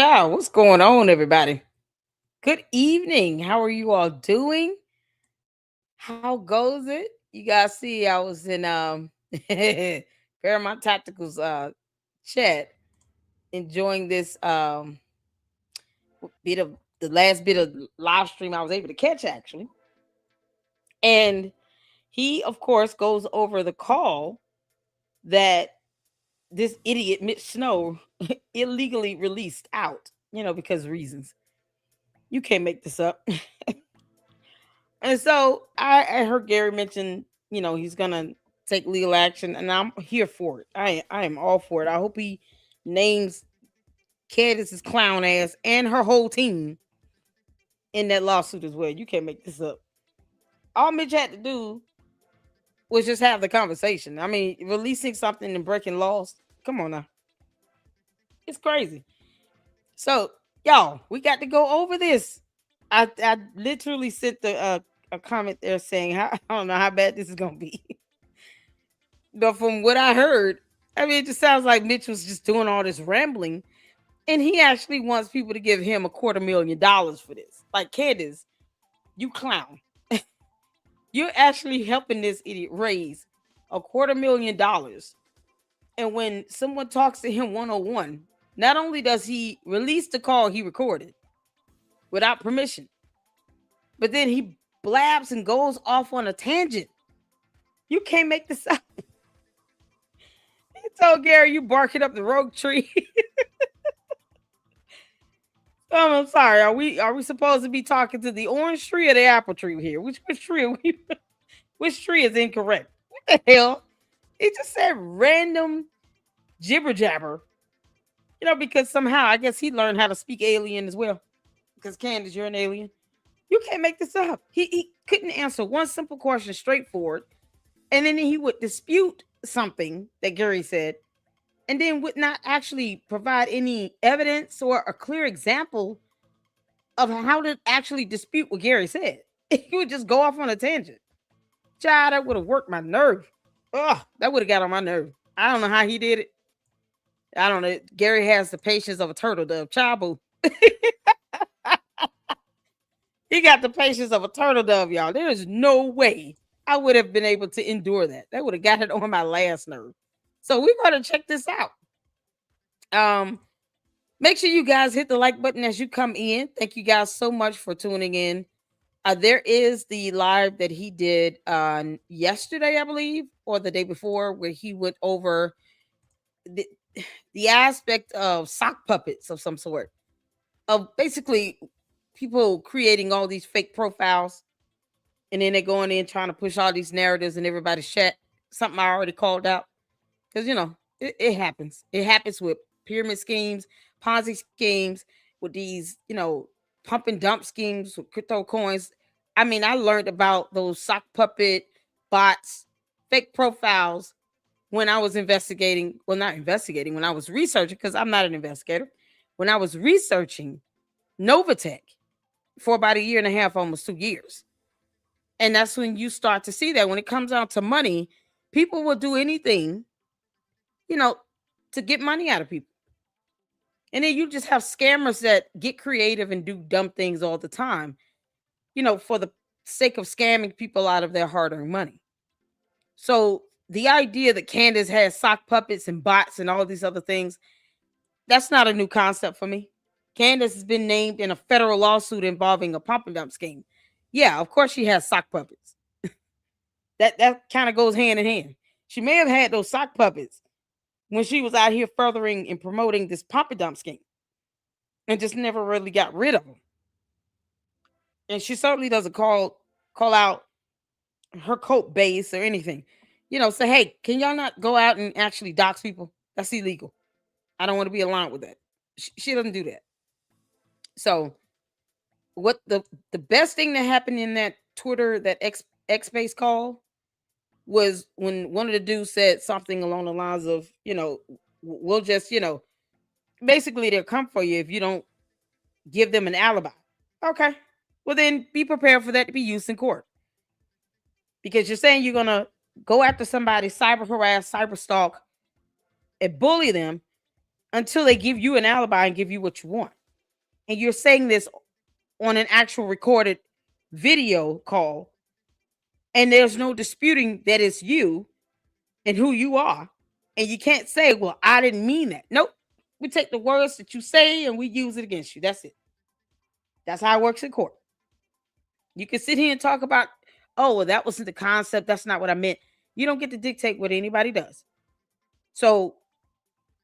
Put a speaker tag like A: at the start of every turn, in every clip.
A: Ciao. What's going on, everybody? Good evening. How are you all doing? How goes it? You guys see, I was in Paramount Tactical's chat enjoying this bit of the last bit of live stream I was able to catch actually. And he, of course, goes over the call that this idiot Mitch Snow illegally released out, because of reasons. You can't make this up. And so I heard Gary mention, he's gonna take legal action, and I'm here for it. I am all for it. I hope he names Candace's clown ass and her whole team in that lawsuit as well. You can't make this up. All Mitch had to do was just have the conversation. I mean, releasing something and breaking laws. Come on now. It's crazy. So, y'all, we got to go over this. I literally sent a comment there saying, I don't know how bad this is going to be. But from what I heard, I mean, it just sounds like Mitch was just doing all this rambling. And he actually wants people to give him $250,000 for this. Like, Candace, you clown. You're actually helping this idiot raise $250,000. And when someone talks to him one-on-one, not only does he release the call he recorded without permission, but then he blabs and goes off on a tangent. You can't make this up. He told Gary, you barking up the rogue tree. I'm sorry. Are we supposed to be talking to the orange tree or the apple tree here? Which tree are we? Which tree is incorrect? What the hell? He just said random jibber jabber. Because somehow I guess he learned how to speak alien as well. Because Candace, you're an alien. You can't make this up. He couldn't answer one simple question straightforward, and then he would dispute something that Gary said, and then would not actually provide any evidence or a clear example of how to actually dispute what Gary said. He would just go off on a tangent. Child, that would have worked my nerve. Ugh, that would have got on my nerve. I don't know how he did it. I don't know. Gary has the patience of a turtle dove. Child, boo. He got the patience of a turtle dove, y'all. There is no way I would have been able to endure that. That would have got it on my last nerve. So we got to check this out. Make sure you guys hit the like button as you come in. Thank you guys so much for tuning in. There is the live that he did yesterday, I believe, or the day before, where he went over the aspect of sock puppets of some sort, of basically people creating all these fake profiles, and then they're going in trying to push all these narratives in everybody's chat. Something I already called out, because it happens. It happens with pyramid schemes, Ponzi schemes, with these pump and dump schemes with crypto coins. I mean, I learned about those sock puppet bots, fake profiles when I was investigating. Well, not investigating, when I was researching, because I'm not an investigator. When I was researching Novatech for about a year and a half, almost 2 years. And that's when you start to see that when it comes down to money, people will do anything, to get money out of people. And then you just have scammers that get creative and do dumb things all the time, for the sake of scamming people out of their hard-earned money. So the idea that Candace has sock puppets and bots and all these other things, that's not a new concept for me. Candace has been named in a federal lawsuit involving a pump and dump scheme. Yeah, of course she has sock puppets. that kind of goes hand in hand. She may have had those sock puppets when she was out here furthering and promoting this pump and dump scheme, and just never really got rid of them. And she certainly doesn't call out her cult base or anything. Say, hey, can y'all not go out and actually dox people? That's illegal. I don't want to be aligned with that. She doesn't do that. So what the best thing that happened in that Twitter, that X space call, was when one of the dudes said something along the lines of, we'll just, basically they'll come for you if you don't give them an alibi. Okay. Well, then be prepared for that to be used in court. Because you're saying you're going to go after somebody, cyber harass, cyber stalk, and bully them. until they give you an alibi and give you what you want. And you're saying this on an actual recorded video call, and there's no disputing that it's you and who you are. And you can't say, well, I didn't mean that. Nope. We take the words that you say and we use it against you. That's it. That's how it works in court. You can sit here and talk about, oh, well, that wasn't the concept. That's not what I meant. You don't get to dictate what anybody does. So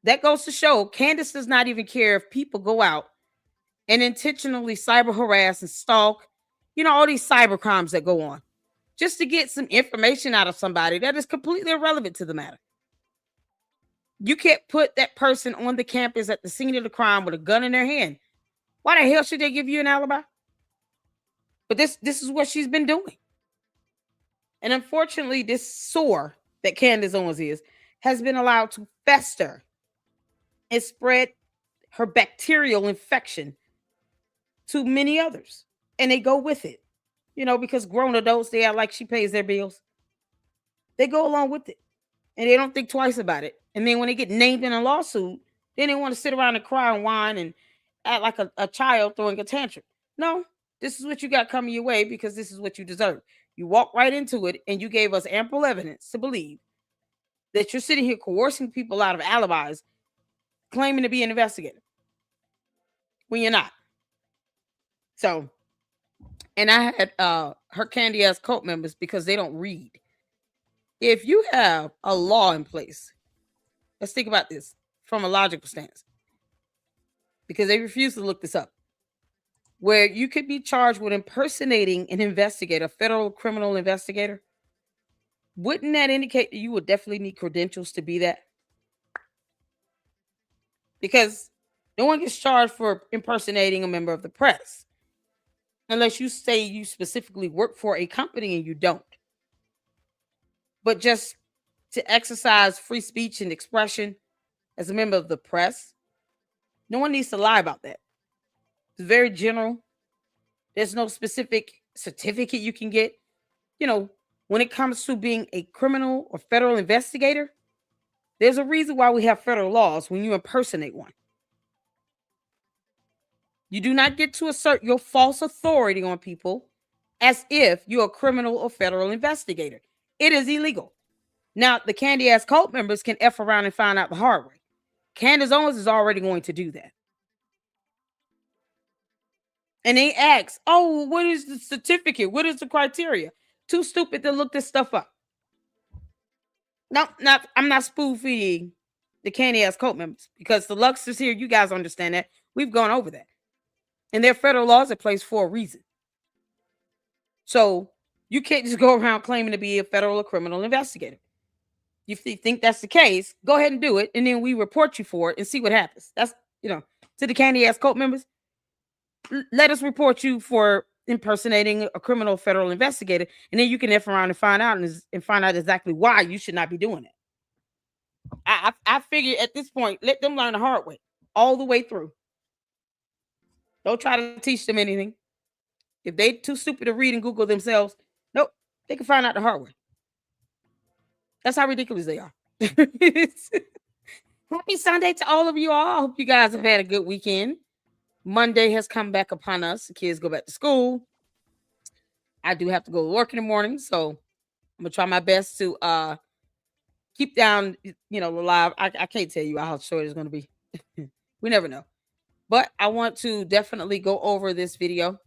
A: that goes to show Candace does not even care if people go out and intentionally cyber harass and stalk, all these cyber crimes that go on just to get some information out of somebody that is completely irrelevant to the matter. You can't put that person on the campus at the scene of the crime with a gun in their hand. Why the hell should they give you an alibi? But this is what she's been doing. And unfortunately, this sore that Candace Owens has been allowed to fester and spread her bacterial infection to many others. And they go with it. Because grown adults, they act like she pays their bills. They go along with it. And they don't think twice about it. And then when they get named in a lawsuit, then they want to sit around and cry and whine and act like a child throwing a tantrum. No, this is what you got coming your way because this is what you deserve. You walked right into it and you gave us ample evidence to believe that you're sitting here coercing people out of alibis, claiming to be an investigator when you're not. So, and I had her candy ass cult members because they don't read. If you have a law in place, let's think about this from a logical stance, because they refuse to look this up, where you could be charged with impersonating an investigator, a federal criminal investigator. Wouldn't that indicate that you would definitely need credentials to be that? Because no one gets charged for impersonating a member of the press unless you say you specifically work for a company and you don't. But just to exercise free speech and expression as a member of the press, no one needs to lie about that. It's very general. There's no specific certificate you can get. When it comes to being a criminal or federal investigator, there's a reason why we have federal laws when you impersonate one. You do not get to assert your false authority on people as if you're a criminal or federal investigator. It is illegal. Now, the candy ass cult members can F around and find out the hard way. Candace Owens is already going to do that. And they ask, oh, what is the certificate? What is the criteria? Too stupid to look this stuff up. No, I'm not spoofing the candy ass cult members because the Lux is here. You guys understand that. We've gone over that. And there are federal laws in place for a reason. So you can't just go around claiming to be a federal or criminal investigator. If you think that's the case, go ahead and do it. And then we report you for it and see what happens. That's, to the candy ass cult members, let us report you for impersonating a criminal federal investigator. And then you can F around and find out exactly why you should not be doing it. I figure at this point, let them learn the hard way all the way through. Don't try to teach them anything. If they too stupid to read and Google themselves, nope, they can find out the hard way. That's how ridiculous they are. Happy Sunday to all of you all. I hope you guys have had a good weekend. Monday has come back upon us. The kids go back to school. I do have to go to work in the morning, so I'm gonna try my best to keep down, the live. I can't tell you how short it's gonna be. We never know. But I want to definitely go over this video.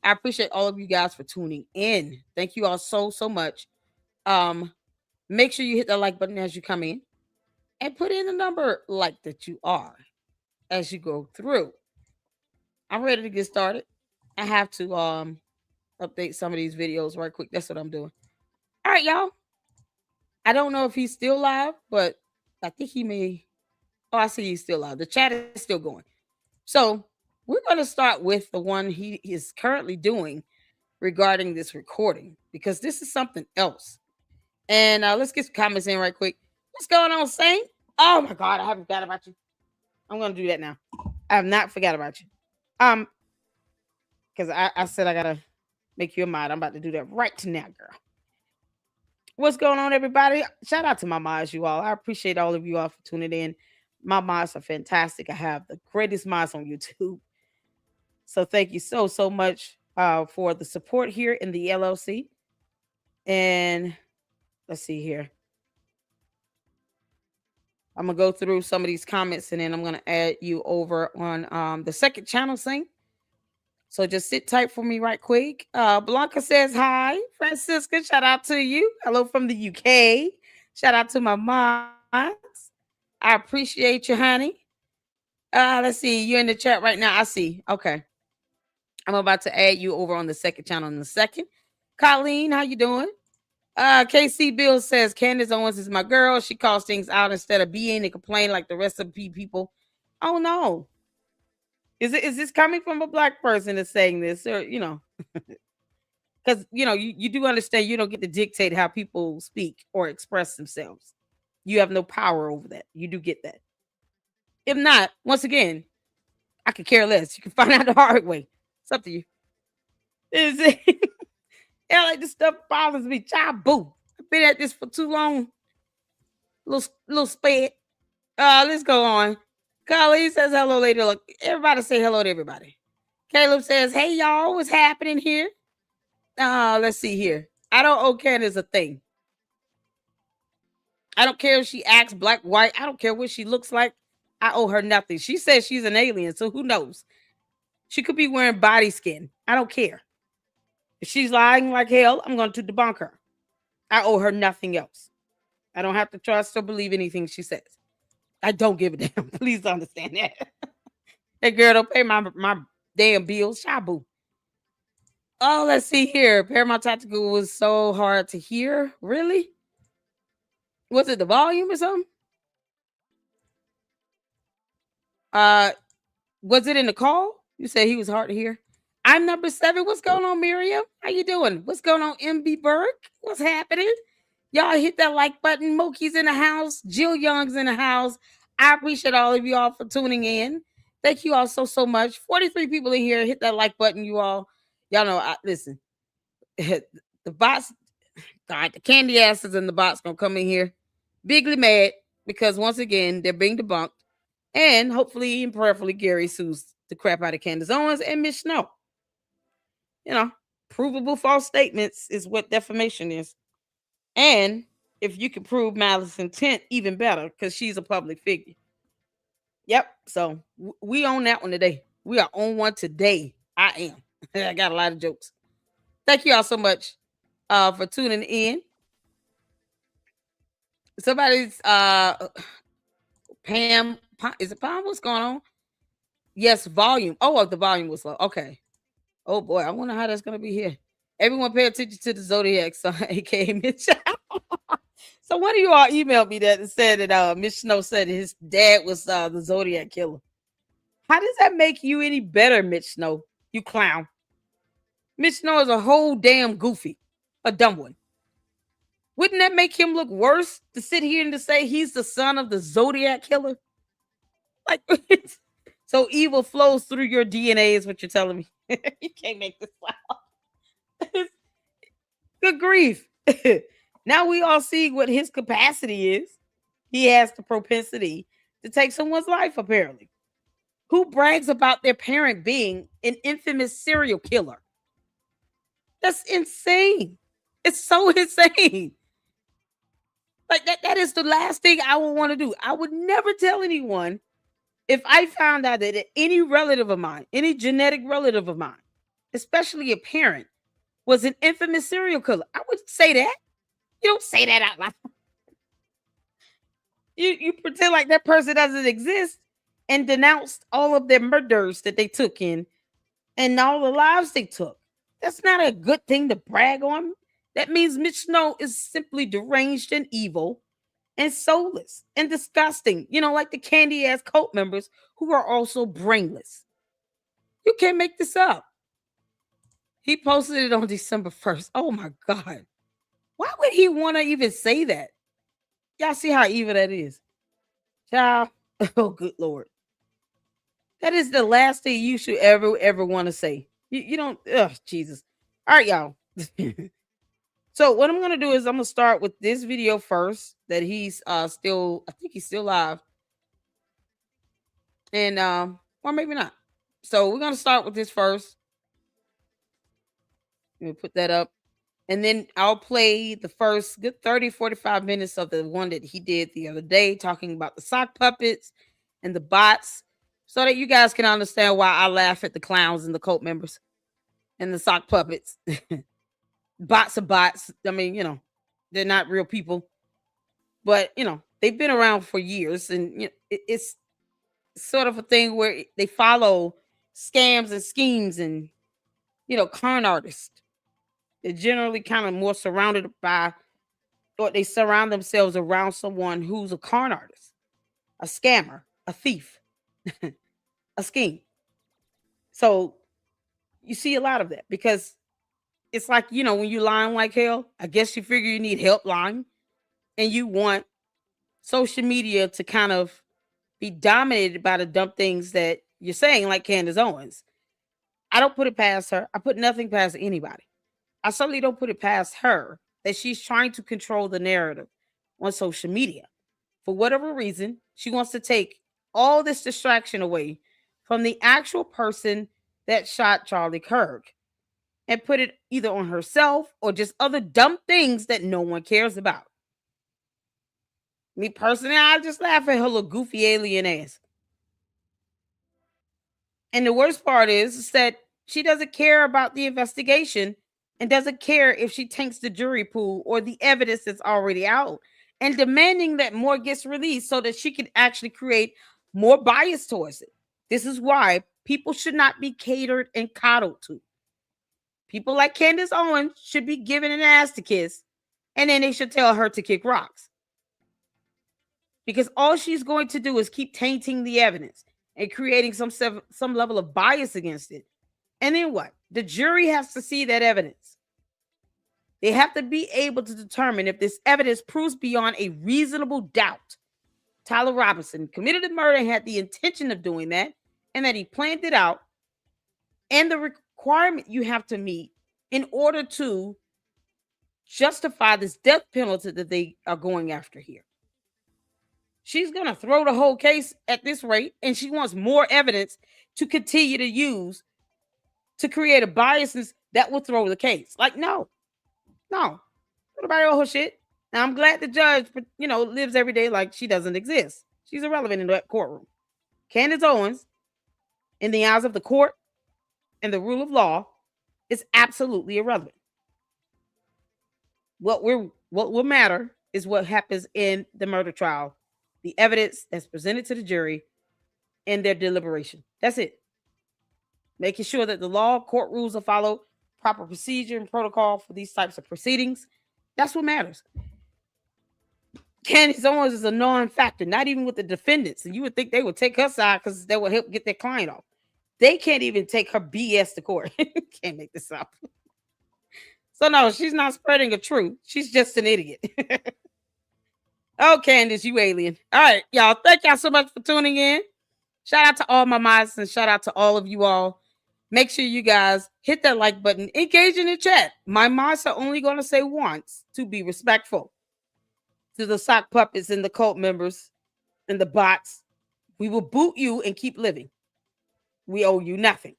A: I appreciate all of you guys for tuning in. Thank you all so much. Make sure you hit the like button as you come in and put in the number like that you are as you go through. I'm ready to get started. I have to update some of these videos right quick. That's what I'm doing. All right, y'all. I don't know if he's still live, but I think he may. Oh, I see he's still live. The chat is still going. So we're going to start with the one he is currently doing regarding this recording because this is something else. And let's get some comments in right quick. What's going on, Saint? Oh my God, I haven't forgot about you. I'm going to do that now. I have not forgot about you. Because I said I got to make you a mod. I'm about to do that right now, girl. What's going on, everybody? Shout out to my mods, you all. I appreciate all of you all for tuning in. My mods are fantastic. I have the greatest mods on YouTube. So thank you so much for the support here in the LLC. And let's see here. I'm gonna go through some of these comments and then I'm gonna add you over on the second channel thing. So just sit tight for me right quick. Blanca says hi. Francisca, shout out to you. Hello from the UK. Shout out to my mods. I appreciate you, honey. Let's see. You're in the chat right now. I see. Okay. I'm about to add you over on the second channel in a second. Colleen, how you doing? KC Bill says Candace Owens is my girl. She calls things out instead of being and complain like the rest of the people. Oh no. Is this coming from a black person that's saying this? Or because you do understand you don't get to dictate how people speak or express themselves. You have no power over that. You do get that. If not, once again, I could care less. You can find out the hard way. It's up to you. Is it? Yeah, like this stuff bothers me. Child boo. I've been at this for too long. Little sped. Let's go on. Colleen says hello, lady. Look, everybody say hello to everybody. Caleb says, hey y'all, what's happening here? Let's see here. I don't owe Candace a thing. I don't care if she acts black, white. I don't care what she looks like. I owe her nothing. She says she's an alien, so who knows? She could be wearing body skin. I don't care. If she's lying like hell, I'm going to debunk her. I owe her nothing else. I don't have to trust or believe anything she says. I don't give a damn. Please understand that. That girl don't pay my damn bills. Shabu. Oh, let's see here. Paramount Tactical was so hard to hear. Really? Was it the volume or something? Uh, was it in the call? You said he was hard to hear. I'm number 7. What's going on, Miriam? How you doing? What's going on, MB Burke? What's happening? Y'all hit that like button. Moki's in the house. Jill Young's in the house. I appreciate all of you all for tuning in. Thank you all so much. 43 people in here. Hit that like button, you all. Y'all know, listen. The bots, God, the candy asses in the bots gonna come in here bigly mad because once again, they're being debunked. And hopefully and prayerfully, Gary sues the crap out of Candace Owens and Mitch Snow. Provable false statements is what defamation is. And if you can prove malice intent, even better, because she's a public figure. Yep. So we own that one today. We are on one today. I am. I got a lot of jokes. Thank you all so much for tuning in. Somebody's Pam, is it Pam? What's going on? Yes, volume. Oh, the volume was low. Okay. Oh boy, I wonder how that's gonna be here. Everyone pay attention to the Zodiac sign, aka Mitch. So one of you all emailed me that and said that Mitch Snow said his dad was the Zodiac killer. How does that make you any better, Mitch Snow? You clown. Mitch Snow is a whole damn goofy, a dumb one. Wouldn't that make him look worse to sit here and to say he's the son of the Zodiac killer? Like, so evil flows through your DNA is what you're telling me. You can't make this loud. Good grief. Now we all see what his capacity is. He has the propensity to take someone's life, apparently. Who brags about their parent being an infamous serial killer? That's insane. It's so insane. Like that is the last thing I would want to do. I would never tell anyone if I found out that any relative of mine, any genetic relative of mine, especially a parent, was an infamous serial killer. I would say that. You don't say that out loud. You pretend like that person doesn't exist and denounced all of their murders that they took in and all the lives they took. That's not a good thing to brag on. That means Mitch Snow is simply deranged and evil and soulless and disgusting. Like the candy ass cult members who are also brainless. You can't make this up. He posted it on December 1st. Oh my God. Why would he want to even say that? Y'all see how evil that is? Child. Oh, good Lord. That is the last thing you should ever want to say. You don't, Jesus. All right, y'all. So what I'm going to do is I'm going to start with this video first that he's I think he's still live. And or maybe not. So we're gonna start with this first. Let me put that up. And then I'll play the first good 30, 45 minutes of the one that he did the other day, talking about the sock puppets and the bots, so that you guys can understand why I laugh at the clowns and the cult members and the sock puppets. Bots are bots. I mean, they're not real people, but they've been around for years, and it's sort of a thing where they follow scams and schemes and con artists. They're generally kind of more surrounded by, or they surround themselves around someone who's a con artist, a scammer, a thief, a scheme. So you see a lot of that because it's like, when you lying like hell, I guess you figure you need help lying and you want social media to kind of be dominated by the dumb things that you're saying, like Candace Owens. I don't put it past her. I put nothing past anybody. I certainly don't put it past her that she's trying to control the narrative on social media. For whatever reason, she wants to take all this distraction away from the actual person that shot Charlie Kirk and put it either on herself or just other dumb things that no one cares about. Me personally, I just laugh at her little goofy alien ass. And the worst part is that she doesn't care about the investigation and doesn't care if she tanks the jury pool or the evidence that's already out and demanding that more gets released so that she can actually create more bias towards it. This is why people should not be catered and coddled to. People like Candace Owens should be given an ass to kiss, and then they should tell her to kick rocks. Because all she's going to do is keep tainting the evidence and creating some level of bias against it. And then what? The jury has to see that evidence. They have to be able to determine if this evidence proves beyond a reasonable doubt Tyler Robinson committed the murder and had the intention of doing that, and that he planned it out, and the requirement you have to meet in order to justify this death penalty that they are going after here. She's going to throw the whole case at this rate, and she wants more evidence to continue to use to create a bias that will throw the case. Like, no. Nobody owe her shit. Now, I'm glad the judge, lives every day like she doesn't exist. She's irrelevant in that courtroom. Candace Owens, in the eyes of the court and the rule of law, is absolutely irrelevant. What will matter is what happens in the murder trial, the evidence that's presented to the jury, and their deliberation. That's it. Making sure that the law, court rules are followed, proper procedure and protocol for these types of proceedings. That's what matters. Candace Owens is a non-factor, not even with the defendants. And you would think they would take her side because that would help get their client off. They can't even take her BS to court. Can't make this up. So no, she's not spreading a truth. She's just an idiot. Oh, Candace, you alien. All right, y'all. Thank y'all so much for tuning in. Shout out to all my mods and shout out to all of you all. Make sure you guys hit that like button. Engage in the chat. My mods are only going to say once to be respectful to the sock puppets and the cult members and the bots. We will boot you and keep living. We owe you nothing.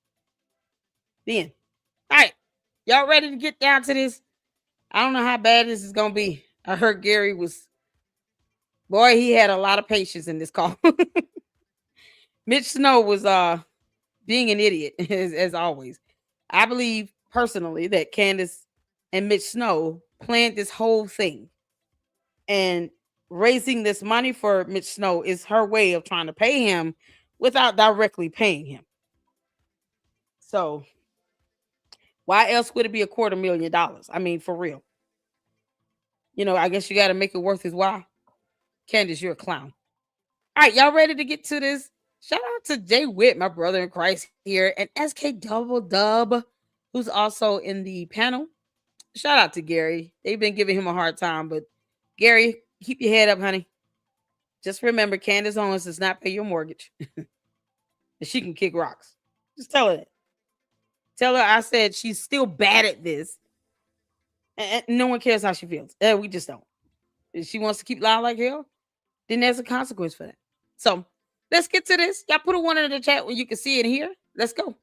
A: The end. All right. Y'all ready to get down to this? I don't know how bad this is going to be. I heard Gary boy, he had a lot of patience in this call. Mitch Snow was being an idiot, as always. I believe personally that Candace and Mitch Snow planned this whole thing. And raising this money for Mitch Snow is her way of trying to pay him without directly paying him. So why else would it be $250,000? I mean, for real. I guess you got to make it worth his while. Candace, you're a clown. All right, y'all ready to get to this? Shout out to Jay Witt, my brother in Christ here, and SK Double Dub, who's also in the panel. Shout out to Gary. They've been giving him a hard time, but Gary, keep your head up, honey. Just remember, Candace Owens does not pay your mortgage. And she can kick rocks. Just tell her that. Tell her I said she's still bad at this. And no one cares how she feels. We just don't. If she wants to keep lying like hell, then there's a consequence for that. So let's get to this. Y'all put a one in the chat when you can see it here. Let's go.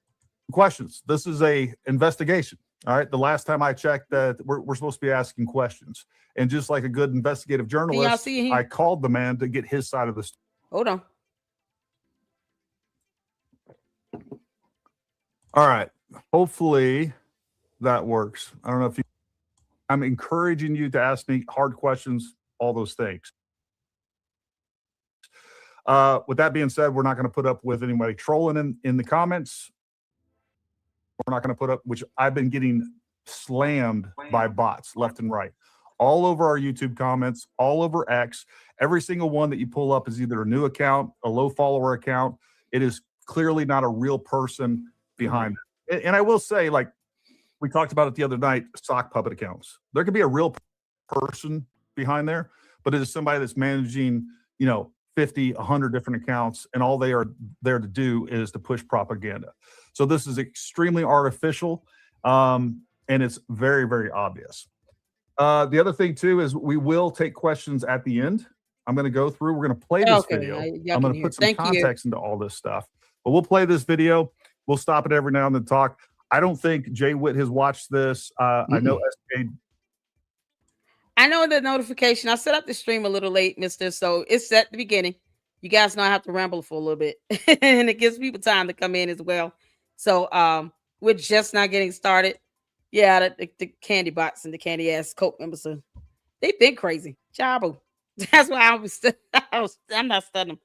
B: Questions. This is a investigation. All right. The last time I checked, that we're supposed to be asking questions, and just like a good investigative journalist, I called the man to get his side of the story.
A: Hold on.
B: All right. Hopefully that works. I don't know if I'm encouraging you to ask me hard questions, all those things. With that being said, we're not going to put up with anybody trolling in the comments. We're not going to put up, which I've been getting slammed by bots left and right, all over our YouTube comments, all over X. Every single one that you pull up is either a new account, a low follower account. It is clearly not a real person behind it. And I will say, like we talked about it the other night, sock puppet accounts. There could be a real person behind there, but it is somebody that's managing, 50, 100 different accounts, and all they are there to do is to push propaganda. So this is extremely artificial, and it's very, very obvious. The other thing, too, is we will take questions at the end. I'm going to go through. We're going to play this video. I'm going to put some context into all this stuff. But we'll play this video. We'll stop it every now and then talk. I don't think Jay Witt has watched this. I know SK.
A: I know the notification. I set up the stream a little late, mister, so it's at the beginning. You guys know I have to ramble for a little bit, and it gives people time to come in as well. So we're just not getting started. Yeah, the candy bots and the candy ass Coke members, they've been crazy. Chabu. That's why I'm not studying them.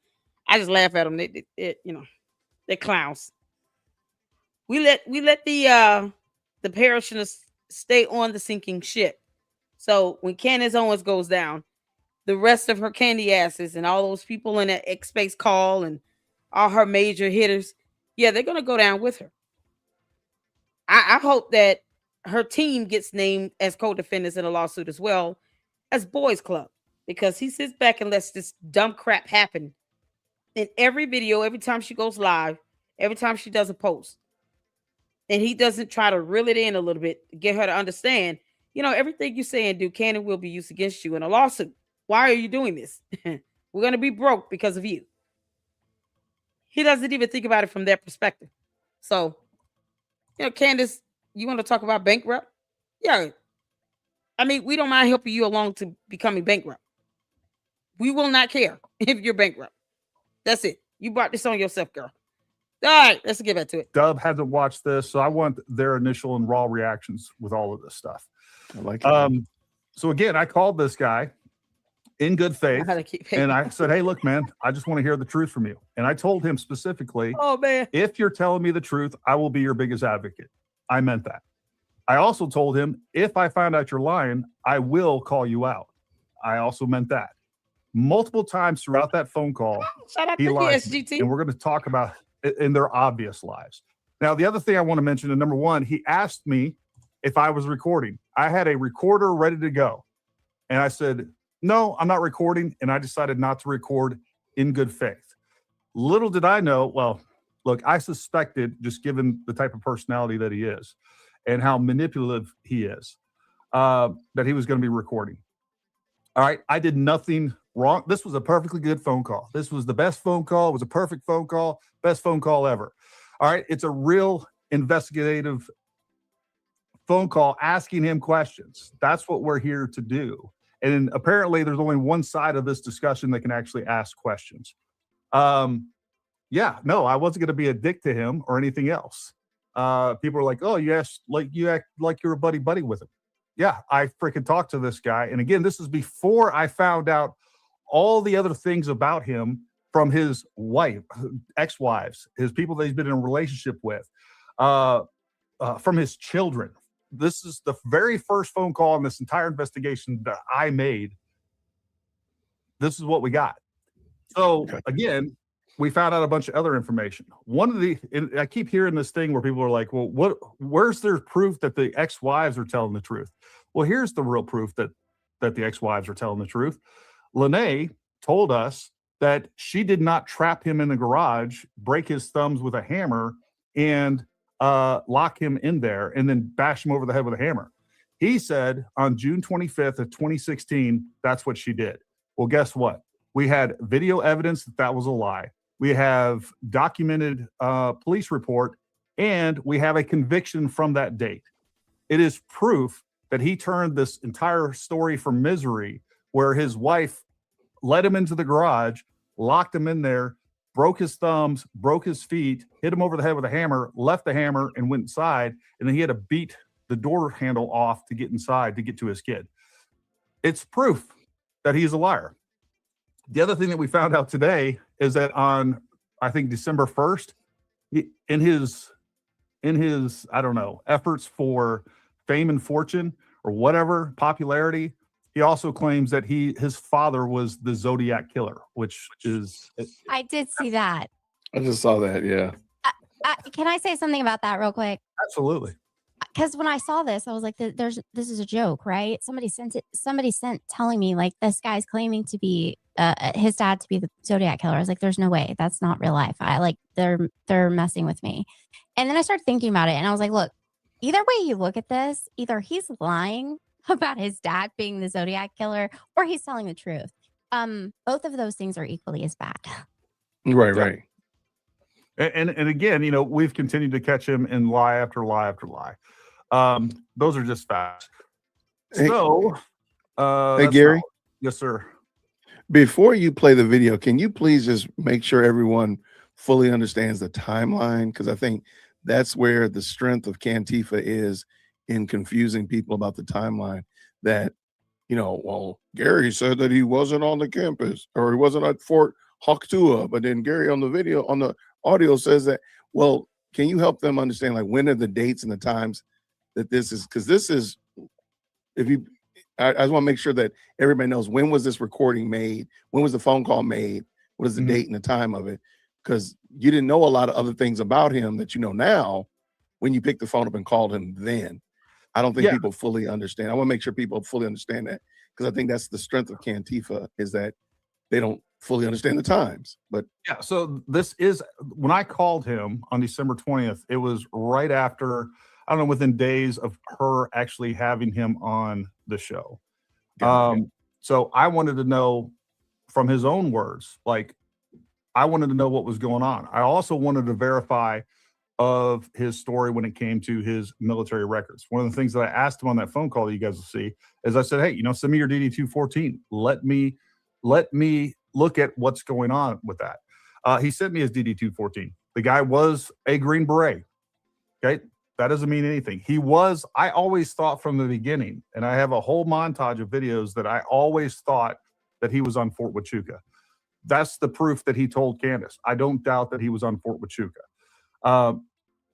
A: I just laugh at them. They're clowns. We let the parishioners stay on the sinking ship. So when Candace Owens goes down, the rest of her candy asses and all those people in that X Space call and all her major hitters, yeah, they're gonna go down with her. I hope that her team gets named as co-defendants in a lawsuit as well as Boys Club, because he sits back and lets this dumb crap happen in every video, every time she goes live, every time she does a post. And he doesn't try to reel it in a little bit to get her to understand, everything you say and do can and will be used against you in a lawsuit. Why are you doing this? We're going to be broke because of you. He doesn't even think about it from their perspective. So, Candace, you want to talk about bankrupt? Yeah. I mean, we don't mind helping you along to becoming bankrupt. We will not care if you're bankrupt. That's it. You brought this on yourself, girl. All right, let's get back to it.
B: Dub hasn't watched this, so I want their initial and raw reactions with all of this stuff.
C: I like it.
B: So again, I called this guy in good faith, and I said, "Hey, look, man, I just want to hear the truth from you." And I told him specifically,
A: "Oh man,
B: if you're telling me the truth, I will be your biggest advocate." I meant that. I also told him, if I find out you're lying, I will call you out. I also meant that. Multiple times throughout that phone call, he lied, and we're going to talk about in their obvious lies. Now, the other thing I want to mention, and number one, he asked me if I was recording. I had a recorder ready to go. And I said, no, I'm not recording. And I decided not to record in good faith. Little did I know, well, look, I suspected, just given the type of personality that he is and how manipulative he is, that he was going to be recording. All right. I did nothing wrong. This was a perfectly good phone call. This was the best phone call. It was a perfect phone call. Best phone call ever. All right. It's a real investigative phone call asking him questions. That's what we're here to do. And apparently there's only one side of this discussion that can actually ask questions. Yeah, no, I wasn't going to be a dick to him or anything else. People are like, oh, you act like you're a buddy with him. Yeah, I freaking talked to this guy. And again, this is before I found out all the other things about him from his wife, ex-wives, his people that he's been in a relationship with, from his children. This is the very first phone call in this entire investigation that I made. This is what we got. So again, we found out a bunch of other information. I keep hearing this thing where people are like, well, where's their proof that the ex-wives are telling the truth? Well, here's the real proof that the ex-wives are telling the truth. Lene told us that she did not trap him in the garage, break his thumbs with a hammer, and lock him in there and then bash him over the head with a hammer. He said on June 25th of 2016, that's what she did. Well, guess what? We had video evidence that was a lie. we have documented police report, and we have a conviction from that date. It is proof that he turned this entire story from misery, where his wife led him into the garage, locked him in there, broke his thumbs, broke his feet, hit him over the head with a hammer, left the hammer, and went inside. And then he had to beat the door handle off to get inside to get to his kid. It's proof that he's a liar. The other thing that we found out today is that on, I think, December 1st, in his I don't know, efforts for fame and fortune or whatever, popularity, he also claims that his father was the Zodiac killer, which is...
C: I did see that.
D: I just saw that, yeah.
C: Can I say something about that real quick?
B: Absolutely.
C: Because when I saw this, I was like, this is a joke, right? Somebody sent telling me, like, this guy's claiming to be his dad to be the Zodiac killer. I was like, there's no way. That's not real life. They're messing with me. And then I started thinking about it, and I was like, look, either way you look at this, either he's lying about his dad being the Zodiac killer, or he's telling the truth. Both of those things are equally as bad.
D: Right, right.
B: And again, we've continued to catch him in lie after lie after lie. Those are just facts. So,
D: hey, Gary.
B: Yes, sir.
D: Before you play the video, can you please just make sure everyone fully understands the timeline? Because I think that's where the strength of Cantifa is in confusing people about the timeline. That, well, Gary said that he wasn't on the campus or he wasn't at Fort Hoktua, but then Gary on the video, on the audio says that. Well, can you help them understand, like, when are the dates and the times that this is? Because this is, I just want to make sure that everybody knows, when was this recording made? When was the phone call made? What is the date and the time of it? Because you didn't know a lot of other things about him that you know now when you picked the phone up and called him then. I don't think people fully understand. I want to make sure people fully understand that, because I think that's the strength of Cantifa, is that they don't fully understand the times. But
B: yeah, so this is, when I called him on December 20th, it was right after, I don't know, within days of her actually having him on the show. So I wanted to know from his own words, like, I wanted to know what was going on. I also wanted to verify of his story when it came to his military records. One of the things that I asked him on that phone call that you guys will see is, I said, hey, send me your DD-214. Let me look at what's going on with that. He sent me his DD-214. The guy was a Green Beret. Okay. That doesn't mean anything. I always thought from the beginning, and I have a whole montage of videos that I always thought that he was on Fort Huachuca. That's the proof that he told Candace. I don't doubt that he was on Fort Huachuca.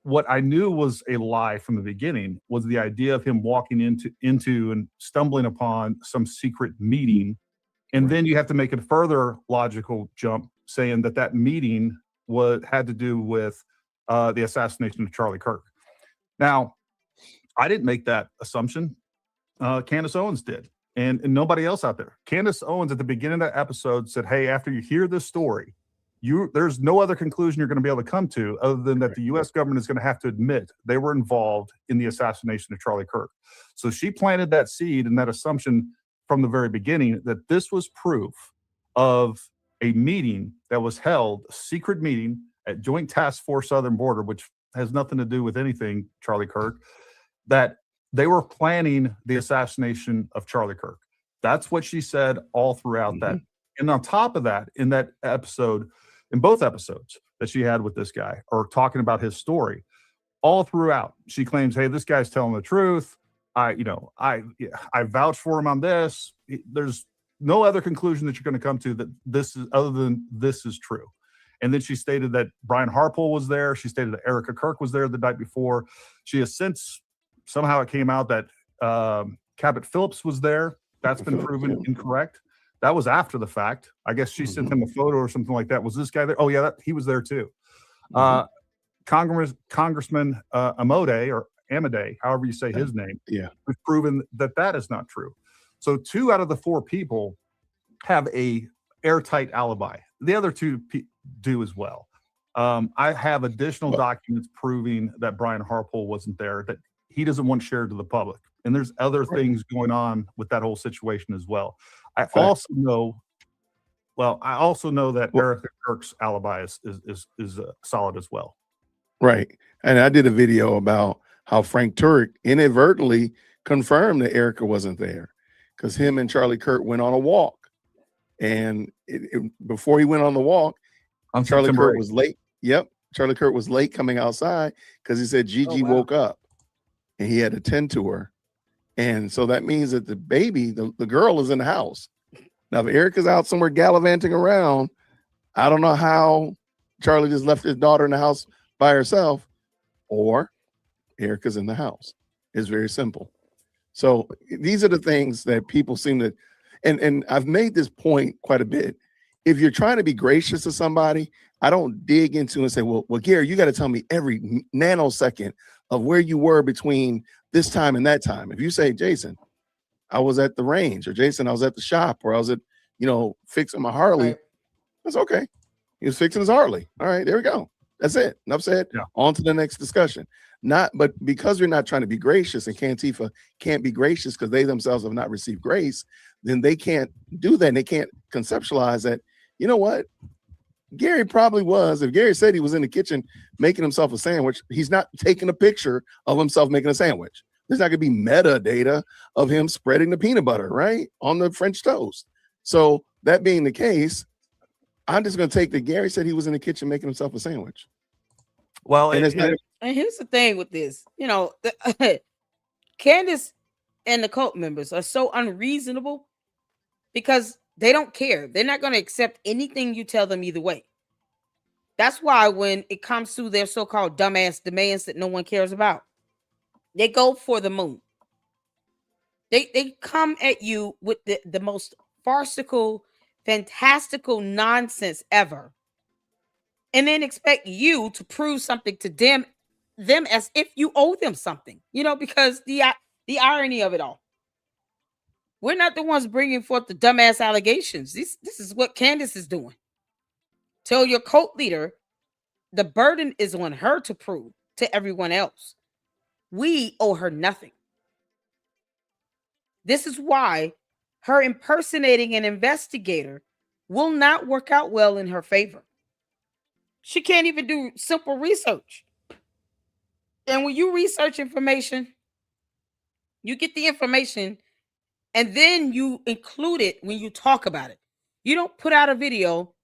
B: What I knew was a lie from the beginning was the idea of him walking into and stumbling upon some secret meeting. And then you have to make a further logical jump, saying that meeting had to do with the assassination of Charlie Kirk. Now, I didn't make that assumption. Candace Owens did, and nobody else out there. Candace Owens at the beginning of that episode said, hey, after you hear this story, there's no other conclusion you're going to be able to come to other than that the U.S. government is going to have to admit they were involved in the assassination of Charlie Kirk. So she planted that seed and that assumption from the very beginning that this was proof of a meeting that was held, a secret meeting at Joint Task Force Southern Border, which has nothing to do with anything Charlie Kirk, that they were planning the assassination of Charlie Kirk. That's what she said all throughout that. And on top of that, in that episode, in both episodes that she had with this guy, or talking about his story, all throughout, she claims, hey, this guy's telling the truth. I vouch for him on this. There's no other conclusion that you're going to come to that this is, other than this is true. And then she stated that Brian Harpole was there. She stated that Erica Kirk was there the night before. She has since, somehow it came out that Cabot Phillips was there. That's been proven incorrect. That was after the fact. I guess she sent him a photo or something like that. Was this guy there? Oh, yeah, he was there too. Congressman Amode, or Amade, however you say his name, has proven that is not true. So 2 out of the 4 people have a airtight alibi. The other 2 do as well. I have additional documents proving that Brian Harpole wasn't there, that he doesn't want shared to the public. And there's other things going on with that whole situation as well. I also know Well, I also know that
D: Well,
B: Erica Kirk's alibi is solid as well.
D: right. And I did a video about how Frank Turek inadvertently confirmed that Erica wasn't there because him and Charlie Kirk went on a walk. And before he went on the walk,
B: On
D: Charlie
B: September
D: Kirk
B: 8th.
D: was late. Yep. Charlie Kirk was late coming outside because he said Gigi
A: wow.
D: woke up and he had to tend to her. And so that means that the baby, the girl is in the house. Now, if Erica's out somewhere gallivanting around, I don't know how Charlie just left his daughter in the house by herself, or Erica's in the house. It's very simple. So these are the things that people seem to, and I've made this point quite a bit. If you're trying to be gracious to somebody, I don't dig into and say, well, Gary, you got to tell me every nanosecond of where you were between this time and that time. If you say, Jason, I was at the range, or Jason, I was at the shop, or I was at, fixing my Harley,
A: Right.
D: that's okay. He was fixing his Harley. All right, there we go. That's it. Enough said.
B: Yeah.
D: On to the next discussion. But because you're not trying to be gracious, and Cantifa can't be gracious because they themselves have not received grace, then they can't do that. And they can't conceptualize that, you know what? Gary probably was. If Gary said he was in the kitchen making himself a sandwich, he's not taking a picture of himself making a sandwich. There's not going to be metadata of him spreading the peanut butter, right, on the French toast. So that being the case, I'm just going to take that Gary said he was in the kitchen making himself a sandwich.
B: Well,
D: And it's not.
A: And here's the thing with this, Candace and the cult members are so unreasonable because they don't care. They're not going to accept anything you tell them either way. That's why when it comes to their so-called dumbass demands that no one cares about, they go for the moon. They come at you with the most farcical, fantastical nonsense ever, and then expect you to prove something to them as if you owe them something. Because the irony of it all. We're not the ones bringing forth the dumbass allegations. This is what Candace is doing. Tell your cult leader the burden is on her to prove to everyone else. We owe her nothing. This is why her impersonating an investigator will not work out well in her favor. She can't even do simple research. And when you research information, you get the information and then you include it when you talk about it. You don't put out a video,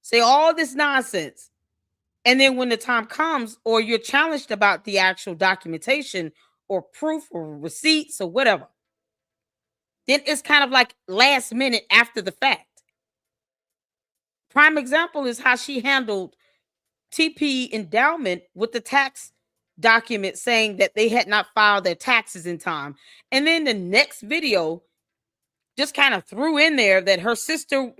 A: say all this nonsense, and then when the time comes or you're challenged about the actual documentation or proof or receipts or whatever, then it's kind of like last minute after the fact. Prime example is how she handled TP Endowment with the tax document saying that they had not filed their taxes in time. And then the next video just kind of threw in there that her sister,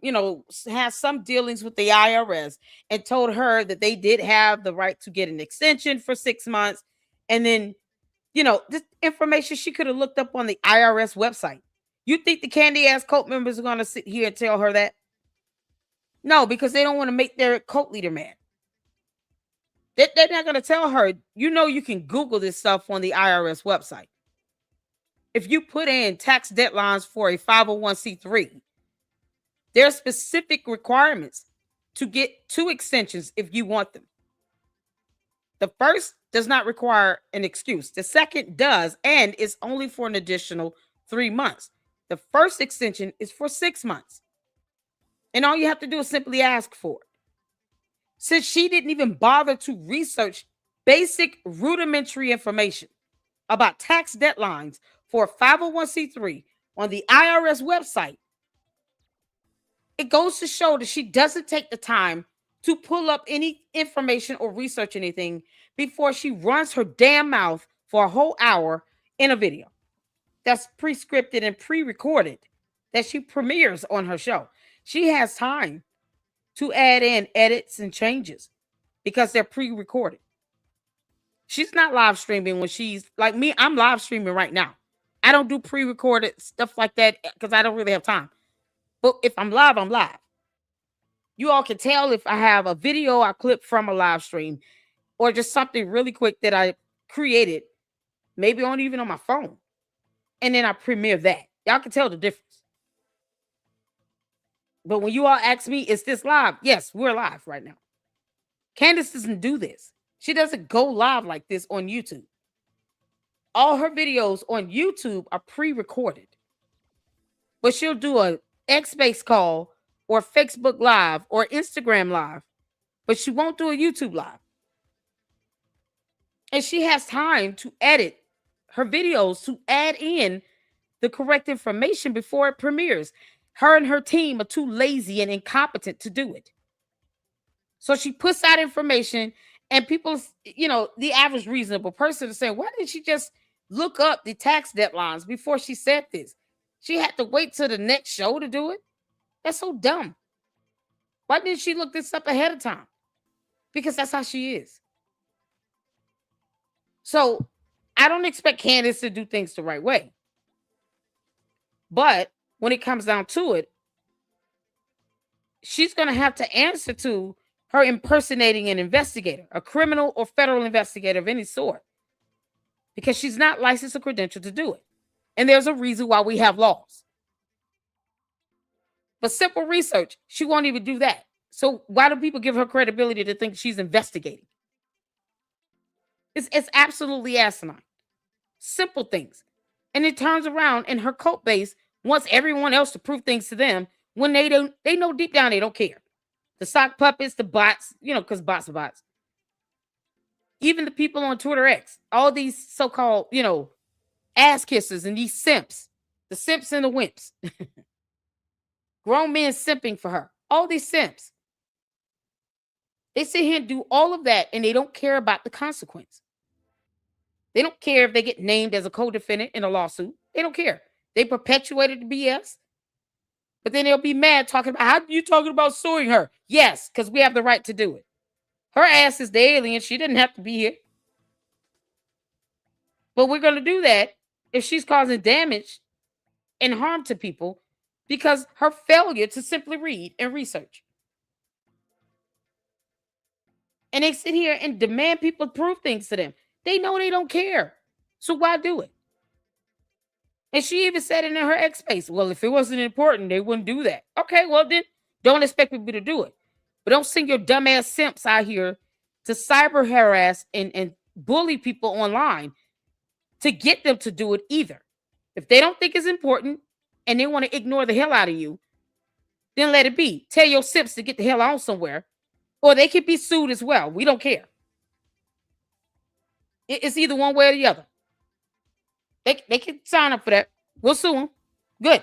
A: has some dealings with the IRS and told her that they did have the right to get an extension for 6 months. And then, this information she could have looked up on the IRS website. You think the candy ass cult members are going to sit here and tell her that? No, because they don't want to make their cult leader mad. They're not going to tell her, you can Google this stuff on the IRS website. If you put in tax deadlines for a 501c3, there are specific requirements to get 2 extensions if you want them. The first does not require an excuse. The second does, and it's only for an additional 3 months. The first extension is for 6 months. And all you have to do is simply ask for it. Since she didn't even bother to research basic rudimentary information about tax deadlines for a 501c3 on the IRS website, it goes to show that she doesn't take the time to pull up any information or research anything before she runs her damn mouth for a whole hour in a video that's pre-scripted and pre-recorded that she premieres on her show. She has time to add in edits and changes because they're pre-recorded. She's not live streaming when she's like me. I'm live streaming right now. I don't do pre-recorded stuff like that because I don't really have time. But if I'm live, I'm live. You all can tell if I have a video I clip from a live stream or just something really quick that I created, maybe even on my phone. And then I premiere that. Y'all can tell the difference. But when you all ask me, is this live? Yes, we're live right now. Candace doesn't do this. She doesn't go live like this on YouTube. All her videos on YouTube are pre-recorded. But she'll do a X-Base call or Facebook Live or Instagram Live, but she won't do a YouTube Live. And she has time to edit her videos to add in the correct information before it premieres. Her and her team are too lazy and incompetent to do it. So she puts out information, and people, the average reasonable person is saying, why didn't she just look up the tax deadlines before she said this? She had to wait till the next show to do it. That's so dumb. Why didn't she look this up ahead of time? Because that's how she is. So I don't expect Candace to do things the right way. But when it comes down to it, she's going to have to answer to her impersonating an investigator, a criminal or federal investigator of any sort, because she's not licensed or credentialed to do it. And there's a reason why we have laws. But simple research, she won't even do that. So why do people give her credibility to think she's investigating? It's absolutely asinine. Simple things. And it turns around, and her cult base wants everyone else to prove things to them when they know deep down they don't care. The sock puppets, the bots, because bots are bots. Even the people on Twitter X, all these so-called, ass kissers and these simps, the simps and the wimps. Grown men simping for her. All these simps. They sit here and do all of that, and they don't care about the consequence. They don't care if they get named as a co-defendant in a lawsuit. They don't care. They perpetuated the BS. But then they'll be mad talking about, how are you talking about suing her? Yes, because we have the right to do it. Her ass is the alien. She didn't have to be here. But we're going to do that if she's causing damage and harm to people because her failure to simply read and research. And they sit here and demand people prove things to them. They know they don't care. So why do it? And she even said it in her X-Space. Well, if it wasn't important, they wouldn't do that. Okay, well then, don't expect people to do it. But don't send your dumbass simps out here to cyber harass and bully people online to get them to do it either. If they don't think it's important and they want to ignore the hell out of you, then let it be. Tell your simps to get the hell on somewhere, or they could be sued as well. We don't care. It's either one way or the other. They can sign up for that. We'll sue them. Good.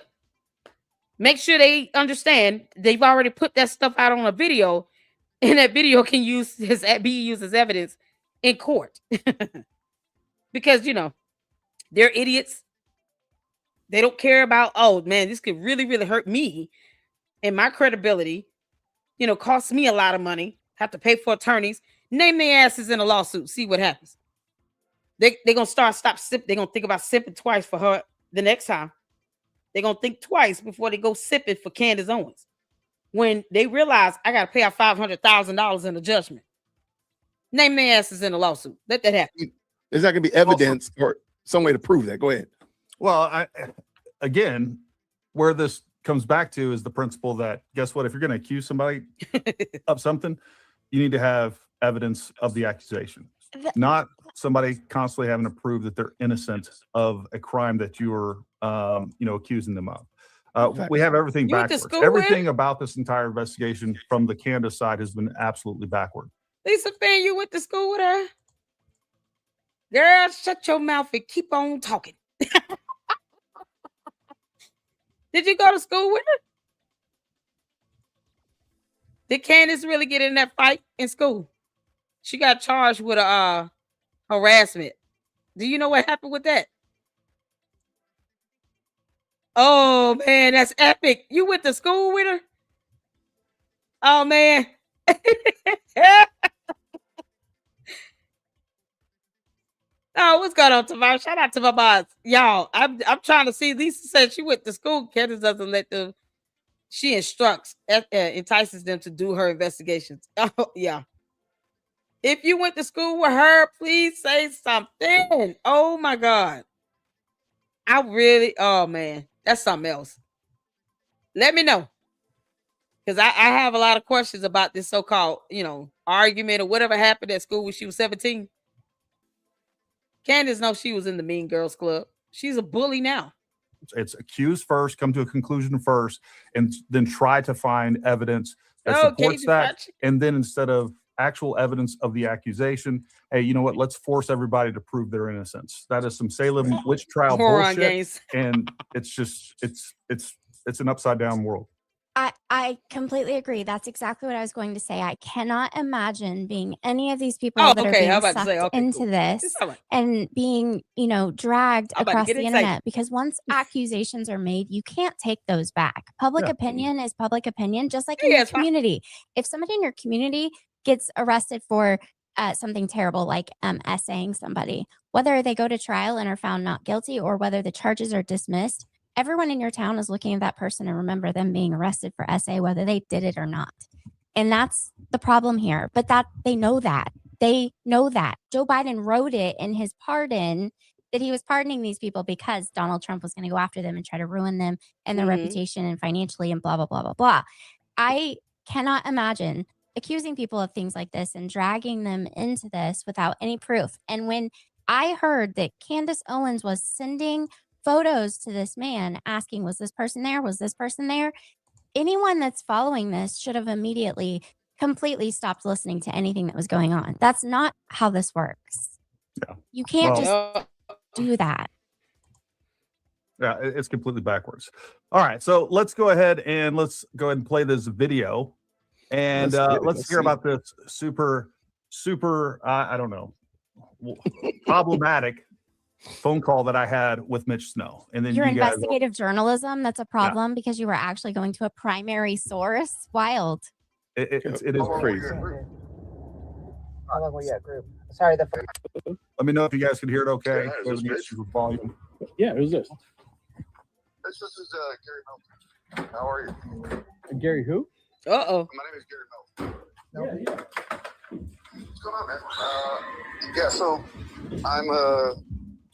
A: Make sure they understand they've already put that stuff out on a video, and that video can be used as evidence in court. Because, they're idiots. They don't care about, oh, man, this could really, really hurt me and my credibility. Cost me a lot of money. Have to pay for attorneys. Name their asses in a lawsuit. See what happens. They're going to stop sipping. They're going to think about sipping twice for her the next time. They're going to think twice before they go sipping for Candace Owens. When they realize I got to pay out $500,000 in a judgment. Name their asses in a lawsuit. Let that happen.
D: There's not going to be evidence or some way to prove that. Go ahead.
B: Well, again, where this comes back to is the principle that, guess what? If you're going to accuse somebody of something, you need to have evidence of the accusation. Not somebody constantly having to prove that they're innocent of a crime that you're, accusing them of. We have everything backwards. Everything about this entire investigation from the Candace side has been absolutely backward.
A: Lisa Fan, you went to school with her? Girl, shut your mouth and keep on talking. Did you go to school with her? Did Candace really get in that fight in school? She got charged with harassment. Do you know what happened with that? Oh, man, that's epic. You went to school with her? Oh, man. Oh, what's going on, Tamara? Shout out to my boss. Y'all, I'm trying to see. Lisa said she went to school. Candace doesn't let them. She instructs, entices them to do her investigations. Oh, yeah. If you went to school with her, please say something. Oh, my God. Oh, man, that's something else. Let me know. Because I have a lot of questions about this so-called, argument or whatever happened at school when she was 17. Candace knows she was in the Mean Girls Club. She's a bully now.
B: It's accuse first, come to a conclusion first, and then try to find evidence that supports that. And then instead of actual evidence of the accusation, hey, you know what? Let's force everybody to prove their innocence. That is some Salem witch trial bullshit. And it's just it's an upside down world.
C: I completely agree. That's exactly what I was going to say. I cannot imagine being any of these people that are being sucked into this and being, dragged across the internet, because once accusations are made, you can't take those back. Public opinion is public opinion, just like in your community. If somebody in your community gets arrested for something terrible like essaying somebody, whether they go to trial and are found not guilty or whether the charges are dismissed, everyone in your town is looking at that person and remember them being arrested for essay, whether they did it or not. And that's the problem here. But that they know that. They know that. Joe Biden wrote it in his pardon that he was pardoning these people because Donald Trump was going to go after them and try to ruin them and their reputation and financially and blah, blah, blah, blah, blah. I cannot imagine accusing people of things like this and dragging them into this without any proof. And when I heard that Candace Owens was sending photos to this man asking, was this person there? Was this person there? Anyone that's following this should have immediately completely stopped listening to anything that was going on. That's not how this works.
B: Yeah.
C: You can't just do that.
B: Yeah, it's completely backwards. All right, so let's go ahead and play this video, and let's hear about this super, I don't know, problematic phone call that I had with Mitch Snow. And then
C: your investigative journalism, that's a problem because you were actually going to a primary source. Wild.
B: It is crazy.
E: How long were you at group? Sorry,
B: let me know if you guys can hear it okay. Volume.
F: Yeah, who's this?
G: This is Gary Melton. How are you?
F: Gary who?
A: Uh-oh.
G: My name is Gary Melton. Yeah. What's going on, man? So I'm a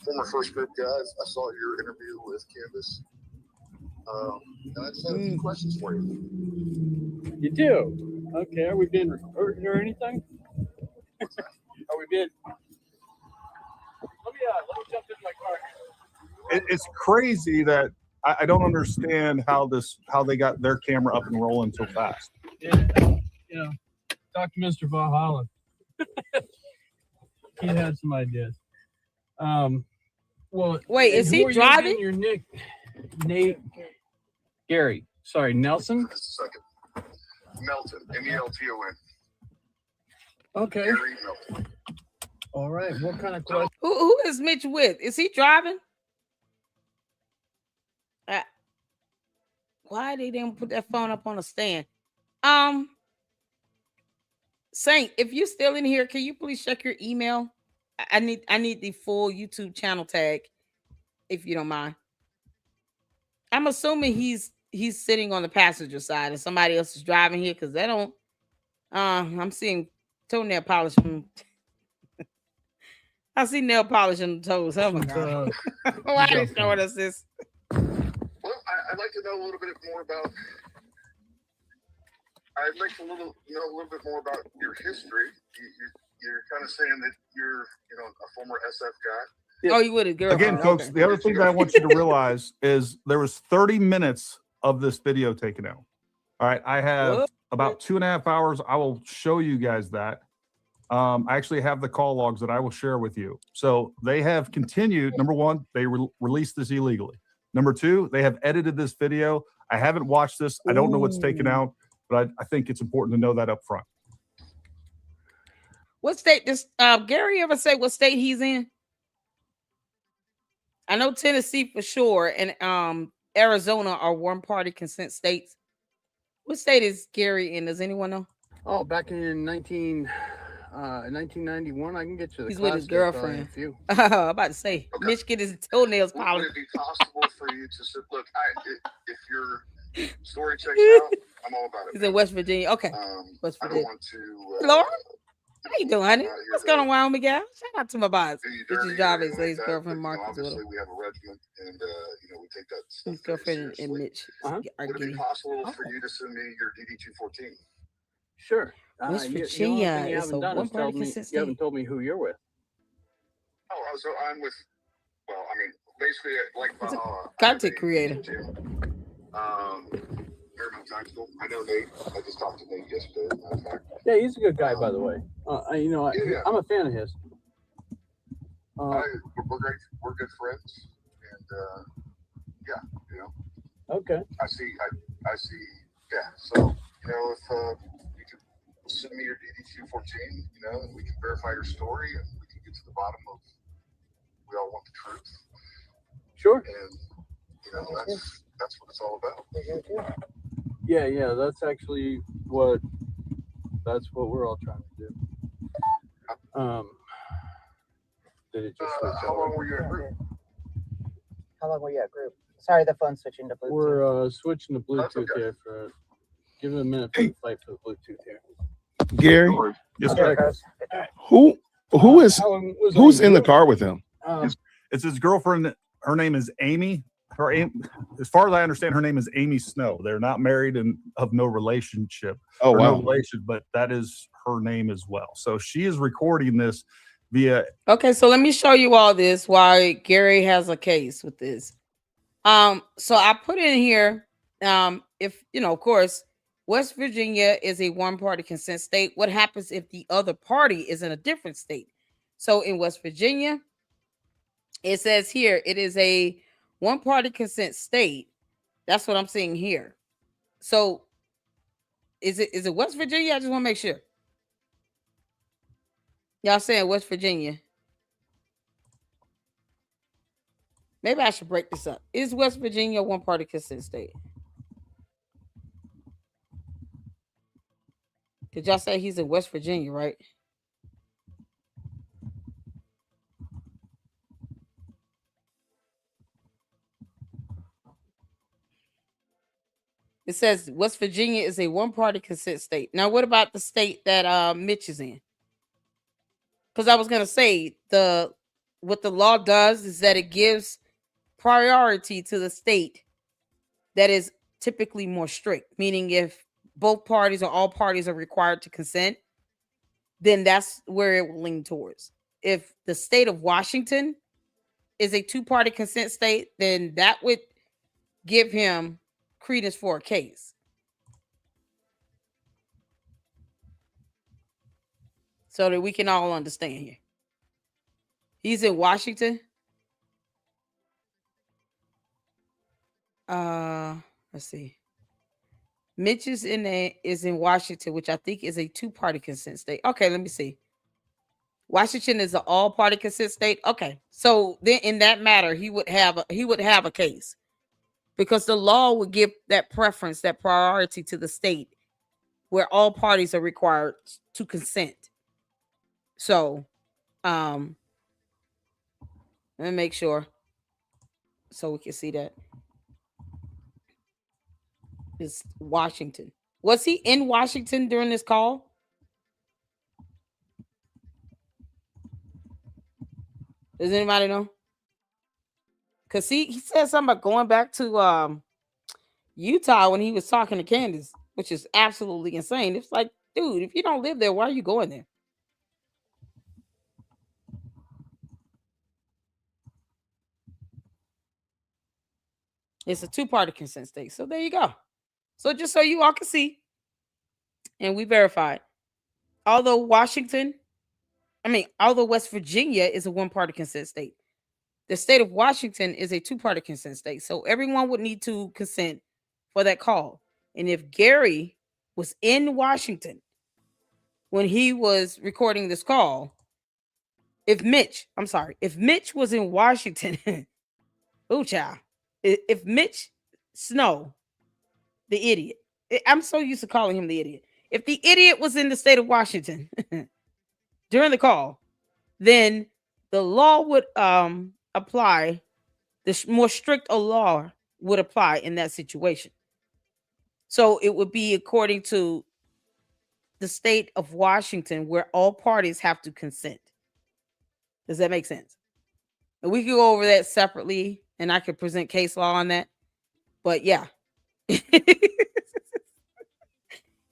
G: former First Group guy. I saw your interview with Candace. And I just have a few questions for you.
F: You do? Okay. Are we being recorded or anything? Are we being? Let me jump in my car here.
B: It's crazy that I don't understand how they got their camera up and rolling so fast.
F: Yeah, talk to Mr. Valhalla. He had some ideas. Well,
A: wait, is he driving?
F: Your Nate, Gary. Sorry, Nelson.
G: Just a second. Melton, Melton.
F: Okay.
G: Gary Melton.
F: All right. What kind of question?
A: Who is Mitch with? Is he driving? Why they didn't put that phone up on a stand? Saint, if you're still in here, can you please check your email? I need the full YouTube channel tag, if you don't mind. I'm assuming he's sitting on the passenger side and somebody else is driving here because they don't. I'm seeing toenail polish from. I see nail polish on the toes. Oh my god! Why are you showing us this?
G: Well, I'd like to know a little bit more about. I'd like to know a little bit more about your history. You're kind of saying that you're, a former SF guy.
A: Oh, you would have, girl.
B: Again, folks, the other thing that I want you to realize is there was 30 minutes of this video taken out. All right, I have about 2.5 hours. I will show you guys that. I actually have the call logs that I will share with you. So they have continued. Number one, they released this illegally. Number two, they have edited this video. I haven't watched this. I don't know what's taken out, but I think it's important to know that up front.
A: What state does Gary ever say what state he's in? I know Tennessee for sure, and Arizona are one-party consent states. What state is Gary in? Does anyone know?
F: Oh, back in 1991, I can get you the.
A: He's with his girlfriend. I'm about to say, okay. Mitch get his toenails polished.
G: Would it be possible for you to sit? Look, if your story checks out, I'm all about it.
A: He's in West Virginia. Okay, West Virginia.
G: I don't want to.
A: Florida? How you doing, honey?
G: Not here
A: What's
G: to
A: going on, Wyoming gal? Shout out to my boss.
G: do you
A: This
G: dirty
A: is
G: or
A: Jarvis,
G: anything like
A: his
G: that,
A: girlfriend
G: but
A: Marcus with him.
G: obviously we have a regiment, and we take that stuff
A: His
G: very
A: girlfriend and
G: seriously.
A: Mitch
F: Uh-huh.
A: are
G: Would it be
A: getting.
G: possible
A: Oh.
G: for you to send me your DD-214?
F: Sure.
A: West
F: The only
A: Virginia
F: thing you
A: is
F: haven't
A: a
F: done is
A: one-party
F: told me
A: consent
F: you haven't
A: state.
F: told me who you're with.
G: Oh, so I'm with. Well, I mean, basically, like
A: It's a
G: I have
A: content
G: a
A: creator.
G: YouTube channel, Paramount Tactical. I know Nate. I just talked to Nate yesterday. As a matter of fact.
F: Yeah, he's a good guy, by the way.
G: Yeah.
F: I'm a fan of his.
G: We're great. We're good friends, and
F: Okay.
G: I see. Yeah. So if you could send me your DD-214, and we can verify your story, and we can get to the bottom of. We all want the truth,
F: Sure.
G: and that's what it's all about.
F: Yeah. That's actually what we're all trying to do. Did it just switch
G: How long
F: over?
G: were you in group?
E: How long were you at group? Sorry, the phone's switching to Bluetooth.
F: We're switching to
G: That's
F: Bluetooth
G: okay.
F: here for. Give it a minute for the fight for the Bluetooth here.
D: Gary,
B: Yes,
E: There
B: sir.
E: it goes.
D: who's in the car with him?
B: It's his girlfriend. Her name is Amy. As far as I understand, her name is Amy Snow. They're not married and of no relationship.
D: Oh
B: or no
D: wow.
B: relation, but that is her name as well. So she is recording this via.
A: Okay, so let me show you all this why Gary has a case with this. So I put in here, if of course, West Virginia is a one-party consent state. What happens if the other party is in a different state? So in West Virginia, it says here it is a one-party consent state. That's what I'm seeing here. So is it West Virginia? I just want to make sure. Y'all saying West Virginia. Maybe I should break this up. Is West Virginia a one-party consent state? Did y'all say he's in West Virginia, right? It says West Virginia is a one-party consent state. Now, what about the state that Mitch is in? Because I was gonna say what the law does is that it gives priority to the state that is typically more strict. Meaning, if both parties or all parties are required to consent, then that's where it will lean towards. If the state of Washington is a two-party consent state, then that would give him credence for a case. So that we can all understand here. He's in Washington. Let's see. Mitch is in Washington, which I think is a two-party consent state. Okay, let me see. Washington is an all-party consent state. Okay, so then in that matter, he would have a case because the law would give that preference, that priority to the state where all parties are required to consent. So, let me make sure so we can see that. It's Washington. Was he in Washington during this call? Does anybody know? Because he said something about going back to Utah when he was talking to Candace, which is absolutely insane. It's like, dude, if you don't live there, why are you going there? It's a two-party consent state. So there you go. So just so you all can see, and we verified, although West Virginia is a one-party consent state, the state of Washington is a two-party consent state. So everyone would need to consent for that call. And if Gary was in Washington when he was recording this call, if Mitch was in Washington, oh child, if Mitch Snow, the idiot, I'm so used to calling him the idiot. If the idiot was in the state of Washington during the call, then the law would apply. The more strict a law would apply in that situation. So it would be according to the state of Washington where all parties have to consent. Does that make sense? And we could go over that separately, and I could present case law on that. But yeah.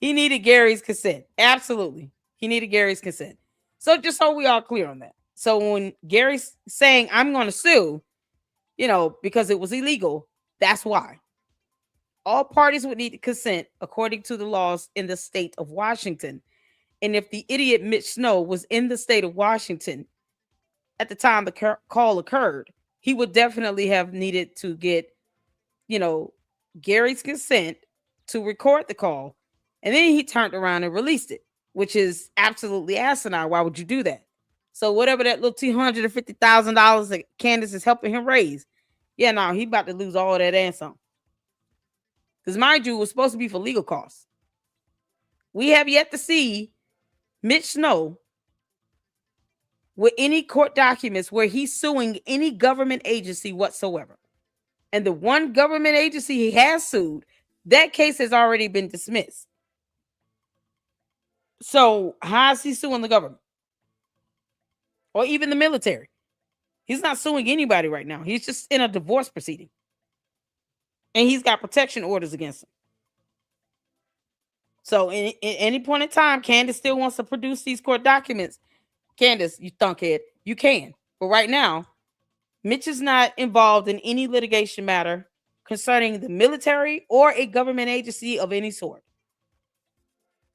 A: He needed Gary's consent. Absolutely. He needed Gary's consent. So just so we all clear on that. So when Gary's saying, I'm going to sue, because it was illegal, that's why. All parties would need to consent according to the laws in the state of Washington. And if the idiot Mitch Snow was in the state of Washington at the time the call occurred, he would definitely have needed to get, Gary's consent to record the call. And then he turned around and released it, which is absolutely asinine. Why would you do that? So whatever that little $250,000 that Candace is helping him raise, he about to lose all of that and some. Because mind you, it was supposed to be for legal costs. We have yet to see Mitch Snow with any court documents where he's suing any government agency whatsoever. And the one government agency he has sued, that case has already been dismissed. So how is he suing the government? Or even the military? He's not suing anybody right now. He's just in a divorce proceeding. And he's got protection orders against him. So in any point in time, Candace still wants to produce these court documents. Candace, you thunkhead, you can. But right now, Mitch is not involved in any litigation matter concerning the military or a government agency of any sort.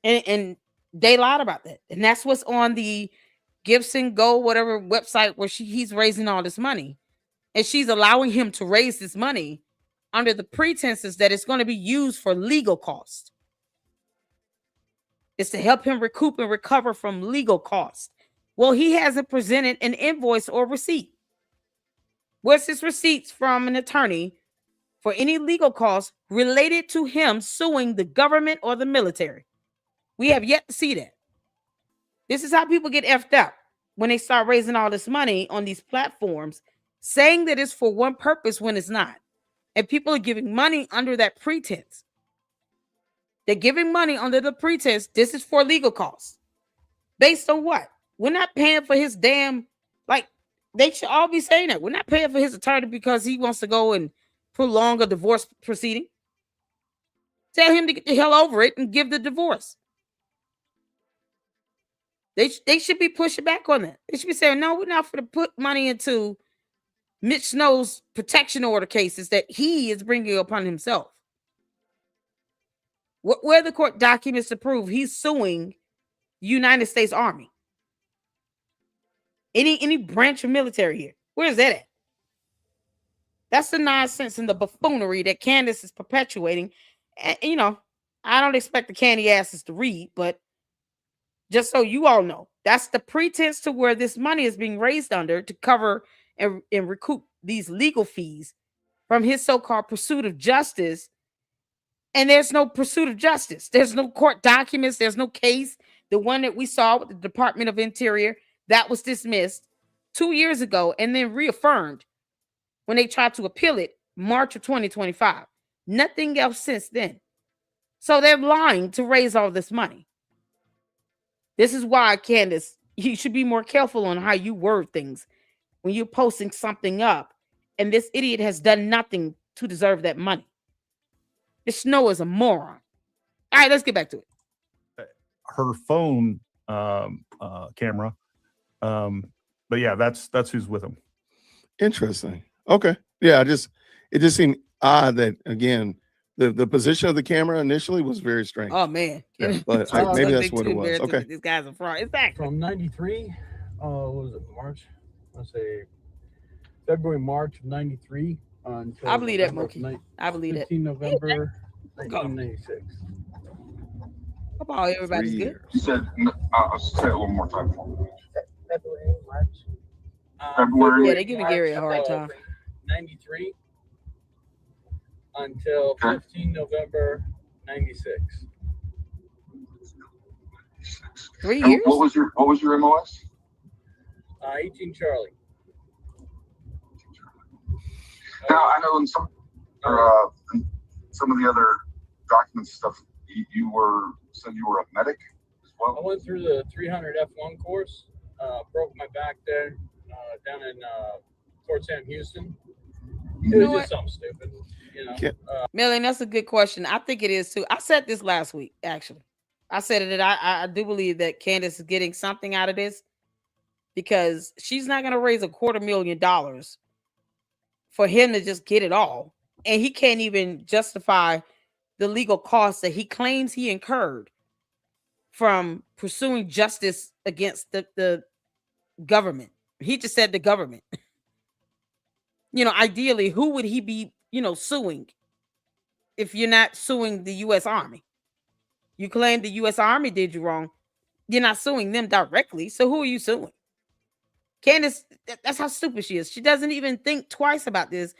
A: And they lied about that. And that's what's on the Gibson Go, whatever website where he's raising all this money. And she's allowing him to raise this money under the pretenses that it's going to be used for legal costs. It's to help him recoup and recover from legal costs. Well, he hasn't presented an invoice or receipt. Where's his receipts from an attorney for any legal costs related to him suing the government or the military? We have yet to see that. This is how people get effed up when they start raising all this money on these platforms, saying that it's for one purpose when it's not. And people are giving money under that pretense. They're giving money under the pretense this is for legal costs. Based on what? We're not paying for his damn, they should all be saying that. We're not paying for his attorney because he wants to go and prolong a divorce proceeding. Tell him to get the hell over it and give the divorce. They should be pushing back on that. They should be saying, no, we're not going to put money into Mitch Snow's protection order cases that he is bringing upon himself. Where are the court documents to prove he's suing the United States Army? Any branch of military here? Where is that at? That's the nonsense and the buffoonery that Candace is perpetuating. And, I don't expect the candy asses to read, but just so you all know, that's the pretense to where this money is being raised under to cover and recoup these legal fees from his so-called pursuit of justice. And there's no pursuit of justice. There's no court documents. There's no case. The one that we saw with the Department of Interior, that was dismissed 2 years ago and then reaffirmed when they tried to appeal it March of 2025. Nothing else since then. So they're lying to raise all this money. This is why, Candace, you should be more careful on how you word things when you're posting something up and this idiot has done nothing to deserve that money. This Snow is a moron. All right, let's get back to it.
B: Her phone camera. But yeah, that's who's with him.
D: Interesting. Okay. Yeah, it just seemed odd that, again, the position of the camera initially was very strange.
A: Oh man.
D: Yeah, but maybe that's what it was. Okay.
A: This guy's a fraud. Exactly.
F: From 93, what was it, March? Let's say February, March of 93 until
A: I believe that,
F: November
A: Mookie. I believe that.
F: 15 November 1996.
A: Hope all everybody's good.
G: You said, I'll say it one more time for me.
E: February, March.
F: February.
A: Yeah, they giving Gary a hard time.
F: 93 until 15 November 96.
A: 3 years.
G: What was your MOS?
F: 18 Charlie.
G: Now I know in some of the other documents stuff, you said you were a medic.
F: I went through the 300 F1 course, broke my back there down in Fort Sam, Houston. It was just something stupid, you know.
A: Millie, that's a good question. I think it is too. I said this last week, actually. I said it that I do believe that Candace is getting something out of this because she's not going to raise $250,000 for him to just get it all. And he can't even justify the legal costs that he claims he incurred from pursuing justice against the government. He just said the government. Ideally, who would he be, suing if you're not suing the U.S. Army? You claim the U.S. Army did you wrong. You're not suing them directly. So who are you suing? Candace, that's how stupid she is. She doesn't even think twice about this.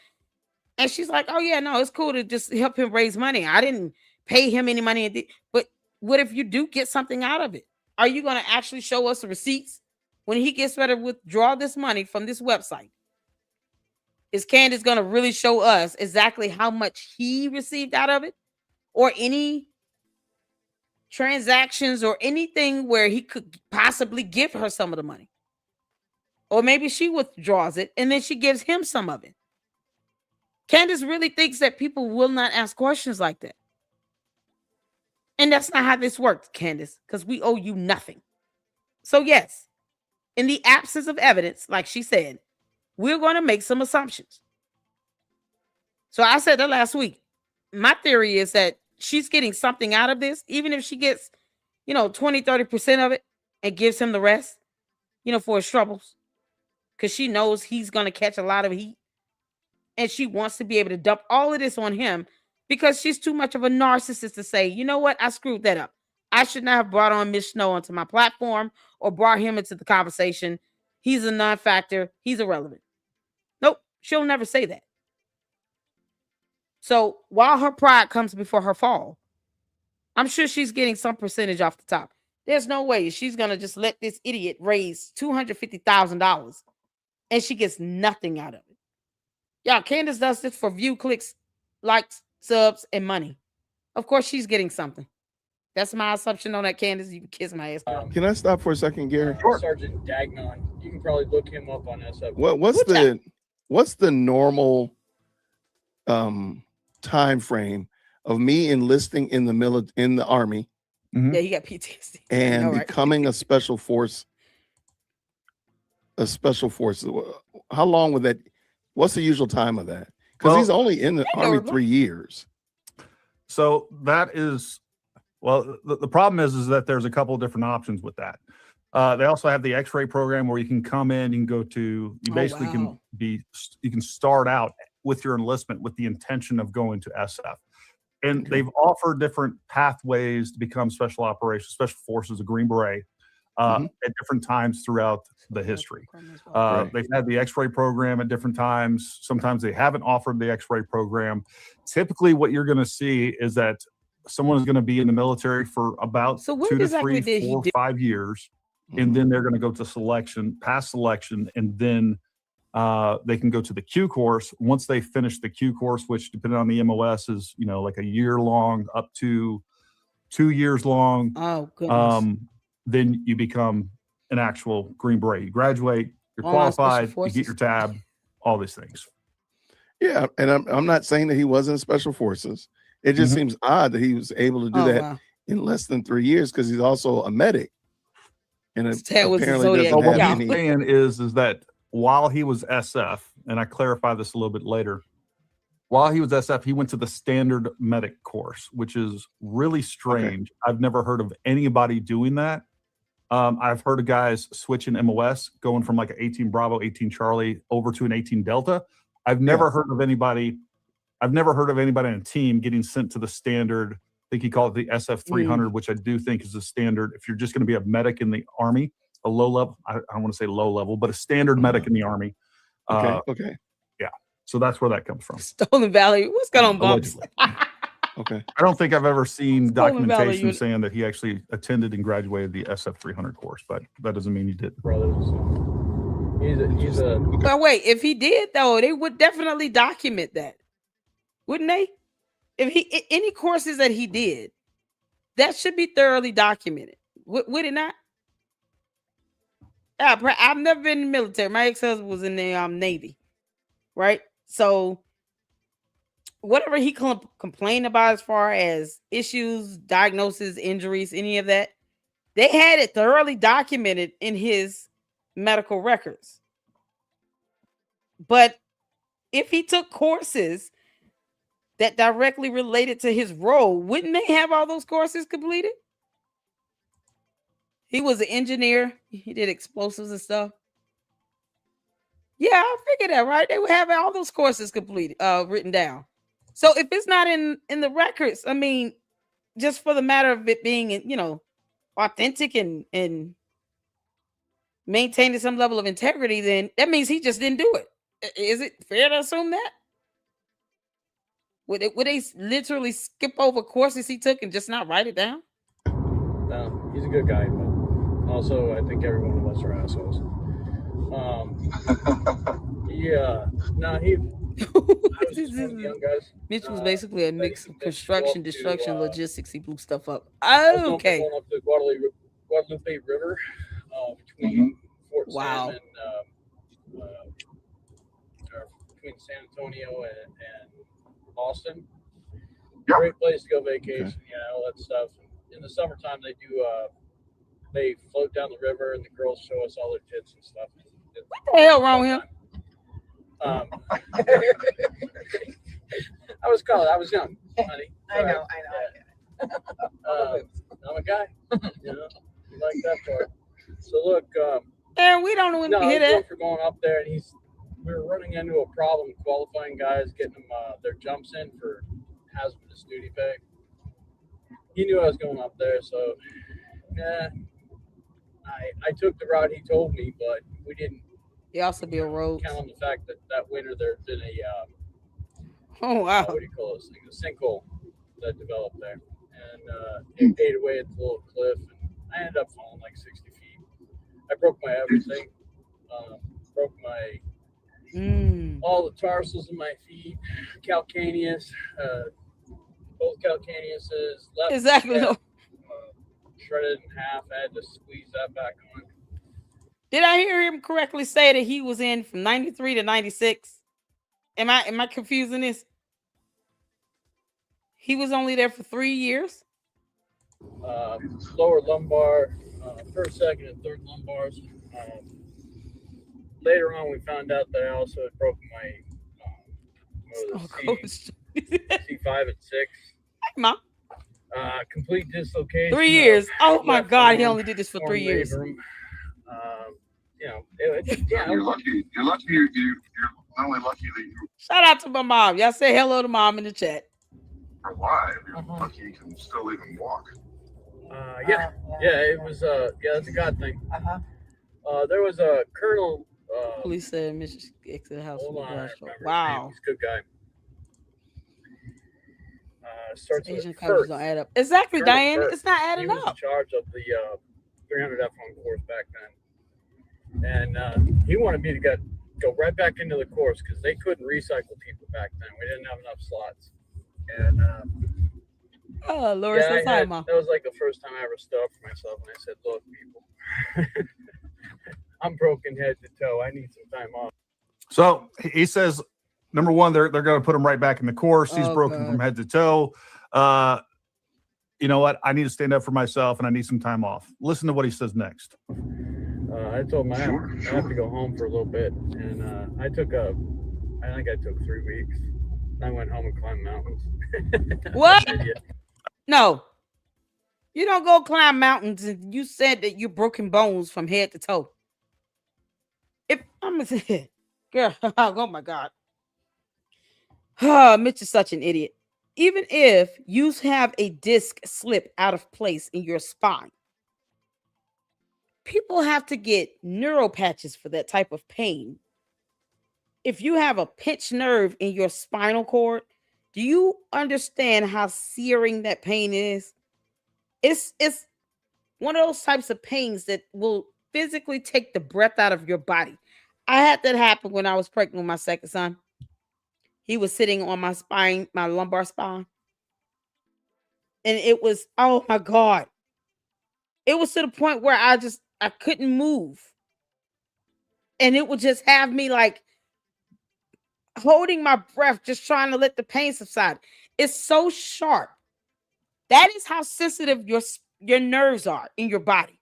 A: And she's like, oh, yeah, no, it's cool to just help him raise money. I didn't pay him any money. But what if you do get something out of it? Are you going to actually show us the receipts when he gets ready to withdraw this money from this website? Is Candace going to really show us exactly how much he received out of it? Or any transactions or anything where he could possibly give her some of the money? Or maybe she withdraws it and then she gives him some of it. Candace really thinks that people will not ask questions like that. And that's not how this works, Candace, because we owe you nothing. So yes, in the absence of evidence, like she said, we're going to make some assumptions. So I said that last week. My theory is that she's getting something out of this, even if she gets, 20, 30% of it and gives him the rest, for his troubles. Because she knows he's going to catch a lot of heat. And she wants to be able to dump all of this on him because she's too much of a narcissist to say, you know what? I screwed that up. I should not have brought on Mitch Snow onto my platform or brought him into the conversation. He's a non-factor. He's irrelevant. Nope. She'll never say that. So while her pride comes before her fall, I'm sure she's getting some percentage off the top. There's no way she's going to just let this idiot raise $250,000 and she gets nothing out of it. Yeah, Candace does this for view, clicks, likes, subs, and money. Of course, she's getting something. That's my assumption on that, Candace. You can kiss my ass.
D: Can I stop for a second, Gary?
F: Sergeant Dagnon. You can probably look him up on SF.
D: What's the normal time frame of me enlisting in the Army?
A: Mm-hmm. Yeah, he got PTSD
D: and becoming a special force. How long would that? What's the usual time of that? Because he's only in the Army 3 years.
B: So that is, the problem is that there's a couple of different options with that. They also have the X-ray program where you can come in, you can go to, you can start out with your enlistment with the intention of going to SF. And they've offered different pathways to become special operations, special forces, a Green Beret, at different times throughout the history. They've had the X-ray program at different times. Sometimes they haven't offered the X-ray program. Typically what you're going to see is that someone is going to be in the military for about 2 to 3, 4, 5 years. And then they're going to go to pass selection, and then they can go to the Q course. Once they finish the Q course, which depending on the MOS is, like a year long up to 2 years long.
A: Oh, goodness.
B: Then you become an actual Green Beret. You graduate, you're qualified, you get your tab, all these things.
D: Yeah, and I'm not saying that he wasn't in Special Forces. It just seems odd that he was able to do that in less than 3 years because he's also a medic. And apparently doesn't
B: what
D: have
B: he's saying is that while he was SF, and I clarify this a little bit later, while he was SF, he went to the standard medic course, which is really strange. Okay. I've never heard of anybody doing that. I've heard of guys switching MOS, going from like an 18 Bravo, 18 Charlie over to an 18 Delta. I've never heard of anybody in a team getting sent to the standard. I think he called it the SF 300, which I do think is the standard. If you're just going to be a medic in the Army, a low level, I don't want to say low level, but a standard medic in the Army.
D: Okay.
B: Yeah. So that's where that comes from.
A: Stolen Value. What's going on, Bumps?
D: Okay.
B: I don't think I've ever seen documentation saying that he actually attended and graduated the SF 300 course, but that doesn't mean he did.
A: But wait, if he did though, they would definitely document that, wouldn't they? If any courses that he did, that should be thoroughly documented. Would it not? I've never been in the military. My ex-husband was in the Navy, right? So whatever he complained about as far as issues, diagnosis, injuries, any of that, they had it thoroughly documented in his medical records. But if he took courses that directly related to his role, wouldn't they have all those courses completed? He was an engineer. He did explosives and stuff. Yeah, I figured that, right? They would have all those courses completed, written down. So if it's not in the records, I mean, just for the matter of it being, authentic and maintaining some level of integrity, then that means he just didn't do it. Is it fair to assume that? Would they literally skip over courses he took and just not write it down?
F: No, he's a good guy, but also I think every one of us are assholes. Yeah, no, I was just one of the young guys.
A: Mitch was basically a mix of construction, destruction, logistics. He blew stuff up.
F: I was
A: Okay.
F: going up the Guadalupe River between Fort
A: Wow.
F: Sam and between San Antonio and Austin. Great place to go vacation, all that stuff. In the summertime, they float down the river and the girls show us all their tits and stuff.
A: What the hell wrong with him?
F: I was young, honey.
E: I know.
F: I'm a guy. You like that part. So look,
A: and we don't want to hear that.
F: For going up there, and we were running into a problem qualifying guys, getting them their jumps in for hazardous duty pay. He knew I was going up there, so I took the route he told me, but we didn't.
A: He also built roads.
F: Count on the fact that winter there's been a
A: oh wow,
F: what do you call this thing? A sinkhole that developed there, and it ate away at the little cliff, and I ended up falling like 60 feet. I broke my everything. Broke my all the tarsals in my feet, calcaneus, both calcaneuses, left
A: exactly.
F: Step, shredded in half. I had to squeeze that back on.
A: Did I hear him correctly say that he was in from 93 to 96? Am I confusing this? He was only there for 3 years?
F: Lower lumbar, first, second, and third lumbars. Later on, we found out that I also had broken my C5 and 6.
A: Hey, Mom.
F: Complete dislocation.
A: 3 years. Oh my God, he only did this for 3 years.
G: You're lucky. You're lucky. You're not only lucky that you.
A: Shout out to my mom. Y'all say hello to Mom in the chat.
G: Are alive. You're lucky you can still even walk.
F: It was that's a God thing. There was a colonel.
A: Police said Mitch exited the house.
F: Wow, he's a good guy. Starts
A: Asian
F: with
A: colors don't add up. Exactly,
F: Colonel
A: Diane.
F: Firth.
A: It's not adding
F: He was
A: up.
F: in charge of the 300 F1 course back then, and he wanted me to go right back into the course because they couldn't recycle people back then. We didn't have enough slots, and
A: Laura says hi, Mom.
F: That was like the first time I ever stood up for myself, and I said, "Look, people, I'm broken head to toe. I need some time off."
B: So he says, number one, they're going to put him right back in the course. He's broken from head to toe. You know what? I need to stand up for myself, and I need some time off. Listen to what he says next.
F: I told him I have to go home for a little bit, and I think I took 3 weeks. I went home and climbed mountains.
A: What? No. You don't go climb mountains, and you said that you're broken bones from head to toe. If I'm a girl, oh my God. Mitch is such an idiot. Even if you have a disc slip out of place in your spine, people have to get neural patches for that type of pain. If you have a pinched nerve in your spinal cord, do you understand how searing that pain is? It's one of those types of pains that will physically take the breath out of your body. I had that happen when I was pregnant with my second son. He was sitting on my spine, my lumbar spine. And it was, oh my God. It was to the point where I couldn't move. And it would just have me like holding my breath, just trying to let the pain subside. It's so sharp. That is how sensitive your nerves are in your body.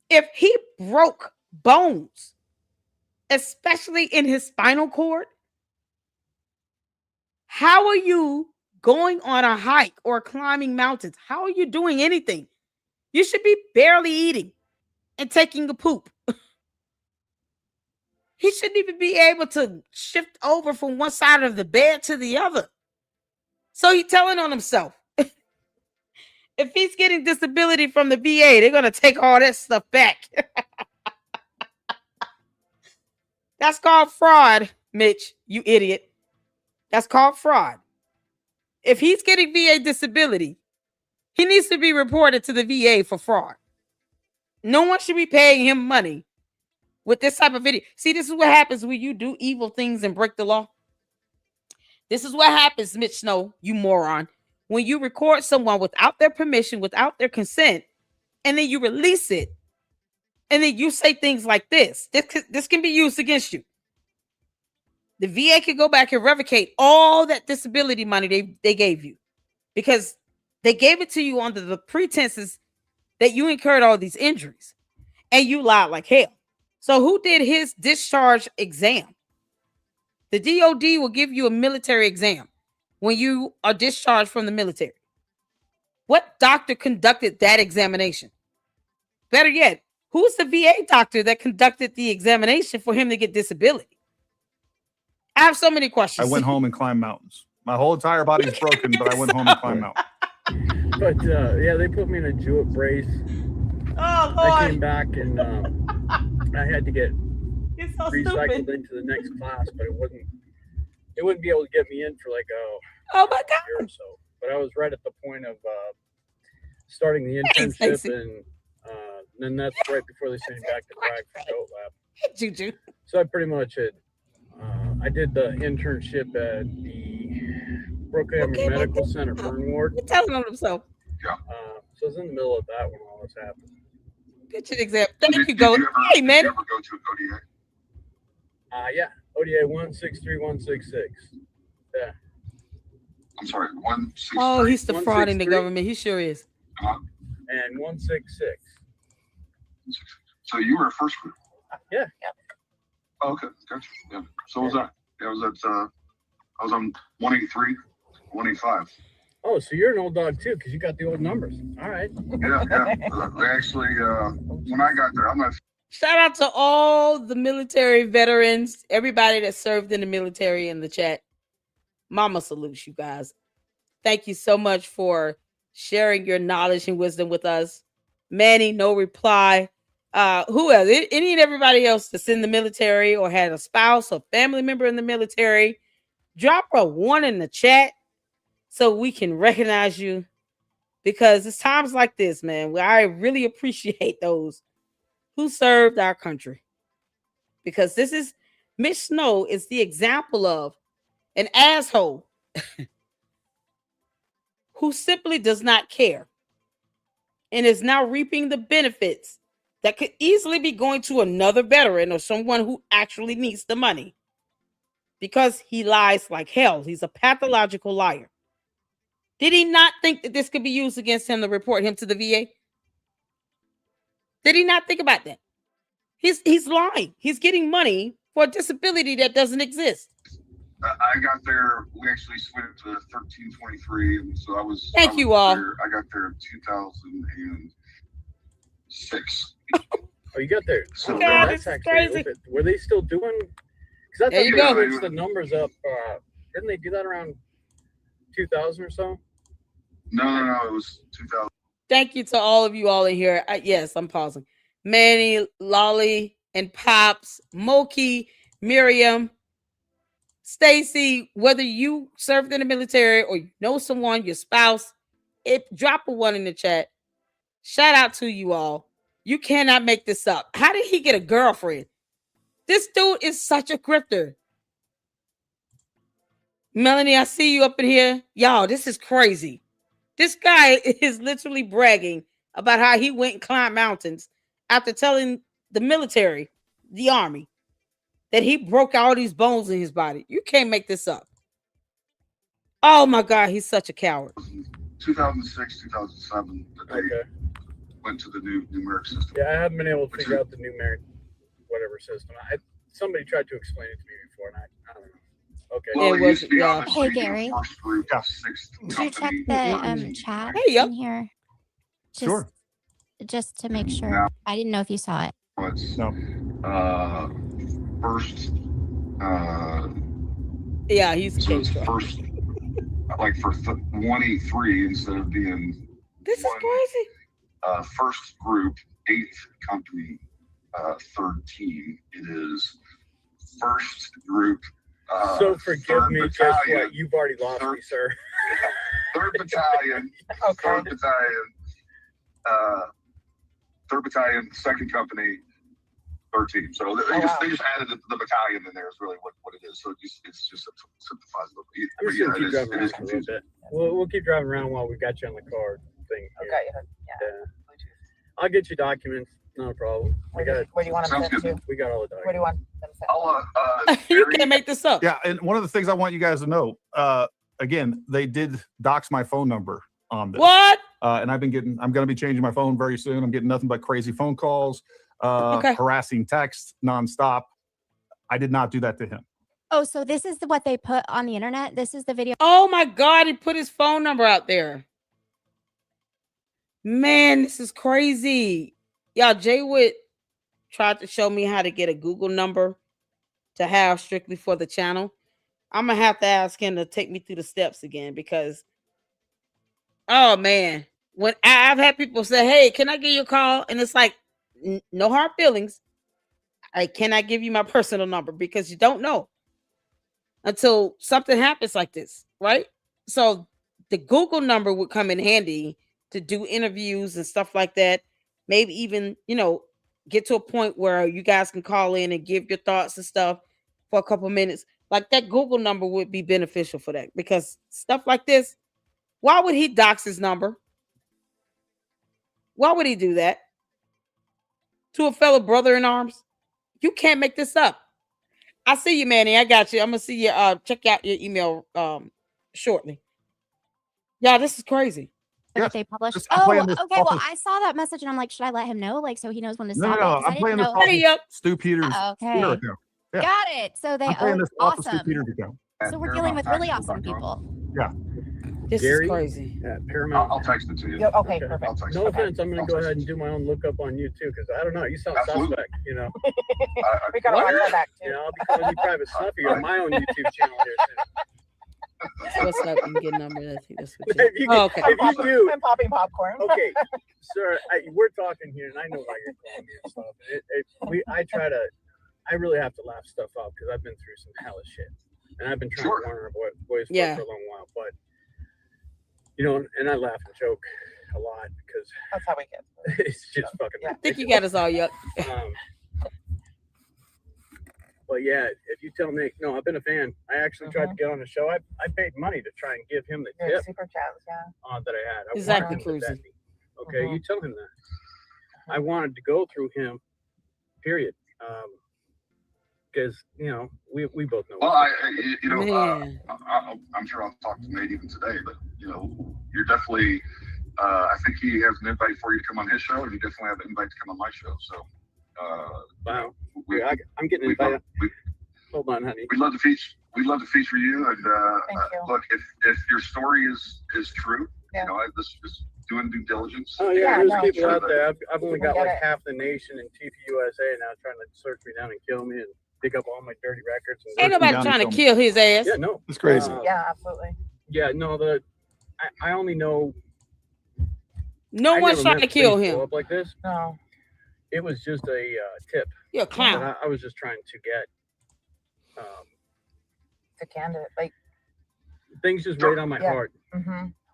A: If he broke bones, especially in his spinal cord, how are you going on a hike or climbing mountains? How are you doing anything? You should be barely eating and taking a poop. He shouldn't even be able to shift over from one side of the bed to the other. So he's telling on himself. If he's getting disability from the VA, they're going to take all that stuff back. That's called fraud, Mitch, you idiot. That's called fraud. If he's getting VA disability, he needs to be reported to the VA for fraud. No one should be paying him money with this type of video. See, this is what happens when you do evil things and break the law. This is what happens, Mitch Snow, you moron. When you record someone without their permission, without their consent, and then you release it, and then you say things like this. This can be used against you. The VA can go back and revocate all that disability money they gave you because they gave it to you under the pretenses that you incurred all these injuries and you lied like hell. So who did his discharge exam? The DOD will give you a military exam when you are discharged from the military. What doctor conducted that examination? Better yet, who's the VA doctor that conducted the examination for him to get disability? I have so many questions.
B: I went home and climbed mountains. My whole entire body is broken, but I went home and climbed mountains.
F: But yeah, they put me in a Jewett brace.
A: Oh, Lord.
F: I came back and I had to get
A: so
F: recycled
A: stupid.
F: into the next class, but it wouldn't be able to get me in for like
A: oh my
F: a year or
A: God.
F: so. But I was right at the point of starting the internship,
A: Thanks,
F: and then that's right before they sent me back to Prague for Goat Lab.
A: Hey, Juju.
F: So I pretty much had I did the internship at the Brookhaven Medical Center burn ward.
A: He's telling on himself.
G: Yeah.
F: So I was in the middle of that when all this happened.
A: Get your exam. Thank you,
G: Did
A: Go.
G: you ever,
A: Hey, man.
G: Did you ever go to ODA?
F: Yeah, ODA 163166. Yeah.
G: I'm sorry, 163.
A: Oh, he's defrauding the
F: 163.
A: government. He sure is.
F: And 166.
G: So you were a first group?
F: Yeah.
G: Oh, okay, gotcha. Yeah. So was that? Yeah, I was at I was on 183, 185.
F: Oh, so you're an old dog too, because you got the old numbers. All right.
G: Yeah, yeah. They actually, when I got there, I'm not.
A: Shout out to all the military veterans, everybody that served in the military in the chat. Mama salutes you guys. Thank you so much for sharing your knowledge and wisdom with us. Manny, no reply. Who else? Any and everybody else that's in the military or had a spouse or family member in the military, drop a 1 in the chat so we can recognize you, because it's times like this, man, where I really appreciate those who served our country, because this is Mitch Snow is the example of an asshole who simply does not care and is now reaping the benefits that could easily be going to another veteran or someone who actually needs the money, because he lies like hell. He's a pathological liar. Did he not think that this could be used against him to report him to the VA? Did he not think about that? He's lying. He's getting money for a disability that doesn't exist.
G: I got there. We actually switched to 1323, so I was.
A: Thank you all.
G: I got there in 2006.
F: Oh, you got there.
G: So
A: God,
G: there-
A: this is
F: actually
A: crazy.
F: open. Were they still doing? Because I
A: There you
F: thought
A: go.
F: they switched the numbers up. Didn't they do that around 2000 or so?
G: no, it was 2000.
A: Thank you to all of you all in here. Yes, I'm pausing. Manny, Lolly, and Pops, Moki, Miriam, Stacy, whether you served in the military or you know someone, your spouse, drop a 1 in the chat. Shout out to you all. You cannot make this up. How did he get a girlfriend? This dude is such a grifter. Melanie, I see you up in here. Y'all, this is crazy. This guy is literally bragging about how he went and climbed mountains after telling the military, the army, that he broke all these bones in his body. You can't make this up. Oh my God, he's such a coward.
G: 2006, 2007, that they went to the new numeric system.
F: Yeah, I haven't been able to figure out the numeric whatever system. Somebody tried to explain it to me before, and I don't know. Okay.
G: Well, it used to be on the
C: Hey, Gary.
G: first group, sixth
C: Did you check the chat
A: Hey, yup.
C: in here? Just,
B: Sure.
C: Just to make sure.
G: No.
C: I didn't know if you saw it.
G: It's
B: No.
G: first.
A: Yeah, he's
G: So
A: a
G: it's
A: case
G: first, like for 183 instead of being
A: This is crazy.
G: first group, 8th company, 3rd team. It is first group.
F: So forgive
G: third
F: me, guess
G: battalion,
F: what? You've already lost me, sir.
G: 3rd battalion, 3rd battalion, 3rd battalion, 2nd company, 3rd team. So they just added the battalion in there is really what it is. So it's just simplifies a little bit.
F: I'm just gonna keep driving around for a little bit. We'll keep driving around while we got you on the car thing. Here.
E: Okay. Yeah.
F: I'll get you documents. No problem.
E: Where do you want them sent to?
F: We got all the
E: Where do you
F: documents.
E: want them sent?
A: You can't make this up.
B: Yeah, and one of the things I want you guys to know, again, they did dox my phone number on this.
A: What?
B: And I'm going to be changing my phone very soon. I'm getting nothing but crazy phone calls, harassing texts nonstop. I did not do that to him.
C: Oh, so this is what they put on the internet? This is the video?
A: Oh my God, he put his phone number out there. Man, this is crazy. Y'all, Jay Wood tried to show me how to get a Google number to have strictly for the channel. I'm going to have to ask him to take me through the steps again because, oh man, when I've had people say, hey, can I give you a call? And it's like, no hard feelings. I cannot give you my personal number because you don't know until something happens like this, right? So the Google number would come in handy to do interviews and stuff like that. Maybe even, get to a point where you guys can call in and give your thoughts and stuff for a couple minutes. Like that Google number would be beneficial for that because stuff like this, why would he dox his number? Why would he do that to a fellow brother in arms? You can't make this up. I see you, Manny. I got you. I'm gonna see you. Check out your email shortly. Yeah, this is crazy.
C: That they published.
B: Just- I'm
C: Oh,
B: playing
C: okay.
B: this
C: Well,
B: office-
C: I saw that message and I'm like, should I let him know? Like, so he knows when to
B: No,
C: stop it? 'Cause I
B: I'm
C: didn't
B: playing this
C: know-
B: off
A: Hey, yep.
B: Stu Peters.
C: Okay.
B: Twitter account. Yeah.
C: Got it. So they
B: I'm playing this off the Stu
C: awesome.
B: Peters account.
C: So we're dealing with really awesome people.
A: This
F: Gary?
A: is crazy.
F: At Paramount.
G: I'll text it to you.
E: Yeah, okay,
F: Okay.
E: perfect.
G: I'll text
F: No
G: it.
F: offense, I'm gonna go ahead and do my own lookup on you too, because I don't know, you sound
G: Absolutely.
F: suspect,
E: We gotta watch that back too.
F: I'll be calling you private snuffy on my own YouTube channel here
A: What's up? You get number. I think that's what
F: soon.
A: you.
F: If you,
A: Oh, okay.
F: if you do,
E: I'm popping popcorn.
F: okay, sir, we're talking here, and I know why you're calling me and stuff. I really have to laugh stuff up because I've been through some hellish shit, and I've been trying
G: Sure.
F: to warn our boys
A: Yeah.
F: for a long while, but and I laugh and joke a lot because
E: That's how we get.
F: it's just fucking.
E: Yeah.
A: I think you got us all yuck.
F: But yeah, if you tell me, no, I've been a fan. I actually tried to get on the show. I paid money to try and give him the
E: Your
F: tip
E: super chats, yeah.
F: that I had. I
A: Exactly,
F: wanted him to vet
A: Cruising.
F: me. Okay, you tell him that. I wanted to go through him, period. Because we both know.
G: Well,
A: Man.
G: I'm sure I'll talk to Nate even today, but you're definitely. I think he has an invite for you to come on his show, and you definitely have an invite to come on my show. So.
F: Wow.
G: We,
F: I'm getting
G: we,
F: invited.
G: we,
F: Hold on, honey.
G: we'd love to feature. We'd love to feature you. And
E: Thank you.
G: look, if your story is true,
E: Yeah.
G: this is doing due diligence.
F: Oh yeah,
E: Yeah,
F: there's
E: no,
F: people
G: sure
F: out there. I've only got
E: Get
F: like
E: it.
F: half the nation in TPUSA now trying to search me down and kill me and dig up all my dirty records. And
A: Ain't nobody
B: down
A: trying to
B: and
A: kill his ass.
F: Yeah, no.
B: It's crazy.
E: Yeah, absolutely.
F: Yeah, no. I only know.
A: No
F: I
A: one's
F: never
A: trying
F: met
A: to kill
F: things blow
A: him.
F: up like this.
E: No.
F: It was just a tip.
A: You're a
F: that
A: clown.
F: I was just trying to get.
E: The candidate, like,
F: Things just weighed on my
E: Yeah.
F: heart.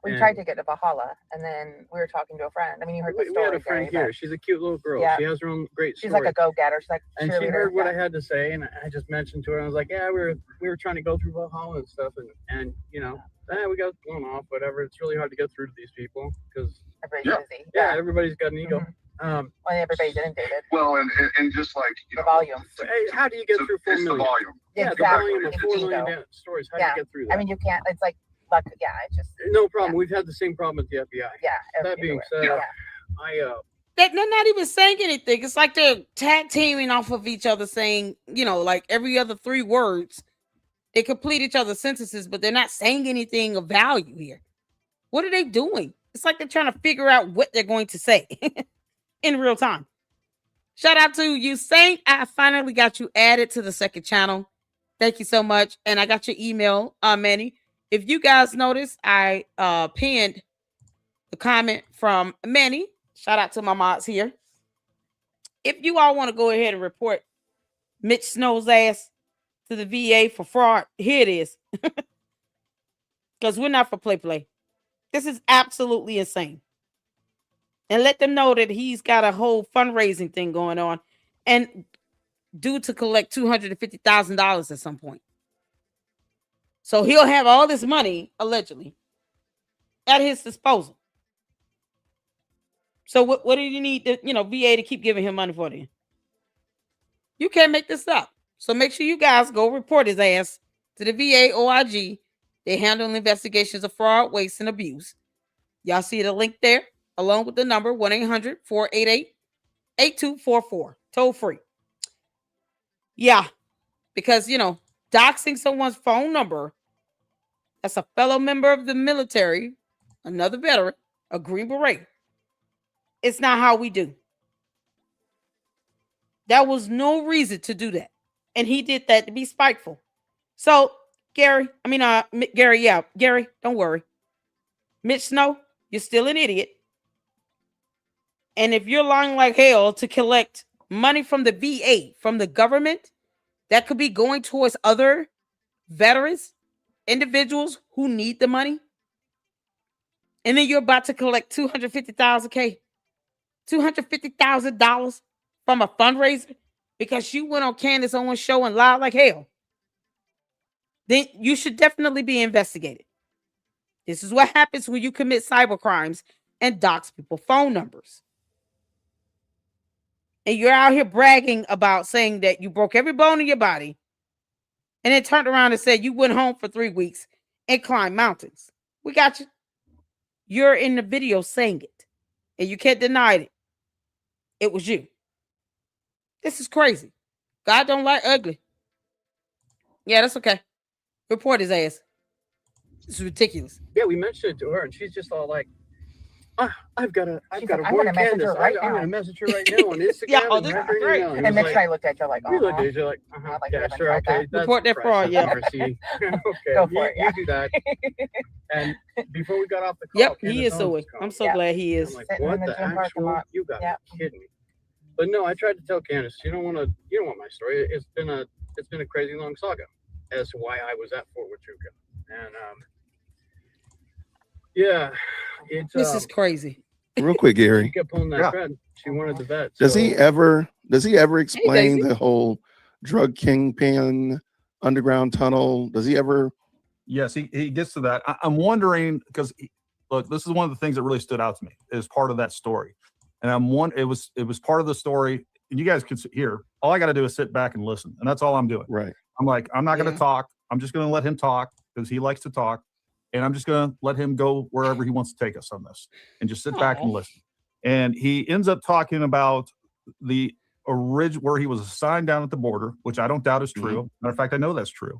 E: we
F: And-
E: tried to get to Valhalla, and then we were talking to a friend. I mean, you heard the
F: We
E: story.
F: had a friend
E: Gary,
F: here. She's a cute little girl.
E: Yeah.
F: She has her own great
E: but she's
F: story.
E: like a go-getter. She's like
F: And she
E: cheerleader.
F: heard what
E: Yeah.
F: I had to say, and I just mentioned to her. I was like, "Yeah, we were trying to go through Valhalla and stuff, and we got blown off, whatever. It's really hard to get through to these people because
E: Everybody's busy.
F: yeah, everybody's got an ego.
E: Well, everybody's inundated.
G: Well, and just like
E: The volume.
F: Hey, how do you get through 4
G: it's the
F: million?
G: volume.
F: Yeah,
E: Exactly.
F: the volume of
E: It's
F: 4
E: ego.
F: million stories. How do you get through that?
E: I mean, you can't. It's like, luck. Yeah, it's just.
F: No problem. We've had the same problem with the FBI.
E: Yeah.
F: That being said,
E: yeah.
F: I
A: They're not even saying anything. It's like they're tag teaming off of each other, saying, like every other 3 words. They complete each other's sentences, but they're not saying anything of value here. What are they doing? It's like they're trying to figure out what they're going to say in real time. Shout out to you, Saint. I finally got you added to the second channel. Thank you so much. And I got your email, Manny. If you guys notice, I pinned the comment from Manny. Shout out to my mods here. If you all want to go ahead and report Mitch Snow's ass to the VA for fraud, here it is. Because we're not for play. This is absolutely insane. And let them know that he's got a whole fundraising thing going on and due to collect $250,000 at some point. So he'll have all this money, allegedly, at his disposal. So what do you need the VA to keep giving him money for then? You can't make this up. So make sure you guys go report his ass to the VA OIG. They handle investigations of fraud, waste, and abuse. Y'all see the link there, along with the number 1-800-488-8244. Toll free. Yeah, because, doxing someone's phone number, that's a fellow member of the military, another veteran, a Green Beret. It's not how we do. There was no reason to do that. And he did that to be spiteful. So, Gary, don't worry. Mitch Snow, you're still an idiot. And if you're lying like hell to collect money from the VA, from the government, that could be going towards other veterans, individuals who need the money. And then you're about to collect $250,000 from a fundraiser because you went on Candace Owens' show and lied like hell. Then you should definitely be investigated. This is what happens when you commit cyber crimes and dox people's phone numbers. And you're out here bragging about saying that you broke every bone in your body and then turned around and said you went home for 3 weeks and climbed mountains. We got you. You're in the video saying it, and you can't deny it. It was you. This is crazy. God don't like ugly. Yeah, that's okay. Report his ass. This is ridiculous.
F: Yeah, we mentioned it to her, and she's just all like, I've got to
E: I'm
F: warn
E: gonna message
F: Candace.
E: her right
F: I'm
E: now.
F: going to message her right now on Instagram.
A: Yeah,
F: and
A: this
F: message her
A: is great.
F: email.
E: And Mitch and I looked at you like,
F: We looked at each other like,
E: Like, we
F: yeah,
E: haven't
F: sure,
E: tried
F: okay.
E: that.
F: That's
A: Report that fraud, yeah.
F: mercy. Okay,
E: Go for it,
F: you
E: yeah.
F: do that. And before we got off the call,
A: Yep, he
F: Candace
A: is so.
F: Owens
A: I'm
F: called.
A: so glad he is.
F: I'm like,
E: Sitting
F: what
E: in the
F: the
E: gym parking
F: actual?
E: lot.
F: You got
E: Yep.
F: to kidding me. But no, I tried to tell Candace, you don't want my story. It's been a crazy long saga as to why I was at Fort Huachuca. And yeah, it's
A: This is crazy.
D: Real quick, Gary.
F: she kept pulling that
B: Yeah.
F: thread. She wanted the vet.
D: Does
F: so-
D: he ever explain
A: Daisy.
D: the whole drug kingpin underground tunnel? Does he ever?
B: Yes, he gets to that. I'm wondering because look, this is one of the things that really stood out to me as part of that story, and it was part of the story. And you guys can hear. All I got to do is sit back and listen, and that's all I'm doing.
D: Right.
B: I'm like, I'm not going
A: Yeah.
B: to talk. I'm just going to let him talk because he likes to talk, and I'm just going to let him go wherever he wants to take us on this, and just sit back and
A: Aw.
B: listen. And he ends up talking about the original where he was assigned down at the border, which I don't doubt is true. Matter of fact, I know that's true.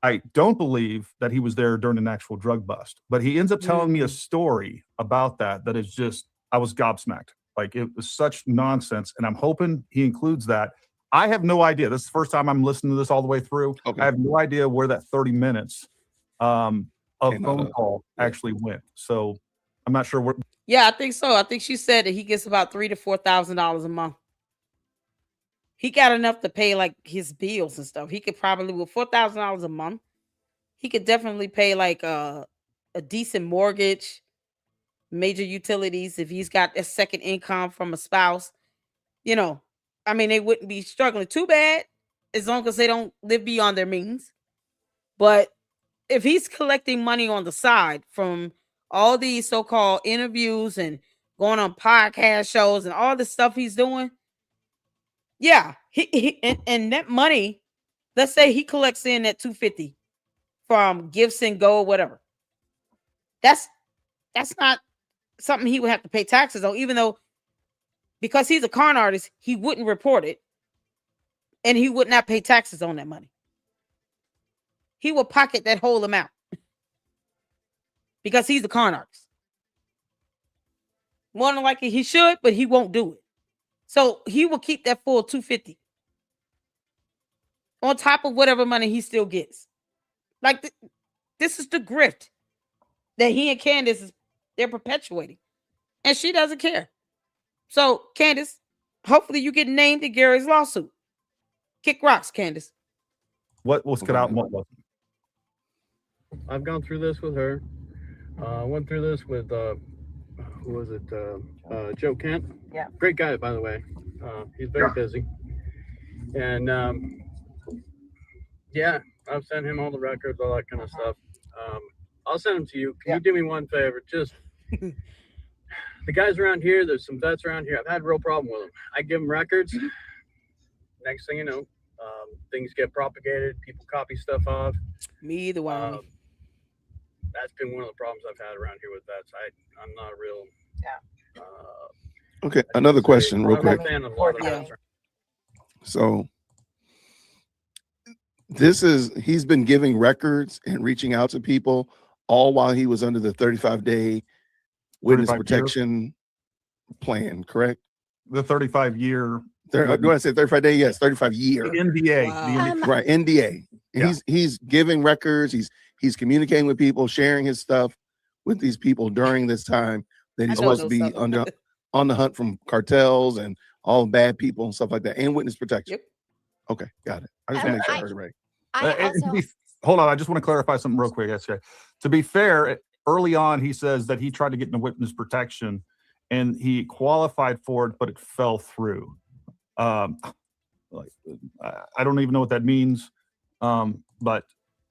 B: I don't believe that he was there during an actual drug bust, but he ends up telling me a story about that is just, I was gobsmacked. Like it was such nonsense. And I'm hoping he includes that. I have no idea. This is the first time I'm listening to this all the way through.
D: Okay.
B: I have no idea where that 30 minutes of
D: Came out
B: phone
D: of.
B: call actually went. So I'm not sure what.
A: Yeah, I think so. I think she said that he gets about $3,000 to $4,000 a month. He got enough to pay like his bills and stuff. He could probably with $4,000 a month, he could definitely pay like a decent mortgage, major utilities if he's got a second income from a spouse. I mean, they wouldn't be struggling too bad as long as they don't live beyond their means. But if he's collecting money on the side from all these so-called interviews and going on podcast shows and all the stuff he's doing, yeah, and that money, let's say he collects in that 250 from gifts and gold, whatever. That's not something he would have to pay taxes on, even though because he's a con artist, he wouldn't report it and he would not pay taxes on that money. He will pocket that whole amount because he's a con artist. More than likely he should, but he won't do it. So he will keep that full 250 on top of whatever money he still gets. Like this is the grift that he and Candace they're perpetuating, and she doesn't care. So Candace, hopefully you get named in Gary's lawsuit. Kick rocks, Candace.
B: What was cut out and what wasn't?
F: I've gone through this with her. Went through this with who was it? Joe Kent.
E: Yeah.
F: Great guy, by the way. He's very busy. And yeah, I've sent him all the records, all that kind of stuff. I'll send them to you. Can you do me one favor? Just the guys around here, there's some vets around here. I've had a real problem with them. I give them records. Next thing you know, things get propagated. People copy stuff off.
A: Me either one.
F: That's been one of the problems I've had around here with vets. I'm not a real.
D: Okay, another question, real quick. So he's been giving records and reaching out to people all while he was under the 35-day witness protection plan, correct?
B: The 35-year.
D: Do I say 35-day? Yes, 35-year.
B: NDA.
A: Wow.
D: Right, NDA. And he's giving records. He's communicating with people, sharing his stuff with these people during this time that he's supposed to be on the hunt from cartels and all bad people and stuff like that, and witness protection.
A: Yep.
D: Okay, got it. I just want to make sure I heard it right.
B: Hold on, I just want to clarify something real quick. To be fair, early on he says that he tried to get into witness protection and he qualified for it, but it fell through. I don't even know what that means, but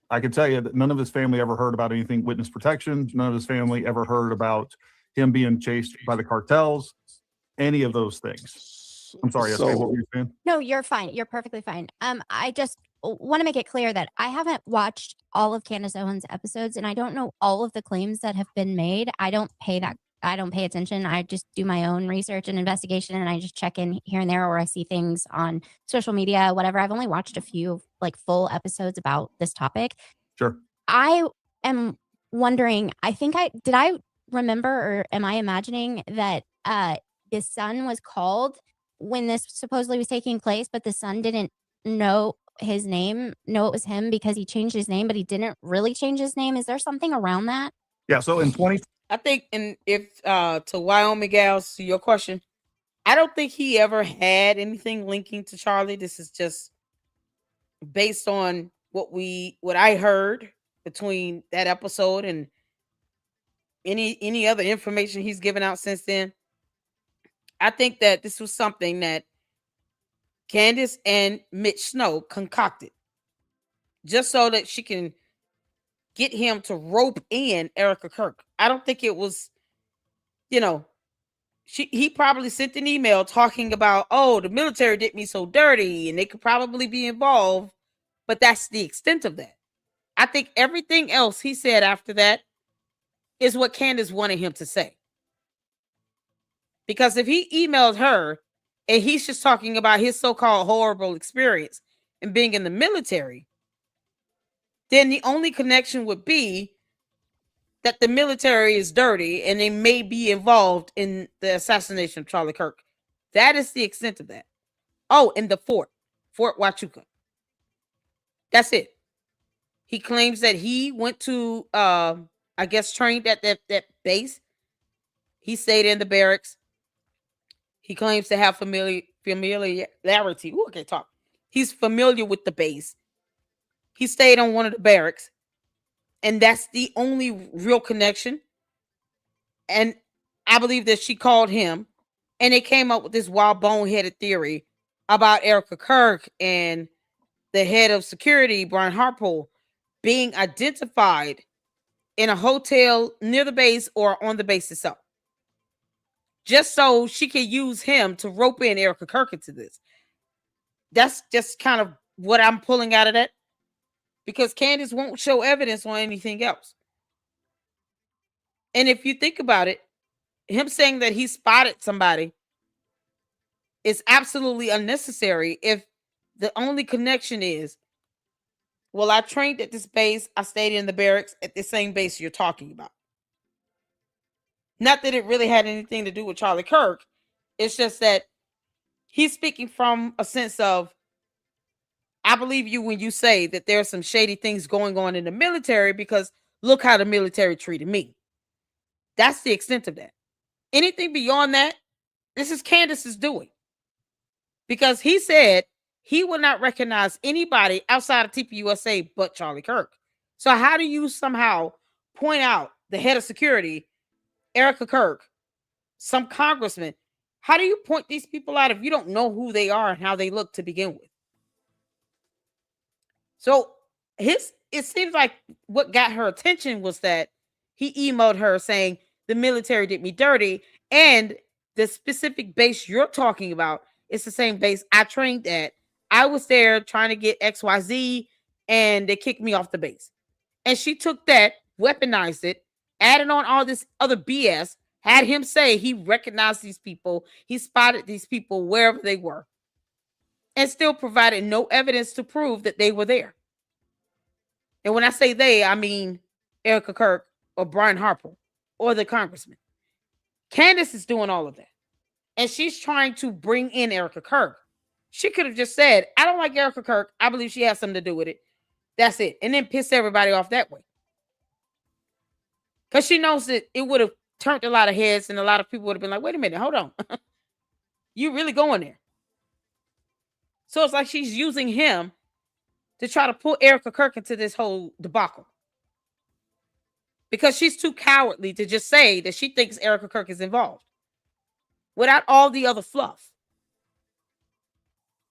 B: I can tell you that none of his family ever heard about anything witness protection. None of his family ever heard about him being chased by the cartels, any of those things. I'm sorry, what were you saying?
C: No, you're fine. You're perfectly fine. I just want to make it clear that I haven't watched all of Candace Owens' episodes, and I don't know all of the claims that have been made. I don't pay attention. I just do my own research and investigation, and I just check in here and there, or I see things on social media, whatever. I've only watched a few full episodes about this topic.
B: Sure.
C: I am wondering, did I remember, or am I imagining that the son was called when this supposedly was taking place, but the son didn't know his name, know it was him because he changed his name, but he didn't really change his name? Is there something around that?
B: Yeah. So in 20,
A: I think, and if to Wyoming gals, to your question, I don't think he ever had anything linking to Charlie. This is just based on what I heard between that episode and any other information he's given out since then. I think that this was something that Candace and Mitch Snow concocted just so that she can get him to rope in Erica Kirk. I don't think it was, he probably sent an email talking about, the military did me so dirty and they could probably be involved, but that's the extent of that. I think everything else he said after that is what Candace wanted him to say. Because if he emailed her and he's just talking about his so-called horrible experience and being in the military, then the only connection would be that the military is dirty and they may be involved in the assassination of Charlie Kirk. That is the extent of that. Oh, and the Fort Huachuca. That's it. He claims that he went to, trained at that base. He stayed in the barracks. He claims to have familiarity. Ooh, I can't talk. He's familiar with the base. He stayed on one of the barracks. And that's the only real connection. And I believe that she called him. And they came up with this wild boneheaded theory about Erica Kirk and the head of security, Brian Harpole, being identified in a hotel near the base or on the base itself, just so she can use him to rope in Erica Kirk into this. That's just kind of what I'm pulling out of that, because Candace won't show evidence on anything else. And if you think about it, him saying that he spotted somebody is absolutely unnecessary if the only connection is, well, I trained at this base, I stayed in the barracks at the same base you're talking about. Not that it really had anything to do with Charlie Kirk. It's just that he's speaking from a sense of, I believe you when you say that there's some shady things going on in the military, because look how the military treated me. That's the extent of that. Anything beyond that, this is Candace's doing. Because he said he will not recognize anybody outside of TPUSA but Charlie Kirk. So how do you somehow point out the head of security, Erica Kirk, some congressman? How do you point these people out if you don't know who they are and how they look to begin with? So it seems like what got her attention was that he emailed her saying the military did me dirty, and the specific base you're talking about is the same base I trained at. I was there trying to get XYZ, and they kicked me off the base. And she took that, weaponized it, added on all this other BS, had him say he recognized these people, he spotted these people wherever they were, and still provided no evidence to prove that they were there. And when I say they, I mean Erica Kirk or Brian Harper or the congressman. Candace is doing all of that. And she's trying to bring in Erica Kirk. She could have just said, I don't like Erica Kirk. I believe she has something to do with it. That's it. And then piss everybody off that way. Because she knows that it would have turned a lot of heads, and a lot of people would have been like, wait a minute, hold on. You really going there? So it's like she's using him to try to pull Erica Kirk into this whole debacle. Because she's too cowardly to just say that she thinks Erica Kirk is involved without all the other fluff.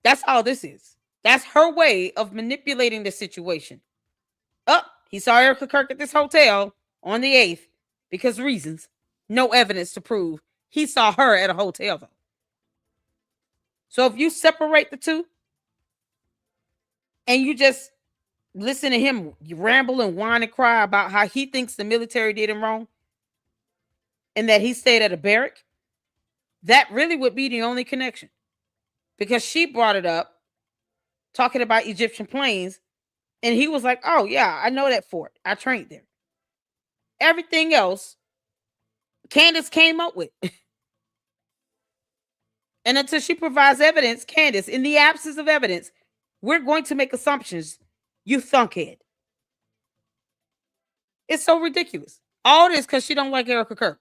A: That's all this is. That's her way of manipulating the situation. He saw Erica Kirk at this hotel on the 8th because reasons. No evidence to prove he saw her at a hotel, though. So if you separate the two and you just listen to him ramble and whine and cry about how he thinks the military did him wrong and that he stayed at a barrack, that really would be the only connection. Because she brought it up, talking about Egyptian planes, and he was like, oh, yeah, I know that fort. I trained there. Everything else, Candace came up with. And until she provides evidence, Candace, in the absence of evidence, we're going to make assumptions, you thunkhead. It's so ridiculous. All this because she don't like Erica Kirk.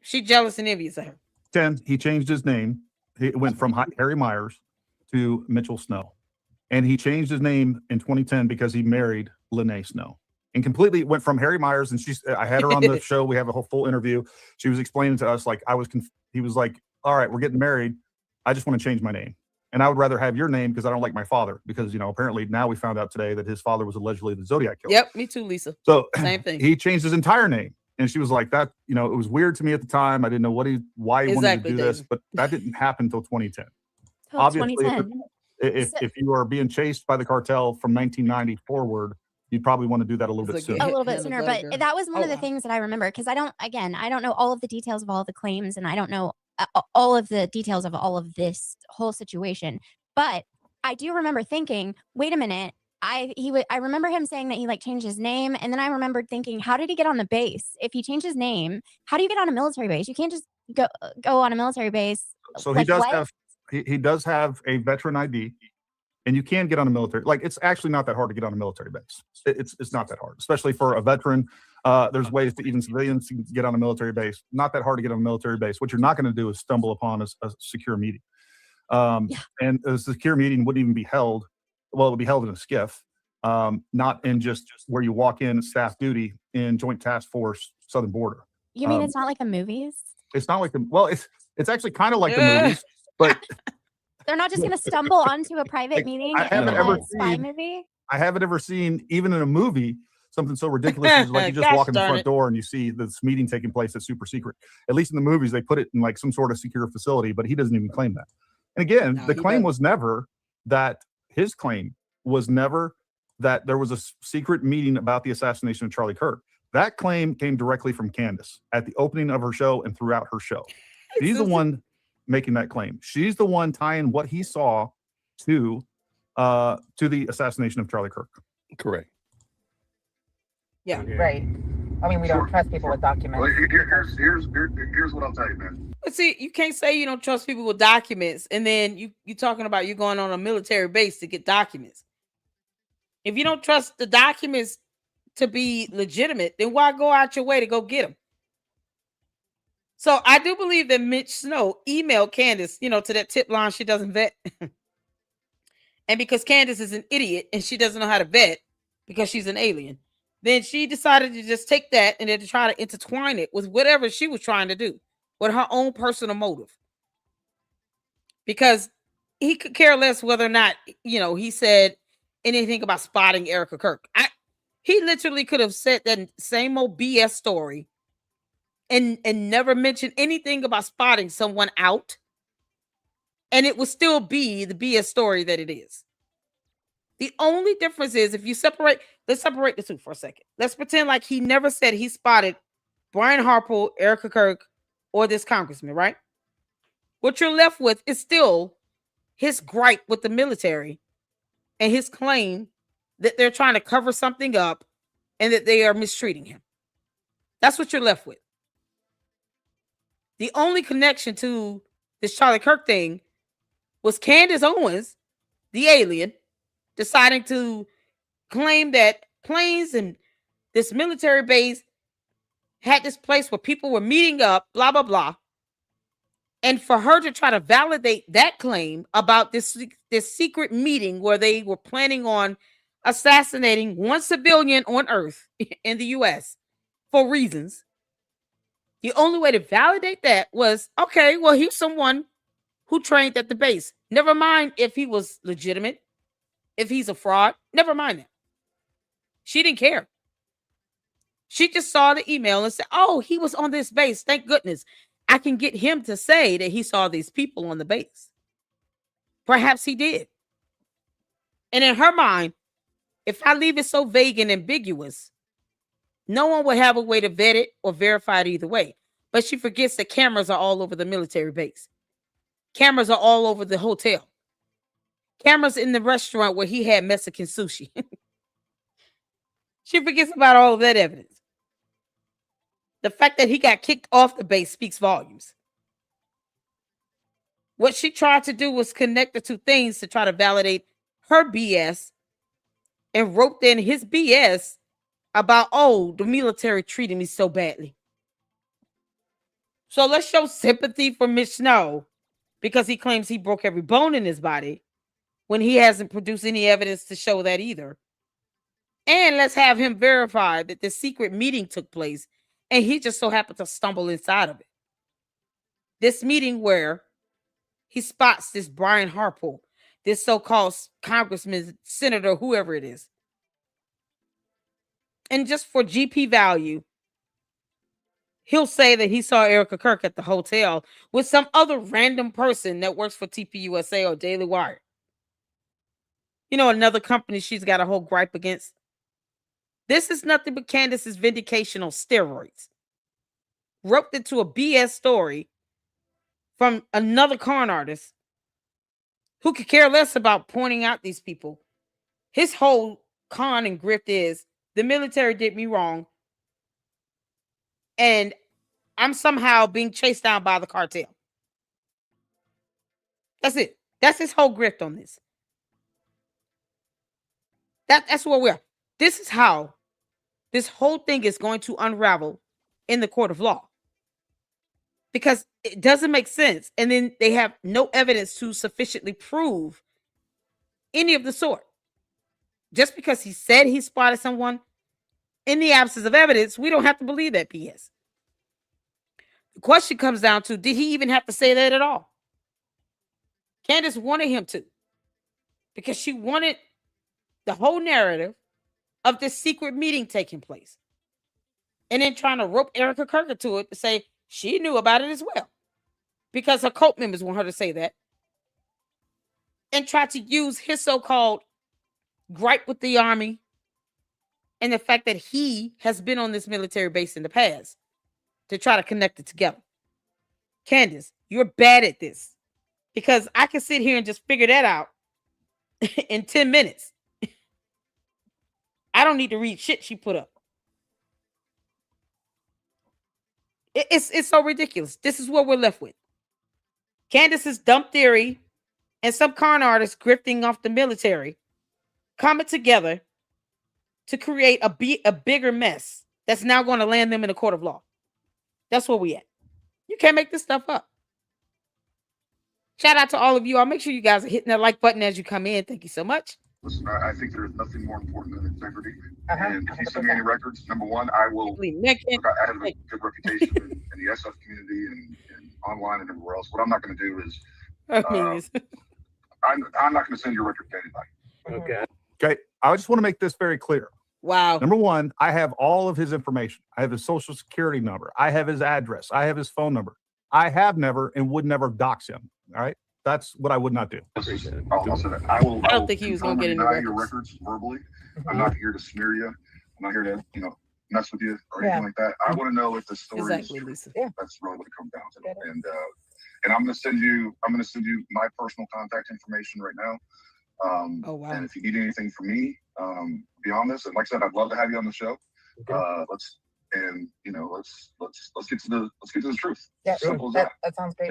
A: She jealous and envious of her.
B: 10, he changed his name. He went from Harry Myers to Mitchell Snow. And he changed his name in 2010 because he married Lene Snow. And completely went from Harry Myers. And I had her on the show. We have a whole full interview. She was explaining to us, like, he was like, all right, we're getting married. I just want to change my name. And I would rather have your name because I don't like my father. Because, apparently now we found out today that his father was allegedly the Zodiac killer.
A: Yep, me too, Lisa.
B: So
A: same thing.
B: He changed his entire name. And she was like, that, it was weird to me at the time. I didn't know why he wanted to do this, but that didn't happen until 2010. Obviously,
C: 2010.
B: If you are being chased by the cartel from 1990 forward, you'd probably want to do that a little bit sooner.
C: A little bit sooner, but that was one of the things that I remember, because I don't know all of the details of all of the claims, and I don't know all of the details of all of this whole situation. But I do remember thinking, wait a minute. I remember him saying that he changed his name, and then I remembered thinking, how did he get on the base? If he changed his name, how do you get on a military base? You can't just go on a military base.
B: So he does have a veteran ID, and you can get on a military. It's actually not that hard to get on a military base. It's not that hard, especially for a veteran. There's ways to even civilians can get on a military base. Not that hard to get on a military base. What you're not going to do is stumble upon a secure meeting. And a secure meeting wouldn't even be held. Well, it would be held in a skiff, not in just where you walk in staff duty in Joint Task Force Southern Border.
C: You mean it's not like the movies?
B: It's not like it's actually kind of like the movies, but
C: they're not just going to stumble onto a private meeting.
B: I haven't ever
C: spy movie.
B: I haven't ever seen, even in a movie, something so ridiculous as like you just
A: Gosh
B: walk in the
A: darn
B: front
A: it.
B: door and you see this meeting taking place that's super secret. At least in the movies, they put it in like some sort of secure facility, but he doesn't even claim that. And again,
A: No,
B: the
A: he
B: claim
A: doesn't.
B: was never that his claim was never that there was a secret meeting about the assassination of Charlie Kirk. That claim came directly from Candace at the opening of her show and throughout her show. She's the one making that claim. She's the one tying what he saw to the assassination of Charlie Kirk.
D: Correct.
A: Yeah.
E: Right. I mean, we don't trust people with documents.
G: Well, here's what I'll tell you, man.
A: But see, you can't say you don't trust people with documents, and then you talking about you going on a military base to get documents. If you don't trust the documents to be legitimate, then why go out your way to go get them? So I do believe that Mitch Snow emailed Candace, to that tip line she doesn't vet. And because Candace is an idiot and she doesn't know how to vet because she's an alien, then she decided to just take that and then to try to intertwine it with whatever she was trying to do with her own personal motive. Because he could care less whether or not, he said anything about spotting Erica Kirk. He literally could have said that same old BS story and never mentioned anything about spotting someone out. And it would still be the BS story that it is. The only difference is if you let's separate the two for a second. Let's pretend like he never said he spotted Brian Harper, Erica Kirk, or this congressman, right? What you're left with is still his gripe with the military and his claim that they're trying to cover something up and that they are mistreating him. That's what you're left with. The only connection to this Charlie Kirk thing was Candace Owens, the alien, deciding to claim that planes and this military base had this place where people were meeting up, blah, blah, blah. And for her to try to validate that claim about this secret meeting where they were planning on assassinating one civilian on Earth in the U.S. for reasons, the only way to validate that was, okay, well, he's someone who trained at the base. Never mind if he was legitimate, if he's a fraud, never mind that. She didn't care. She just saw the email and said, oh, he was on this base. Thank goodness. I can get him to say that he saw these people on the base. Perhaps he did. And in her mind, if I leave it so vague and ambiguous, no one would have a way to vet it or verify it either way. But she forgets that cameras are all over the military base. Cameras are all over the hotel. Cameras in the restaurant where he had Mexican sushi. She forgets about all of that evidence. The fact that he got kicked off the base speaks volumes. What she tried to do was connect the two things to try to validate her BS and roped in his BS about, oh, the military treated me so badly. So let's show sympathy for Mitch Snow because he claims he broke every bone in his body when he hasn't produced any evidence to show that either. And let's have him verify that the secret meeting took place and he just so happened to stumble inside of it. This meeting where he spots this Brian Harper, this so-called congressman, senator, whoever it is. And just for GP value, he'll say that he saw Erica Kirk at the hotel with some other random person that works for TPUSA or Daily Wire. Another company she's got a whole gripe against. This is nothing but Candace's vindication on steroids. Roped into a BS story from another con artist who could care less about pointing out these people. His whole con and grift is the military did me wrong and I'm somehow being chased down by the cartel. That's it. That's his whole grift on this. That's where we are. This is how this whole thing is going to unravel in the court of law. Because it doesn't make sense. And then they have no evidence to sufficiently prove any of the sort. Just because he said he spotted someone, in the absence of evidence, we don't have to believe that BS. The question comes down to, did he even have to say that at all? Candace wanted him to. Because she wanted the whole narrative of this secret meeting taking place. And then trying to rope Erica Kirk to it to say she knew about it as well. Because her cult members want her to say that. And try to use his so-called gripe with the Army and the fact that he has been on this military base in the past to try to connect it together. Candace, you're bad at this. Because I can sit here and just figure that out in 10 minutes. I don't need to read shit she put up. It's so ridiculous. This is what we're left with. Candace's dumb theory and some con artists grifting off the military coming together to create a bigger mess that's now going to land them in a court of law. That's where we at. You can't make this stuff up. Shout out to all of you. I'll make sure you guys are hitting that like button as you come in. Thank you so much.
G: Listen, I think there's nothing more important than integrity. And if you send me any records, number one, I will. Look, I have a good reputation in the SF community and online and everywhere else. What I'm not going to do is, I'm not going to send your record to anybody.
B: Okay. I just want to make this very clear.
A: Wow.
B: Number one, I have all of his information. I have his social security number. I have his address. I have his phone number. I have never and would never dox him. All right. That's what I would not do.
G: I'll say that. I
A: don't think he was going to get any
G: records. Your records verbally. I'm not here to smear you. I'm not here to, mess with you or anything like that. I want to know if the story is true.
A: Lisa.
G: That's really what it comes down to. And I'm going to send you my personal contact information right now.
A: Oh wow.
G: And if you need anything from me, beyond this, and like I said, I'd love to have you on the show. Let's get to the truth.
E: Yeah,
G: simple as that.
E: That sounds great.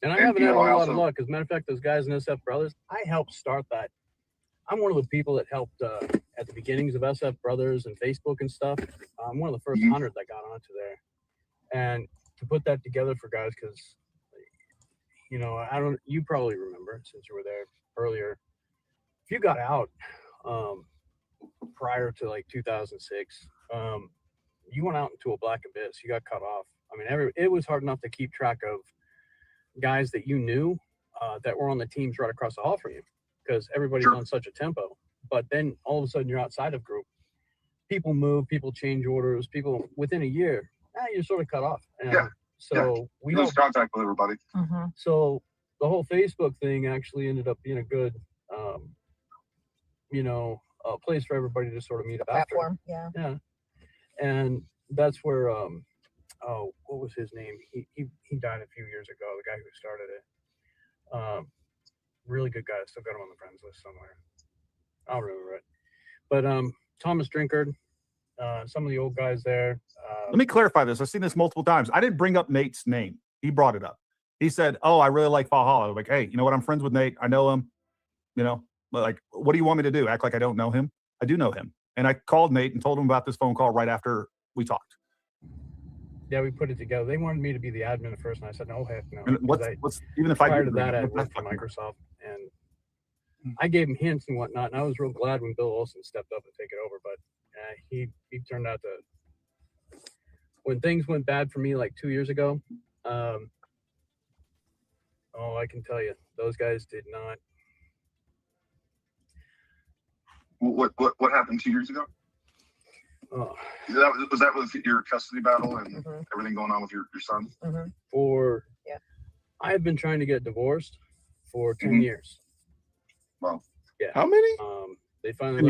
F: And I haven't had a whole lot of luck. As a matter of fact, those guys in SF Brothers, I helped start that. I'm one of the people that helped at the beginnings of SF Brothers and Facebook and stuff. I'm one of the first 100 that got onto there. And to put that together for guys, because, you probably remember since you were there earlier. If you got out prior to like 2006, you went out into a black abyss. You got cut off. I mean, it was hard enough to keep track of guys that you knew that were on the teams right across the hall from you because everybody's on such a tempo. But then all of a sudden you're outside of group. People move, people change orders, people within a year, you're sort of cut off. And so we
G: lose contact with everybody.
F: So the whole Facebook thing actually ended up being a good, place for everybody to sort of meet up
E: Platform,
F: after. Yeah. And that's where, what was his name? He died a few years ago, the guy who started it. Really good guy. Still got him on the friends list somewhere. I'll remember it. But Thomas Drinkard, some of the old guys there.
B: Let me clarify this. I've seen this multiple times. I didn't bring up Nate's name. He brought it up. He said, "Oh, I really like Valhalla." I'm like, "Hey, you know what? I'm friends with Nate. I know him. Like, what do you want me to do? Act like I don't know him? I do know him." And I called Nate and told him about this phone call right after we talked.
F: Yeah, we put it together. They wanted me to be the admin at first, and I said, "No, heck no."
B: And what's even if I
F: prior to that, I worked for Microsoft, and I gave him hints and whatnot. And I was real glad when Bill Olson stepped up and take it over. But he turned out to, when things went bad for me like 2 years ago. I can tell you, those guys did not.
G: What happened 2 years ago? Was that with your custody battle and everything going on with your son?
F: I have been trying to get divorced for 2 years.
G: Wow.
F: Yeah.
D: How many?
F: They finally.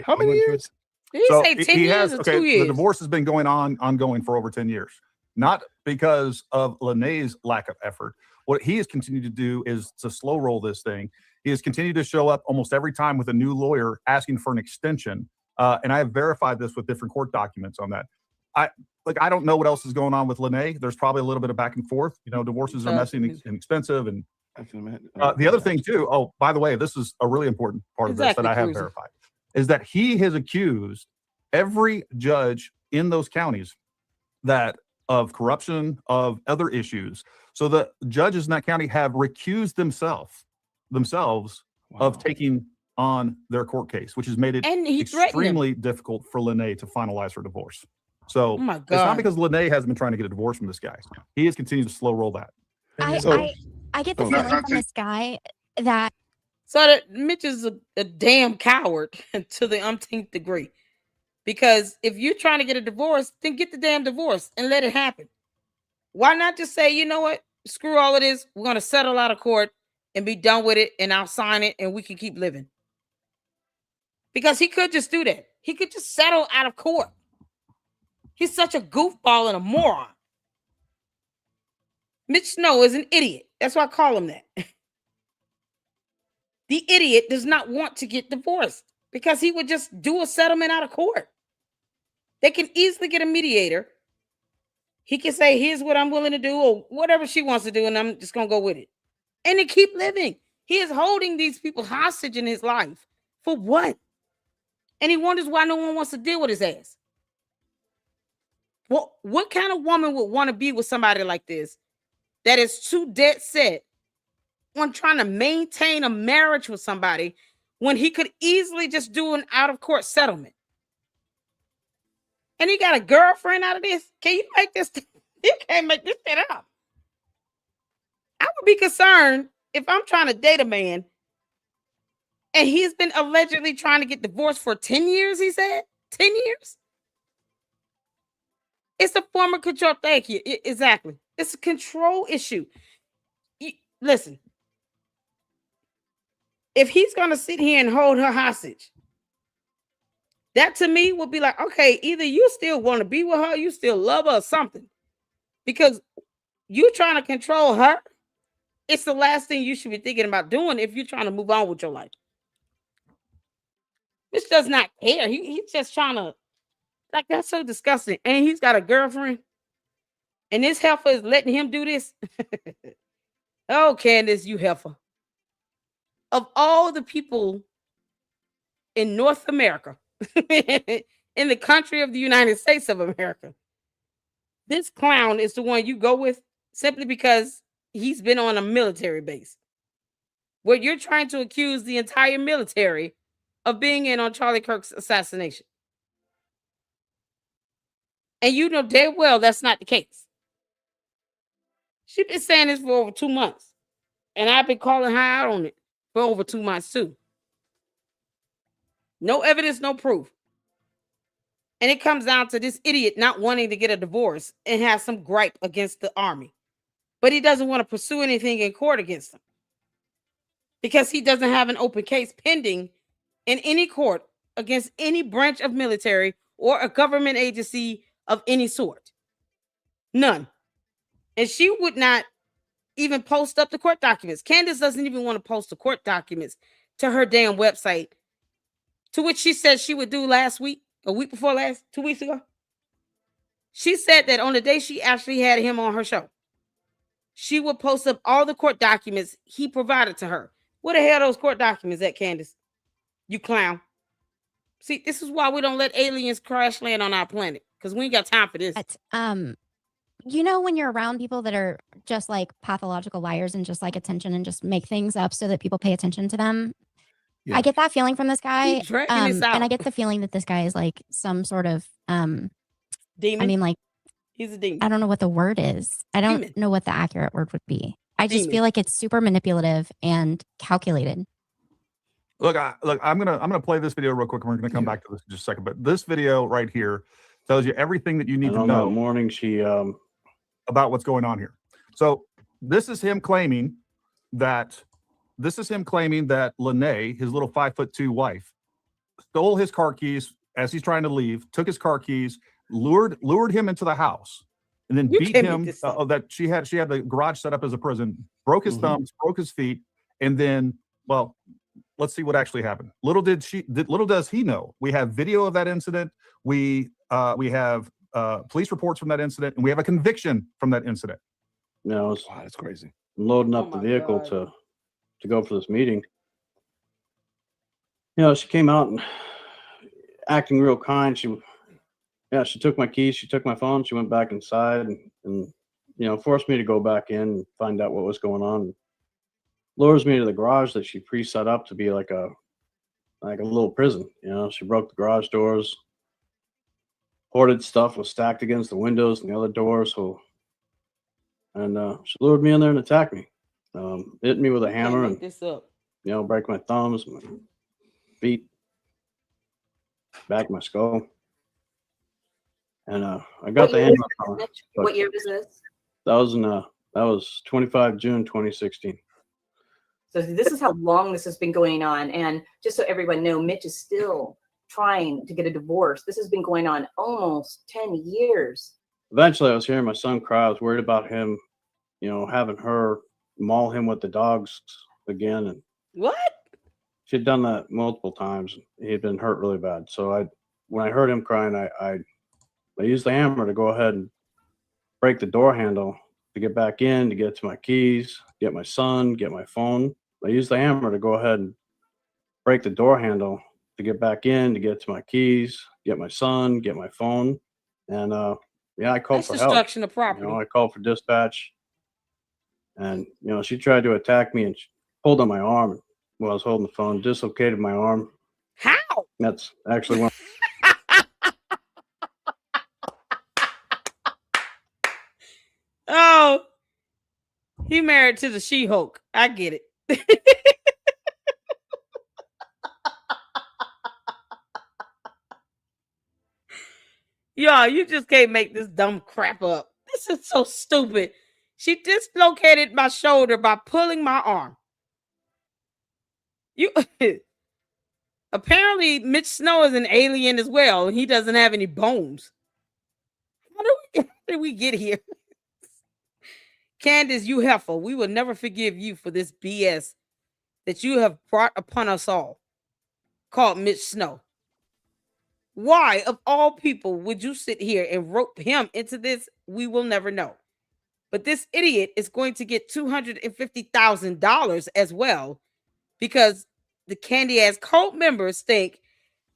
D: How many years?
A: Did he say 10 years or 2 years?
B: The divorce has been ongoing for over 10 years. Not because of Lene's lack of effort. What he has continued to do is to slow roll this thing. He has continued to show up almost every time with a new lawyer asking for an extension. And I have verified this with different court documents on that. I don't know what else is going on with Lene. There's probably a little bit of back and forth. Divorces are messy and expensive. And
D: I can imagine.
B: The other thing too, by the way, this is a really important part of this that I have verified, is that he has accused every judge in those counties of corruption, of other issues. So the judges in that county have recused themselves of taking on their court case, which has made it extremely difficult for Lene to finalize her divorce. So it's not because Lene hasn't been trying to get a divorce from this guy. He has continued to slow roll that.
C: I get the feeling from this guy that
A: So that Mitch is a damn coward to the umpteenth degree. Because if you're trying to get a divorce, then get the damn divorce and let it happen. Why not just say, you know what? Screw all of this. We're going to settle out of court and be done with it, and I'll sign it and we can keep living. Because he could just do that. He could just settle out of court. He's such a goofball and a moron. Mitch Snow is an idiot. That's why I call him that. The idiot does not want to get divorced because he would just do a settlement out of court. They can easily get a mediator. He can say, here's what I'm willing to do, or whatever she wants to do, and I'm just going to go with it. And then keep living. He is holding these people hostage in his life. For what? And he wonders why no one wants to deal with his ass. Well, what kind of woman would want to be with somebody like this that is too dead set on trying to maintain a marriage with somebody when he could easily just do an out-of-court settlement? And he got a girlfriend out of this? Can you make this? You can't make this shit up. I would be concerned if I'm trying to date a man and he's been allegedly trying to get divorced for 10 years, he said? 10 years? It's a form of control. Thank you. Exactly. It's a control issue. Listen, if he's going to sit here and hold her hostage, that to me would be like, okay, either you still want to be with her, you still love her or something. Because you trying to control her, it's the last thing you should be thinking about doing if you're trying to move on with your life. This does not care. He's just trying to, like, that's so disgusting. And he's got a girlfriend. And this heifer is letting him do this. Oh, Candace, you heifer. Of all the people in North America, in the country of the United States of America, this clown is the one you go with simply because he's been on a military base where you're trying to accuse the entire military of being in on Charlie Kirk's assassination. And you know damn well that's not the case. She's been saying this for over 2 months. And I've been calling her out on it for over 2 months too. No evidence, no proof. And it comes down to this idiot not wanting to get a divorce and have some gripe against the army. But he doesn't want to pursue anything in court against them because he doesn't have an open case pending in any court against any branch of military or a government agency of any sort. None. And she would not even post up the court documents. Candace doesn't even want to post the court documents to her damn website, to which she said she would do last week, a week before last, 2 weeks ago. She said that on the day she actually had him on her show, she would post up all the court documents he provided to her. Where the hell are those court documents at, Candace? You clown. See, this is why we don't let aliens crash land on our planet, because we ain't got time for this.
C: But, you know, when you're around people that are just like pathological liars and just like attention and just make things up so that people pay attention to them.
D: Yeah.
C: I get that feeling from this guy.
A: Keep dragging this out.
C: And I get the feeling that this guy is like some sort of,
A: demon.
C: I mean, like,
A: he's a demon.
C: I don't know what the word is. I don't
A: Demon.
C: know what the accurate word would be. I just
A: Demon.
C: feel like it's super manipulative and calculated.
B: Look, I'm gonna play this video real quick, and we're gonna come back to this in just a second. But this video right here tells you everything that you need to know.
H: Morning, she
B: about what's going on here. So this is him claiming that Lene, his little 5'2" wife, stole his car keys as he's trying to leave, took his car keys, lured him into the house, and then beat him. That she had the garage set up as a prison, broke his thumbs, broke his feet, and then, well, let's see what actually happened. Little does he know, we have video of that incident. We have police reports from that incident, and we have a conviction from that incident.
H: wow,
D: That's crazy.
H: loading up the vehicle to go for this meeting. You know, she came out and acting real kind. She took my keys, she took my phone, she went back inside and you know, forced me to go back in and find out what was going on. Lures me to the garage that she pre-set up to be like a little prison. You know, she broke the garage doors. Hoarded stuff was stacked against the windows and the other doors. And she lured me in there and attacked me. Hit me with a hammer and break my thumbs, my feet, back of my skull. And I got the hand.
I: What year was this?
H: That was 25 June 2016.
I: So this is how long this has been going on. And just so everyone know, Mitch is still trying to get a divorce. This has been going on almost 10 years.
H: Eventually, I was hearing my son cry. I was worried about him, having her maul him with the dogs again. And
A: What?
H: she'd done that multiple times. He had been hurt really bad. So when I heard him crying, I used the hammer to go ahead and break the door handle to get back in, to get to my keys, get my son, get my phone. I used the hammer to go ahead and break the door handle to get back in, to get to my keys, get my son, get my phone. And I called
A: That's
H: for help.
A: destruction of property.
H: I called for dispatch. And, she tried to attack me and she pulled on my arm while I was holding the phone, dislocated my arm.
A: How?
H: That's actually one.
A: Oh, he married to the She-Hulk. I get it. Y'all, you just can't make this dumb crap up. This is so stupid. She dislocated my shoulder by pulling my arm. You apparently Mitch Snow is an alien as well, and he doesn't have any bones. How did we get here? Candace, you heifer, we will never forgive you for this BS that you have brought upon us all, called Mitch Snow. Why, of all people, would you sit here and rope him into this? We will never know. But this idiot is going to get $250,000 as well, because the candy ass cult members think,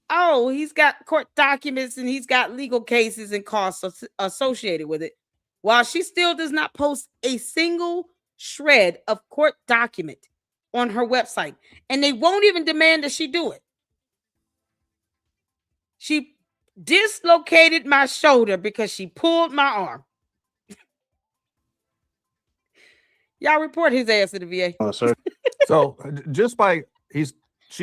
A: oh, he's got court documents and he's got legal cases and costs associated with it, while she still does not post a single shred of court document on her website. And they won't even demand that she do it. She dislocated my shoulder because she pulled my arm. Y'all report his ass to the VA.
B: So just by she's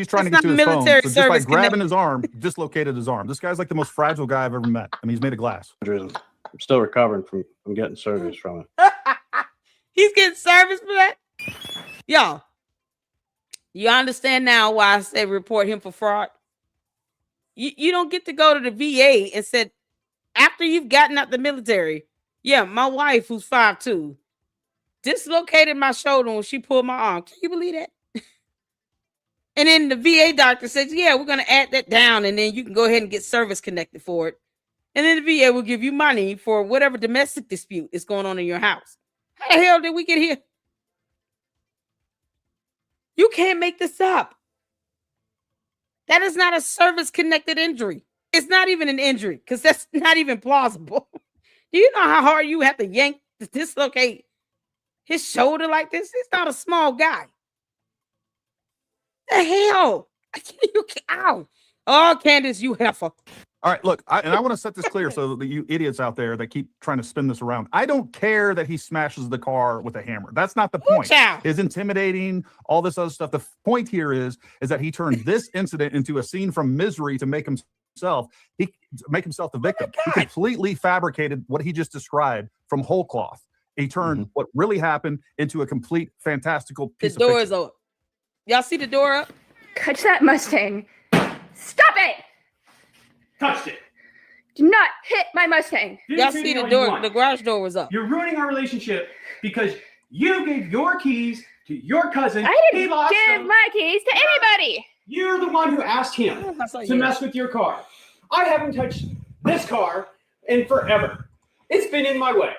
B: trying to
A: That's
B: get to
A: not
B: his phone.
A: military
B: So just by
A: service
B: grabbing
A: connected.
B: his arm, dislocated his arm. This guy's like the most fragile guy I've ever met. I mean, he's made of glass.
H: I'm still recovering from getting surgeries from it.
A: He's getting service for that? Y'all, you understand now why I said report him for fraud? You don't get to go to the VA and said, after you've gotten out the military, yeah, my wife, who's 5'2", dislocated my shoulder when she pulled my arm. Can you believe that? And then the VA doctor says, yeah, we're going to add that down, and then you can go ahead and get service connected for it. And then the VA will give you money for whatever domestic dispute is going on in your house. How the hell did we get here? You can't make this up. That is not a service-connected injury. It's not even an injury, because that's not even plausible. Do you know how hard you have to dislocate his shoulder like this? He's not a small guy. The hell? Ow. Oh, Candace, you heifer.
B: All right, look, I want to set this clear so that you idiots out there that keep trying to spin this around. I don't care that he smashes the car with a hammer. That's not the point. Is intimidating, all this other stuff. The point here is that he turned this incident into a scene from Misery to make himself the victim. He completely fabricated what he just described from whole cloth. He turned what really happened into a complete fantastical piece of fiction.
A: The door is open. Y'all see the door up?
J: Catch that Mustang. Stop it!
K: Touched it.
J: Do not hit my Mustang.
A: Y'all see the door, the garage door was up.
K: You're ruining our relationship because you gave your keys to your cousin.
J: I didn't give my keys to anybody.
K: You're the one who asked him to mess with your car. I haven't touched this car in forever. It's been in my way.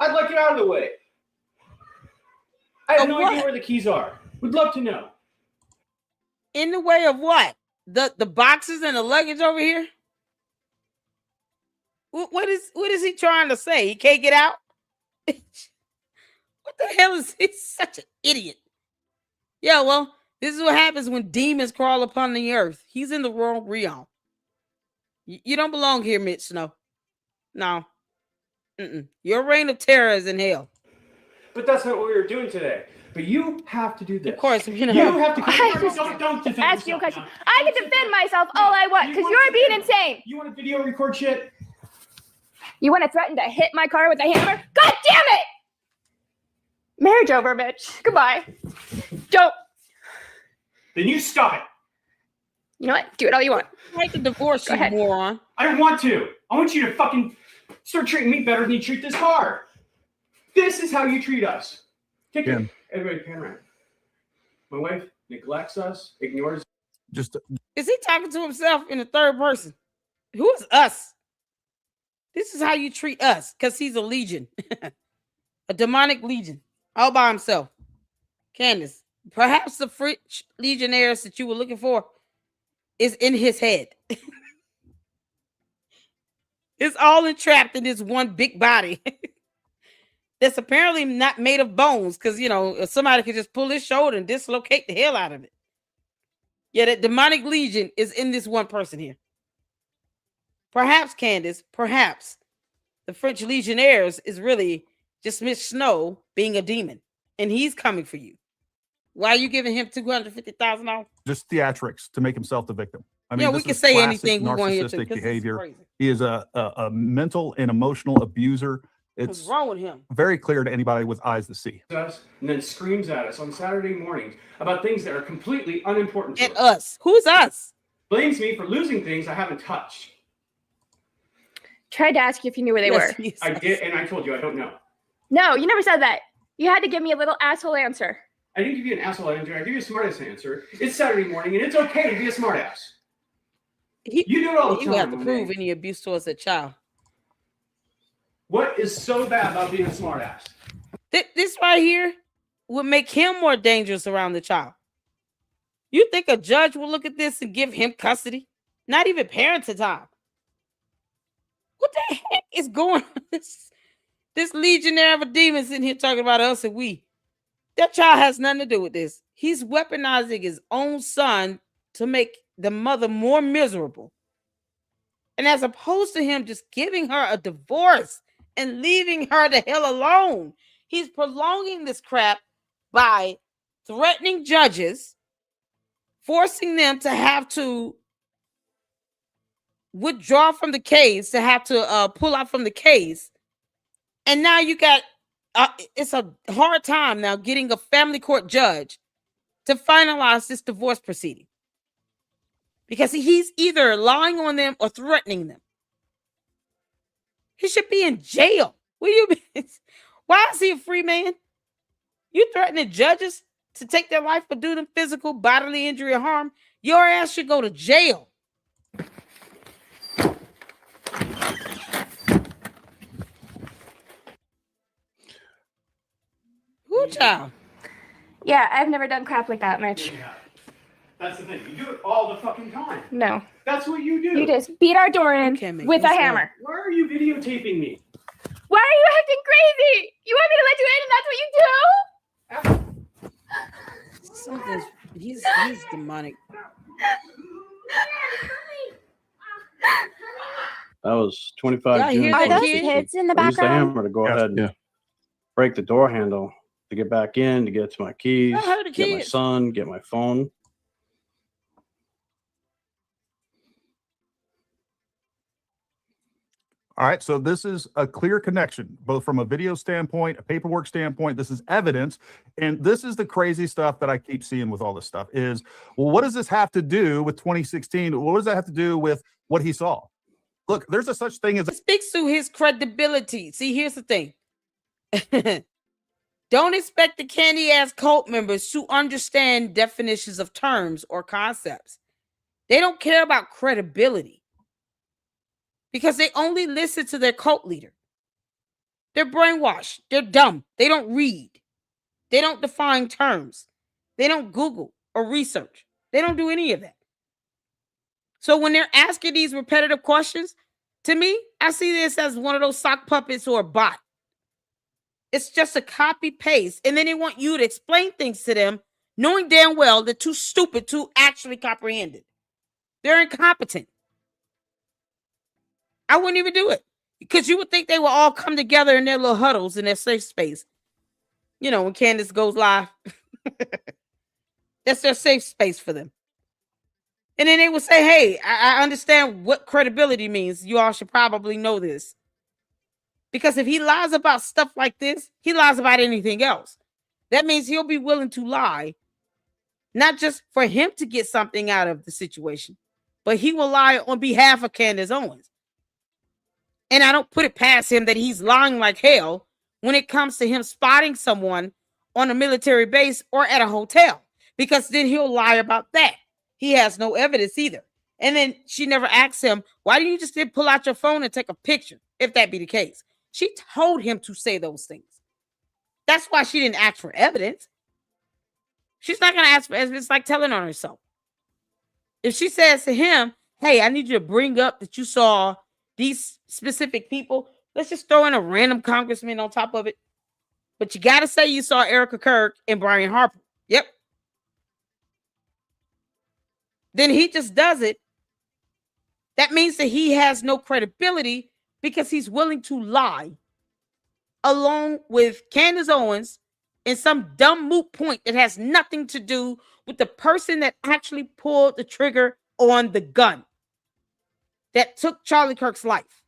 K: I'd like it out of the way. I have no idea where the keys are. Would love to know.
A: In the way of what? The boxes and the luggage over here? What is he trying to say? He can't get out? What the hell is he? Such an idiot. Yeah, well, this is what happens when demons crawl upon the earth. He's in the wrong realm. You don't belong here, Mitch Snow. No. Your reign of terror is in hell.
K: But that's not what we were doing today. But you have to do this.
A: Of course, you know.
K: You have to
J: don't
K: defend
J: ask you a
K: yourself
J: question.
K: now.
J: I can defend myself all I want because you're being insane.
K: You want to video record shit?
J: You want to threaten to hit my car with a hammer? God damn it! Marriage over, Mitch. Goodbye. Don't.
K: Then you stop it.
J: You know what? Do it all you want.
A: I'd like to divorce
J: Go
A: you,
J: ahead.
A: moron.
K: I don't want to. I want you to fucking start treating me better than you treat this car. This is how you treat us. Take it. Everybody, pan around. My wife neglects us, ignores.
B: Just
A: Is he talking to himself in the third person? Who is us? This is how you treat us, because he's a legion, a demonic legion, all by himself. Candace, perhaps the French legionnaires that you were looking for is in his head. It's all entrapped in this one big body that's apparently not made of bones, because, you know, somebody could just pull his shoulder and dislocate the hell out of it. Yeah, that demonic legion is in this one person here. Perhaps, Candace, perhaps the French legionnaires is really just Mitch Snow being a demon, and he's coming for you. Why are you giving him $250,000?
B: just theatrics to make himself the victim. I mean,
A: Yeah, we
B: this
A: can
B: is
A: say
B: classic
A: anything we want here too,
B: narcissistic
A: 'cause it's
B: behavior.
A: crazy.
B: He is a mental and emotional abuser.
A: What's
B: It's
A: wrong with him?
B: very clear to anybody with eyes to see.
K: Us and then screams at us on Saturday mornings about things that are completely unimportant to
A: And us. Who's us?
K: Blames me for losing things I haven't touched.
J: Tried to ask you if you knew where they
A: Yes,
J: were.
A: yes,
K: I
A: yes.
K: did, and I told you I don't know.
J: No, you never said that. You had to give me a little asshole answer.
K: I didn't give you an asshole answer. I give you a smartass answer. It's Saturday morning, and it's okay to be a smartass. You do it all the
A: You
K: time.
A: have to
K: Monet.
A: prove any abuse towards a child.
K: What is so bad about being a smartass?
A: This right here would make him more dangerous around the child. You think a judge will look at this and give him custody? Not even parenting time. What the heck is going on? This legionnaire of a demon sitting here talking about us and we. That child has nothing to do with this. He's weaponizing his own son to make the mother more miserable. And as opposed to him just giving her a divorce and leaving her the hell alone, he's prolonging this crap by threatening judges, forcing them to have to withdraw from the case, to have to pull out from the case. And now you got, it's a hard time now getting a family court judge to finalize this divorce proceeding. Because he's either lying on them or threatening them. He should be in jail. What do you mean? Why is he a free man? You threatening judges to take their life or do them physical, bodily injury or harm? Your ass should go to jail. Who child?
J: Yeah, I've never done crap like that, Mitch.
K: Yeah. That's the thing. You do it all the fucking time.
J: No.
K: That's what you do.
J: You just beat our door in
A: can't make
J: with a
A: this
J: hammer.
K: Why are you videotaping me?
J: Why are you acting crazy? You want me to let you in and that's what you do?
A: Something's he's demonic.
H: That was 25
A: Y'all
H: June.
A: hear
C: Are
A: that
C: those
A: kid?
C: kids in the
H: I used the
C: background?
H: hammer to go
B: Yes,
H: ahead and
D: yeah.
H: break the door handle to get back in, to get to my keys,
A: I heard the
H: get my
A: kids.
H: son, get my phone.
B: All right, so this is a clear connection, both from a video standpoint, a paperwork standpoint. This is evidence. And this is the crazy stuff that I keep seeing with all this stuff is, well, what does this have to do with 2016? What does that have to do with what he saw? Look, there's a such thing as
A: It speaks to his credibility. See, here's the thing. Don't expect the candy ass cult members to understand definitions of terms or concepts. They don't care about credibility because they only listen to their cult leader. They're brainwashed. They're dumb. They don't read. They don't define terms. They don't Google or research. They don't do any of that. So when they're asking these repetitive questions, to me, I see this as one of those sock puppets or a bot. It's just a copy paste. And then they want you to explain things to them, knowing damn well they're too stupid to actually comprehend it. They're incompetent. I wouldn't even do it because you would think they will all come together in their little huddles in their safe space. You know, when Candace goes live. That's their safe space for them. And then they would say, hey, I understand what credibility means. You all should probably know this. Because if he lies about stuff like this, he lies about anything else. That means he'll be willing to lie, not just for him to get something out of the situation, but he will lie on behalf of Candace Owens. And I don't put it past him that he's lying like hell when it comes to him spotting someone on a military base or at a hotel, because then he'll lie about that. He has no evidence either. And then she never asked him, why do you just didn't pull out your phone and take a picture, if that be the case? She told him to say those things. That's why she didn't ask for evidence. She's not going to ask for evidence. It's like telling on herself. If she says to him, hey, I need you to bring up that you saw these specific people, let's just throw in a random congressman on top of it. But you got to say you saw Erica Kirk and Brian Harper. Yep. Then he just does it. That means that he has no credibility because he's willing to lie along with Candace Owens in some dumb moot point that has nothing to do with the person that actually pulled the trigger on the gun that took Charlie Kirk's life.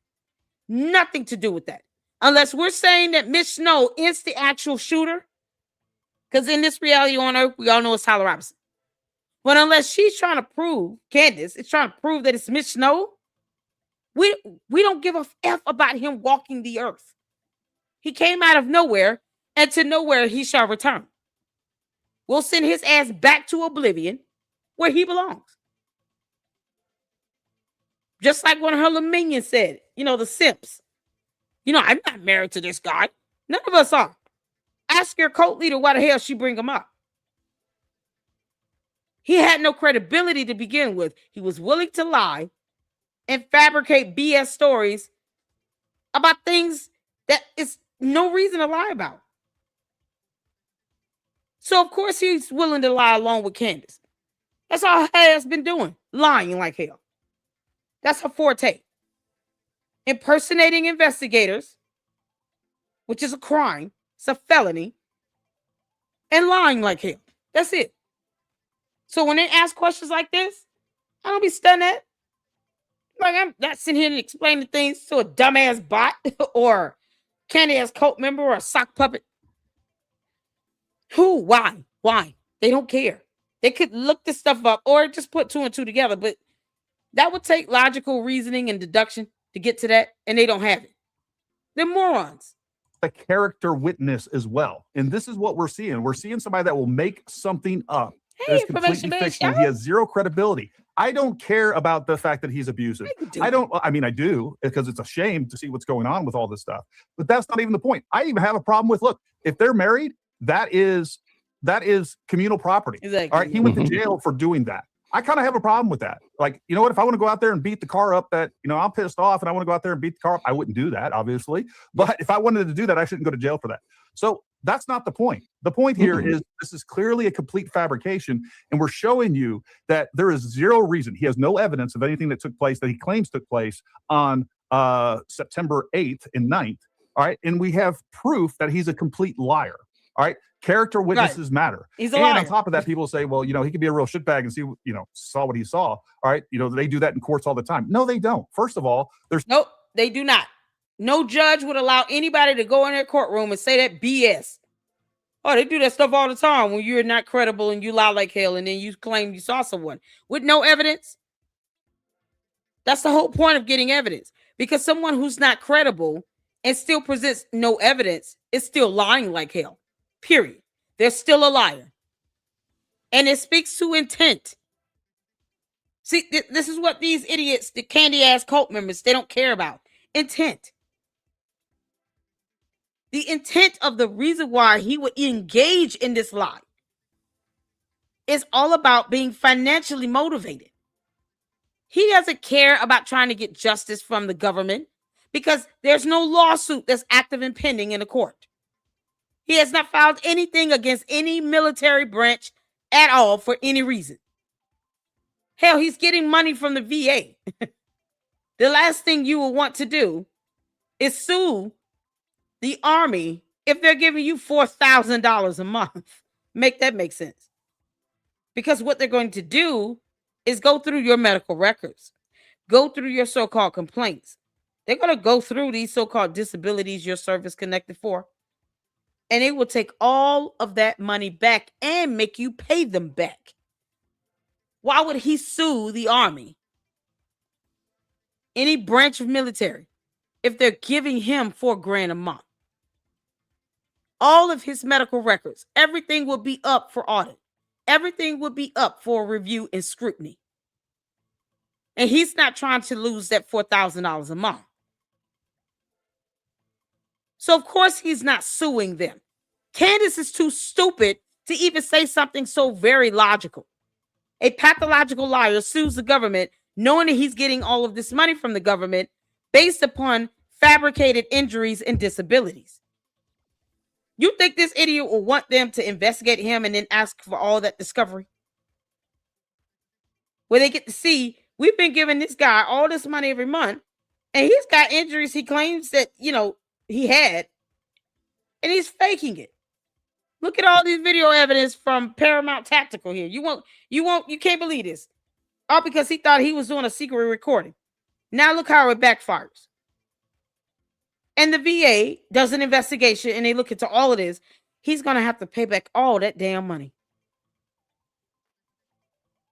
A: Nothing to do with that. Unless we're saying that Mitch Snow is the actual shooter. Because in this reality on Earth, we all know it's Tyler Robinson. But unless she's trying to prove, Candace is trying to prove that it's Mitch Snow, we don't give a F about him walking the earth. He came out of nowhere, and to nowhere he shall return. We'll send his ass back to oblivion where he belongs. Just like one of her little minions said, you know, the simps. You know, I'm not married to this guy. None of us are. Ask your cult leader why the hell she bring him up. He had no credibility to begin with. He was willing to lie and fabricate BS stories about things that is no reason to lie about. So, of course, he's willing to lie along with Candace. That's all her has been doing, lying like hell. That's her forte. Impersonating investigators, which is a crime. It's a felony. And lying like hell. That's it. So when they ask questions like this, I don't be stunned at. Like, I'm not sitting here and explaining things to a dumbass bot or candy-ass cult member or a sock puppet. Who? Why? Why? They don't care. They could look this stuff up or just put two and two together, but that would take logical reasoning and deduction to get to that, and they don't have it. They're morons.
B: A character witness as well. And this is what we're seeing. We're seeing somebody that will make something up.
A: Hey,
B: That's completely fictional. He has zero credibility. I don't care about the fact that he's abusive. I do, because it's a shame to see what's going on with all this stuff. But that's not even the point. I even have a problem with, look, if they're married, that is communal property.
A: Exactly.
B: All right. He went to jail for doing that. I kind of have a problem with that. Like, you know what? If I want to go out there and beat the car up that, you know, I'm pissed off and I want to go out there and beat the car up, I wouldn't do that, obviously. But if I wanted to do that, I shouldn't go to jail for that. So that's not the point. The point here is this is clearly a complete fabrication. And we're showing you that there is zero reason. He has no evidence of anything that took place that he claims took place on September 8th and 9th. All right. And we have proof that he's a complete liar. All right. Character witnesses matter.
A: He's a liar.
B: On top of that, people say, well, you know, he could be a real shitbag and see, you know, saw what he saw. All right. You know, they do that in courts all the time. No, they don't. First of all,
A: Nope, they do not. No judge would allow anybody to go in their courtroom and say that BS. Oh, they do that stuff all the time when you're not credible and you lie like hell and then you claim you saw someone with no evidence. That's the whole point of getting evidence, because someone who's not credible and still presents no evidence is still lying like hell. Period. They're still a liar. And it speaks to intent. See, this is what these idiots, the candy-ass cult members, they don't care about. Intent. The intent of the reason why he would engage in this lie is all about being financially motivated. He doesn't care about trying to get justice from the government because there's no lawsuit that's active and pending in the court. He has not filed anything against any military branch at all for any reason. Hell, he's getting money from the VA. The last thing you will want to do is sue the Army if they're giving you $4,000 a month? Make that make sense. Because what they're going to do is go through your medical records, go through your so-called complaints. They're going to go through these so-called disabilities your service connected for, and they will take all of that money back and make you pay them back. Why would he sue the Army, any branch of military, if they're giving him $4,000 a month? All of his medical records, everything will be up for audit. Everything will be up for review and scrutiny. And he's not trying to lose that $4,000 a month. So, of course, he's not suing them. Candace is too stupid to even say something so very logical. A pathological liar sues the government knowing that he's getting all of this money from the government based upon fabricated injuries and disabilities. You think this idiot will want them to investigate him and then ask for all that discovery? Where they get to see, we've been giving this guy all this money every month, and he's got injuries he claims that, he had, and he's faking it. Look at all these video evidence from Paramount Tactical here. You can't believe this. All because he thought he was doing a secret recording. Now look how it backfires. And the VA does an investigation and they look into all of this. He's going to have to pay back all that damn money.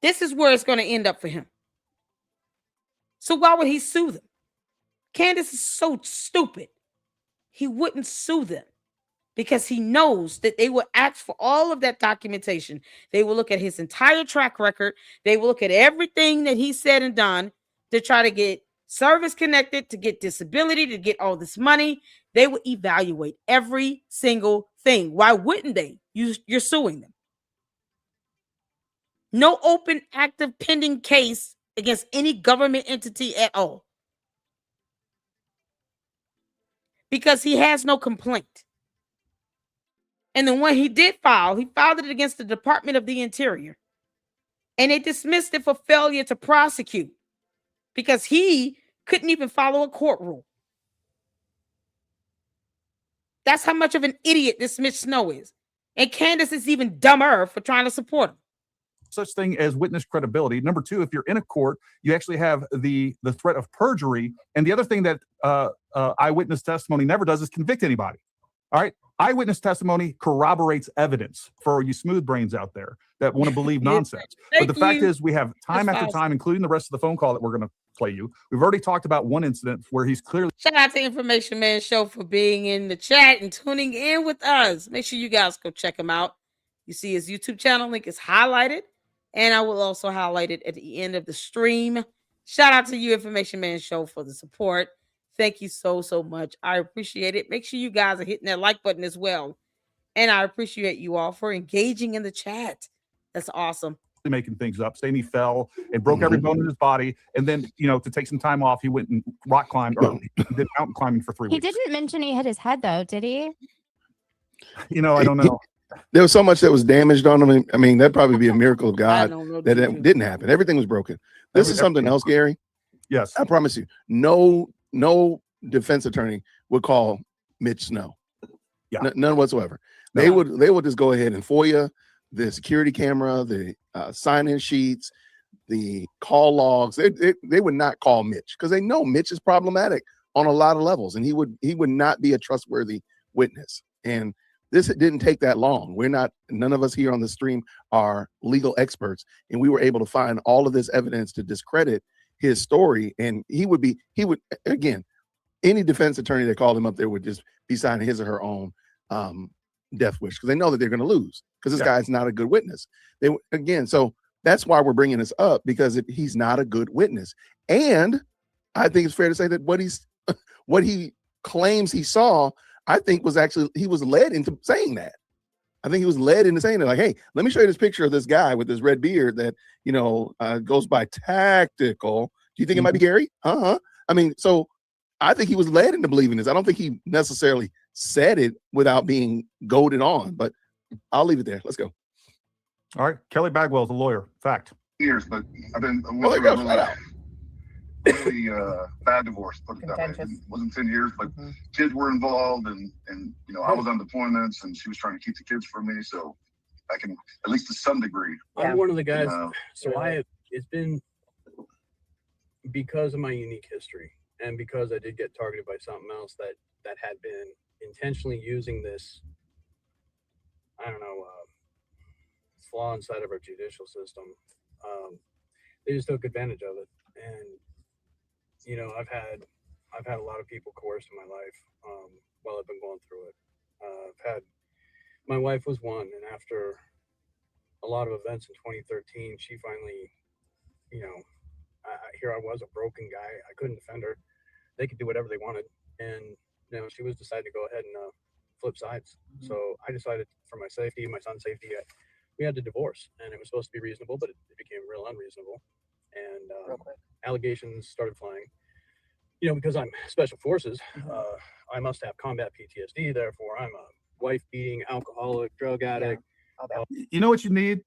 A: This is where it's going to end up for him. So why would he sue them? Candace is so stupid. He wouldn't sue them because he knows that they will ask for all of that documentation. They will look at his entire track record. They will look at everything that he said and done to try to get service connected, to get disability, to get all this money. They will evaluate every single thing. Why wouldn't they? You're suing them. No open, active, pending case against any government entity at all. Because he has no complaint. And the one he did file, he filed it against the Department of the Interior. And they dismissed it for failure to prosecute because he couldn't even follow a court rule. That's how much of an idiot this Mitch Snow is. And Candace is even dumber for trying to support him.
B: Such thing as witness credibility. Number two, if you're in a court, you actually have the threat of perjury. And the other thing that eyewitness testimony never does is convict anybody. All right. Eyewitness testimony corroborates evidence for you smooth brains out there that want to believe nonsense. But the fact is, we have time after time, including the rest of the phone call that we're going to play you. We've already talked about one incident where he's clearly.
A: Shout out to Information Man Show for being in the chat and tuning in with us. Make sure you guys go check him out. You see his YouTube channel link is highlighted, and I will also highlight it at the end of the stream. Shout out to you, Information Man Show, for the support. Thank you so, so much. I appreciate it. Make sure you guys are hitting that like button as well. And I appreciate you all for engaging in the chat. That's awesome.
B: Making things up, saying he fell and broke every bone in his body. And then, to take some time off, he went and rock climbed or did mountain climbing for 3 weeks.
C: He didn't mention he hit his head, though, did he?
B: I don't know.
D: There was so much that was damaged on him. I mean, that'd probably be a miracle of God that it didn't happen. Everything was broken. This is something else, Gary.
B: Yes.
D: I promise you, no defense attorney would call Mitch Snow.
B: Yeah.
D: None whatsoever. They would just go ahead and FOIA the security camera, the sign-in sheets, the call logs. They would not call Mitch because they know Mitch is problematic on a lot of levels, and he would not be a trustworthy witness. And this didn't take that long. None of us here on the stream are legal experts, and we were able to find all of this evidence to discredit his story. And he would again, any defense attorney that called him up there would just be signing his or her own death wish because they know that they're going to lose because this guy's not a good witness. So that's why we're bringing this up, because he's not a good witness. And I think it's fair to say that what he claims he saw, I think he was led into saying that. I think he was led into saying that, like, hey, let me show you this picture of this guy with this red beard that, goes by Tactical. Do you think it might be Gary? I mean, so I think he was led into believing this. I don't think he necessarily said it without being goaded on, but I'll leave it there. Let's go.
B: All right. Kelly Bagwell's a lawyer. Fact.
G: Years, but I've been. really bad divorce. Put it that way. It wasn't 10 years, but kids were involved, and I was on deployments, and she was trying to keep the kids from me, so I can, at least to some degree.
H: I'm one of the guys. It's been because of my unique history, and because I did get targeted by something else that had been intentionally using this, I don't know, flaw inside of our judicial system. They just took advantage of it, and I've had a lot of people coerced in my life while I've been going through it. My wife was one, and after a lot of events in 2013, she finally, here I was, a broken guy. I couldn't defend her. They could do whatever they wanted, and she was decided to go ahead and flip sides. So I decided, for my safety, my son's safety, we had to divorce, and it was supposed to be reasonable, but it became real unreasonable, and allegations started flying. Because I'm special forces, I must have combat PTSD. Therefore, I'm a wife-beating, alcoholic, drug addict.
B: You know what you need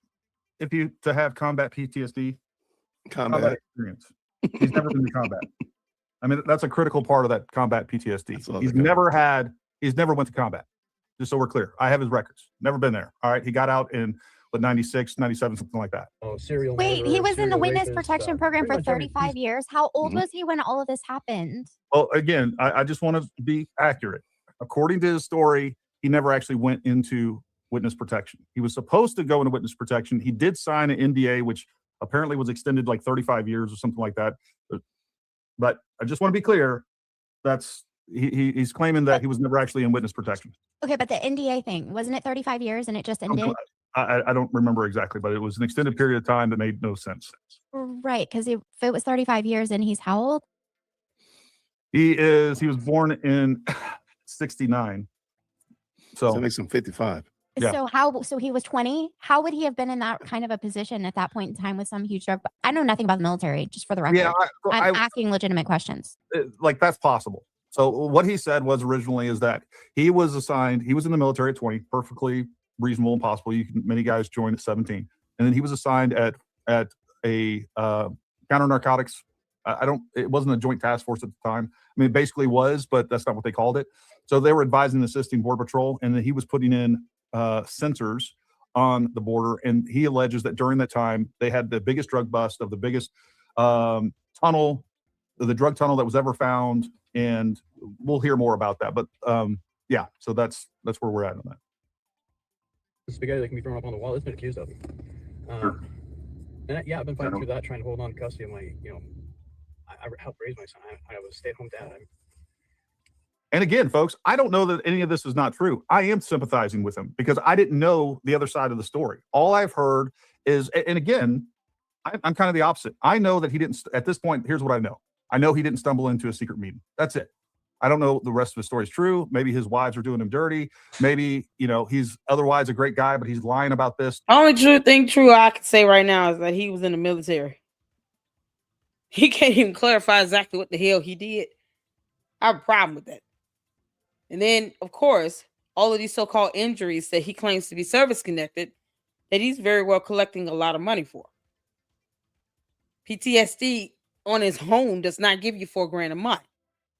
B: to have combat PTSD?
D: Combat
B: experience. He's never been to combat. I mean, that's a critical part of that combat PTSD. He's never went to combat. Just so we're clear, I have his records. Never been there. All right, he got out in 96, 97, something like that.
H: Oh, serial.
C: Wait, he was in the witness protection program for
H: pretty much
C: 35 years. How old was he when all of this happened?
B: Well, again, I just want to be accurate. According to his story, he never actually went into witness protection. He was supposed to go into witness protection. He did sign an NDA, which apparently was extended like 35 years or something like that. But I just want to be clear. He's claiming that he was never actually in witness protection.
C: Okay, but the NDA thing, wasn't it 35 years and it just ended?
B: I don't remember exactly, but it was an extended period of time that made no sense.
C: Right, because if it was 35 years and he's how old?
B: He was born in 69. So
D: that makes him 55.
B: Yeah.
C: So he was 20. How would he have been in that kind of a position at that point in time with some huge drug? I know nothing about the military, just for the record.
B: Yeah,
C: I'm asking legitimate questions.
B: Like, that's possible. So what he said was originally is that he was in the military at 20, perfectly reasonable and possible. Many guys joined at 17. And then he was assigned at a counter narcotics. It wasn't a joint task force at the time. I mean, it basically was, but that's not what they called it. So they were advising and assisting Border Patrol, and then he was putting in sensors on the border. And he alleges that during that time, they had the biggest drug bust of the biggest tunnel, the drug tunnel that was ever found. And we'll hear more about that. But yeah, so that's where we're at on that.
H: The spaghetti that can be thrown up on the wall has been accused of.
B: Sure.
H: And I've been fighting through that, trying to hold on to custody of my, I helped raise my son. I was a stay-at-home dad.
B: And again, folks, I don't know that any of this is not true. I am sympathizing with him because I didn't know the other side of the story. All I've heard is, and again, I'm kind of the opposite. I know that he didn't, at this point, here's what I know. I know he didn't stumble into a secret meeting. That's it. I don't know the rest of his story is true. Maybe his wives are doing him dirty. Maybe, he's otherwise a great guy, but he's lying about this.
A: Only true I can say right now is that he was in the military. He can't even clarify exactly what the hell he did. I have a problem with that. And then, of course, all of these so-called injuries that he claims to be service-connected, that he's very well collecting a lot of money for. PTSD on his home does not give you $4,000 a month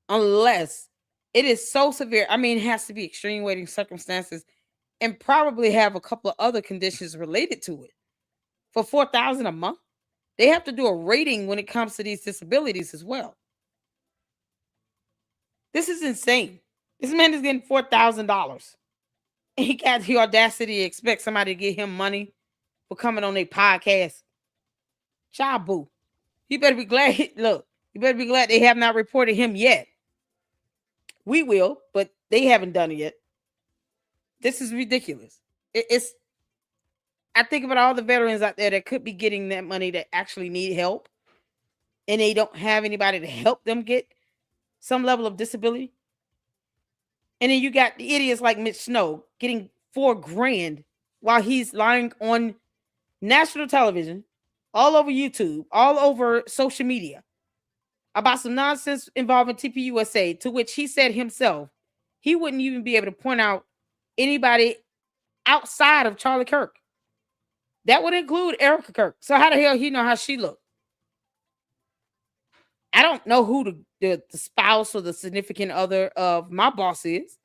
A: unless it is so severe. I mean, it has to be extenuating circumstances and probably have a couple of other conditions related to it. For $4,000 a month, they have to do a rating when it comes to these disabilities as well. This is insane. This man is getting $4,000. And he got the audacity to expect somebody to give him money for coming on their podcast. Child boo. You better be glad. You better be glad they have not reported him yet. We will, but they haven't done it yet. This is ridiculous. I think about all the veterans out there that could be getting that money that actually need help, and they don't have anybody to help them get some level of disability. And then you got the idiots like Mitch Snow getting $4,000 while he's lying on national television, all over YouTube, all over social media about some nonsense involving TPUSA, to which he said himself he wouldn't even be able to point out anybody outside of Charlie Kirk. That would include Erica Kirk. So how the hell he know how she looked? I don't know who the spouse or the significant other of my boss is,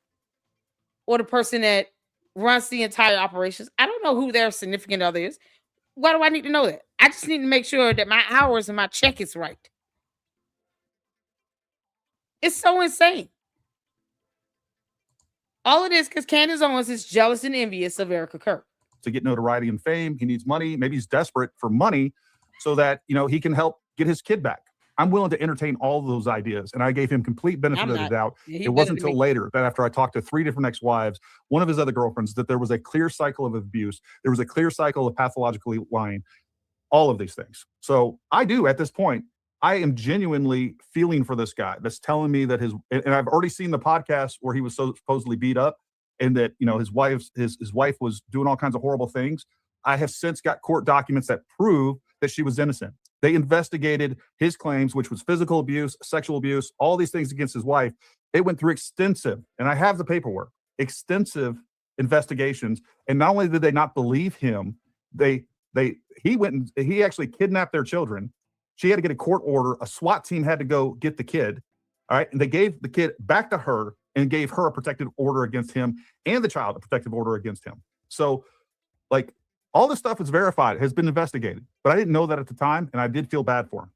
A: or the person that runs the entire operations. I don't know who their significant other is. Why do I need to know that? I just need to make sure that my hours and my check is right. It's so insane. All it is because Candace Owens is jealous and envious of Erica Kirk.
B: To get notoriety and fame, he needs money. Maybe he's desperate for money so that, he can help get his kid back. I'm willing to entertain all of those ideas. And I gave him complete benefit of the doubt.
A: He
B: It wasn't until later that after I talked to 3 different ex-wives, one of his other girlfriends, that there was a clear cycle of abuse. There was a clear cycle of pathologically lying, all of these things. So I do, at this point, I am genuinely feeling for this guy that's telling me that and I've already seen the podcast where he was so supposedly beat up and that, his wife was doing all kinds of horrible things. I have since got court documents that prove that she was innocent. They investigated his claims, which was physical abuse, sexual abuse, all these things against his wife. They went through extensive, and I have the paperwork, extensive investigations. And not only did they not believe him, he actually kidnapped their children. She had to get a court order. A SWAT team had to go get the kid. All right. And they gave the kid back to her and gave her a protective order against him and the child a protective order against him. So, all this stuff is verified, has been investigated. But I didn't know that at the time, and I did feel bad for him.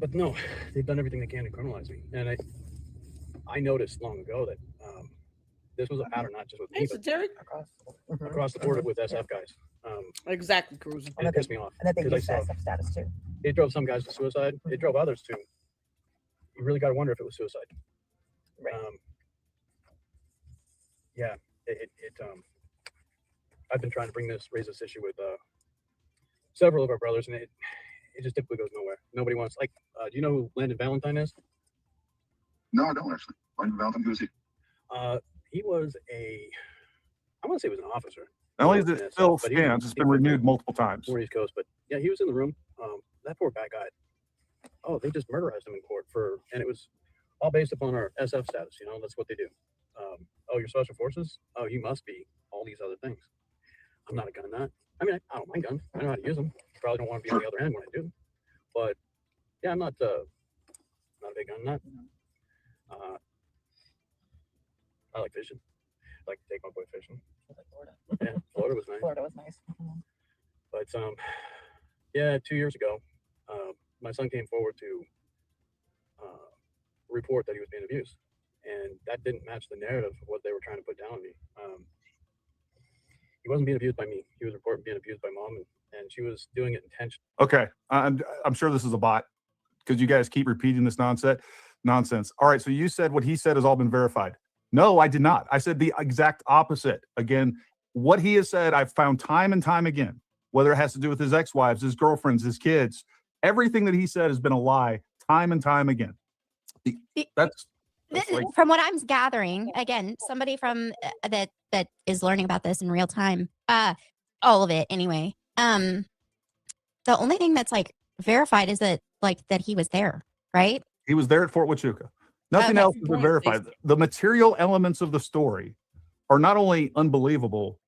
L: But no, they've done everything they can to criminalize me. And I noticed long ago that this was a pattern, not just with me, but across the board with SF guys.
A: Exactly, Cruz.
L: And it pissed me off.
E: And that they
L: because
E: use SF status too.
L: It drove some guys to suicide. It drove others to. You really got to wonder if it was suicide.
E: Right.
L: Yeah. I've been trying to raise this issue with several of our brothers, and it just typically goes nowhere. Nobody wants. Do you know who Landon Valentine is?
G: No, I don't actually. Landon Valentine, who's he?
L: He was I want to say he was an officer.
B: Not only is it still stands, it's been renewed multiple times.
L: More East Coast, but yeah, he was in the room. That poor bad guy. Oh, they just murderized him in court and it was all based upon our SF status. That's what they do. Oh, you're special forces? Oh, you must be all these other things. I'm not a gun nut. I mean, I don't mind guns. I know how to use them. Probably don't want to be on the other end when I do. But yeah, I'm not a big gun nut. I like fishing. I like to take my boy fishing.
E: Like Florida.
L: Yeah, Florida was nice.
E: Florida was nice.
L: But yeah, 2 years ago, my son came forward to report that he was being abused, and that didn't match the narrative of what they were trying to put down on me. He wasn't being abused by me. He was reporting being abused by mom, and she was doing it intentionally.
B: Okay, I'm sure this is a bot because you guys keep repeating this nonsense. All right, so you said what he said has all been verified. No, I did not. I said the exact opposite. Again, what he has said, I've found time and time again, whether it has to do with his ex-wives, his girlfriends, his kids, everything that he said has been a lie time and time again. That's
C: from what I'm gathering, again, somebody from that is learning about this in real time, all of it anyway. The only thing that's verified is that that he was there, right?
B: He was there at Fort Huachuca. Nothing else has been verified. The material elements of the story are not only unbelievable,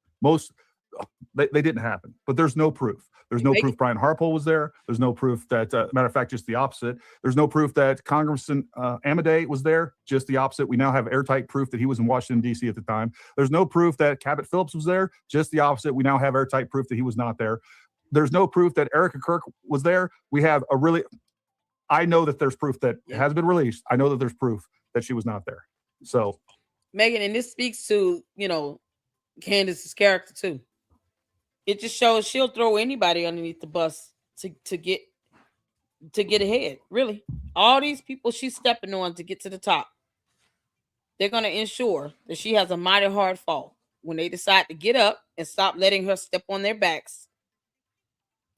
B: they didn't happen, but there's no proof. There's no proof Brian Harpole was there. There's no proof that, matter of fact, just the opposite. There's no proof that Congressman Amadei was there. Just the opposite. We now have airtight proof that he was in Washington, D.C. at the time. There's no proof that Cabot Phillips was there. Just the opposite. We now have airtight proof that he was not there. There's no proof that Erica Kirk was there. We have I know that there's proof that has been released. I know that there's proof that she was not there. So,
A: Megan, and this speaks to, Candace's character too. It just shows she'll throw anybody underneath the bus to get ahead. Really, all these people she's stepping on to get to the top, they're going to ensure that she has a mighty hard fall when they decide to get up and stop letting her step on their backs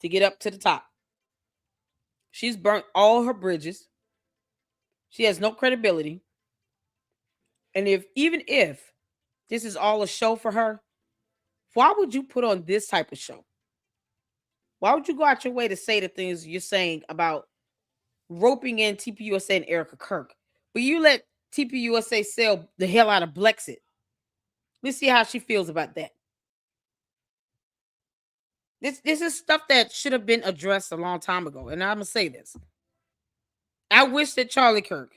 A: to get up to the top. She's burnt all her bridges. She has no credibility. And even if this is all a show for her, why would you put on this type of show? Why would you go out your way to say the things you're saying about roping in TPUSA and Erica Kirk? But you let TPUSA sell the hell out of Blexit. Let's see how she feels about that. This is stuff that should have been addressed a long time ago. And I'm going to say this. I wish that Charlie Kirk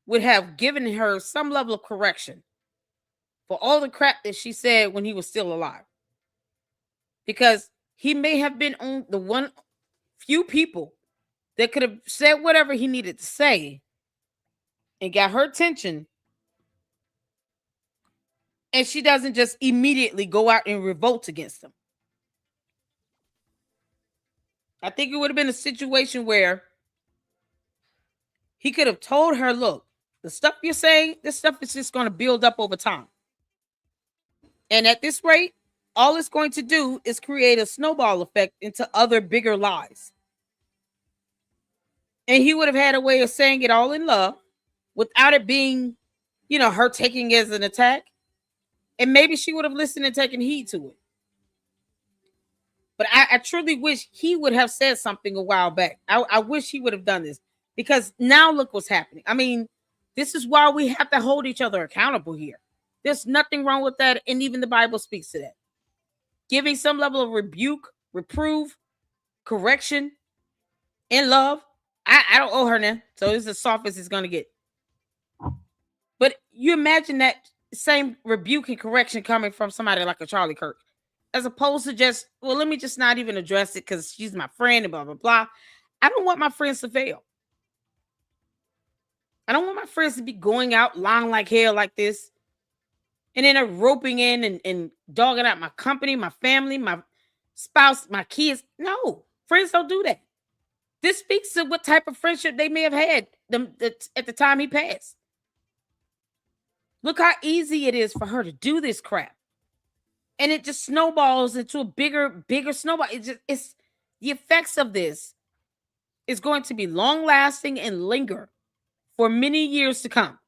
A: would have given her some level of correction for all the crap that she said when he was still alive. Because he may have been on the one few people that could have said whatever he needed to say and got her attention. And she doesn't just immediately go out and revolt against him. I think it would have been a situation where he could have told her, look, the stuff you're saying, this stuff is just going to build up over time. And at this rate, all it's going to do is create a snowball effect into other bigger lies. And he would have had a way of saying it all in love without it being, her taking it as an attack. And maybe she would have listened and taken heed to it. But I truly wish he would have said something a while back. I wish he would have done this, because now look what's happening. I mean, this is why we have to hold each other accountable here. There's nothing wrong with that. And even the Bible speaks to that. Giving some level of rebuke, reprove, correction, and love. I don't owe her now. So it's as soft as it's going to get. But you imagine that same rebuke and correction coming from somebody like a Charlie Kirk, as opposed to just, well, let me just not even address it because she's my friend and blah, blah, blah. I don't want my friends to fail. I don't want my friends to be going out lying like hell like this. And then they're roping in and dogging out my company, my family, my spouse, my kids. No, friends don't do that. This speaks to what type of friendship they may have had at the time he passed. Look how easy it is for her to do this crap. And it just snowballs into a bigger snowball. It's the effects of this is going to be long lasting and linger for many years to come.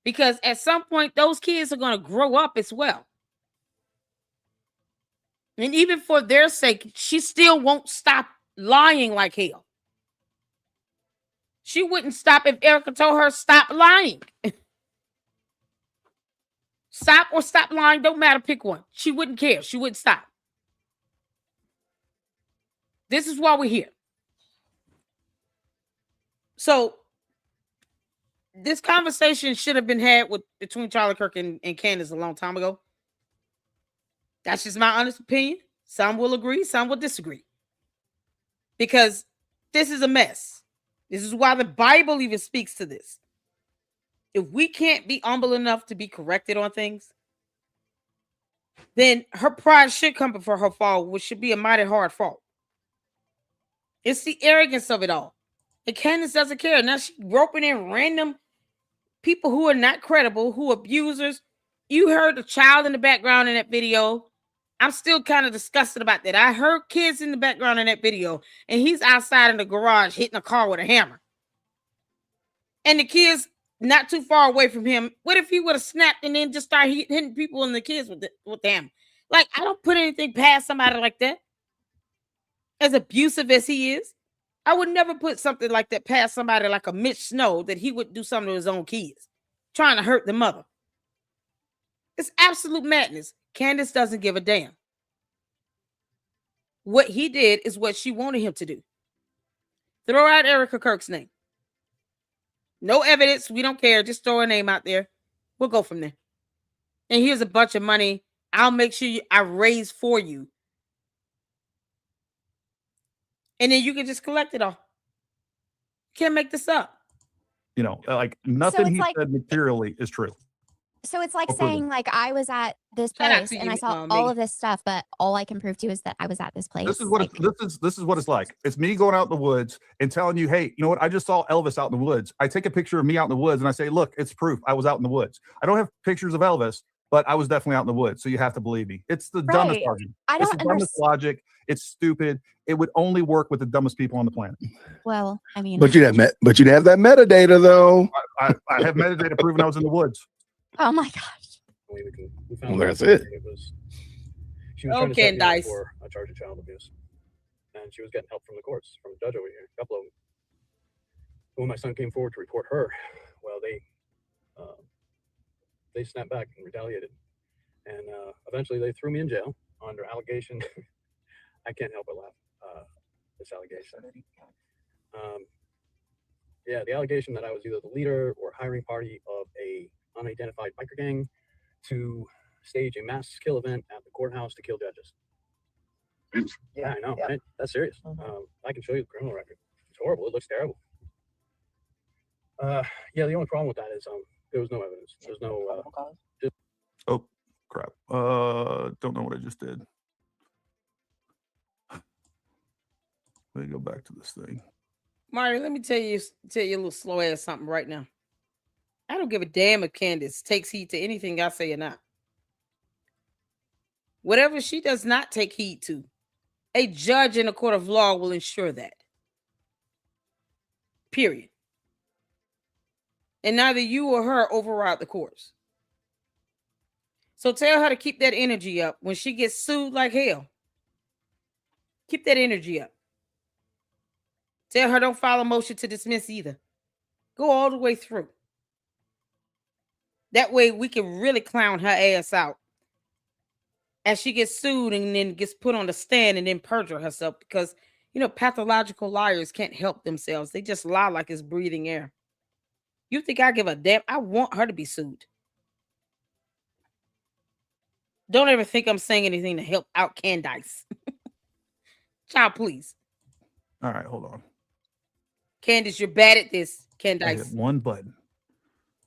A: Because at some point, those kids are going to grow up as well. And even for their sake, she still won't stop lying like hell. She wouldn't stop if Erica told her, stop lying. Stop or stop lying, don't matter, pick one. She wouldn't care. She wouldn't stop. This is why we're here. So, this conversation should have been had between Charlie Kirk and Candace a long time ago. That's just my honest opinion. Some will agree, some will disagree. Because this is a mess. This is why the Bible even speaks to this. If we can't be humble enough to be corrected on things, then her pride should come before her fall, which should be a mighty hard fall. It's the arrogance of it all. And Candace doesn't care. Now she's roping in random people who are not credible, who are abusers. You heard the child in the background in that video. I'm still kind of disgusted about that. I heard kids in the background in that video, and he's outside in the garage hitting a car with a hammer. And the kids not too far away from him. What if he would have snapped and then just started hitting people and the kids with the hammer? Like, I don't put anything past somebody like that. As abusive as he is, I would never put something like that past somebody like a Mitch Snow, that he would do something to his own kids, trying to hurt the mother. It's absolute madness. Candace doesn't give a damn. What he did is what she wanted him to do. Throw out Erica Kirk's name. No evidence. We don't care. Just throw her name out there. We'll go from there. And here's a bunch of money. I'll make sure I raise for you. And then you can just collect it all. Can't make this up.
B: Like nothing he said materially is true.
C: So it's like saying, like, I was at this place and I saw all of this stuff, but all I can prove to you is that I was at this place.
B: This is what this is what it's like. It's me going out in the woods and telling you, hey, you know what? I just saw Elvis out in the woods. I take a picture of me out in the woods and I say, look, it's proof I was out in the woods. I don't have pictures of Elvis, but I was definitely out in the woods. So you have to believe me. It's the dumbest argument. It's the dumbest logic. It's stupid. It would only work with the dumbest people on the planet.
C: Well, I mean,
D: but you'd have that metadata though.
B: I have metadata proving I was in the woods.
C: Oh my gosh.
L: We found
D: that's it.
L: She was trying to set me up for a charge of child abuse. And she was getting help from the courts, from a judge over here, a couple of them. When my son came forward to report her, well, they snapped back and retaliated. And eventually they threw me in jail under allegation. I can't help but laugh. This allegation. Yeah, the allegation that I was either the leader or hiring party of a unidentified biker gang to stage a mass kill event at the courthouse to kill judges. Yeah, I know, right? That's serious. I can show you the criminal record. It's horrible. It looks terrible. Yeah, the only problem with that is there was no evidence. There's no
B: Oh crap. Don't know what I just did. Let me go back to this thing.
A: Mario, let me tell you a little slow ass something right now. I don't give a damn if Candace takes heed to anything I say or not. Whatever she does not take heed to, a judge in a court of law will ensure that. Period. And neither you or her override the courts. So tell her to keep that energy up when she gets sued like hell. Keep that energy up. Tell her don't file a motion to dismiss either. Go all the way through. That way we can really clown her ass out as she gets sued and then gets put on the stand and then perjure herself, because, you know, pathological liars can't help themselves. They just lie like it's breathing air. You think I give a damn? I want her to be sued. Don't ever think I'm saying anything to help out Candice. Child, please.
B: All right, hold on.
A: Candice, you're bad at this.
B: I hit
A: Candice.
B: one button.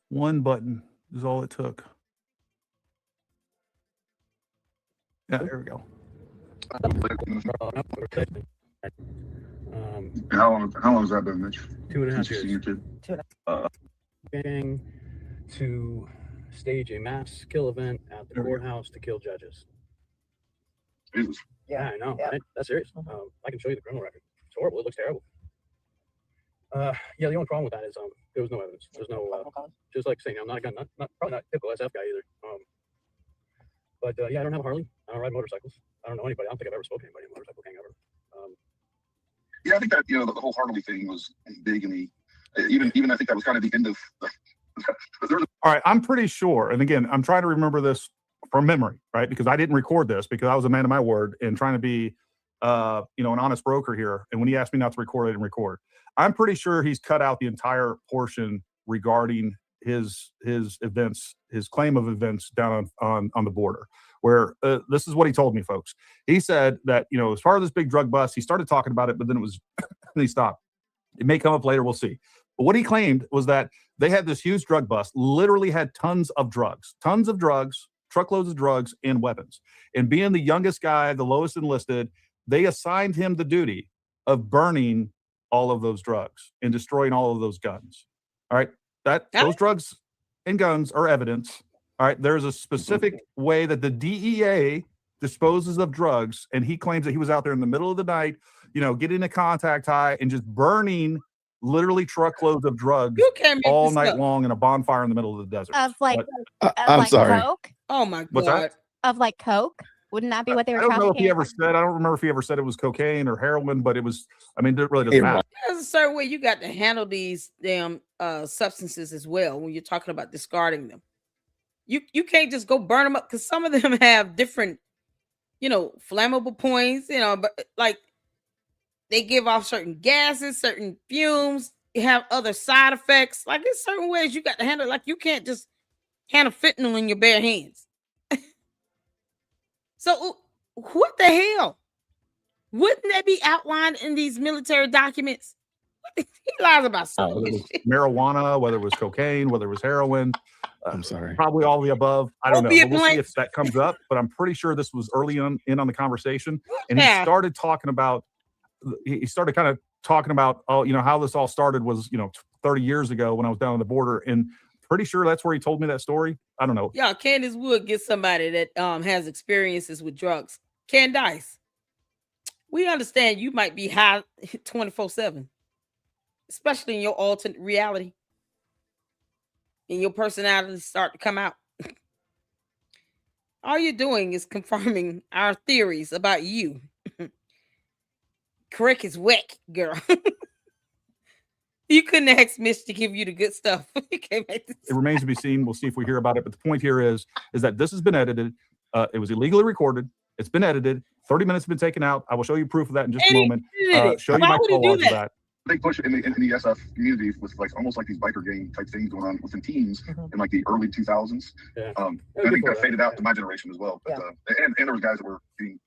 B: One button is all it took. Yeah, there we go.
G: How long has that been, Mitch?
L: 2.5 years.
G: You kid?
L: Gang to stage a mass kill event at the courthouse to kill judges.
G: Jesus.
L: Yeah, I know, right? That's serious. I can show you the criminal record. It's horrible. It looks terrible. Yeah, the only problem with that is there was no evidence. There's no just like saying I'm not a gun, probably not a typical SF guy either. But yeah, I don't have a Harley. I don't ride motorcycles. I don't know anybody. I don't think I've ever spoken to anybody in a motorcycle gang ever.
G: Yeah, I think that, you know, the whole Harley thing was big in the even I think that was kind of the end of.
B: All right, I'm pretty sure, and again, I'm trying to remember this from memory, right? Because I didn't record this because I was a man of my word and trying to be, you know, an honest broker here. And when he asked me not to record, I didn't record. I'm pretty sure he's cut out the entire portion regarding his events, his claim of events down on the border. Where this is what he told me, folks. He said that, you know, as far as this big drug bust, he started talking about it, but then it was, and he stopped. It may come up later. We'll see. But what he claimed was that they had this huge drug bust, literally had tons of drugs, truckloads of drugs and weapons. And being the youngest guy, the lowest enlisted, they assigned him the duty of burning all of those drugs and destroying all of those guns. All right. Those drugs and guns are evidence. All right. There's a specific way that the DEA disposes of drugs. And he claims that he was out there in the middle of the night, you know, getting a contact high and just burning literally truckloads of drugs all night long in a bonfire in the middle of the desert.
C: Of like,
D: I'm
C: like
D: sorry.
C: Coke?
A: Oh my God.
B: What's that?
C: Of like Coke? Wouldn't that be what they were
B: I don't know if
C: trafficking?
B: he ever said, I don't remember if he ever said it was cocaine or heroin, but it was, I mean, it really doesn't matter.
A: There's a certain way you got to handle these damn substances as well when you're talking about discarding them. You can't just go burn them up, because some of them have different, you know, flammable points, you know, but like they give off certain gases, certain fumes, you have other side effects. Like there's certain ways you got to handle it. Like you can't just handle fentanyl in your bare hands. So what the hell? Wouldn't that be outlined in these military documents? He lies about so
B: Whether it
A: much
B: was
A: shit.
B: marijuana, whether it was cocaine, whether it was heroin.
D: I'm sorry.
B: Probably all of the above. I don't know.
A: Opiate
B: But we'll see
A: blank.
B: if that comes up. But I'm pretty sure this was early on the conversation. And
A: Yeah.
B: he started talking about, oh, you know, how this all started was, you know, 30 years ago when I was down on the border. And pretty sure that's where he told me that story. I don't know.
A: Yeah, Candace would get somebody that has experiences with drugs. Candice, we understand you might be high 24/7, especially in your alternate reality, and your personality start to come out. All you're doing is confirming our theories about you. Crick is whack, girl. You couldn't ask Mitch to give you the good stuff. You can't make this.
B: It remains to be seen. We'll see if we hear about it. But the point here is that this has been edited. It was illegally recorded. It's been edited. 30 minutes have been taken out. I will show you proof of that in just a moment. Show you
A: Why
B: my
A: would he
B: call
A: do
B: logs of
A: that?
G: big push in the SF community with like almost like these biker gang type things going on within teens in like the early 2000s.
L: Yeah.
G: I think that faded out to my generation as well. But and there was guys that were being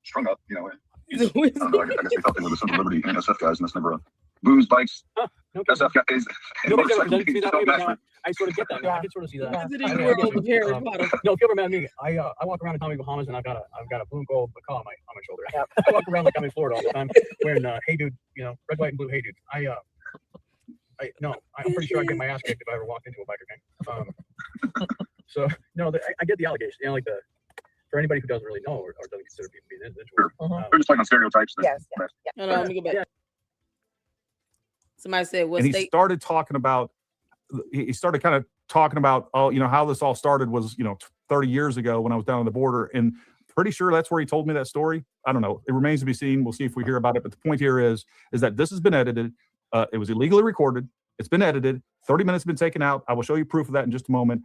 G: strung up, you know. I don't know, I guess they thought they were the Sons of Liberty and SF guys, and that's never booze, bikes, SF guys.
L: Nobody's ever presented to me that way, but now I sort of get that. Now. I can sort of see that.
A: No, if
L: you ever met me, I walk around in Tommy Bahamas and I've got a blue and gold macaw on my shoulder. I walk around like I'm in Florida all the time, wearing hey dude, you know, red, white, and blue hey dude. I'm pretty sure I'd get my ass kicked if I ever walked into a biker gang. So no, I get the allegation. You know, like for anybody who doesn't really know or doesn't consider people being individuals.
G: We're just playing on stereotypes.
A: Yes. No, let me go back. Somebody said, "What
B: and
A: state?"
B: He started talking about. He started kind of talking about, you know, how this all started was, you know, 30 years ago when I was down on the border, and pretty sure that's where he told me that story. I don't know. It remains to be seen. We'll see if we hear about it. But the point here is that this has been edited. It was illegally recorded. It's been edited. 30 minutes have been taken out. I will show you proof of that in just a moment.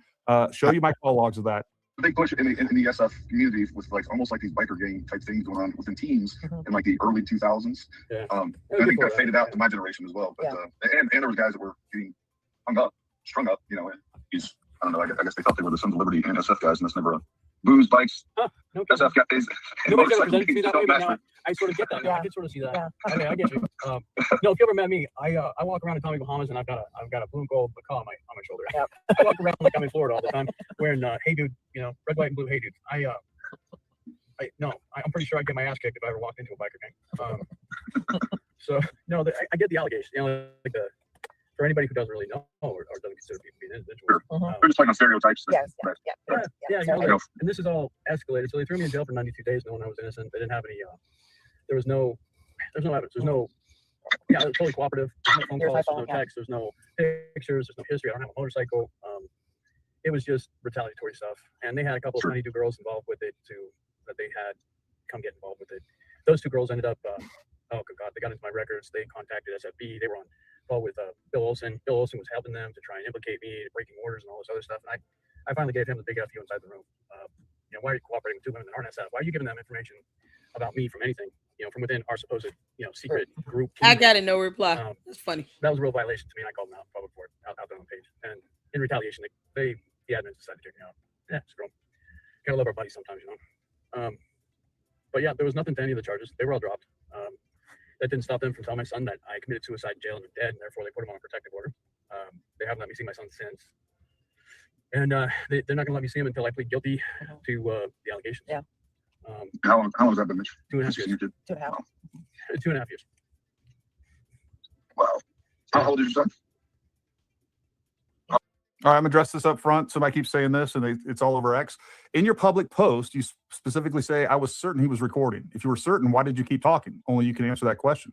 B: Show you my call logs of that.
G: Big push in the SF community with like almost like these biker gang type things going on within teens in like the early 2000s. I think that faded out to my generation as well. But and there was guys that were being strung up, you know. I don't know. I guess they thought they were the Sons of Liberty and SF guys, and that's never booze, bikes, SF guys.
L: Nobody's ever presented to me that way, but now I sort of get that. Now. I can sort of see that. Okay, I get you. No, if you ever met me, I walk around in Tommy Bahamas and I've got a blue and gold macaw on my shoulder. I walk around like I'm in Florida all the time, wearing hey dude, you know, red, white, and blue hey dude. I'm pretty sure I'd get my ass kicked if I ever walked into a biker gang. So no, I get the allegation. You know, like for anybody who doesn't really know or doesn't consider people being individuals.
G: We're just playing on stereotypes.
L: You know, and this is all escalated. So they threw me in jail for 92 days, knowing I was innocent. They didn't have any. There's no evidence. There's no. Yeah, it was totally cooperative. There's no phone calls. There's no text. There's no pictures. There's no history. I don't have a motorcycle. It was just retaliatory stuff. And they had a couple of 92 girls involved with it too, that they had come get involved with it. Those two girls ended up. Oh God, they got into my records. They contacted SFB. They were on call with Bill Olson. Bill Olson was helping them to try and implicate me, breaking orders and all this other stuff. And I finally gave him the big FU inside the room. You know, why are you cooperating with two women that aren't SF? Why are you giving them information about me from anything, you know, from within our supposed, you know, secret group?
A: I got no reply. That's funny.
L: That was a real violation to me, and I called them out public for it, out there on the page. And in retaliation, the admins decided to kick me out. Yeah, screw them. Gotta love our buddies sometimes, you know. But yeah, there was nothing to any of the charges. They were all dropped. That didn't stop them from telling my son that I committed suicide in jail and I'm dead, and therefore they put him on a protective order. They haven't let me see my son since. And they're not going to let me see him until I plead guilty to the allegations.
G: Yeah. How long has that been, Mitch?
L: 2.5 years.
E: 2.5.
L: 2.5 years.
G: Wow. How old is your son?
B: All right, I'm gonna address this up front. Somebody keeps saying this, and it's all over X. In your public post, you specifically say, "I was certain he was recording." If you were certain, why did you keep talking? Only you can answer that question.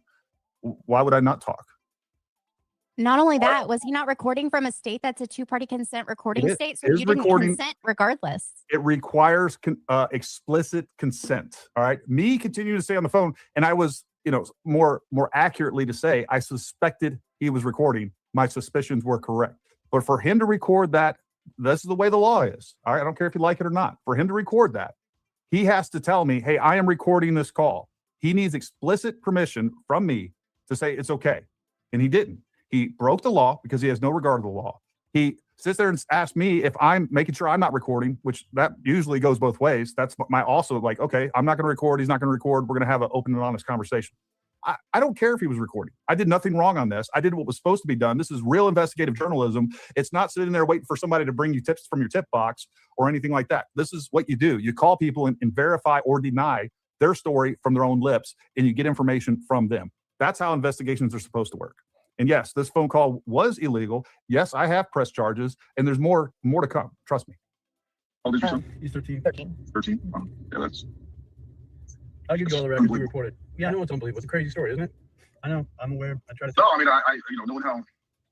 B: Why would I not talk?
C: Not only that, was he not recording from a state that's a two-party consent recording state? So you didn't consent regardless.
B: It requires explicit consent. All right. Me continuing to stay on the phone, and I was, you know, more accurately to say, I suspected he was recording. My suspicions were correct. But for him to record that, this is the way the law is. All right. I don't care if you like it or not. For him to record that, he has to tell me, "Hey, I am recording this call." He needs explicit permission from me to say it's okay. And he didn't. He broke the law because he has no regard to the law. He sits there and asks me if I'm making sure I'm not recording, which that usually goes both ways. That's my also like, okay, I'm not going to record. He's not going to record. We're going to have an open and honest conversation. I don't care if he was recording. I did nothing wrong on this. I did what was supposed to be done. This is real investigative journalism. It's not sitting there waiting for somebody to bring you tips from your tip box or anything like that. This is what you do. You call people and verify or deny their story from their own lips, and you get information from them. That's how investigations are supposed to work. And yes, this phone call was illegal. Yes, I have pressed charges, and there's more to come. Trust me.
G: How old is your son?
L: He's 13.
G: 13? Oh, yeah, that's...
L: I'll give you all the records we reported. Yeah, I know it's unbelievable. It's a crazy story, isn't it? I know. I'm aware. I try to...
G: No, I mean, I you know,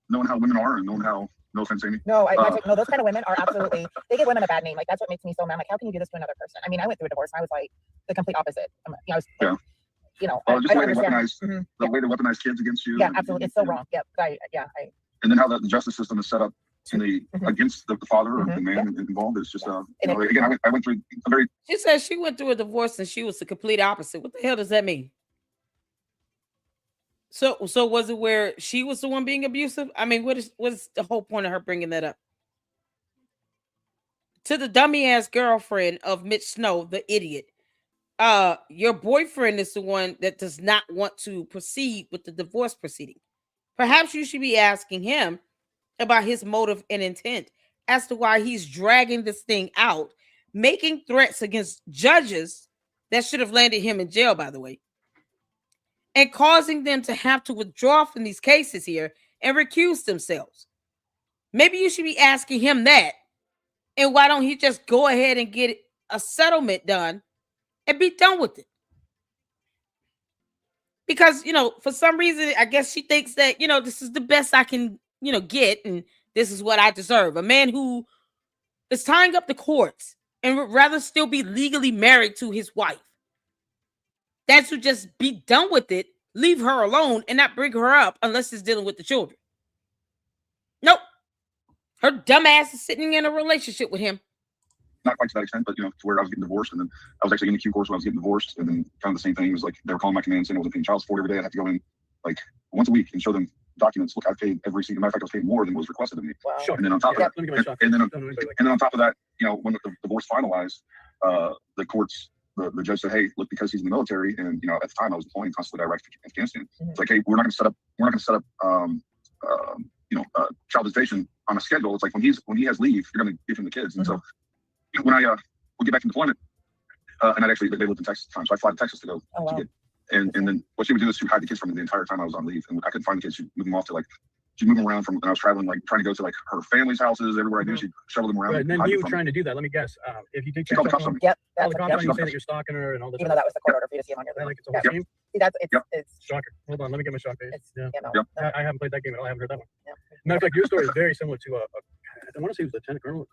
G: knowing how women are and knowing how... No offense, Amy.
E: No, no, those kind of women are absolutely... They give women a bad name. Like, that's what makes me so mad. Like, how can you do this to another person? I mean, I went through a divorce, and I was like the complete opposite. You know, I was...
G: Yeah.
E: You know,
G: just the way they weaponize, the way they weaponize kids against you.
E: Yeah, absolutely. It's so wrong. Yep.
G: And then how the justice system is set up in the against the father or the man involved is just you know, again, I went through a very...
A: She says she went through a divorce and she was the complete opposite. What the hell does that mean? So was it where she was the one being abusive? I mean, what's the whole point of her bringing that up? To the dummy ass girlfriend of Mitch Snow, the idiot. Your boyfriend is the one that does not want to proceed with the divorce proceeding. Perhaps you should be asking him about his motive and intent as to why he's dragging this thing out, making threats against judges that should have landed him in jail, by the way, and causing them to have to withdraw from these cases here and recuse themselves. Maybe you should be asking him that. And why don't he just go ahead and get a settlement done and be done with it? Because, for some reason, I guess she thinks that, this is the best I can, get, and this is what I deserve. A man who is tying up the courts and would rather still be legally married to his wife. That should just be done with it, leave her alone, and not bring her up unless it's dealing with the children. Nope. Her dumb ass is sitting in a relationship with him.
G: Not quite to that extent, but to where I was getting divorced, and then I was actually in the Q course when I was getting divorced, and then kind of the same thing. It was like they were calling my command saying I wasn't paying child support every day. I had to go in like once a week and show them documents. Look, I've paid every single. Matter of fact, I was paid more than was requested of me.
E: Wow.
G: And then on top of that, and then on top of that, when the divorce finalized, the courts, the judge said, hey, look, because he's in the military, and at the time I was deploying constantly to Iraq, Afghanistan. It's like, hey, we're not going to set up child visitation on a schedule. It's like when he has leave, you're going to give him the kids. And so when I would get back from deployment, and they lived in Texas at the time, so I fly to Texas to go to get. And then what she would do is she would hide the kids from me the entire time I was on leave, and I couldn't find the kids. She'd move them off to she'd move them around from when I was traveling, like trying to go to like her family's houses everywhere I do. She'd shuttle them around.
L: Right, and then you trying to do that. Let me guess. If you take
G: she called the cops on me.
E: Yep.
L: Call the cops on you, say that you're stalking her and all this.
E: Even though that was the court order for you to see him on your.
L: Like it's a whole game.
E: See, that's it's
L: Shocker. Hold on, let me get my shock face.
E: Yeah.
L: I haven't played that game at all. I haven't heard that one. Matter of fact, your story is very similar to I want to say it was Lieutenant Colonel.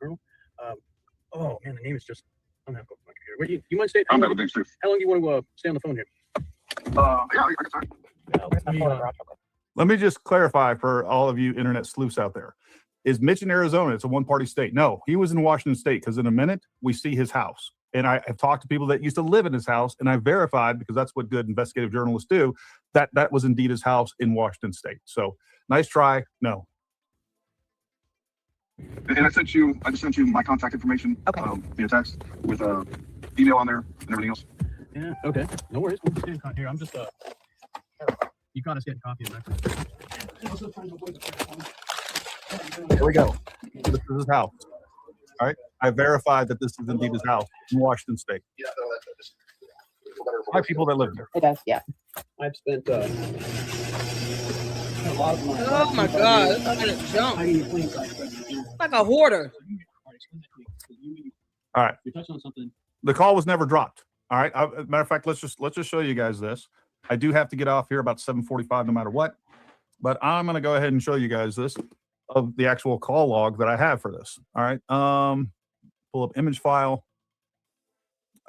L: Oh man, the name is just. I'm gonna have to go to my computer. Wait, you mind staying? How long do you want to stay on the phone here?
B: Let me just clarify for all of you internet sleuths out there. Is Mitch in Arizona? It's a one-party state. No, he was in Washington State, because in a minute we see his house. And I have talked to people that used to live in his house, and I verified, because that's what good investigative journalists do, that was indeed his house in Washington State. So nice try. No.
G: And I just sent you my contact information via text with email on there and everything else.
L: Yeah. Okay. No worries. We'll stay in contact here. I'm just you gotta get a copy of that.
B: Here we go. This is his house. All right. I verified that this is indeed his house in Washington State.
G: Yeah.
B: Five people that live there.
E: It does. Yeah.
L: I've spent a lot of money.
A: Oh my God, that's not gonna jump. Like a hoarder.
B: All right.
L: You're touching on something.
B: The call was never dropped. All right. Matter of fact, let's just show you guys this. I do have to get off here about 7:45 no matter what, but I'm going to go ahead and show you guys this of the actual call log that I have for this. All right. Pull up image file.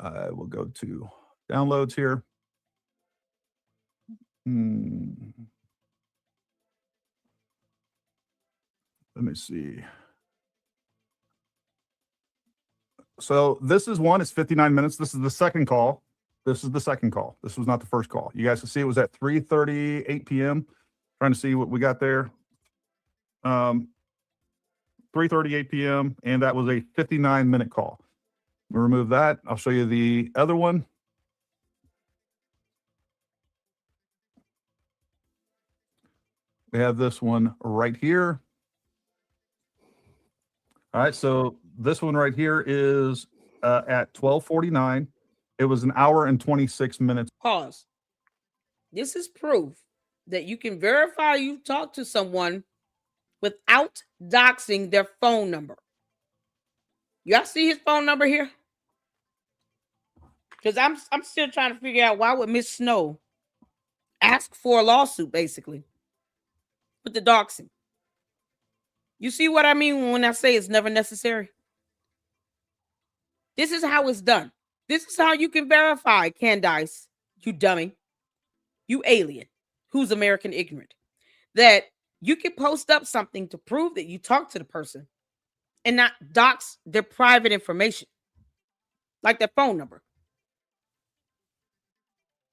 B: We'll go to downloads here. Let me see. So this is one. It's 59 minutes. This is the second call. This is the second call. This was not the first call. You guys can see it was at 3:38 p.m. Trying to see what we got there. 3:38 p.m. and that was a 59-minute call. We'll remove that. I'll show you the other one. We have this one right here. All right, so this one right here is at 12:49. It was an hour and 26 minutes.
A: Pause. This is proof that you can verify you've talked to someone without doxing their phone number. Y'all see his phone number here? Because I'm still trying to figure out why would Miss Snow ask for a lawsuit, basically, with the doxing. You see what I mean when I say it's never necessary? This is how it's done. This is how you can verify, Candice, you dummy, you alien, who's American ignorant, that you can post up something to prove that you talked to the person and not dox their private information, like their phone number.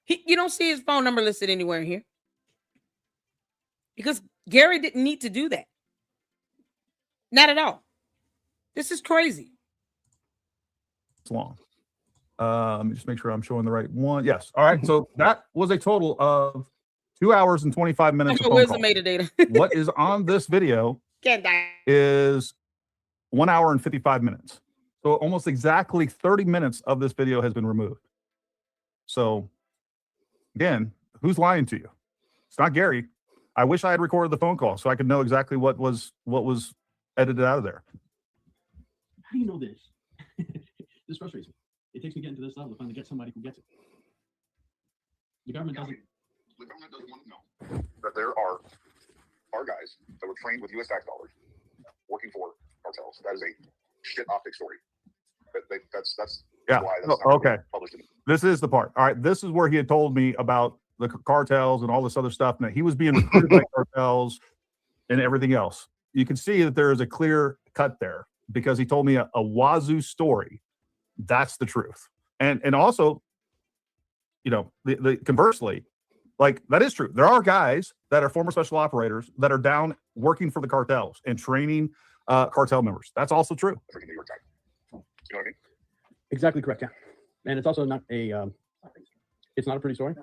A: You don't see his phone number listed anywhere in here. because Gary didn't need to do that. Not at all. This is crazy.
B: It's long. Let me just make sure I'm showing the right one. Yes. All right. So that was a total of 2 hours and 25 minutes of phone
A: Where's the
B: calls.
A: metadata?
B: What is on this video
A: Can't die.
B: is 1 hour and 55 minutes. So almost exactly 30 minutes of this video has been removed. So again, who's lying to you? It's not Gary. I wish I had recorded the phone call so I could know exactly what was edited out of there.
L: How do you know this? This frustrates me. It takes me getting to this level to finally get somebody who gets it. The government doesn't.
G: The government doesn't want to know that there are guys that were trained with U.S. tax dollars working for cartels. That is a shit optic story. That's
B: Yeah.
G: why that's not
B: Okay.
G: really published in
B: This is the part. All right. This is where he had told me about the cartels and all this other stuff, and that he was being recruited by cartels and everything else. You can see that there is a clear cut there because he told me a wazoo story. That's the truth. And also, you know, the conversely, like that is true. There are guys that are former special operators that are down working for the cartels and training cartel members. That's also true.
G: freaking New York Times. You know what I mean?
L: Exactly correct. Yeah, and it's also not a. It's not a pretty story.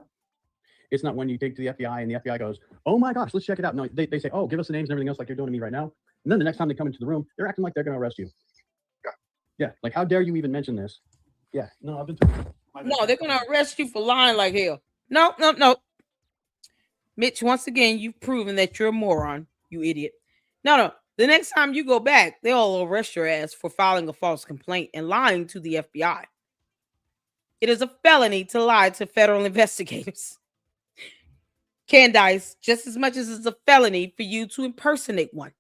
L: It's not when you take to the FBI and the FBI goes, "Oh my gosh, let's check it out." No, they say, "Oh, give us the names and everything else like you're doing to me right now." And then the next time they come into the room, they're acting like they're going to arrest you. Yeah, like how dare you even mention this? Yeah, no, I've been.
A: No, they're gonna arrest you for lying like hell. No. Mitch, once again, you've proven that you're a moron, you idiot. No. The next time you go back, they'll arrest your ass for filing a false complaint and lying to the FBI. It is a felony to lie to federal investigators. Candice, just as much as it's a felony for you to impersonate one.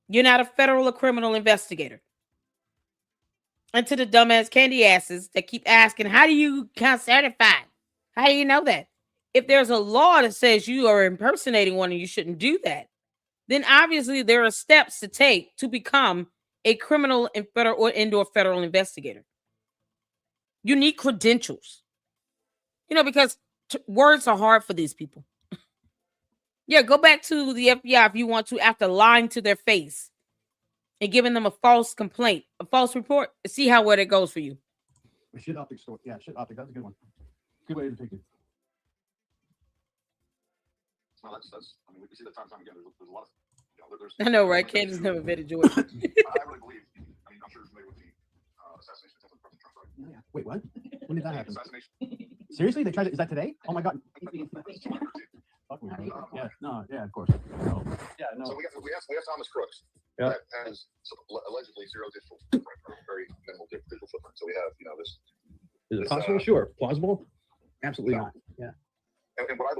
A: You're not a federal or criminal investigator. And to the dumbass candy asses that keep asking, how do you count certified? How do you know that? If there's a law that says you are impersonating one and you shouldn't do that, then obviously there are steps to take to become a criminal and federal or indoor federal investigator. You need credentials. You know, because words are hard for these people. Yeah, go back to the FBI if you want to after lying to their face and giving them a false complaint, a false report, and see how well it goes for you.
L: Shit optic story. Yeah, shit optic. That's a good one. Good way to take it.
G: Well, that's. I mean, we see that time and time again. There's a lot of. You know, there's.
A: I know, right? Candace never vetted George.
G: I really believe. I mean, I'm sure you're familiar with the assassination attempt on President Trump, right?
L: Yeah. Wait, what? When did that happen?
G: Assassination.
L: Seriously, they tried it. Is that today? Oh my god. Fuck me. Yeah. No. Yeah. Of course. No. Yeah. No.
G: So we have Thomas Crooks.
L: Yeah.
G: That has allegedly zero digital footprint, or very minimal digital footprint. So we have, you know, this.
L: Is it possible? Sure. Plausible? Absolutely not. Yeah.
G: And what I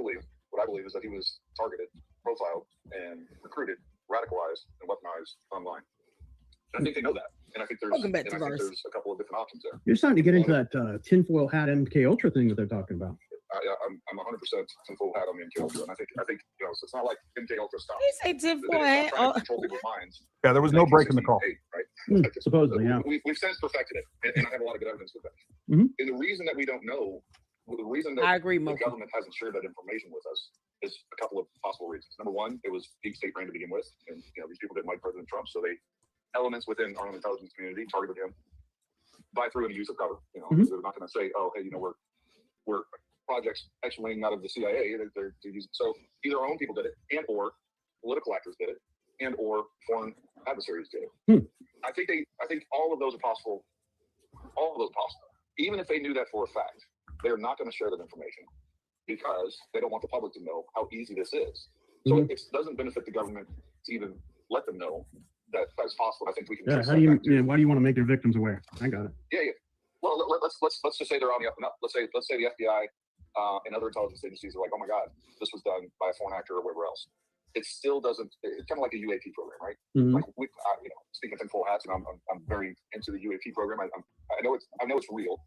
G: believe is that he was targeted, profiled, and recruited, radicalized, and weaponized online. And I think they know that. And I think there's a couple of different options there.
L: You're starting to get into that tinfoil hat MK Ultra thing that they're talking about.
G: I'm 100% tinfoil hat on the MK Ultra, and I think you know, so it's not like MK Ultra style.
A: You say tinfoil hat?
G: Control people's minds.
B: Yeah, there was no break in the call.
G: Right?
L: Supposedly, yeah.
G: We've since perfected it, and I have a lot of good evidence with that.
L: Mm-hmm.
G: And the reason that we don't know, the reason that
A: I agree,
G: the government hasn't shared that information with us is a couple of possible reasons. Number one, it was deep state brain to begin with, and you know, these people didn't like President Trump, so they elements within our own intelligence community targeted him by through any use of cover. You know, they're not going to say, "Oh, hey, you know, we're projects X-wing out of the CIA." They're using, so either our own people did it, and or political actors did it, and or foreign adversaries did it. I think all of those are possible. All of those possible. Even if they knew that for a fact, they're not going to share that information because they don't want the public to know how easy this is. So it doesn't benefit the government to even let them know that that's possible. I think we can.
L: Yeah. How do you? Yeah, why do you want to make their victims aware? I got it.
G: Yeah. Well, let's just say they're on the up and up. Let's say the FBI and other intelligence agencies are like, "Oh my God, this was done by a foreign actor or whatever else." It still doesn't. It's kind of like a UAP program, right? Like you know, speaking of tinfoil hats, and I'm very into the UAP program. I know it's real.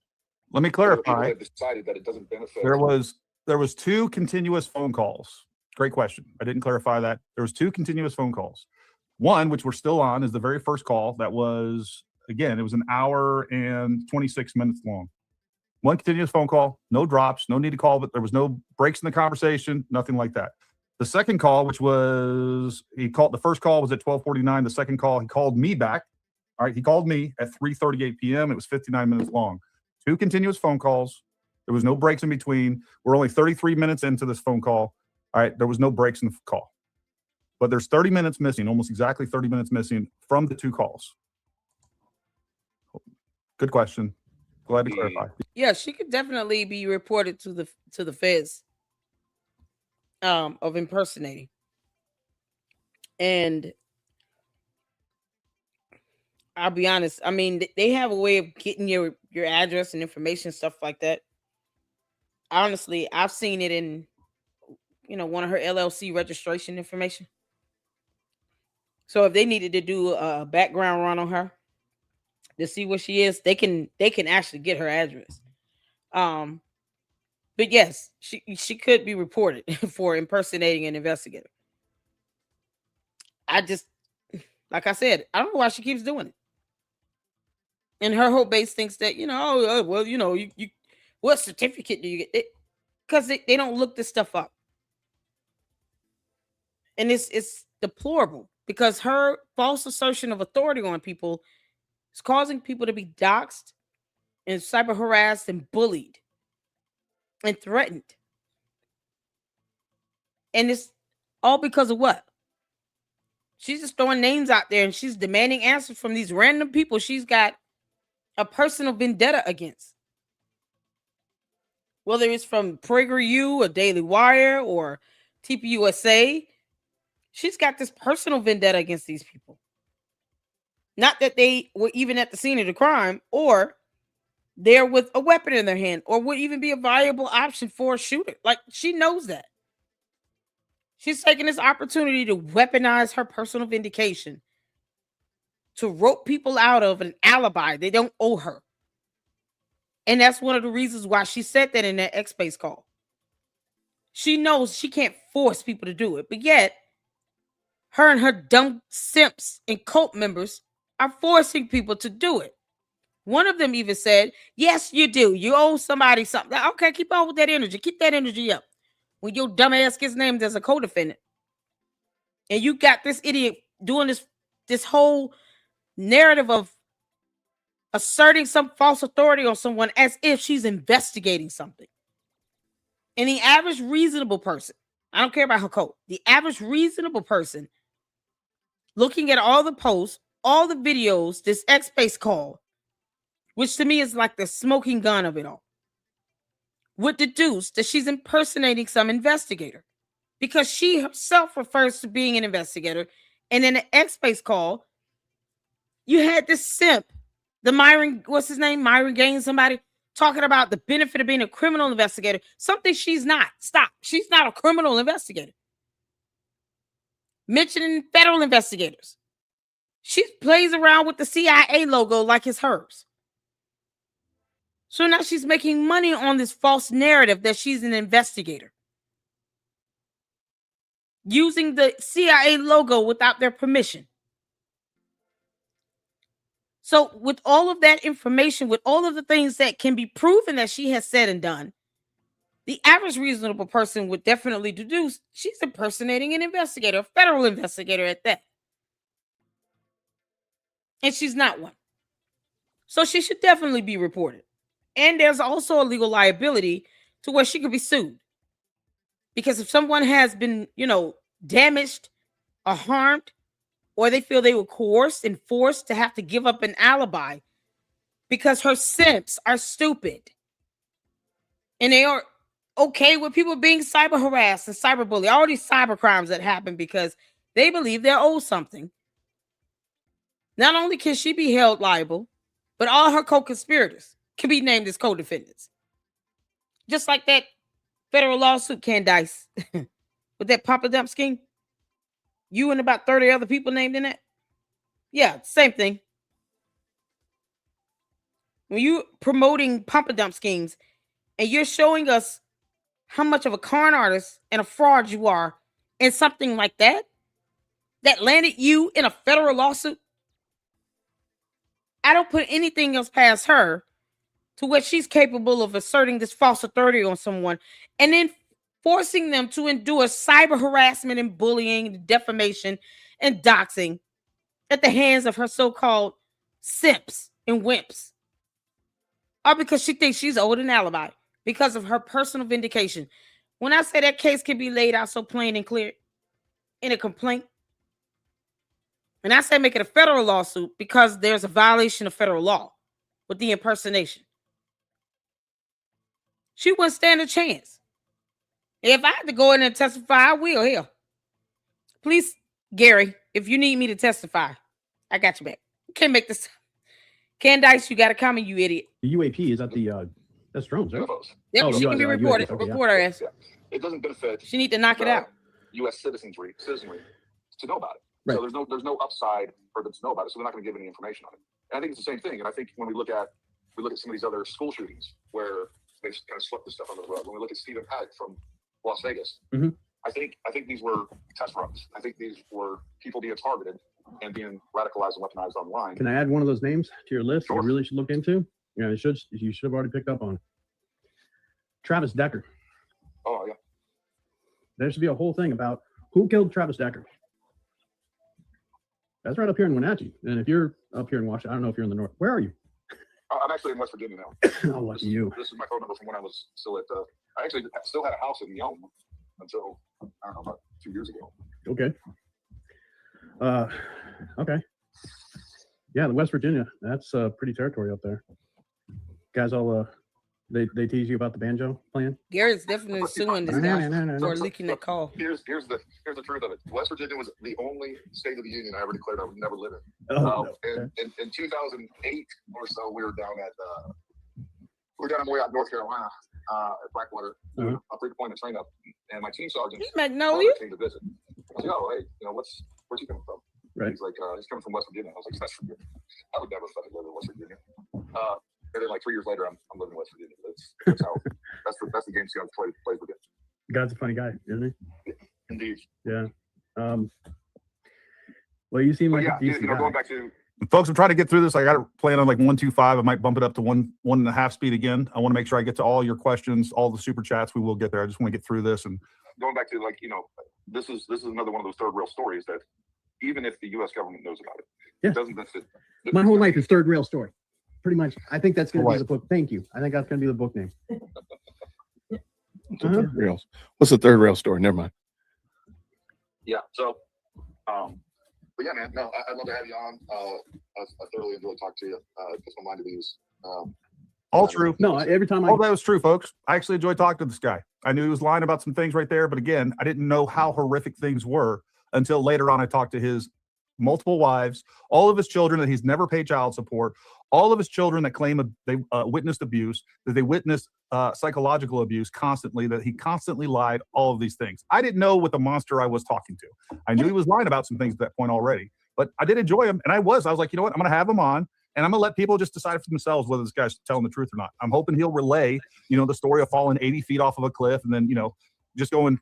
B: Let me clarify.
G: Have decided that it doesn't benefit.
B: There was 2 continuous phone calls. Great question. I didn't clarify that. There was 2 continuous phone calls. One, which we're still on, is the very first call. That was, again, it was an hour and 26 minutes long. One continuous phone call, no drops, no need to call, but there was no breaks in the conversation, nothing like that. The second call, which was, the first call was at 12:49. The second call, he called me back. All right, he called me at 3:38 p.m. It was 59 minutes long. 2 continuous phone calls. There was no breaks in between. We're only 33 minutes into this phone call. All right, there was no breaks in the call. But there's 30 minutes missing, almost exactly 30 minutes missing from the 2 calls. Good question. Glad to clarify.
A: Yeah, she could definitely be reported to the feds of impersonating. And I'll be honest, I mean, they have a way of getting your address and information, stuff like that. Honestly, I've seen it in one of her LLC registration information. So if they needed to do a background run on her to see where she is, they can actually get her address. But yes, she could be reported for impersonating an investigator. I just, like I said, I don't know why she keeps doing it. And her whole base thinks that, you what certificate do you get? Because they don't look this stuff up. And it's deplorable because her false assertion of authority on people is causing people to be doxxed and cyber harassed and bullied and threatened. And it's all because of what? She's just throwing names out there and she's demanding answers from these random people she's got a personal vendetta against. Whether it's from PragerU or Daily Wire or TPUSA, she's got this personal vendetta against these people. Not that they were even at the scene of the crime or they're with a weapon in their hand or would even be a viable option for a shooter. Like, she knows that. She's taking this opportunity to weaponize her personal vindication to rope people out of an alibi they don't owe her. And that's one of the reasons why she said that in that X-Space call. She knows she can't force people to do it, but yet her and her dumb simps and cult members are forcing people to do it. One of them even said, yes, you do. You owe somebody something. Okay, keep on with that energy. Keep that energy up. When your dumb ass gets named as a co-defendant and you got this idiot doing this whole narrative of asserting some false authority on someone as if she's investigating something. And the average reasonable person, I don't care about her code, the average reasonable person looking at all the posts, all the videos, this X-Space call, which to me is like the smoking gun of it all, would deduce that she's impersonating some investigator because she herself refers to being an investigator. And in the X-Space call, you had this simp, the Myron, what's his name? Myron Gaines, somebody talking about the benefit of being a criminal investigator, something she's not. Stop. She's not a criminal investigator. Mentioning federal investigators. She plays around with the CIA logo like it's hers. So now she's making money on this false narrative that she's an investigator. Using the CIA logo without their permission. So with all of that information, with all of the things that can be proven that she has said and done, the average reasonable person would definitely deduce she's impersonating an investigator, a federal investigator at that. And she's not one. So she should definitely be reported. And there's also a legal liability to where she could be sued. Because if someone has been, damaged or harmed, or they feel they were coerced and forced to have to give up an alibi because her simps are stupid. And they are okay with people being cyber harassed and cyberbullied, all these cyber crimes that happen because they believe they're owed something. Not only can she be held liable, but all her co-conspirators can be named as co-defendants. Just like that federal lawsuit, Candice, with that pump and dump scheme. You and about 30 other people named in it. Yeah, same thing. When you promoting pump and dump schemes and you're showing us how much of a con artist and a fraud you are in something like that landed you in a federal lawsuit, I don't put anything else past her to what she's capable of asserting this false authority on someone and then forcing them to endure cyber harassment and bullying, defamation, and doxing at the hands of her so-called simps and wimps. All because she thinks she's owed an alibi because of her personal vindication. When I say that case can be laid out so plain and clear in a complaint, and I say make it a federal lawsuit because there's a violation of federal law with the impersonation. She wouldn't stand a chance. If I had to go in and testify, I will. Hell, please, Gary, if you need me to testify, I got you back. You can't make this. Candice, you got to comment, you idiot.
L: The UAP is that the that's drones, right?
A: Yep,
L: Oh,
A: she can be
L: UAP,
A: reported.
L: okay, yeah.
A: Report her ass.
G: It doesn't benefit.
A: She need to knock it out.
G: U.S. citizenry to know about it.
L: Right.
G: So there's no upside for them to know about it. So they're not going to give any information on it. And I think it's the same thing. And I think when we look at some of these other school shootings where they just kind of swept this stuff under the rug. When we look at Stephen Paddock from Las Vegas,
L: Mhm.
G: I think these were test runs. I think these were people being targeted and being radicalized and weaponized online.
L: Can I add one of those names to your list?
G: Sure.
L: You really should look into. Yeah, you should have already picked up on. Travis Decker.
G: Oh yeah.
L: There should be a whole thing about who killed Travis Decker. That's right up here in Wenatchee. And if you're up here in Washington, I don't know if you're in the north. Where are you?
G: I'm actually in West Virginia now.
L: Oh, lucky you.
G: This is my phone number from when I was still at I actually still had a house in Yelm until, I don't know, about 2 years ago.
L: Okay. Okay. Yeah, the West Virginia. That's pretty territory up there. Guys all they tease you about the banjo playing?
A: Gary's definitely suing this guy for leaking that call.
G: Here's the truth of it. West Virginia was the only state of the union I ever declared I would never live in.
L: Oh, no.
G: In 2008 or so, we were down on the way out North Carolina at Blackwater.
L: Uh-huh.
G: A pre-deployment train up, and my team sergeant
A: Magnolia
G: came to visit. I was like, oh, hey, where's he coming from?
L: Right.
G: He's like, he's coming from West Virginia. I was like, that's Virginia. I would never fucking live in West Virginia. And then like 3 years later, I'm living in West Virginia. That's how that's the game Seattle plays with it.
L: God's a funny guy, isn't he?
G: Indeed.
L: Yeah. Well, you seem like a decent guy.
G: Going back to
B: Folks, I'm trying to get through this. I got to plan on like 125. I might bump it up to 1.5 speed again. I want to make sure I get to all your questions, all the super chats. We will get there. I just want to get through this. And
G: going back to this is another one of those third rail stories that even if the U.S. government knows about it, it doesn't benefit.
L: My whole life is third rail story. Pretty much. I think that's going to be the book. Thank you. I think that's going to be the book name.
D: Third rails. What's the third rail story? Never mind.
G: Yeah. So, but yeah, man. No, I'd love to have you on. I thoroughly enjoyed talking to you. Just my mind to these.
B: all true.
L: No, every time
B: all that was true, folks. I actually enjoyed talking to this guy. I knew he was lying about some things right there, but again, I didn't know how horrific things were until later on. I talked to his multiple wives, all of his children that he's never paid child support, all of his children that claim they witnessed abuse, that they witnessed psychological abuse constantly, that he constantly lied, all of these things. I didn't know what the monster I was talking to. I knew he was lying about some things at that point already, but I did enjoy him. And I was like, you know what? I'm going to have him on and I'm going to let people just decide for themselves whether this guy's telling the truth or not. I'm hoping he'll relay, the story of falling 80 feet off of a cliff and then, just going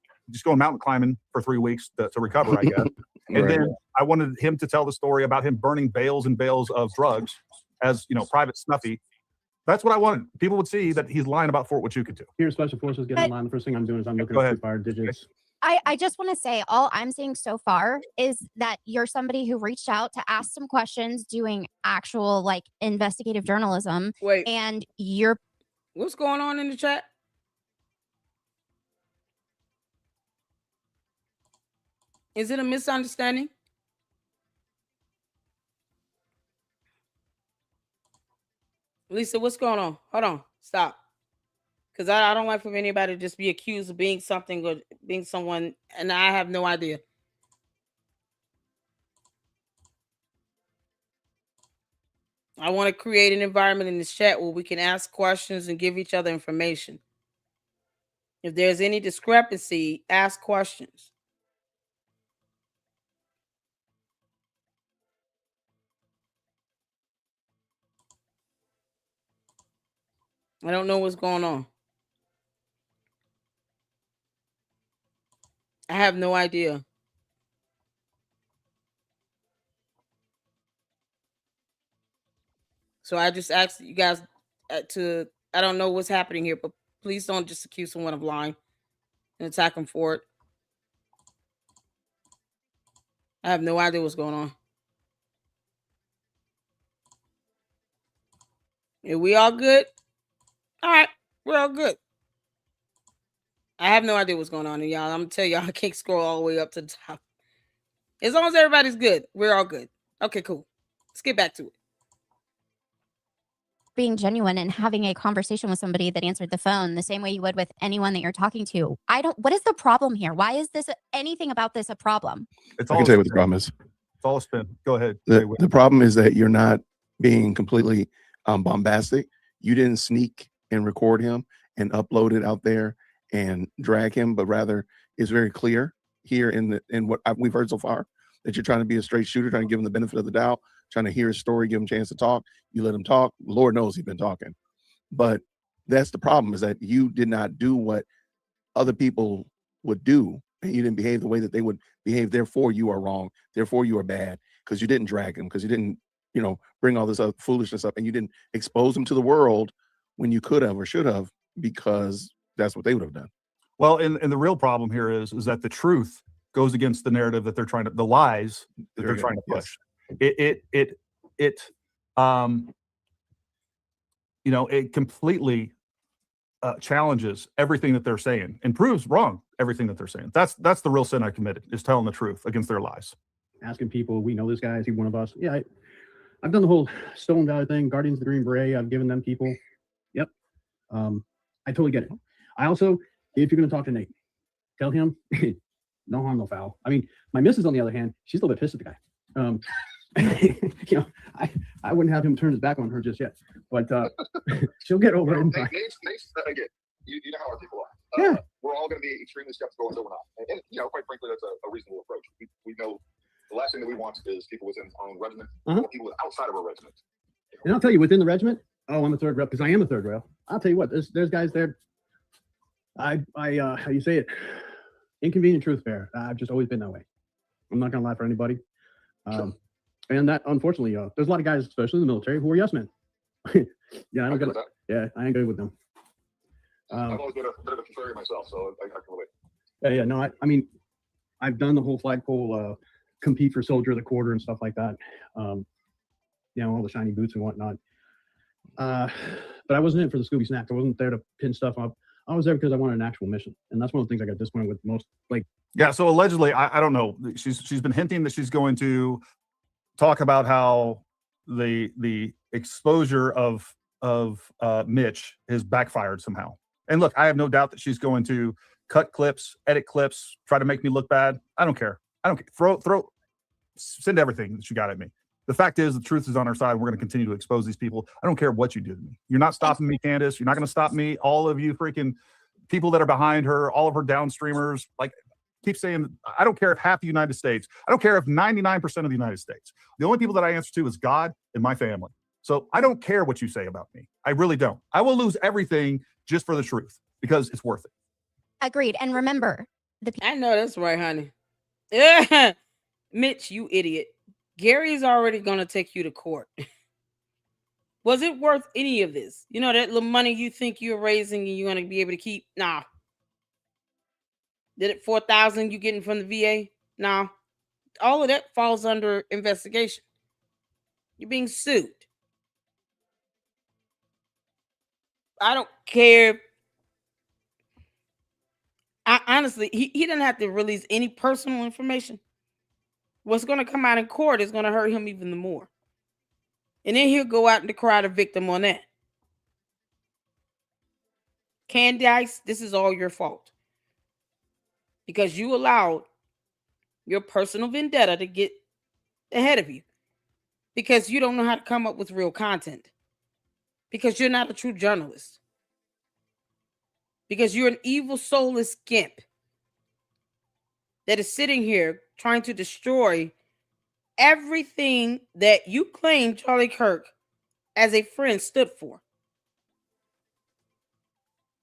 B: mountain climbing for 3 weeks to recover, I guess. And then I wanted him to tell the story about him burning bales and bales of drugs as, private snuffy. That's what I wanted. People would see that he's lying about Fort Huachuca too.
L: Here, Special Forces get online. The first thing I'm doing is I'm looking at fire digits.
C: I just want to say all I'm seeing so far is that you're somebody who reached out to ask some questions, doing actual investigative journalism.
A: Wait.
C: And you're
A: what's going on in the chat? Is it a misunderstanding? Lisa, what's going on? Hold on. Stop. Because I don't like for anybody to just be accused of being something or being someone, and I have no idea. I want to create an environment in this chat where we can ask questions and give each other information. If there's any discrepancy, ask questions. I don't know what's going on. I have no idea. So I just asked you guys to I don't know what's happening here, but please don't just accuse someone of lying and attack them for it. I have no idea what's going on. Are we all good? All right, we're all good. I have no idea what's going on, and y'all. I'm gonna tell y'all I can't scroll all the way up to the top. As long as everybody's good, we're all good. Okay, cool. Let's get back to it.
C: Being genuine and having a conversation with somebody that answered the phone the same way you would with anyone that you're talking to. What is the problem here? Why is this anything about this a problem?
D: I can tell you what the problem is.
B: It's all a spin. Go ahead.
D: The problem is that you're not being completely bombastic. You didn't sneak and record him and upload it out there and drag him, but rather it's very clear here in what we've heard so far that you're trying to be a straight shooter, trying to give him the benefit of the doubt, trying to hear his story, give him a chance to talk. You let him talk. Lord knows he's been talking. But that's the problem, is that you did not do what other people would do, and you didn't behave the way that they would behave. Therefore, you are wrong. Therefore, you are bad, because you didn't drag him, because you didn't, bring all this other foolishness up, and you didn't expose him to the world when you could have or should have, because that's what they would have done.
B: Well, and the real problem here is that the truth goes against the narrative that they're trying to, the lies that they're trying to push. Yes. It completely challenges everything that they're saying and proves wrong everything that they're saying. That's the real sin I committed, is telling the truth against their lies.
L: Asking people, we know this guy, is he one of us? Yeah, I've done the whole Stolen Valor thing, Guardians of the Green Beret. I've given them people. Yep. I totally get it. I also, if you're going to talk to Nate, tell him no harm, no foul. I mean, my missus, on the other hand, she's a little bit pissed at the guy. I wouldn't have him turn his back on her just yet, but she'll get over it.
G: Nate's, again, you know how our people are.
L: Yeah.
G: We're all going to be extremely skeptical until we're not. And quite frankly, that's a reasonable approach. We know the last thing that we want is people within our own regiment, or people outside of our regiment.
L: And I'll tell you, within the regiment, I'm a third rail, because I am a third rail. I'll tell you what, there's guys there. How you say it? Inconvenient truth bearer. I've just always been that way. I'm not going to lie for anybody. And that, unfortunately, there's a lot of guys, especially in the military, who are yes men. Yeah, I ain't good with them.
G: I've always been a bit of a contrarian myself, so I can relate.
L: Yeah, no, I mean, I've done the whole flagpole, compete for soldier of the quarter and stuff like that. All the shiny boots and whatnot. But I wasn't in it for the Scooby Snacks. I wasn't there to pin stuff up. I was there because I wanted an actual mission, and that's one of the things I got disappointed with most.
B: Yeah, so allegedly, I don't know. She's been hinting that she's going to talk about how the exposure of Mitch has backfired somehow. And look, I have no doubt that she's going to cut clips, edit clips, try to make me look bad. I don't care. Send everything that you got at me. The fact is, the truth is on our side. We're going to continue to expose these people. I don't care what you do to me. You're not stopping me, Candace. You're not going to stop me. All of you freaking people that are behind her, all of her downstreamers, keep saying, I don't care if half the United States, I don't care if 99% of the United States. The only people that I answer to is God and my family. So I don't care what you say about me. I really don't. I will lose everything just for the truth, because it's worth it.
C: Agreed. And remember,
A: I know that's right, honey. Yeah. Mitch, you idiot. Gary's already going to take you to court. Was it worth any of this? That little money you think you're raising and you're going to be able to keep? Nah. Did it $4,000 you getting from the VA? Nah. All of that falls under investigation. You're being sued. I don't care. Honestly, he doesn't have to release any personal information. What's going to come out in court is going to hurt him even more. And then he'll go out and decry the victim on that. Candice, this is all your fault. Because you allowed your personal vendetta to get ahead of you. Because you don't know how to come up with real content. Because you're not a true journalist. Because you're an evil, soulless gimp that is sitting here trying to destroy everything that you claim Charlie Kirk as a friend stood for.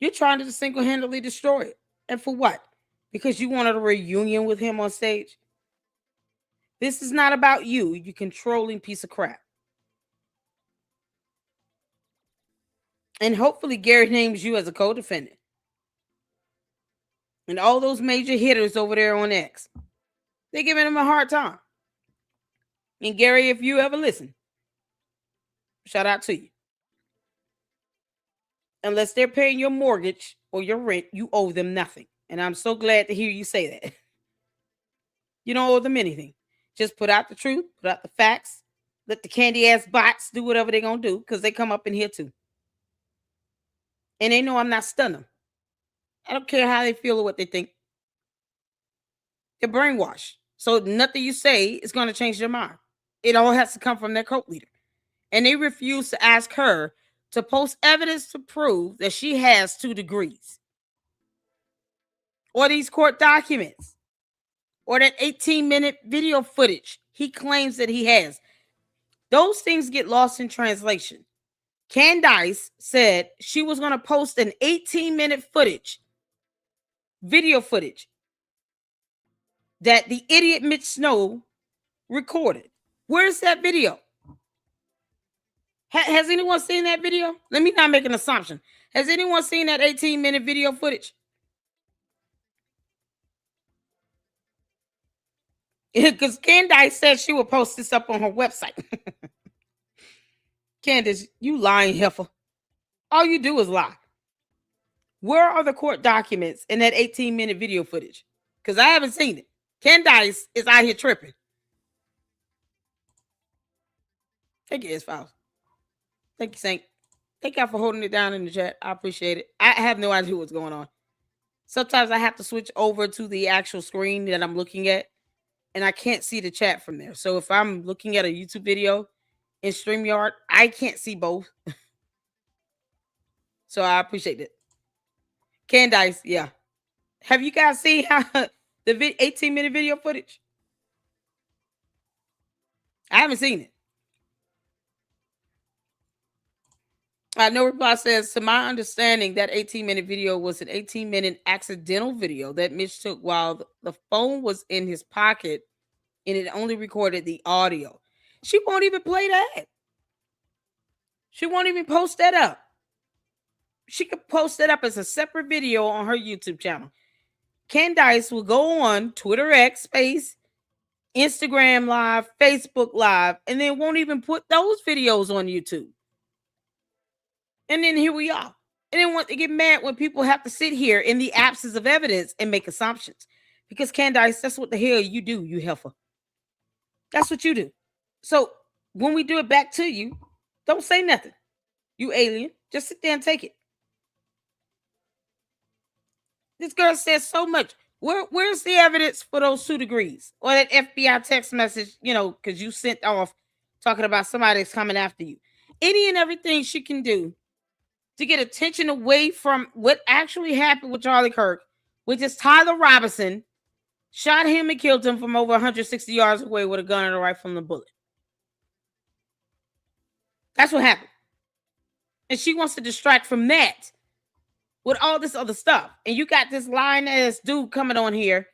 A: You're trying to single-handedly destroy it. And for what? Because you wanted a reunion with him on stage? This is not about you, you controlling piece of crap. And hopefully Gary names you as a co-defendant. And all those major hitters over there on X, they're giving him a hard time. And Gary, if you ever listen, shout out to you. Unless they're paying your mortgage or your rent, you owe them nothing. And I'm so glad to hear you say that. You don't owe them anything. Just put out the truth, put out the facts. Let the candy ass bots do whatever they're going to do because they come up in here too. And they know I'm not stunning them. I don't care how they feel or what they think. They're brainwashed. So nothing you say is going to change their mind. It all has to come from their cult leader. And they refuse to ask her to post evidence to prove that she has 2 degrees. Or these court documents. Or that 18-minute video footage he claims that he has. Those things get lost in translation. Candice said she was going to post an 18-minute video footage, that the idiot Mitch Snow recorded. Where's that video? Has anyone seen that video? Let me not make an assumption. Has anyone seen that 18-minute video footage? Because Candice said she would post this up on her website. Candice, you lying heifer. All you do is lie. Where are the court documents in that 18-minute video footage? Because I haven't seen it. Candice is out here tripping. Thank you, S-Files. Thank you, Saint. Thank y'all for holding it down in the chat. I appreciate it. I have no idea what's going on. Sometimes I have to switch over to the actual screen that I'm looking at, and I can't see the chat from there. So if I'm looking at a YouTube video in StreamYard, I can't see both. So I appreciate it. Candice, yeah. Have you guys seen how the 18-minute video footage? I haven't seen it. No Reply says, to my understanding, that 18-minute video was an 18-minute accidental video that Mitch took while the phone was in his pocket, and it only recorded the audio. She won't even play that. She won't even post that up. She could post that up as a separate video on her YouTube channel. Candice will go on Twitter X Space, Instagram Live, Facebook Live, and then won't even put those videos on YouTube. And then here we are. And then want to get mad when people have to sit here in the absence of evidence and make assumptions. Because Candice, that's what the hell you do, you heifer. That's what you do. So when we do it back to you, don't say nothing. You alien. Just sit there and take it. This girl says so much. Where's the evidence for those 2 degrees? Or that FBI text message, because you sent off talking about somebody that's coming after you. Any and everything she can do to get attention away from what actually happened with Charlie Kirk, which is Tyler Robinson shot him and killed him from over 160 yards away with a gun and a rifle and a bullet. That's what happened. And she wants to distract from that with all this other stuff. And you got this lying ass dude coming on here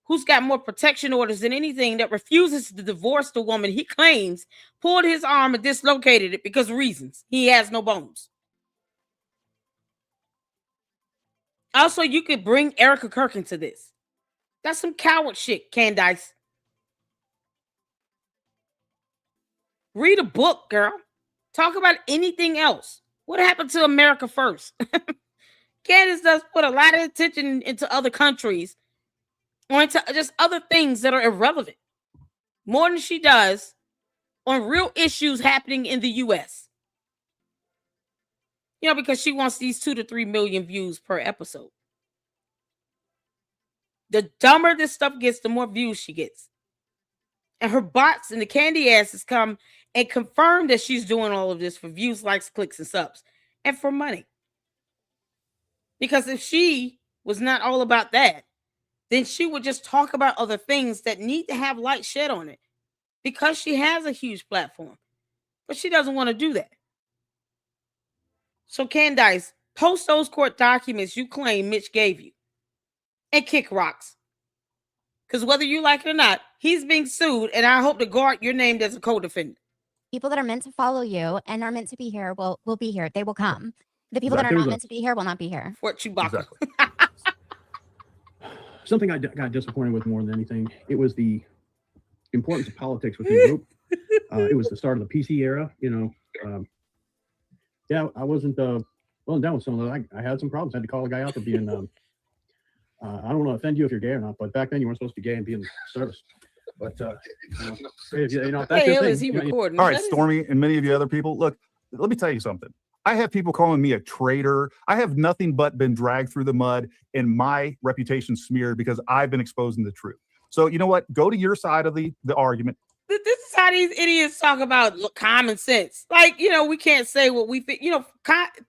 A: who's got more protection orders than anything, that refuses to divorce the woman he claims pulled his arm and dislocated it because of reasons. He has no bones. Also, you could bring Erica Kirk into this. That's some coward shit, Candice. Read a book, girl. Talk about anything else. What happened to America first? Candice does put a lot of attention into other countries or into just other things that are irrelevant. More than she does on real issues happening in the U.S. Because she wants these 2 to 3 million views per episode. The dumber this stuff gets, the more views she gets. And her bots and the candy asses come and confirm that she's doing all of this for views, likes, clicks, and subs. And for money. Because if she was not all about that, then she would just talk about other things that need to have light shed on it. Because she has a huge platform. But she doesn't want to do that. So Candice, post those court documents you claim Mitch gave you. And kick rocks. Because whether you like it or not, he's being sued, and I hope to God you're named as a co-defendant.
C: People that are meant to follow you and are meant to be here will be here. They will come. The people that
B: Exactly.
C: are not meant to be here will not be here.
A: Fort Chewbacca.
B: Exactly.
L: Something I got disappointed with more than anything, it was the importance of politics within the group. It was the start of the PC era, yeah, I wasn't well down with some of that. I had some problems. I had to call a guy out for being I don't want to offend you if you're gay or not, but back then you weren't supposed to be gay and be in the service. But if you know, if that's your thing,
A: is he recording?
B: All right, Stormy and many of you other people, look, let me tell you something. I have people calling me a traitor. I have nothing but been dragged through the mud and my reputation smeared because I've been exposing the truth. So you know what? Go to your side of the argument.
A: This is how these idiots talk about common sense. Like, we can't say what we think.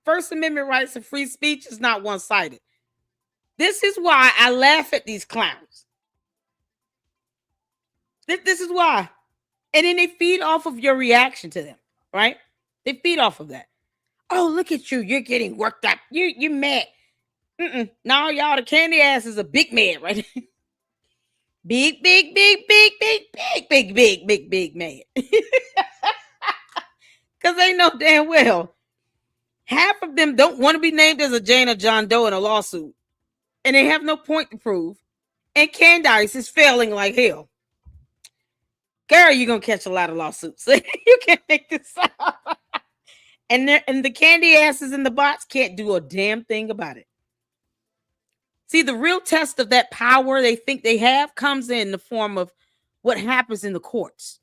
A: First Amendment rights and free speech is not one-sided. This is why I laugh at these clowns. This is why. And then they feed off of your reaction to them, right? They feed off of that. Oh, look at you. You're getting worked up. You're mad. No, y'all, the candy ass is a big man, right? Big, big, big, big, big, big, big, big, big, big man. Because they know damn well half of them don't want to be named as a Jane or John Doe in a lawsuit. And they have no point to prove. And Candice is failing like hell. Girl, you're going to catch a lot of lawsuits. You can't make this up. And the candy asses and the bots can't do a damn thing about it. See, the real test of that power they think they have comes in the form of what happens in the courts.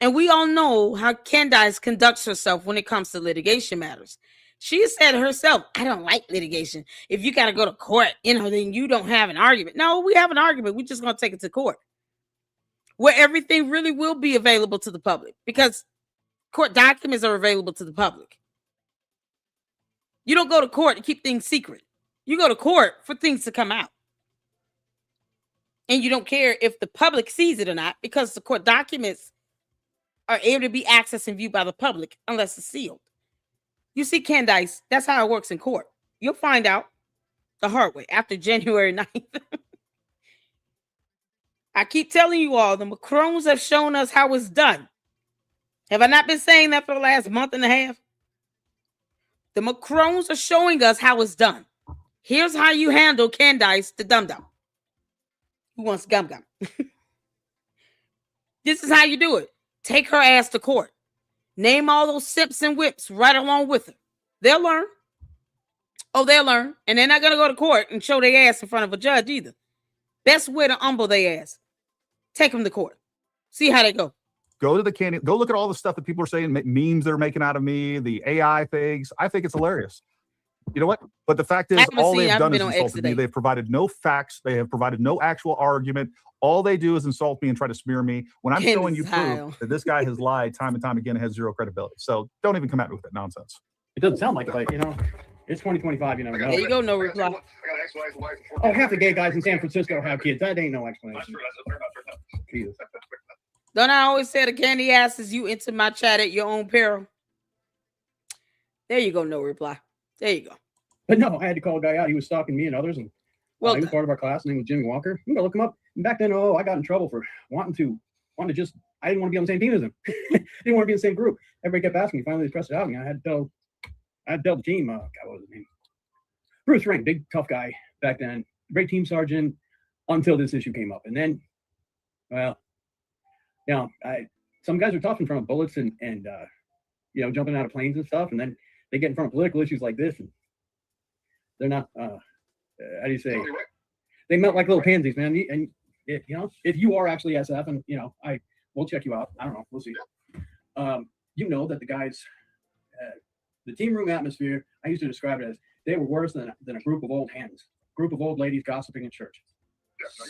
A: And we all know how Candice conducts herself when it comes to litigation matters. She said herself, I don't like litigation. If you got to go to court, then you don't have an argument. No, we have an argument. We're just going to take it to court where everything really will be available to the public because court documents are available to the public. You don't go to court to keep things secret. You go to court for things to come out. And you don't care if the public sees it or not because the court documents are able to be accessed and viewed by the public unless it's sealed. You see, Candice, that's how it works in court. You'll find out the hard way after January 9th. I keep telling you all, the Macrons have shown us how it's done. Have I not been saying that for the last month and a half? The Macrons are showing us how it's done. Here's how you handle Candice, the dum-dum. Who wants gum-gum? This is how you do it. Take her ass to court. Name all those simps and whips right along with her. They'll learn. Oh, they'll learn. And they're not going to go to court and show their ass in front of a judge either. Best way to humble their ass. Take them to court. See how they go.
B: Go to the candy. Go look at all the stuff that people are saying, memes they're making out of me, the AI things. I think it's hilarious. You know what? But the fact is, all they've done is insulted me. They've provided no facts. They have provided no actual argument. All they do is insult me and try to smear me when I'm showing you proof that this guy has lied time and time again and has zero credibility. So don't even come at me with that nonsense.
L: It doesn't sound like it, it's 2025. You never know.
A: There you go. No reply.
L: Oh, half the gay guys in San Francisco have kids. That ain't no explanation. Jesus.
A: Don't I always say the candy asses, you enter my chat at your own peril? There you go. No reply. There you go.
L: But no, I had to call a guy out. He was stalking me and others, and he was part of our class. His name was Jimmy Walker. I'm gonna look him up. And back then, I got in trouble for wanting to just. I didn't want to be on the same team as him. Didn't want to be in the same group. Everybody kept asking me. Finally, they pressed it out, and I had to tell the team. God, what was his name? Bruce Ring, big tough guy back then, great team sergeant. Until this issue came up, and then, well, some guys are tough in front of bullets and jumping out of planes and stuff, and then they get in front of political issues like this, and they're not. How do you say? They melt like little pansies, man. And if you are actually SF, and I will check you out. I don't know. We'll see. That the guys, the team room atmosphere. I used to describe it as they were worse than a group of old hens, group of old ladies gossiping in church.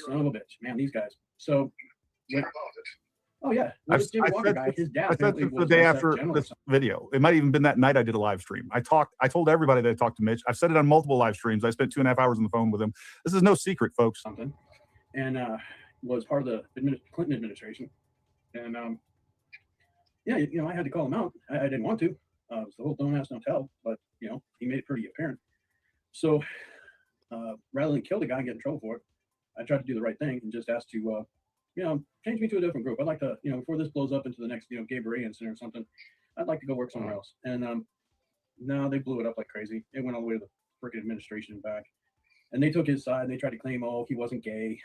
L: Son of a bitch, man. These guys. So. Oh yeah, Jimmy Walker guy. His dad.
B: I said the day after this video. It might even been that night I did a live stream. I told everybody that I talked to Mitch. I've said it on multiple live streams. I spent 2.5 hours on the phone with him. This is no secret, folks.
L: And was part of the Clinton administration. And I had to call him out. I didn't want to. It was the whole don't ask, don't tell. But he made it pretty apparent. So rather than kill the guy and get in trouble for it, I tried to do the right thing and just asked to change me to a different group. I'd like to, before this blows up into the next, gay beret incident or something, I'd like to go work somewhere else. And no, they blew it up like crazy. It went all the way to the freaking administration and back. And they took his side. They tried to claim, he wasn't gay.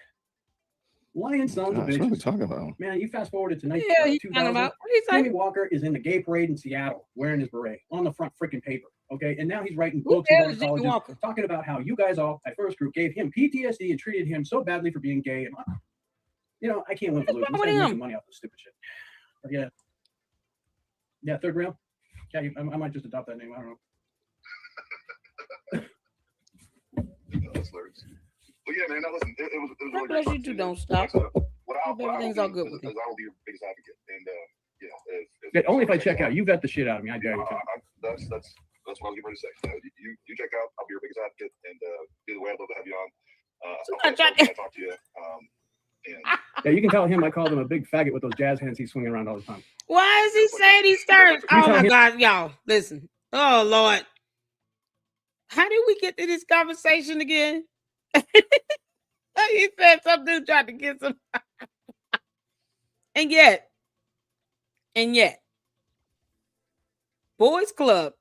L: Lying sons of bitches.
D: What are we talking about?
L: Man, you fast forward to tonight.
A: Yeah, he's talking about. What he's
L: Jimmy Walker is in the gay parade in Seattle wearing his beret on the front freaking paper. Okay, and now he's writing books and colleges talking about how you guys all at first group gave him PTSD and treated him so badly for being gay. And I can't win for losing. He's making money off this stupid shit. But yeah, third rail. Yeah, I might just adopt that name. I don't know.
G: That's hilarious. But yeah, man, listen, it was
A: God bless you too. Don't stop. Everything's all good with you.
G: I will be your biggest advocate, and
L: only if I check out. You vet the shit out of me. I dare you to.
G: That's what I was getting ready to say. You check out. I'll be your biggest advocate, and either way, I'd love to have you on. I'll talk to you.
L: Yeah, you can tell him I called him a big faggot with those jazz hands he's swinging around all the time.
A: Why is he saying these terms? Oh my God, y'all, listen. Oh Lord, how did we get to this conversation again? He said some dude tried to get some, and yet, Boys Club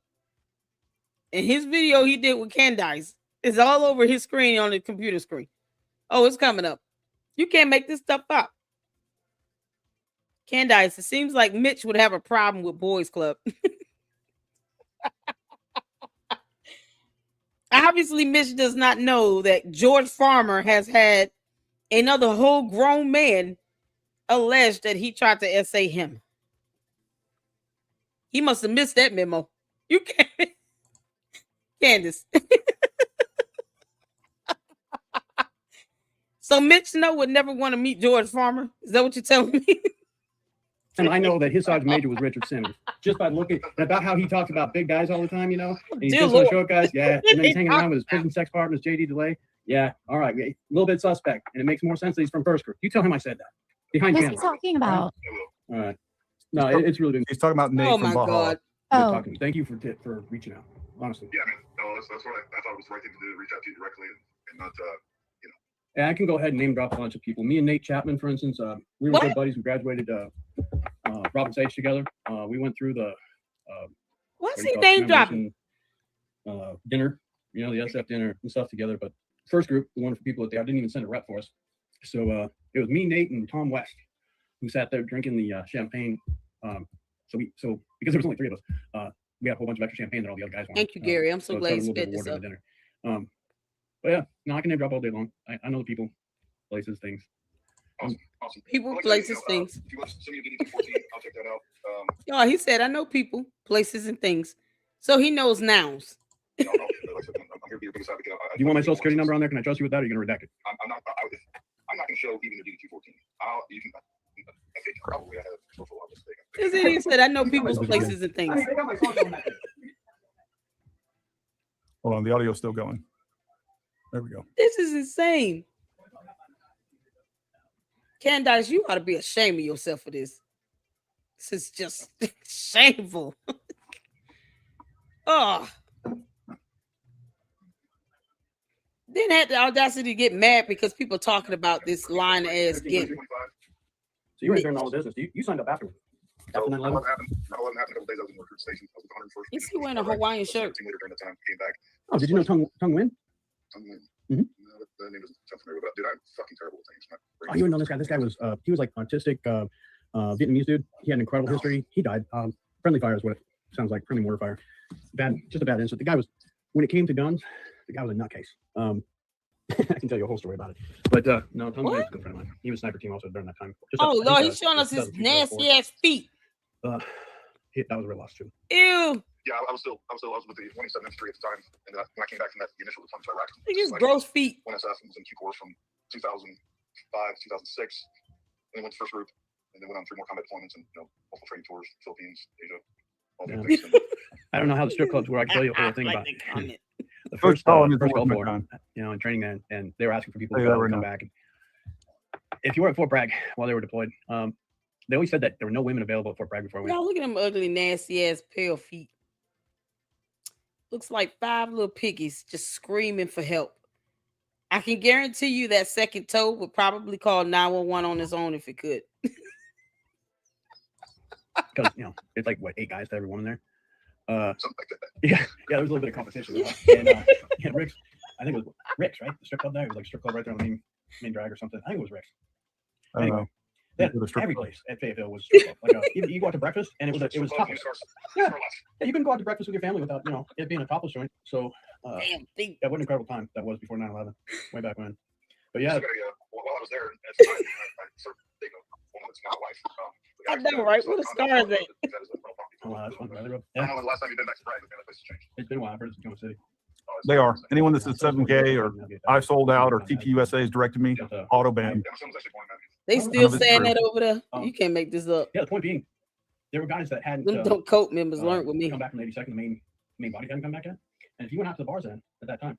A: and his video he did with Candice is all over his screen on the computer screen. Oh, it's coming up. You can't make this stuff up. Candice, it seems like Mitch would have a problem with Boys Club. Obviously, Mitch does not know that George Farmer has had another whole grown man allege that he tried to essay him. He must have missed that memo. You can't. Candace. So Mitch Snow would never want to meet George Farmer? Is that what you're telling me?
L: And I know that his sergeant major was Richard Simmons. Just by looking about how he talks about big guys all the time, And he's just one short guys, yeah. And then he's hanging around with his prison sex partners, JD DeLay. Yeah, all right. A little bit suspect. And it makes more sense that he's from first group. You tell him I said that. Behind
C: What's he talking about?
L: All right. No, it's really been.
B: He's talking about Nate
A: Oh
B: from
A: my
B: Baja.
A: God.
L: Thank you for reaching out. Honestly.
G: Yeah, man. No, that's what I thought was the right thing to do. Reach out to you directly and not
L: Yeah, I can go ahead and name drop a bunch of people. Me and Nate Chapman, for instance, we were good buddies. We graduated Robbins H together. We went through the
A: what's he name dropping?
L: Dinner, the SF dinner and stuff together. But first group, the wonderful people that I didn't even send a rep for us. So it was me, Nate, and Tom West who sat there drinking the champagne. So because there was only three of us, we had a whole bunch of extra champagne that all the other guys wanted.
A: Thank you, Gary. I'm so glad you sped this up.
L: Dinner. But yeah, no, I can name drop all day long. I know the people, places, things.
G: Awesome.
A: People, places, things.
G: If you want to send me a DD14, I'll check that out.
A: Oh, he said, I know people, places, and things. So he knows nouns.
G: No, like I said, I'm here to be your biggest advocate.
L: Do you want my social security number on there? Can I trust you with that, or are you going to redact it?
G: I'm not going to show even the DD14. You can. I think probably I have social law mistake.
A: This idiot said, I know people's, places, and things.
K: I got my social on that.
B: Hold on, the audio's still going. There we go.
A: This is insane. Candice, you ought to be ashamed of yourself for this. This is just shameful. Oh. Then had the audacity to get mad because people talking about this line ass gift.
L: So you were during all the business. You signed up afterwards. After 9/11?
G: 9/11 happened a couple days. I was in recruit station. I was at the 101st.
A: Is he wearing a Hawaiian shirt?
G: Team leader during the time came back.
L: Oh, did you know Tung Nguyen?
G: No, the name doesn't sound familiar, but dude, I'm fucking terrible with names.
L: Oh, you would know this guy. This guy was he was like autistic, Vietnamese dude. He had an incredible history. He died. Friendly fire is what it sounds like. Friendly mortar fire. Just a bad incident. The guy was, when it came to guns, the guy was a nutcase. I can tell you a whole story about it. But no, Tung was a good friend of mine. He was sniper team also during that time.
A: Lord, he's showing us his nasty ass feet.
L: That was a real loss too.
A: Ew.
G: Yeah, I was with the 27th Infantry at the time, and when I came back from that, the initial deployment to Iraq.
A: Look at his gross feet.
G: Went SF and was in Q course from 2005 to 2006, and then went to first group, and then went on 3 more combat deployments and multiple training tours, Philippines, Asia, all the things.
L: I don't know how the strip clubs were. I can tell you a whole thing about the first Gulf War, in training, and they were asking for people to come back. And if you were at Fort Bragg while they were deployed, they always said that there were no women available at Fort Bragg before we.
A: Y'all look at them ugly, nasty ass pale feet. Looks like 5 little piggies just screaming for help. I can guarantee you that second toe would probably call 911 on its own if it could.
L: Because it's like what, 8 guys to every woman there.
G: Something like that.
L: Yeah, there was a little bit of competition. And Rick's, I think it was Rick's, right? The strip club there. It was like a strip club right there on the main drag or something. I think it was Rick's.
B: I don't know.
L: Every place at Fayetteville was strip club. Like even you go out to breakfast and it was topless. Yeah, you couldn't go out to breakfast with your family without it being a topless joint. So what an incredible time that was before 9/11, way back when. But yeah,
G: while I was there at the time, I sort of think of a woman that's not wife.
A: I know, right? What a scar is that?
L: Oh, that's fun.
G: I don't know when the last time you've been back to Bragg, the place has changed.
L: It's been a while. I've heard it's in Kansas City.
B: They are. Anyone that says 7K or I sold out or TPUSA has directed me, auto ban.
A: They still saying that over there. You can't make this up.
L: Yeah, the point being, there were guys that hadn't.
A: Them don't coat members learned with me.
L: Come back from the 82nd, the main body hadn't come back yet. And if you went out to the bars then at that time,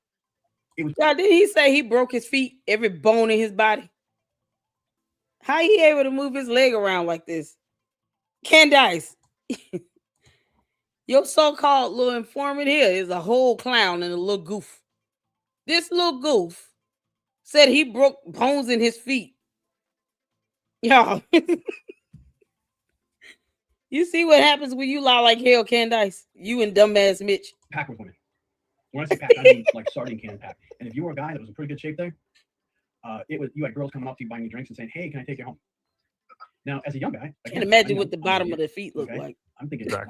L: it was.
A: God, did he say he broke his feet, every bone in his body? How he able to move his leg around like this? Candice, your so-called little informant here is a whole clown and a little goof. This little goof said he broke bones in his feet. Y'all, you see what happens when you lie like hell, Candice? You and dumbass Mitch.
L: Pack with women. When I say pack, I mean like sardine can pack. And if you were a guy that was in pretty good shape there, you had girls coming up to you buying you drinks and saying, "Hey, can I take you home?" Now, as a young guy,
A: I can't imagine what the bottom of their feet look like.
L: I'm thinking, wow,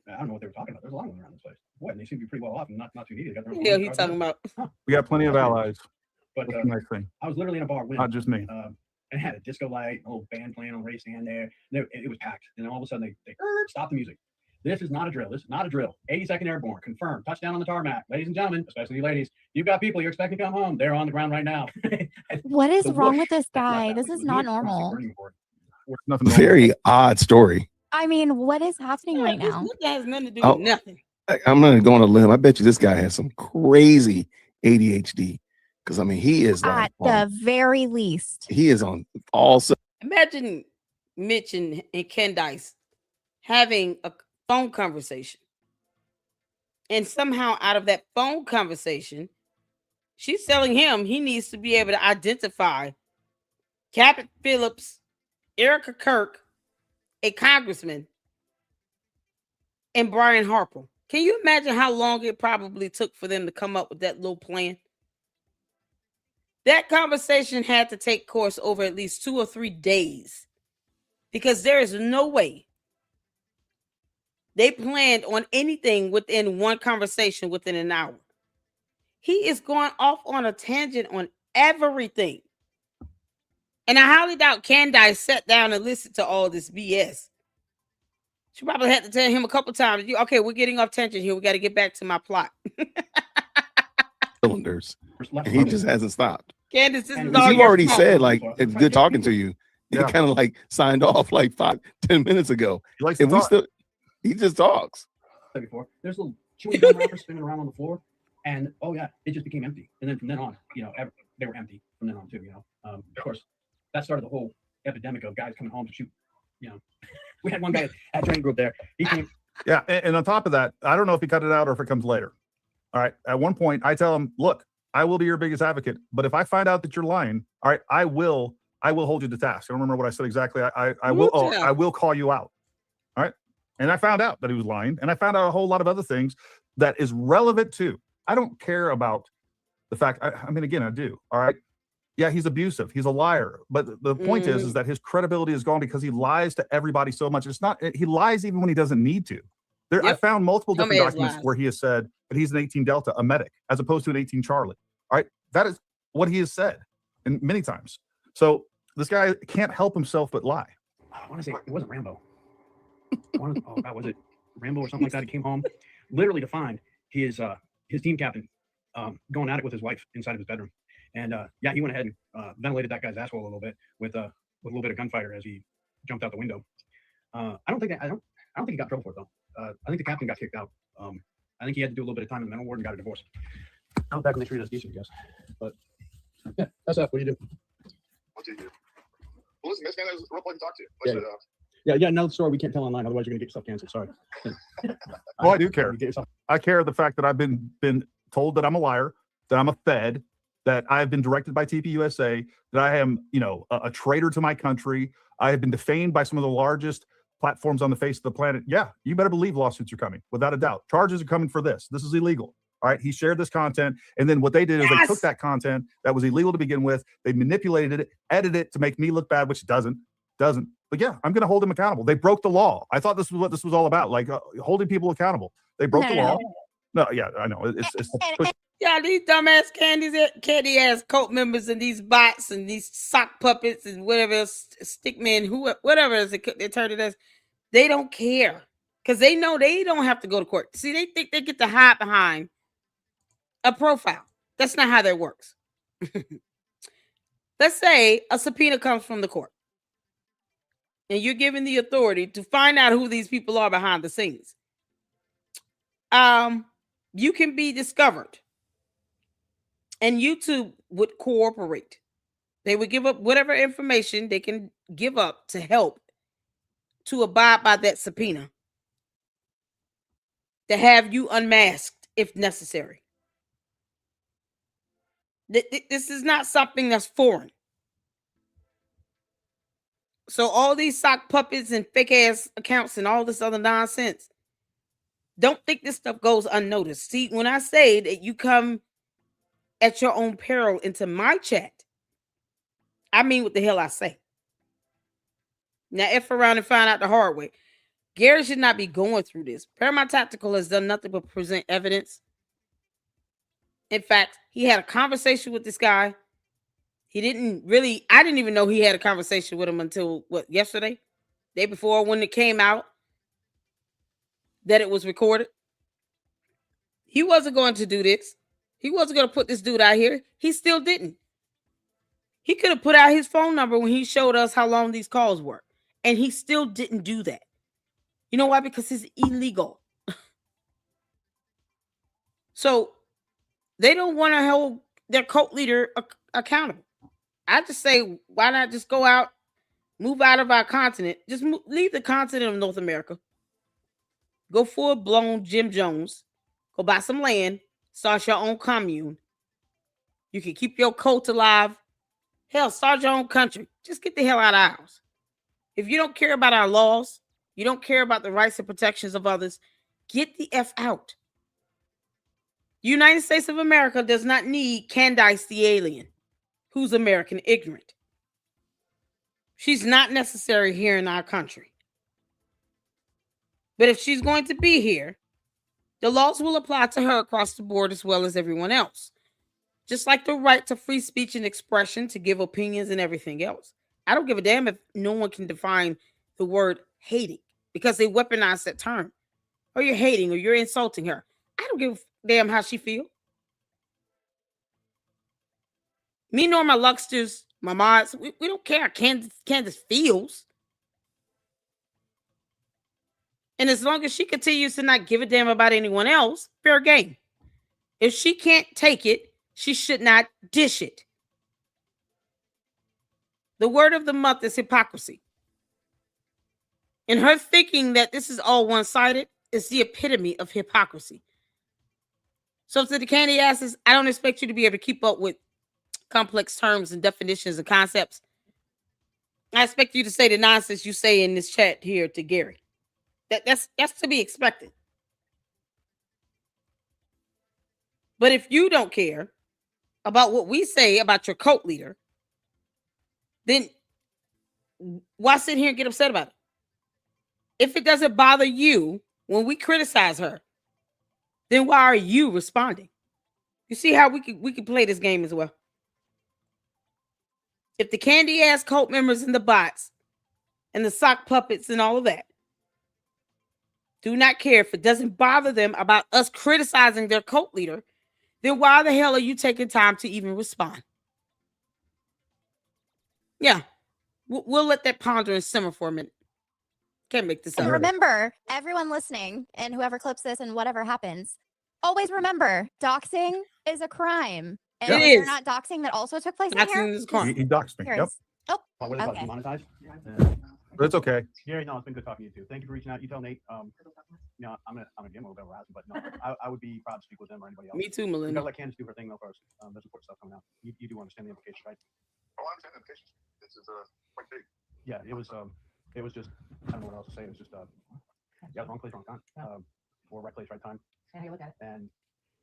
L: I don't know what they were talking about. There's a lot of them around this place. Boy, and they seem to be pretty well off and not too needy.
A: Yeah, he's talking about.
B: We got plenty of allies.
L: But
B: that's a nice thing.
L: I was literally in a bar with
B: not just me.
L: And had a disco light, a little band playing on the race stand there. It was packed. And then all of a sudden they stopped the music. This is not a drill. This is not a drill. 82nd Airborne, confirmed. Touchdown on the tarmac. Ladies and gentlemen, especially you ladies, you've got people you're expecting to come home. They're on the ground right now.
C: What is wrong with this guy? This is not normal.
D: Very odd story.
C: I mean, what is happening right now?
A: That has nothing to do with nothing.
D: I'm going to go on a limb. I bet you this guy has some crazy ADHD. Because, I mean, he is like.
C: At the very least.
D: He is on all.
A: Imagine Mitch and Candice having a phone conversation. And somehow out of that phone conversation, she's telling him he needs to be able to identify Captain Phillips, Erica Kirk, a congressman, and Brian Harper. Can you imagine how long it probably took for them to come up with that little plan? That conversation had to take course over at least 2 or 3 days because there is no way they planned on anything within one conversation within an hour. He is going off on a tangent on everything. And I highly doubt Candice sat down and listened to all this BS. She probably had to tell him a couple times, okay, we're getting off tangent here. We got to get back to my plot.
D: Cylinders. And he just hasn't stopped.
A: Candice, this is
D: all you've already said, like, it's good talking to you. He kind of like signed off like 5-10 minutes ago. And he just talks.
L: Before there's a little chewing gum wrapper spinning around on the floor, and oh yeah, it just became empty. And then from then on, they were empty from then on too. Of course, that started the whole epidemic of guys coming home to shoot. We had one guy at training group there. He came.
B: Yeah, and on top of that, I don't know if he cut it out or if it comes later. All right. At one point, I tell him, look, I will be your biggest advocate, but if I find out that you're lying, all right, I will hold you to task. I don't remember what I said exactly. I will call you out. All right. And I found out that he was lying, and I found out a whole lot of other things that is relevant to. I don't care about the fact. I mean, again, I do. All right. Yeah, he's abusive. He's a liar. But the point is that his credibility is gone because he lies to everybody so much. It's not. He lies even when he doesn't need to. I found multiple different documents where he has said that he's an 18 Delta, a medic, as opposed to an 18 Charlie. All right, that is what he has said, and many times. So this guy can't help himself but lie.
L: I want to say it wasn't Rambo. Was it Rambo or something like that? He came home literally to find his team captain going at it with his wife inside of his bedroom. And he went ahead and ventilated that guy's asshole a little bit with a little bit of gunfire as he jumped out the window. I don't think he got in trouble for it though. I think the captain got kicked out. I think he had to do a little bit of time in the mental ward and got a divorce. I was back when they treated us decent, I guess. But yeah, that's that. What do you do?
G: What do you do? Well, listen, man, it was a real pleasure to talk to you.
L: Yeah, another story we can't tell online, otherwise you're gonna get yourself canceled. Sorry.
B: Well, I do care. I care the fact that I've been told that I'm a liar, that I'm a fed, that I have been directed by TPUSA, that I am, a traitor to my country. I have been defamed by some of the largest platforms on the face of the planet. Yeah, you better believe lawsuits are coming, without a doubt. Charges are coming for this. This is illegal. All right. He shared this content. And then what they did is they took that content that was illegal to begin with. They manipulated it, edited it to make me look bad, which it doesn't. But yeah, I'm going to hold them accountable. They broke the law. I thought this was what this was all about, like holding people accountable. They broke the law. No, yeah, I know.
A: Yeah, these dumbass candy ass cult members and these bots and these sock puppets and whatever else, stick men, whatever they turned it as, they don't care because they know they don't have to go to court. See, they think they get to hide behind a profile. That's not how that works. Let's say a subpoena comes from the court and you're given the authority to find out who these people are behind the scenes. You can be discovered. And YouTube would cooperate. They would give up whatever information they can give up to help to abide by that subpoena, to have you unmasked if necessary. This is not something that's foreign. So all these sock puppets and fake ass accounts and all this other nonsense, don't think this stuff goes unnoticed. See, when I say that you come at your own peril into my chat, I mean what the hell I say. Now, if around and find out the hard way, Gary should not be going through this. Paramount Tactical has done nothing but present evidence. In fact, he had a conversation with this guy. I didn't even know he had a conversation with him until yesterday, day before, when it came out that it was recorded. He wasn't going to do this. He wasn't going to put this dude out here. He still didn't. He could have put out his phone number when he showed us how long these calls were. And he still didn't do that. You know why? Because it's illegal. So they don't want to hold their cult leader accountable. I just say, why not just go out, move out of our continent, just leave the continent of North America. Go full-blown Jim Jones. Go buy some land. Start your own commune. You can keep your cult alive. Hell, start your own country. Just get the hell out of ours. If you don't care about our laws, you don't care about the rights and protections of others, get the F out. The United States of America does not need Candice the alien, who's American ignorant. She's not necessary here in our country. But if she's going to be here, the laws will apply to her across the board as well as everyone else. Just like the right to free speech and expression, to give opinions and everything else. I don't give a damn if no one can define the word hating because they weaponize that term. Or you're hating or you're insulting her. I don't give a damn how she feels. Me nor my Luxters, my mods, we don't care how Candace feels. And as long as she continues to not give a damn about anyone else, fair game. If she can't take it, she should not dish it. The word of the month is hypocrisy. And her thinking that this is all one-sided is the epitome of hypocrisy. So to the candy asses, I don't expect you to be able to keep up with complex terms and definitions and concepts. I expect you to say the nonsense you say in this chat here to Gary. That's to be expected. But if you don't care about what we say about your cult leader, then why sit here and get upset about it? If it doesn't bother you when we criticize her, then why are you responding? You see how we can play this game as well. If the candy ass cult members and the bots and the sock puppets and all of that do not care, if it doesn't bother them about us criticizing their cult leader, then why the hell are you taking time to even respond? Yeah, we'll let that ponder and simmer for a minute. Can't make this up.
C: And remember, everyone listening and whoever clips this and whatever happens, always remember, doxing is a crime. And
B: Yeah.
C: if
B: It
C: you're
B: is.
C: not doxing that also took place in
A: Doxing
C: here.
A: is a crime.
B: He doxed me.
C: Here it
B: Yep.
C: is. Oh,
L: What is it called?
C: okay.
L: Demonetized?
B: But it's okay.
L: Gary, no, it's been good talking to you too. Thank you for reaching out. You tell Nate. You know, I'm gonna get a little bit harassed, but no, I would be proud to speak with him or anybody else.
A: Me too,
L: You
A: Melinda.
L: gotta let Candace do her thing though first. There's important stuff coming out. You do understand the implications, right?
G: Oh, I understand the implications. This is quite big.
L: Yeah, it was just, I don't know what else to say. It was just yeah, wrong place, wrong time. Or right place, right time.
E: And how you look at it.
L: And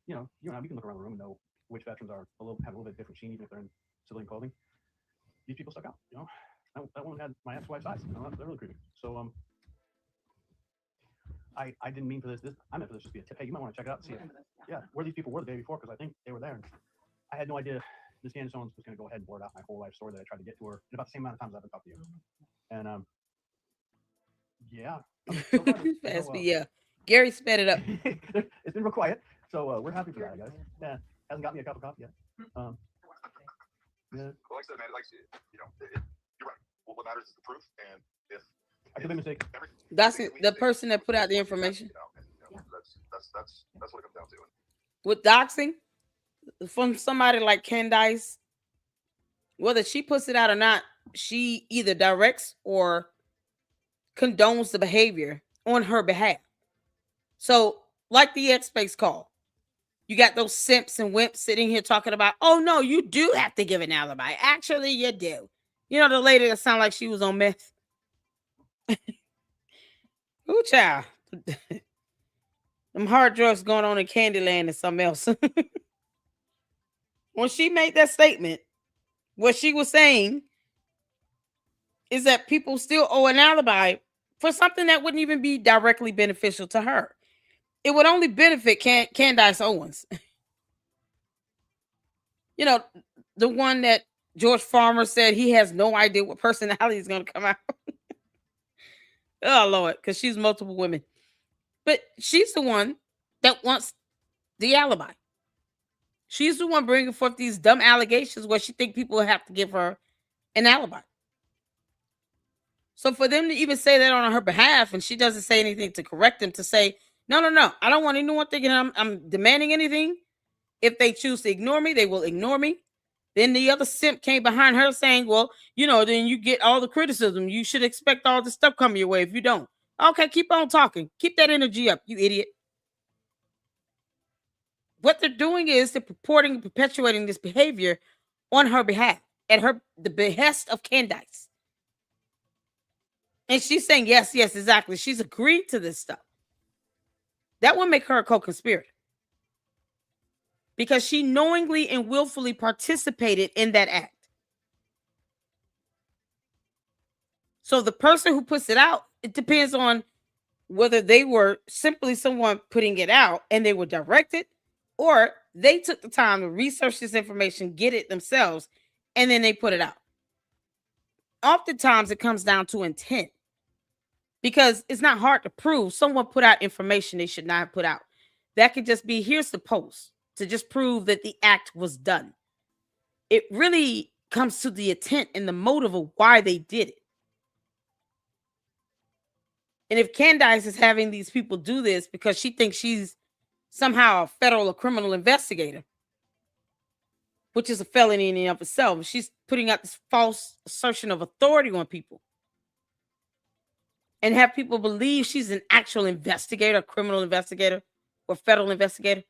L: you know, you and I, we can look around the room and know which veterans have a little bit different sheen, even if they're in civilian clothing. These people stuck out, you know. That woman had my ex-wife's eyes. You know, they're really creepy. So I didn't mean for this. I meant for this just to be a tip. Hey, you might want to check it out and see it. Yeah, where these people were the day before, because I think they were there. And I had no idea Miss Candace Owens was going to go ahead and blurt out my whole life story that I tried to get to her in about the same amount of times I've been talking to you. And yeah.
A: Fast, yeah. Gary sped it up.
L: It's been real quiet, so we're happy for that, guys. Yeah, hasn't got me a cup of coffee yet. Yeah.
G: Well, like I said, man, like you know, you're right. Well, what matters is the proof, and if
L: I could be mistaken.
A: That's the person that put out the information.
G: That's what it comes down to.
A: With doxing from somebody like Candice, whether she puts it out or not, she either directs or condones the behavior on her behalf. So, like the X-Space call, you got those simps and wimps sitting here talking about, oh no, you do have to give an alibi. Actually, you do. You know, the lady that sounded like she was on meth. Ooh, child. Them hard drugs going on in Candyland and something else. When she made that statement, what she was saying is that people still owe an alibi for something that wouldn't even be directly beneficial to her. It would only benefit Candice Owens. You know, the one that George Farmer said he has no idea what personality is going to come out. Oh, Lord, because she's multiple women. But she's the one that wants the alibi. She's the one bringing forth these dumb allegations where she think people have to give her an alibi. So for them to even say that on her behalf, and she doesn't say anything to correct them, to say, no, I don't want anyone thinking I'm demanding anything. If they choose to ignore me, they will ignore me. Then the other simp came behind her saying, well, you know, then you get all the criticism. You should expect all the stuff coming your way if you don't. Okay, keep on talking. Keep that energy up, you idiot. What they're doing is they're purporting and perpetuating this behavior on her behalf, at the behest of Candice. And she's saying, yes, exactly. She's agreed to this stuff. That would make her a co-conspirator. Because she knowingly and willfully participated in that act. So the person who puts it out, it depends on whether they were simply someone putting it out and they were directed, or they took the time to research this information, get it themselves, and then they put it out. Oftentimes it comes down to intent, because it's not hard to prove someone put out information they should not have put out. That could just be, here's the post, to just prove that the act was done. It really comes to the intent and the motive of why they did it. And if Candice is having these people do this because she thinks she's somehow a federal or criminal investigator, which is a felony in and of itself, she's putting out this false assertion of authority on people and have people believe she's an actual investigator, a criminal investigator, or federal investigator.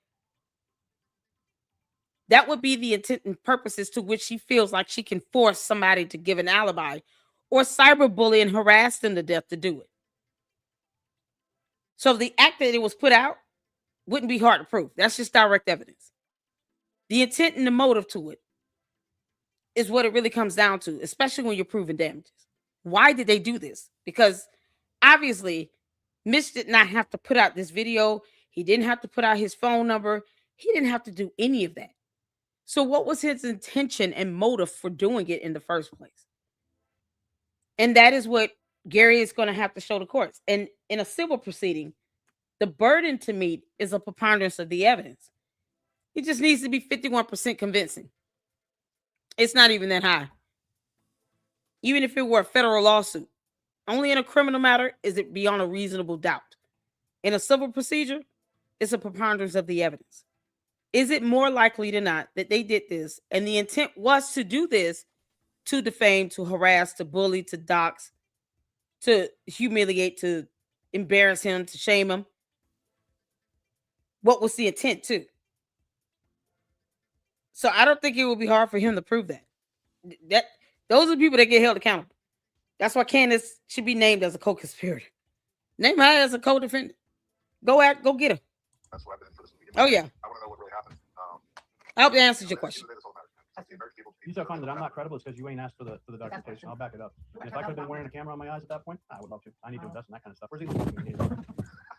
A: That would be the intent and purposes to which she feels like she can force somebody to give an alibi or cyberbully and harass them to death to do it. So the act that it was put out wouldn't be hard to prove. That's just direct evidence. The intent and the motive to it is what it really comes down to, especially when you're proving damages. Why did they do this? Because obviously, Mitch did not have to put out this video. He didn't have to put out his phone number. He didn't have to do any of that. So what was his intention and motive for doing it in the first place? And that is what Gary is going to have to show the courts. And in a civil proceeding, the burden to meet is a preponderance of the evidence. It just needs to be 51% convincing. It's not even that high. Even if it were a federal lawsuit, only in a criminal matter is it beyond a reasonable doubt. In a civil procedure, it's a preponderance of the evidence. Is it more likely than not that they did this and the intent was to do this to defame, to harass, to bully, to dox, to humiliate, to embarrass him, to shame him. What was the intent too? So I don't think it would be hard for him to prove that. That those are the people that get held accountable. That's why Candace should be named as a co-conspirator. Name her as a co-defendant. Go get her.
G: That's what I've been in for this weekend.
A: Oh yeah.
G: I want to know what really happened.
A: I hope that answers your question.
L: You still find that I'm not credible is because you ain't asked for the documentation. I'll back it up. And if I could have been wearing a camera on my eyes at that point, I would love to. I need to invest in that kind of stuff. Where's he looking?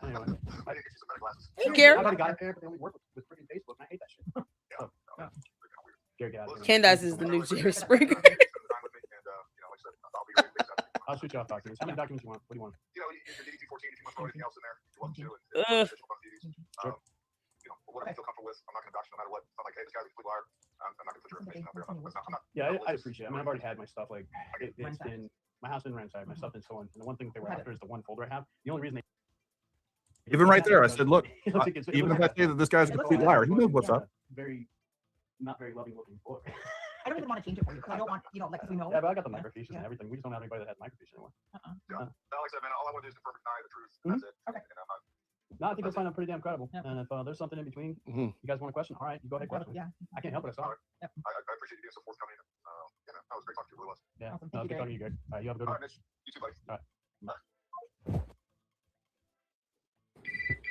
L: Anyway,
G: I didn't get you some better glasses.
A: Hey, Gary.
L: I got a guy there, but they only work with freaking Facebook, and I hate that shit. So, yeah. Gary, get out of here.
A: Candace is the new Jerry Springer.
L: I'll shoot you off documents. How many documents you want? What do you want?
G: You know, your DD-14, if you want to throw anything else in there, you want to. And official buff duties.
L: Sure.
G: You know, whatever you feel comfortable with. I'm not going to dox you no matter what. It's not like, hey, this guy's a complete liar. I'm not going to put your information out there. I'm not
L: Yeah, I appreciate it. I mean, I've already had my stuff. Like, it's been, my house been ransacked, my stuff been stolen. And the one thing that they were after is the one folder I have. The only reason they
B: Even right there, I said, look, even if I say that this guy's a complete liar, he knows what's up.
L: Very, not very loving looking book.
E: I don't even want to change it for you because I don't want, like, if we know.
L: Yeah, but I got the microfiches and everything. We just don't have anybody that has microfiche anymore.
G: Yeah. Like I said, man, all I want to do is confirm, deny the truth. That's it.
E: Okay.
G: And I'm not.
L: No, I think you'll find them pretty damn credible. Yep. And if there's something in between, you guys want to question, all right, you go ahead, question.
E: Yeah.
L: I can't help it. I saw it.
E: Yep.
G: I appreciate you being so forthcoming. Yeah, that was great talking to you. Really was.
L: Yeah.
E: Awesome.
L: No,
E: Thank
L: good
E: you,
L: talking to you, Greg. All right, you have a good
G: All
L: one.
G: right, Mitch. You too, buddy.
L: All right.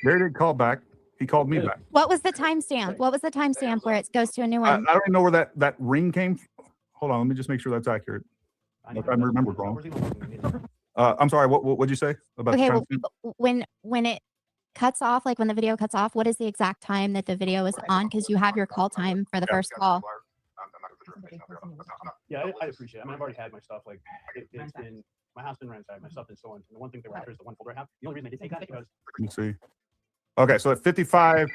B: Barry didn't call back. He called me back.
C: What was the timestamp? What was the timestamp where it goes to a new
B: I
C: one?
B: don't even know where that ring came from. Hold on, let me just make sure that's accurate. If I remembered wrong. I'm sorry. What'd you say about
C: Okay,
B: the
C: well,
B: timestamp?
C: when it cuts off, like when the video cuts off, what is the exact time that the video is on? Because you have your call time for the first call.
L: Yeah, I appreciate it. I mean, I've already had my stuff. Like, it's been, my house been ransacked, my stuff been stolen. And the one thing they were after is the one folder I have. The only reason I did take that because.
B: Let me see. Okay, so at 55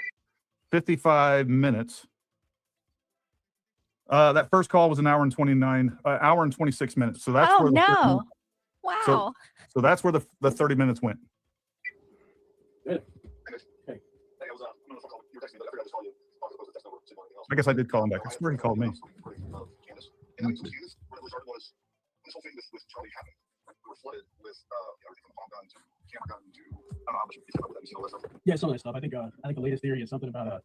B: minutes. That first call was an hour and 26 minutes. So that's where the 30
C: no. Wow.
B: So that's where the 30 minutes went. I guess I did call him back. I swear he called me.
G: And then this was this whole thing with Charlie happened. We were flooded with everything from palm gun to camera gun to I don't know how much you said about that. You see all that stuff.
L: Yeah, some of that stuff. I think the latest theory is something about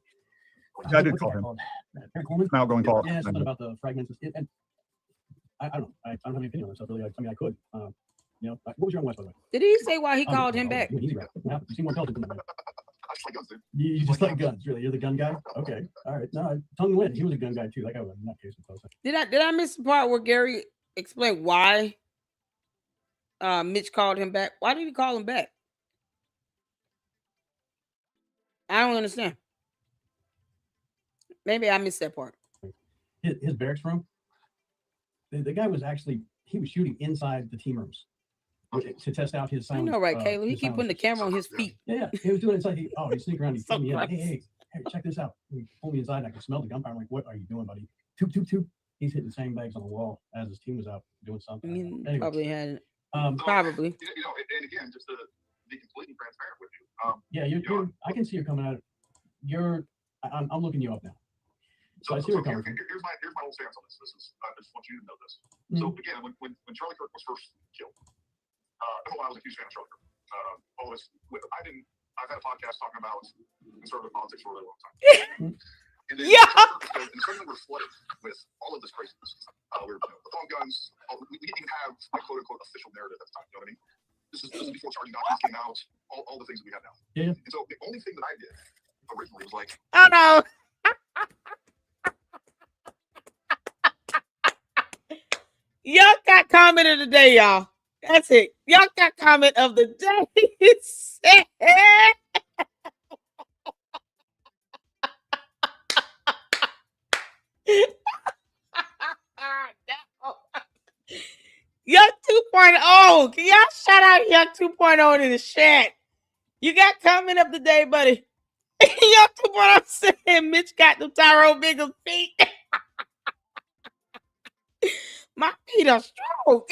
B: Yeah, I did call him.
L: Coleman?
B: An outgoing call.
L: Yeah, something about the fragments. And I don't know. I don't have any opinion on that stuff really. I mean, I could. You know, what was your own West, by the way?
A: Did he say why he called him back?
L: Easy, right? Yeah, you seem more intelligent than that. You just like guns, really? You're the gun guy? Okay, all right. No, Tongue win. He was a gun guy too. That guy was in that case.
A: Did I miss the part where Gary explained why Mitch called him back? Why did he call him back? I don't understand. Maybe I missed that part.
L: His barracks room. The guy was actually shooting inside the team rooms to test out his sound.
A: I know, right, Caleb? He keep putting the camera on his feet.
L: Yeah, he was doing it inside. He sneak around. He told me, hey, check this out. He pulled me inside. And I could smell the gunfire. I'm like, what are you doing, buddy? Toop, toop, toop. He's hitting sandbags on the wall as his team was out doing something.
A: I mean,
L: anyway.
A: probably had it.
G: Probably. You know, and again, just to be completely transparent with you.
L: Yeah, you're I can see you're coming out. I'm looking you up now.
G: So,
L: I see where you're coming from.
G: Here's my whole stance on this. This is I just want you to know this. So again, when Charlie Kirk was first killed, I was a huge fan of Charlie Kirk. I've had a podcast talking about conservative politics for a really long time. And then, and suddenly we're flooded with all of this craziness. We're the phone guns. We didn't even have a quote unquote official narrative at the time. You know what I mean? This is before charging documents came out. All the things that we have now.
L: Yeah.
G: And so the only thing that I did originally was like,
A: oh no. Y'all got comment of the day, y'all. That's it. Y'all got comment of the day. Yuck 2.0. Can y'all shout out Yuck 2.0 in the chat? You got comment of the day, buddy. Yuck 2.0 saying Mitch got the Tyrone Biggles feet. My feet are strong.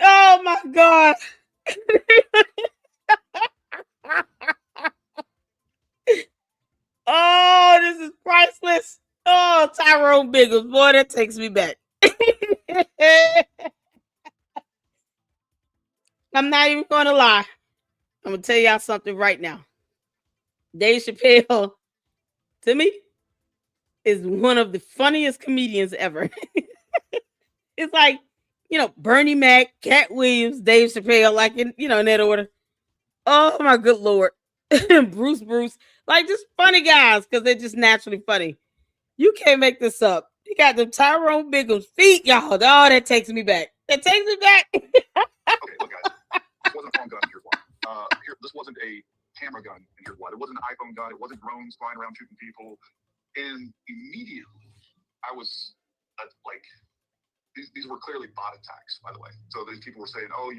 A: Oh my God. Oh, this is priceless. Oh, Tyrone Biggles, boy, that takes me back. I'm not even going to lie. I'm going to tell y'all something right now. Dave Chappelle, to me, is one of the funniest comedians ever. It's like, Bernie Mac, Cat Williams, Dave Chappelle, like in that order. Oh my good Lord. Bruce, like just funny guys because they're just naturally funny. You can't make this up. You got the Tyrone Biggles feet, y'all. Oh, that takes me back. That takes me back.
G: Okay, look, guys. This wasn't a phone gun. Here's why. This wasn't a camera gun. And here's why. It wasn't an iPhone gun. It wasn't drones flying around shooting people. And immediately, I was like, these were clearly bot attacks, by the way. So these people were saying, "Oh,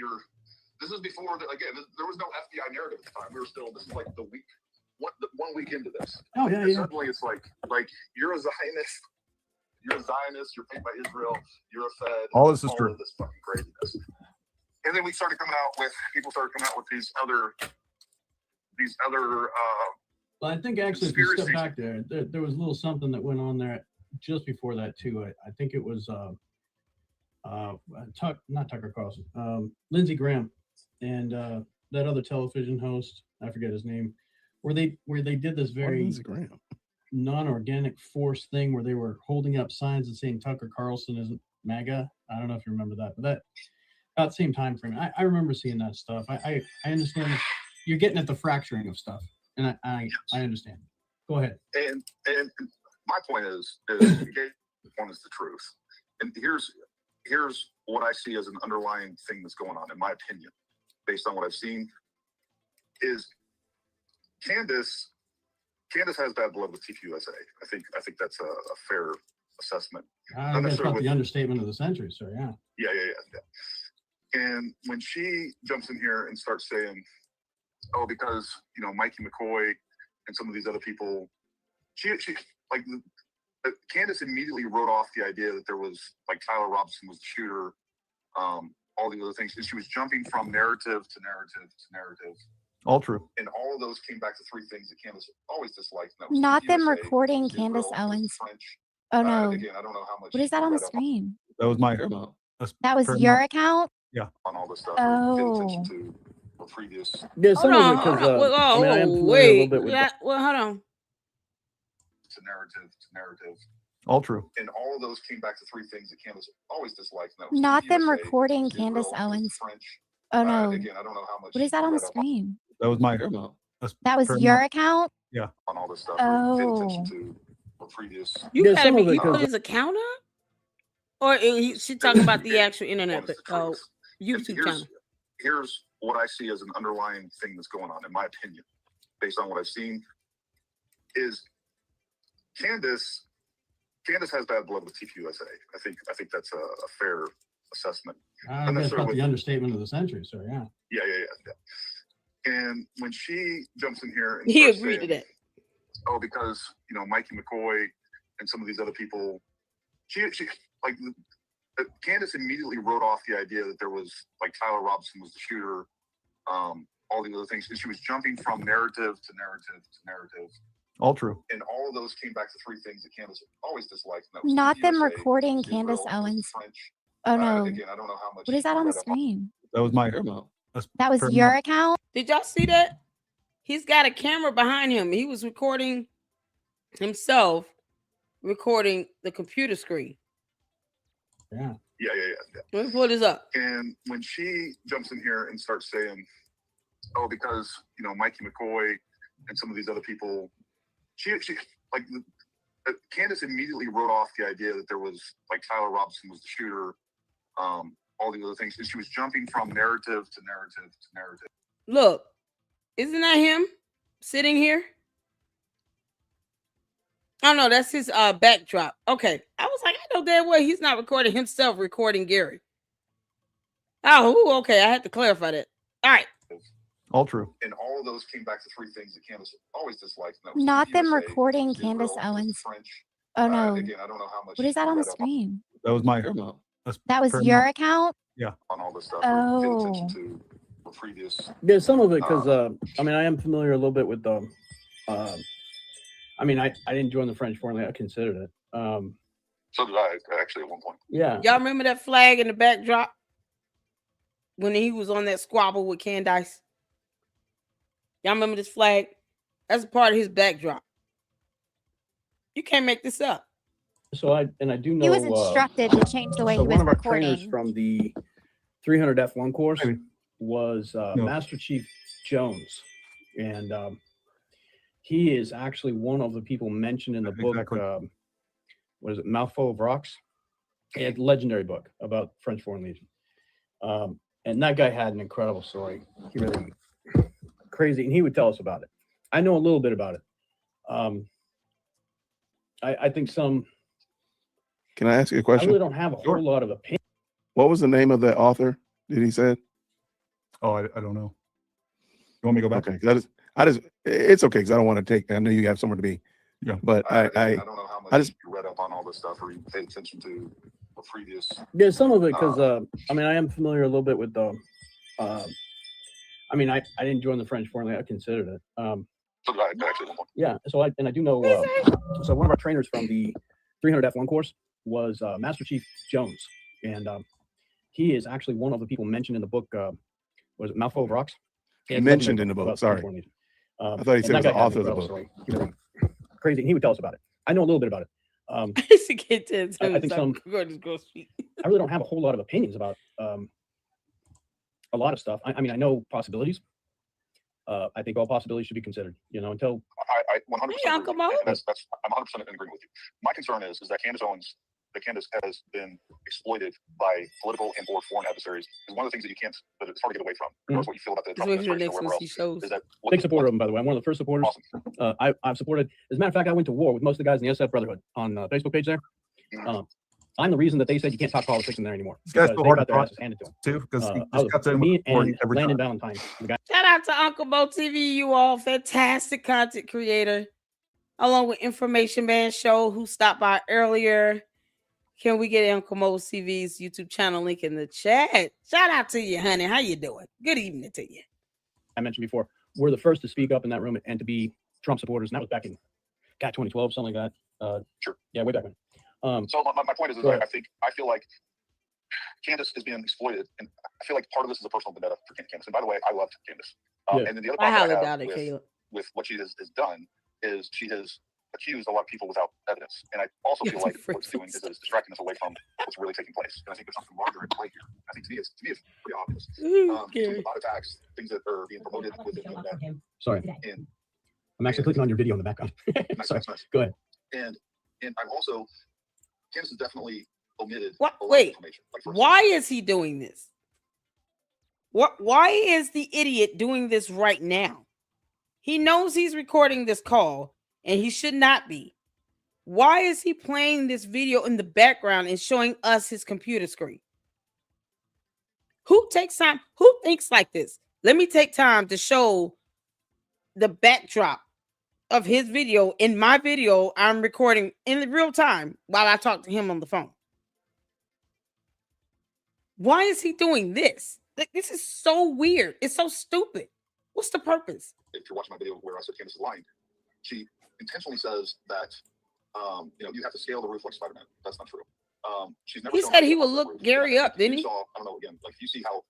G: This is before again. There was no FBI narrative at the time. We were still. This is like the week. 1 week into this.
L: Oh yeah, yeah.
G: Suddenly it's like you're a Zionist. You're a Zionist. You're paid by Israel. You're a Fed.
B: All this is true.
G: Of this fucking craziness. And then we started coming out with these other.
H: Well, I think actually, if you step back there was a little something that went on there just before that too. I think it was not Tucker Carlson, Lindsey Graham, and that other television host, I forget his name, where they did this very non-organic force thing where they were holding up signs and saying Tucker Carlson isn't MAGA. I don't know if you remember that, but that about the same time frame. I remember seeing that stuff. I understand that you're getting at the fracturing of stuff, and I understand. Go ahead.
G: And my point is one is the truth, and here's what I see as an underlying thing that's going on, in my opinion, based on what I've seen, is Candace has bad blood with TPUSA. I think that's a fair assessment.
H: That's about the understatement of the century, sir. Yeah.
G: Yeah. And when she jumps in here and starts saying, "Oh, because Mikey McCoy and some of these other people," she like Candace immediately wrote off the idea that there was Tyler Robinson was the shooter, all the other things. And she was jumping from narrative to narrative to narrative.
B: All true.
G: And all of those came back to three things that Candace always disliked.
C: Not them recording Candace Owens. Oh no.
G: Again, I don't know how much.
C: What is that on the screen?
B: That was my.
C: That was your account?
B: Yeah.
G: On all this stuff.
C: Oh.
G: Previous.
H: Yeah, some of it because I am familiar a little bit with
A: well, hold on.
G: To narrative.
B: All true.
G: And all of those came back to three things that Candace always disliked.
C: Not them recording Candace Owens. Oh no.
G: Again, I don't know how much.
C: What is that on the screen?
B: That was my.
C: That was your account?
B: Yeah.
G: On all this stuff.
C: Oh.
G: Previous.
A: You gotta be. He put his account up, or she talking about the actual internet YouTube channel.
G: Here's what I see as an underlying thing that's going on, in my opinion, based on what I've seen, is Candace has bad blood with TPUSA. I think that's a fair assessment.
H: That's about the understatement of the century, sir. Yeah.
G: Yeah. And when she jumps in here and
A: he agreed to that.
G: "Oh, because Mikey McCoy and some of these other people," she Candace immediately wrote off the idea that there was Tyler Robinson was the shooter, all the other things. And she was jumping from narrative to narrative to narrative.
B: All true.
G: And all of those came back to three things that Candace always disliked.
C: Not them recording Candace Owens. Oh no.
G: Again, I don't know how much.
C: What is that on the screen?
B: That was my.
C: That was your account?
A: Did y'all see that? He's got a camera behind him. He was recording himself, recording the computer screen.
H: Yeah.
A: Let me pull this up.
G: And when she jumps in here and starts saying, "Oh, because Mikey McCoy and some of these other people," she Candace immediately wrote off the idea that there was Tyler Robinson was the shooter, all the other things. And she was jumping from narrative to narrative to narrative.
A: Look, isn't that him sitting here? Oh no, that's his backdrop. Okay. I was like, I know damn well he's not recording himself, recording Gary. Oh, okay. I had to clarify that. All right.
B: All true.
G: And all of those came back to three things that Candace always disliked.
C: Not them recording Candace Owens. Oh no.
G: Again, I don't know how much.
C: What is that on the screen?
B: That was my.
C: That was your account?
B: Yeah.
G: On all this stuff.
C: Oh.
G: Previous.
H: Yeah, some of it because I am familiar a little bit with I I mean, I didn't join the French Foreign Legion. I considered it.
G: So did I actually at one point.
H: Yeah.
A: Y'all remember that flag in the backdrop when he was on that squabble with Candice? Y'all remember this flag? That's a part of his backdrop. You can't make this up.
H: So I do know
C: He was instructed to change the way
H: so
C: he was
H: one of our trainers
C: recording.
H: from the 300F1 course was Master Chief Jones, and he is actually one of the people mentioned in the book. What is it? Mouthful of Rocks. It's a legendary book about French Foreign Legion. And that guy had an incredible story. He really crazy, and he would tell us about it. I know a little bit about it. I think some.
D: Can I ask you a
H: I
D: question?
H: really don't have a whole lot of opinion.
D: What was the name of the author? Did he say?
B: Oh, I don't know. You want me to go back?
D: Okay, it's okay because I don't want to take. I know you have somewhere to be.
B: Yeah,
D: but
G: I don't know how much
D: you
G: read up on all this stuff or you paid attention to the previous.
H: Yeah, some of it because I mean I am familiar a little bit with the. I mean I didn't join the French Foreign Legion. I considered it.
G: So did I actually at one point.
H: Yeah, so I do know. So one of our trainers from the 300F1 course was Master Chief Jones, and he is actually one of the people mentioned in the book. Was it Mouthful of Rocks?
D: mentioned in the book. Sorry, I thought he said he was the author of the book.
H: Crazy, and he would tell us about it. I know a little bit about it.
A: I used to get to it,
H: I think some. I really don't have a whole lot of opinions about a lot of stuff. I mean, I know possibilities. I think all possibilities should be considered. You know, until
G: I 100%.
A: Hey, Uncle Mo.
G: I'm 100% in agreement with you. My concern is that Candace has been exploited by political and or foreign adversaries. Is one of the things that you can't, that it's hard to get away from. Regardless what you feel about the Trump administration or whatever else. Is that
H: big supporter of him, by the way. I'm one of the first supporters.
G: Awesome.
H: I've supported. As a matter of fact, I went to war with most of the guys in the SF Brotherhood on the Facebook page there. I'm the reason that they said you can't talk politics in there anymore.
B: This guy's so hard to talk
H: handed to him
B: too because he
H: I
B: just
H: was-
B: cuts in
H: me
B: with the
H: and
B: every
H: Landon
B: time.
H: Valentine. The guy.
A: Shout out to Uncle Mo TV, you all fantastic content creator, along with Information Man Show, who stopped by earlier. Can we get Uncle Mo TV's YouTube channel link in the chat? Shout out to you, honey. How you doing? Good evening to you.
H: I mentioned before, we're the first to speak up in that room and to be Trump supporters, and that was back in 2012, something like that.
G: Sure.
H: Yeah, way back when.
G: So my point is that I feel like Candace is being exploited, and I feel like part of this is a personal vendetta for Candace. And by the way, I loved Candace. And then the other
A: I
G: problem
A: highly
G: I
A: doubt
G: have
A: it,
G: with what she has done is she has accused a lot of people without evidence. And I also feel like what it's doing is it's distracting us away from what's really taking place. And I think there's something larger at play here. I think to me it's pretty obvious. Some of the bot attacks, things that are being promoted within the internet.
H: Sorry.
G: And
H: I'm actually clicking on your video in the background. Sorry. Go ahead.
G: And I'm also, Candace has definitely omitted
A: What?
G: a lot of
A: Wait,
G: information. Like, for
A: why is he doing this? Why is the idiot doing this right now? He knows he's recording this call and he should not be. Why is he playing this video in the background and showing us his computer screen? Who takes time? Who thinks like this? Let me take time to show the backdrop of his video. In my video, I'm recording in real time while I talk to him on the phone. Why is he doing this? Like, this is so weird. It's so stupid. What's the purpose?
G: If you're watching my video where I said Candace is lying, she intentionally says that you have to scale the roof like Spider-Man. That's not true. She's never.
A: He said he would look Gary up, didn't he?
G: I don't know. Again, like you see how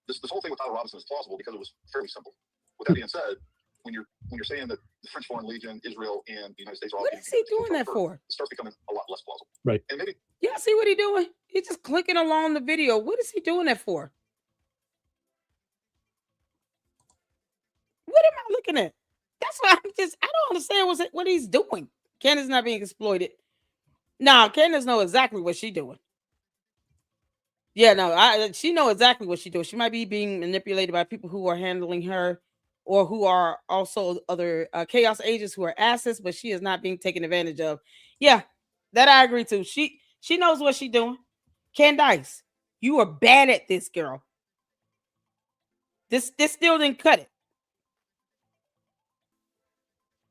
G: this whole thing with Tyler Robinson is plausible because it was fairly simple. With that being said, when you're saying that the French Foreign Legion, Israel, and the United States are all,
A: what is he doing that for?
G: It starts becoming a lot less plausible.
H: Right.
G: And maybe.
A: Yeah, see what he doing? He's just clicking along the video. What is he doing that for? What am I looking at? That's why I don't understand what he's doing. Candace not being exploited. No, Candace know exactly what she's doing. Yeah, no, she know exactly what she's doing. She might be being manipulated by people who are handling her or who are also other chaos agents who are assets, but she is not being taken advantage of. Yeah, that I agree to. She knows what she's doing. Candice, you are bad at this, girl. This still didn't cut it.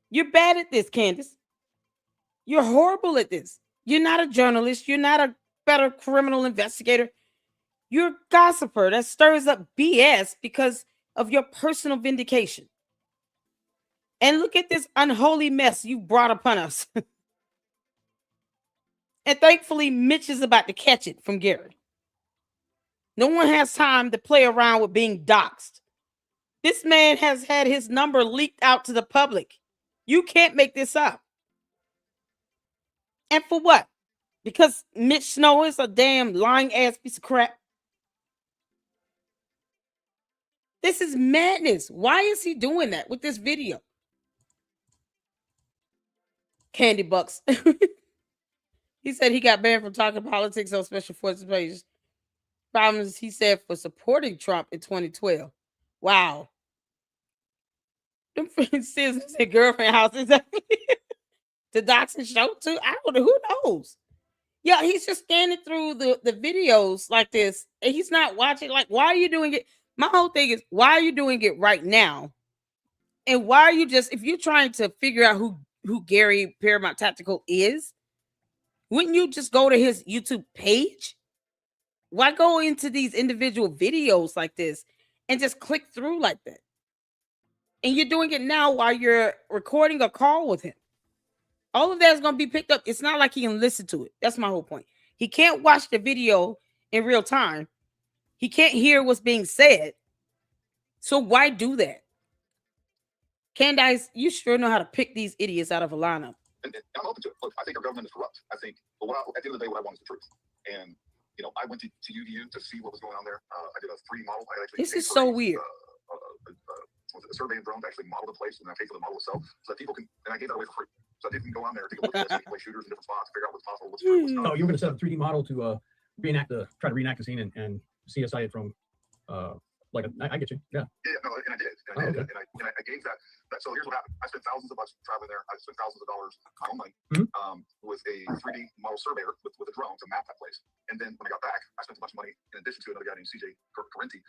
A: You're bad at this, Candace. You're horrible at this. You're not a journalist. You're not a better criminal investigator. You're a gossiper that stirs up BS because of your personal vindication. And look at this unholy mess you brought upon us. And thankfully, Mitch is about to catch it from Gary. No one has time to play around with being doxxed. This man has had his number leaked out to the public. You can't make this up. And for what? Because Mitch Snow is a damn lying ass piece of crap. This is madness. Why is he doing that with this video? Candy Bucks. He said he got banned from talking politics on Special Forces pages. Problems, he said, for supporting Trump in 2012. Wow. Them friends says at girlfriend house exactly. The doxing show too. I don't know. Who knows? Yeah, he's just scanning through the videos like this, and he's not watching. Like, why are you doing it? My whole thing is, why are you doing it right now? And why are you just, if you're trying to figure out who Gary Paramount Tactical is, wouldn't you just go to his YouTube page? Why go into these individual videos like this and just click through like that? And you're doing it now while you're recording a call with him. All of that is going to be picked up. It's not like he can listen to it. That's my whole point. He can't watch the video in real time. He can't hear what's being said. So why do that? Candice, you sure know how to pick these idiots out of a lineup.
G: And I'm open to it. Look, I think our government is corrupt. I think, but at the end of the day, what I want is the truth. And I went to UVU to see what was going on there. I did a 3D model. I actually
A: This is so weird.
G: A survey and drone to actually model the place, and I paid for the model itself, so that people can. And I gave that away for free, so people can go on there, take a look at this, and play shooters in different spots, figure out what's possible, what's true, what's not.
L: Oh, you were going to set up a 3D model to try to reenact the scene and CSI it from I get you. Yeah.
G: Yeah, no, and I did. And I gave that. So here's what happened. I spent thousands of bucks traveling there. I spent thousands of dollars my own money with a 3D model surveyor with a drone to map that place. And then when I got back, I spent a bunch of money in addition to another guy named CJ Correnti.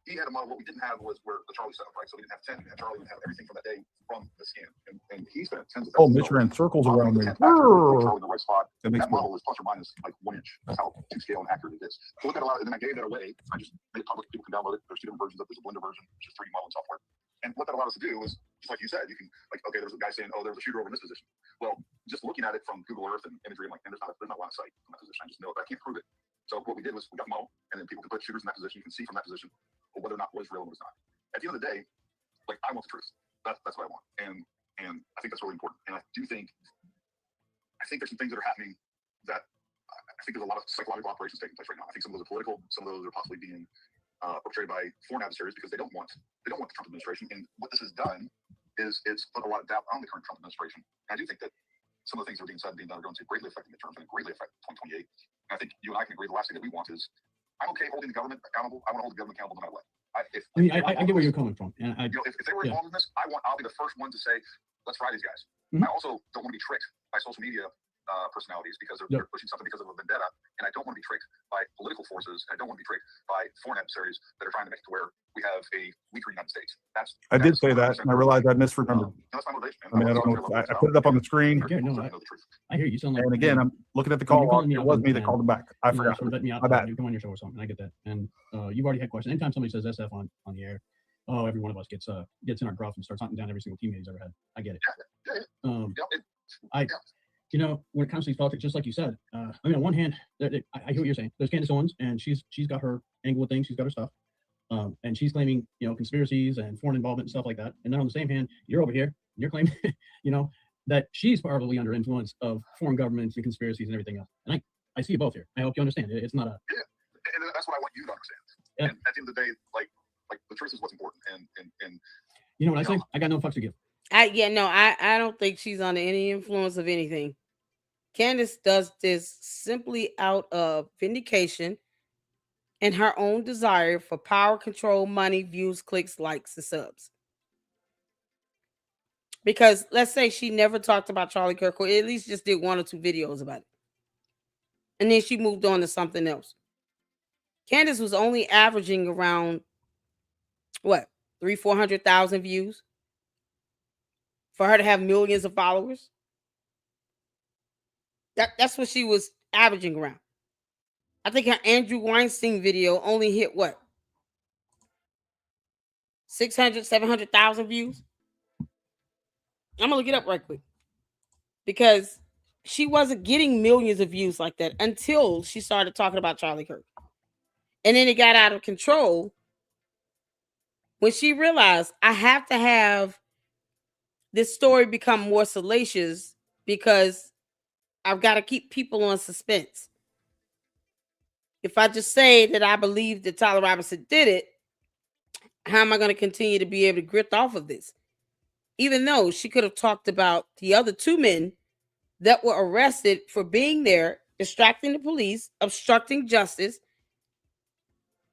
G: He had a model. What we didn't have was where the Charlie set up, right? So we didn't have 10. And Charlie would have everything from that day from the scan. And he spent tens of thousands.
B: Mitch ran circles around me.
G: Charlie in the right spot. That model is plus or minus like 1 inch. That's how to scale and accurate it is. So look at a lot, and then I gave that away. I just made it public. People can download it. There's 2 different versions of it. There's a Blender version, which is 3D modeling software. And what that allowed us to do is, just like you said, you can okay, there's a guy saying, oh, there was a shooter over in this position. Well, just looking at it from Google Earth and imagery, I'm like, and there's not a line of sight from that position. I just know it, but I can't prove it. So what we did was we got the model, and then people can put shooters in that position. You can see from that position whether or not it was real and was not. At the end of the day, I want the truth. That's what I want, and I think that's really important. And I think there's some things that are happening that I think there's a lot of psychological operations taking place right now. I think some of those are political, some of those are possibly being portrayed by foreign adversaries because they don't want the Trump administration. And what this has done is it's put a lot of doubt on the current Trump administration. And I do think that some of the things that are being said and being done are going to greatly affect the midterms and greatly affect 2028. And I think you and I can agree the last thing that we want is I'm okay holding the government accountable. I want to hold the government accountable no matter what. I
L: get where you're coming from. And
G: if they were involved in this, I'll be the first one to say, let's try these guys. I also don't want to be tricked by social media personalities because they're pushing something because of a vendetta, and I don't want to be tricked by political forces, and I don't want to be tricked by foreign adversaries that are trying to make it to where we have a weaker United States.
B: I did say that, and I realized I misremembered.
G: That's my motivation.
B: I mean, I don't know. I put it up on the screen.
L: I hear you. Sound like,
B: and again, I'm looking at the call. It was me that called him back. I forgot.
L: My bad. You come on your show or something. I get that. And you've already had questions. Anytime somebody says SF on the air, every one of us gets in our gruff and starts hunting down every single teammate he's ever had. I get it. When it comes to these politics, just like you said, on one hand, I hear what you're saying. There's Candace Owens, and she's got her angle with things. She's got her stuff, and she's claiming conspiracies and foreign involvement and stuff like that. And then on the same hand, you're over here, and you're claiming, that she's probably under influence of foreign governments and conspiracies and everything else. And I see you both here. I hope you understand. It's not a
G: and that's what I want you to understand. Yeah. And at the end of the day, like the truth is what's important. And
L: you know what I say? I got no fucks to give.
A: I don't think she's under any influence of anything. Candace does this simply out of vindication and her own desire for power, control, money, views, clicks, likes, and subs. Because let's say she never talked about Charlie Kirk, or at least just did 1 or 2 videos about it. And then she moved on to something else. Candace was only averaging around, 300,000-400,000 views for her to have millions of followers. That's what she was averaging around. I think her Andrew Weinstein video only hit 600,000-700,000 views. I'm gonna look it up right quick because she wasn't getting millions of views like that until she started talking about Charlie Kirk, and then it got out of control when she realized I have to have this story become more salacious because I've got to keep people on suspense. If I just say that I believe that Tyler Robinson did it, how am I going to continue to be able to grit off of this? Even though she could have talked about the other two men that were arrested for being there, distracting the police, obstructing justice,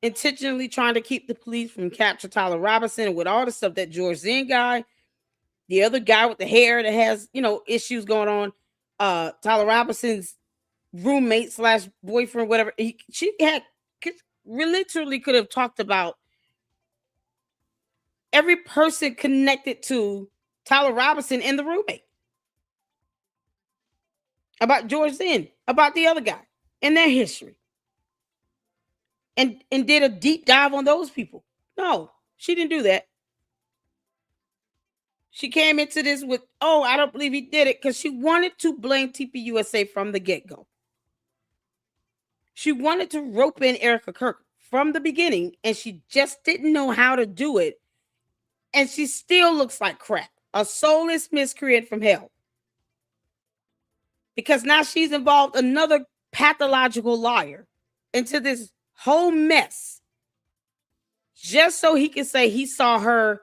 A: intentionally trying to keep the police from capturing Tyler Robinson, and with all the stuff that George Zinn guy, the other guy with the hair that has, issues going on, Tyler Robinson's roommate / boyfriend, whatever. She literally could have talked about every person connected to Tyler Robinson and the roommate, about George Zinn, about the other guy and their history, and did a deep dive on those people. No, she didn't do that. She came into this with, oh, I don't believe he did it, because she wanted to blame TPUSA from the get-go. She wanted to rope in Erica Kirk from the beginning, and she just didn't know how to do it. And she still looks like crap. A soulless miscreant from hell. Because now she's involved another pathological liar into this whole mess. Just so he can say he saw her,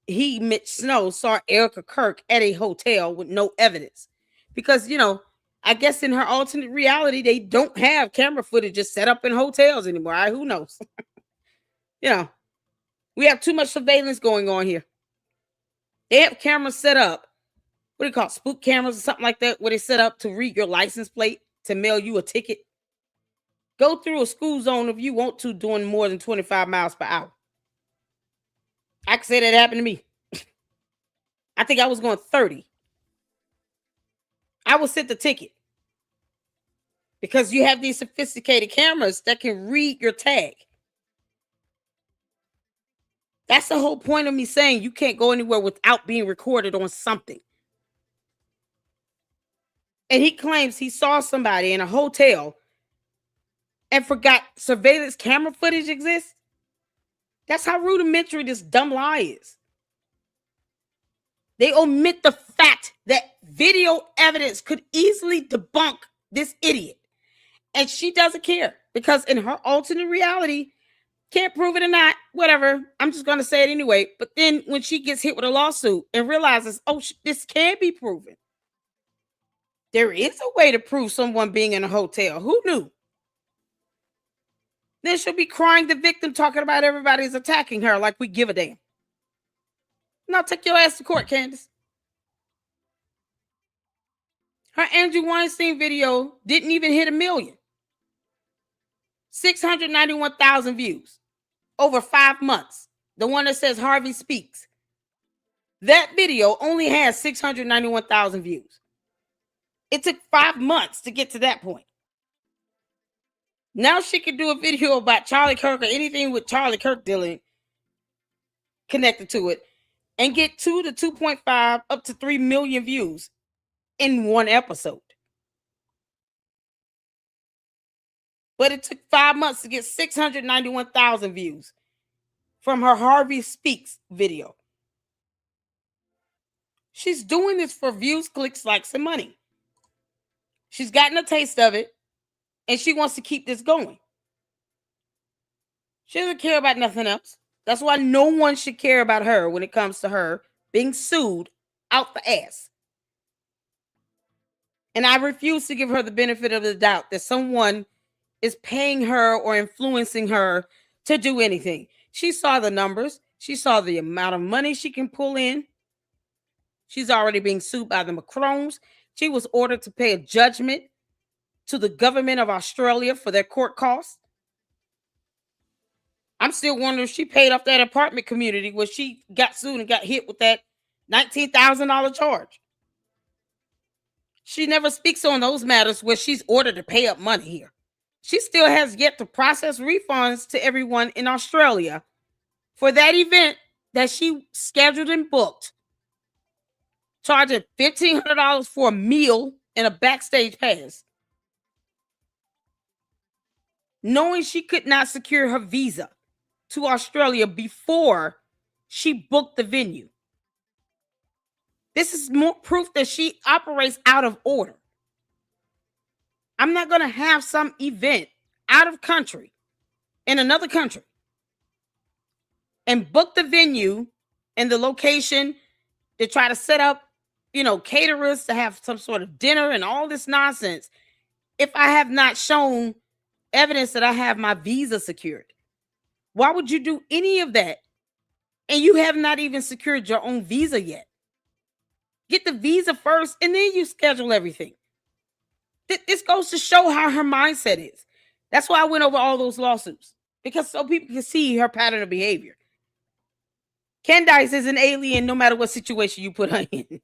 A: Mitch Snow, saw Erica Kirk at a hotel with no evidence. Because, I guess in her alternate reality, they don't have camera footage just set up in hotels anymore. Who knows? We have too much surveillance going on here. They have cameras set up. What do you call it? Spook cameras or something like that, where they set up to read your license plate to mail you a ticket. Go through a school zone if you want to, doing more than 25 miles per hour. I can say that happened to me. I think I was going 30. I was sent the ticket because you have these sophisticated cameras that can read your tag. That's the whole point of me saying you can't go anywhere without being recorded on something. And he claims he saw somebody in a hotel and forgot surveillance camera footage exists. That's how rudimentary this dumb lie is. They omit the fact that video evidence could easily debunk this idiot. And she doesn't care because in her alternate reality, can't prove it or not, whatever. I'm just going to say it anyway. But then when she gets hit with a lawsuit and realizes, oh, this can be proven. There is a way to prove someone being in a hotel. Who knew? Then she'll be crying the victim, talking about everybody's attacking her like we give a damn. Now take your ass to court, Candace. Her Andrew Weinstein video didn't even hit 1 million. 691,000 views over 5 months. The one that says Harvey Speaks. That video only has 691,000 views. It took 5 months to get to that point. Now she can do a video about Charlie Kirk or anything with Charlie Kirk dealing connected to it and get 2 to 2.5 up to 3 million views in one episode. But it took 5 months to get 691,000 views from her Harvey Speaks video. She's doing this for views, clicks, likes, and money. She's gotten a taste of it, and she wants to keep this going. She doesn't care about nothing else. That's why no one should care about her when it comes to her being sued out the ass. And I refuse to give her the benefit of the doubt that someone is paying her or influencing her to do anything. She saw the numbers. She saw the amount of money she can pull in. She's already being sued by the Macrons. She was ordered to pay a judgment to the government of Australia for their court costs. I'm still wondering if she paid off that apartment community where she got sued and got hit with that $19,000 charge. She never speaks on those matters where she's ordered to pay up money here. She still has yet to process refunds to everyone in Australia for that event that she scheduled and booked charging $1,500 for a meal and a backstage pass, knowing she could not secure her visa to Australia before she booked the venue. This is more proof that she operates out of order. I'm not going to have some event out of country, in another country, and book the venue and the location to try to set up, caterers to have some sort of dinner and all this nonsense if I have not shown evidence that I have my visa secured. Why would you do any of that? And you have not even secured your own visa yet. Get the visa first and then you schedule everything. This goes to show how her mindset is. That's why I went over all those lawsuits, because so people can see her pattern of behavior. Candice is an alien no matter what situation you put her in.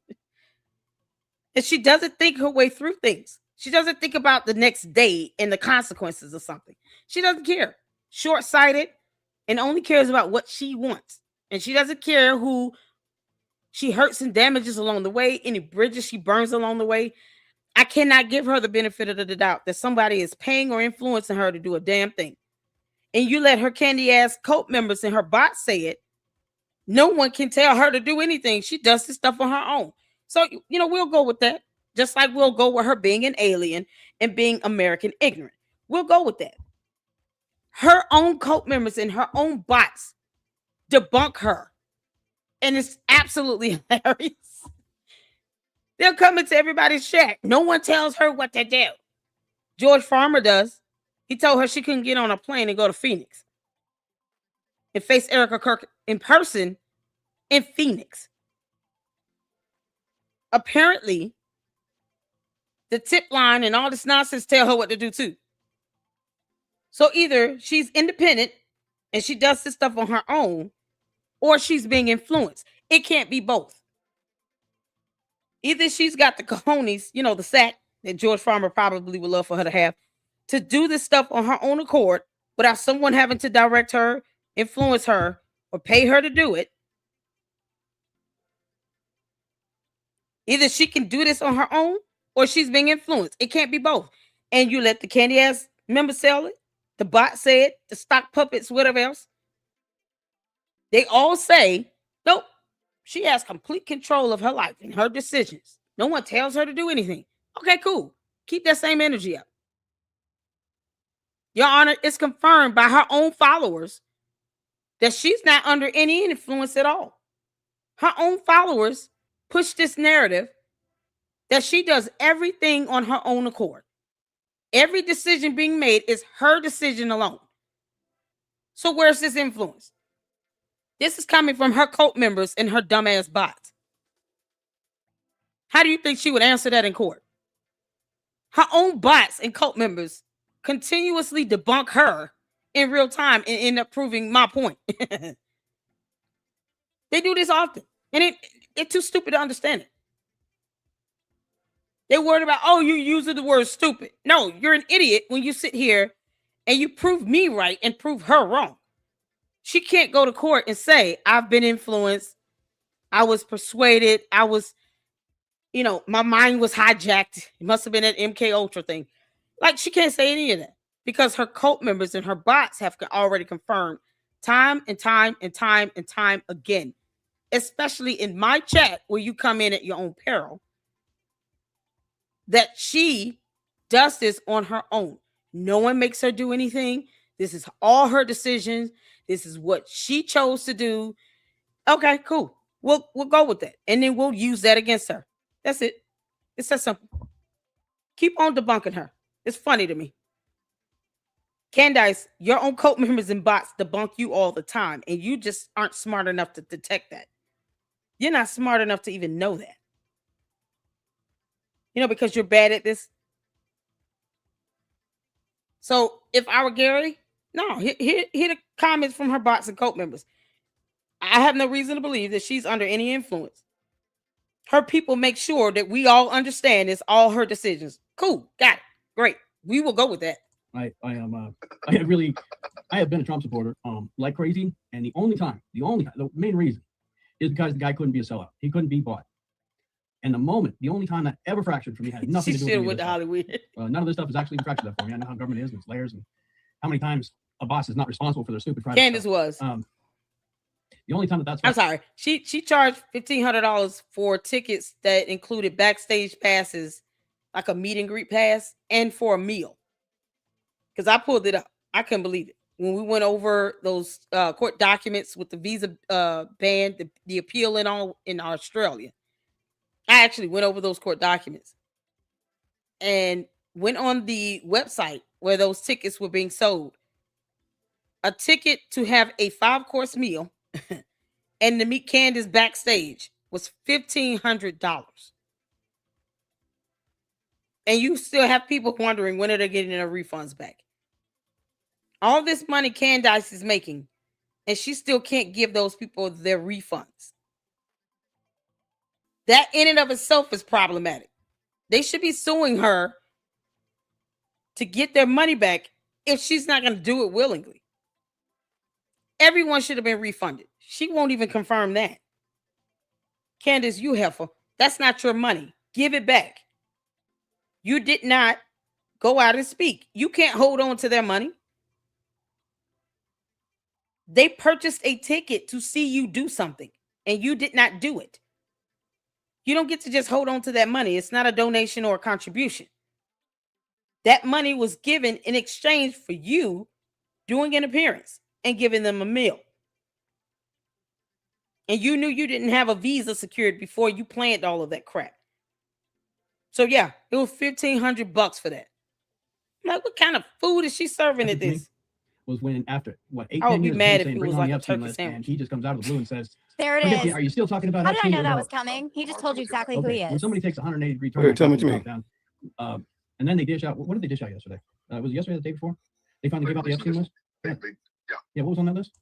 A: And she doesn't think her way through things. She doesn't think about the next day and the consequences of something. She doesn't care. Short-sighted and only cares about what she wants. And she doesn't care who she hurts and damages along the way, any bridges she burns along the way. I cannot give her the benefit of the doubt that somebody is paying or influencing her to do a damn thing. And you let her candy-ass cult members and her bots say it. No one can tell her to do anything. She does this stuff on her own. So, we'll go with that. Just like we'll go with her being an alien and being American ignorant. We'll go with that. Her own cult members and her own bots debunk her. And it's absolutely hilarious. They'll come into everybody's shack. No one tells her what to do. George Farmer does. He told her she couldn't get on a plane and go to Phoenix and face Erica Kirk in person in Phoenix. Apparently, the tip line and all this nonsense tell her what to do too. So either she's independent and she does this stuff on her own, or she's being influenced. It can't be both. Either she's got the cojones, the sack that George Farmer probably would love for her to have, to do this stuff on her own accord without someone having to direct her, influence her, or pay her to do it. Either she can do this on her own or she's being influenced. It can't be both. And you let the candy ass members sell it, the bot say it, the stock puppets, whatever else. They all say, nope, she has complete control of her life and her decisions. No one tells her to do anything. Okay, cool. Keep that same energy up. Your Honor, it's confirmed by her own followers that she's not under any influence at all. Her own followers push this narrative that she does everything on her own accord. Every decision being made is her decision alone. So where's this influence? This is coming from her cult members and her dumbass bots. How do you think she would answer that in court? Her own bots and cult members continuously debunk her in real time and end up proving my point. They do this often, and they're too stupid to understand it. They're worried about, you using the word stupid. No, you're an idiot when you sit here and you prove me right and prove her wrong. She can't go to court and say, I've been influenced. I was persuaded. I was, my mind was hijacked. It must have been an MK Ultra thing. Like, she can't say any of that because her cult members and her bots have already confirmed time and time and time and time again, especially in my chat where you come in at your own peril, that she does this on her own. No one makes her do anything. This is all her decisions. This is what she chose to do. Okay, cool. We'll go with that. And then we'll use that against her. That's it. It's that simple. Keep on debunking her. It's funny to me. Candice, your own cult members and bots debunk you all the time, and you just aren't smart enough to detect that. You're not smart enough to even know that. Because you're bad at this. So if I were Gary, no, hear the comments from her bots and cult members. I have no reason to believe that she's under any influence. Her people make sure that we all understand it's all her decisions. Cool, got it, great. We will go with that.
M: I have been a Trump supporter like crazy, and the main reason is because the guy couldn't be a sellout. He couldn't be bought. And the only time that ever fractured for me had nothing
A: She
M: to do
A: should
M: with
A: with the Hollywood.
M: none of this stuff is actually fractured that for me. I know how government is and its layers and how many times a boss is not responsible for their stupid private
A: Candace
M: stuff.
A: was.
M: The only time that's
A: I'm sorry. She charged $1,500 for tickets that included backstage passes, like a meet and greet pass, and for a meal. Because I pulled it up. I couldn't believe it. When we went over those court documents with the visa ban, the appeal and all in Australia, I actually went over those court documents and went on the website where those tickets were being sold. A ticket to have a 5-course meal and to meet Candace backstage was $1,500. And you still have people wondering when are they getting their refunds back. All this money Candace is making, and she still can't give those people their refunds. That in and of itself is problematic. They should be suing her to get their money back if she's not going to do it willingly. Everyone should have been refunded. She won't even confirm that. Candace, you heifer, that's not your money. Give it back. You did not go out and speak. You can't hold on to their money. They purchased a ticket to see you do something, and you did not do it. You don't get to just hold on to that money. It's not a donation or a contribution. That money was given in exchange for you doing an appearance and giving them a meal. And you knew you didn't have a visa secured before you planned all of that crap. So yeah, it was $1,500 for that. I'm like, what kind of food is she serving at this?
M: Was when after what 8,
A: I would
M: 10
A: be
M: years
A: mad
M: of
A: if
M: saying,
A: it
M: bring
A: was
M: on
A: like
M: the
A: a
M: Epstein
A: turkey
M: list,
A: sandwich.
M: and he just comes out of the blue and says,
C: There it
M: "Forget
C: is.
M: Are you still talking about
C: How did I
M: Epstein
C: know
M: or
C: that
M: no?"
C: was coming? He just told you exactly who he
M: When
C: is.
M: somebody takes a 180-degree turn,
D: Wait, tell me,
M: and
D: to me.
M: down, and then they dish out. What did they dish out yesterday? Was it yesterday or the day before? They finally gave out the Epstein list. Yeah, what was on that list?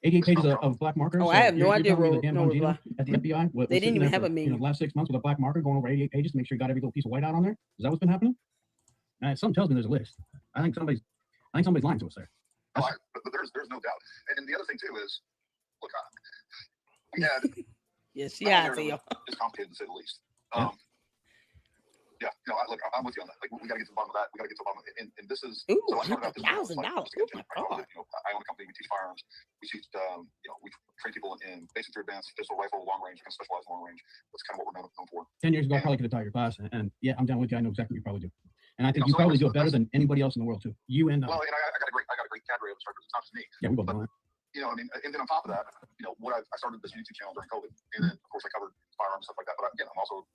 M: 88 pages of black markers.
A: Oh, I have no idea.
M: The damn
A: No
M: Bongino
A: reply.
M: at the FBI. Was
A: They didn't
M: sitting
A: even
M: there
A: have
M: for,
A: a menu.
M: the last 6 months with a black marker going over 88 pages to make sure you got every little piece of white out on there. Is that what's been happening? Something tells me there's a list. I think somebody's lying to us there.
G: Oh, but there's no doubt. And the other thing too is, look, we had
A: yes, she has to.
G: It's complicated to say the least. Yeah, I'm with you on that. Like, we got to get to the bottom of that. We got to get to the bottom of it. And this is
A: Ooh,
G: so I started out this
A: $100,000. Oh my God.
G: I own a company. We teach firearms. We teach, we train people in basic to advanced pistol, rifle, long range, kind of specialized long range. That's kind of what we're known for.
M: 10 years ago, I probably could have taught your class, and yeah, I'm down with you. I know exactly what you probably do, and I think you probably do it better than anybody else in the world too. You and
G: well, and I got a great cadre of instructors. It's not just me.
M: Yeah, we both know that.
G: And then on top of that, I started this YouTube channel during COVID, and then of course I covered firearms and stuff like that. But again, I'm also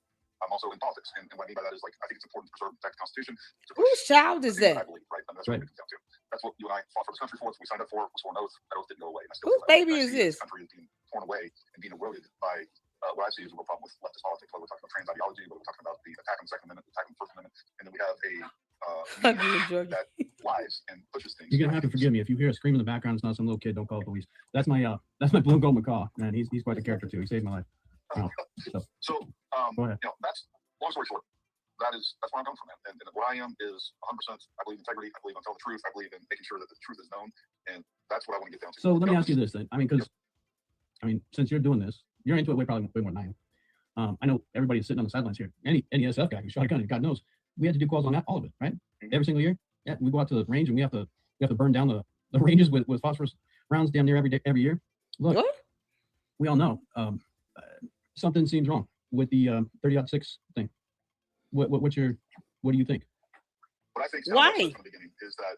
G: in politics, and what I mean by that is, like, I think it's important to preserve and protect the Constitution.
A: Whose child is that?
G: I believe, right? And that's what it comes down to. That's what you and I fought for this country for. That's what we signed up for. We swore an oath. That oath didn't go away. And I still
A: Whose baby is this?
G: This country is being torn away and being eroded by what I see as a real problem with leftist politics. Whether we're talking about trans ideology, whether we're talking about the attack on the Second Amendment, the attack on the First Amendment, and then we have a media that lies and pushes things.
M: You're gonna have to forgive me if you hear a scream in the background. It's not some little kid. Don't call the police. That's my blue and gold macaw, man. He's quite a character too. He saved my life.
G: So
M: go ahead.
G: That's long story short. That's where I'm coming from, man. And what I am is 100%. I believe in integrity. I believe in telling the truth. I believe in making sure that the truth is known, and that's what I want to get down to.
M: So let me ask you this then. Since you're doing this, you're into it probably way more than I am. I know everybody's sitting on the sidelines here. Any SF guy who's shot a gun, God knows, we have to do calls on that, all of it, right? Every single year. Yeah, we go out to the range and we have to burn down the ranges with phosphorus rounds damn near every year. Look, what? We all know something seems wrong with the 30-06 thing. What do you think?
G: What I think
A: why
G: from the beginning is that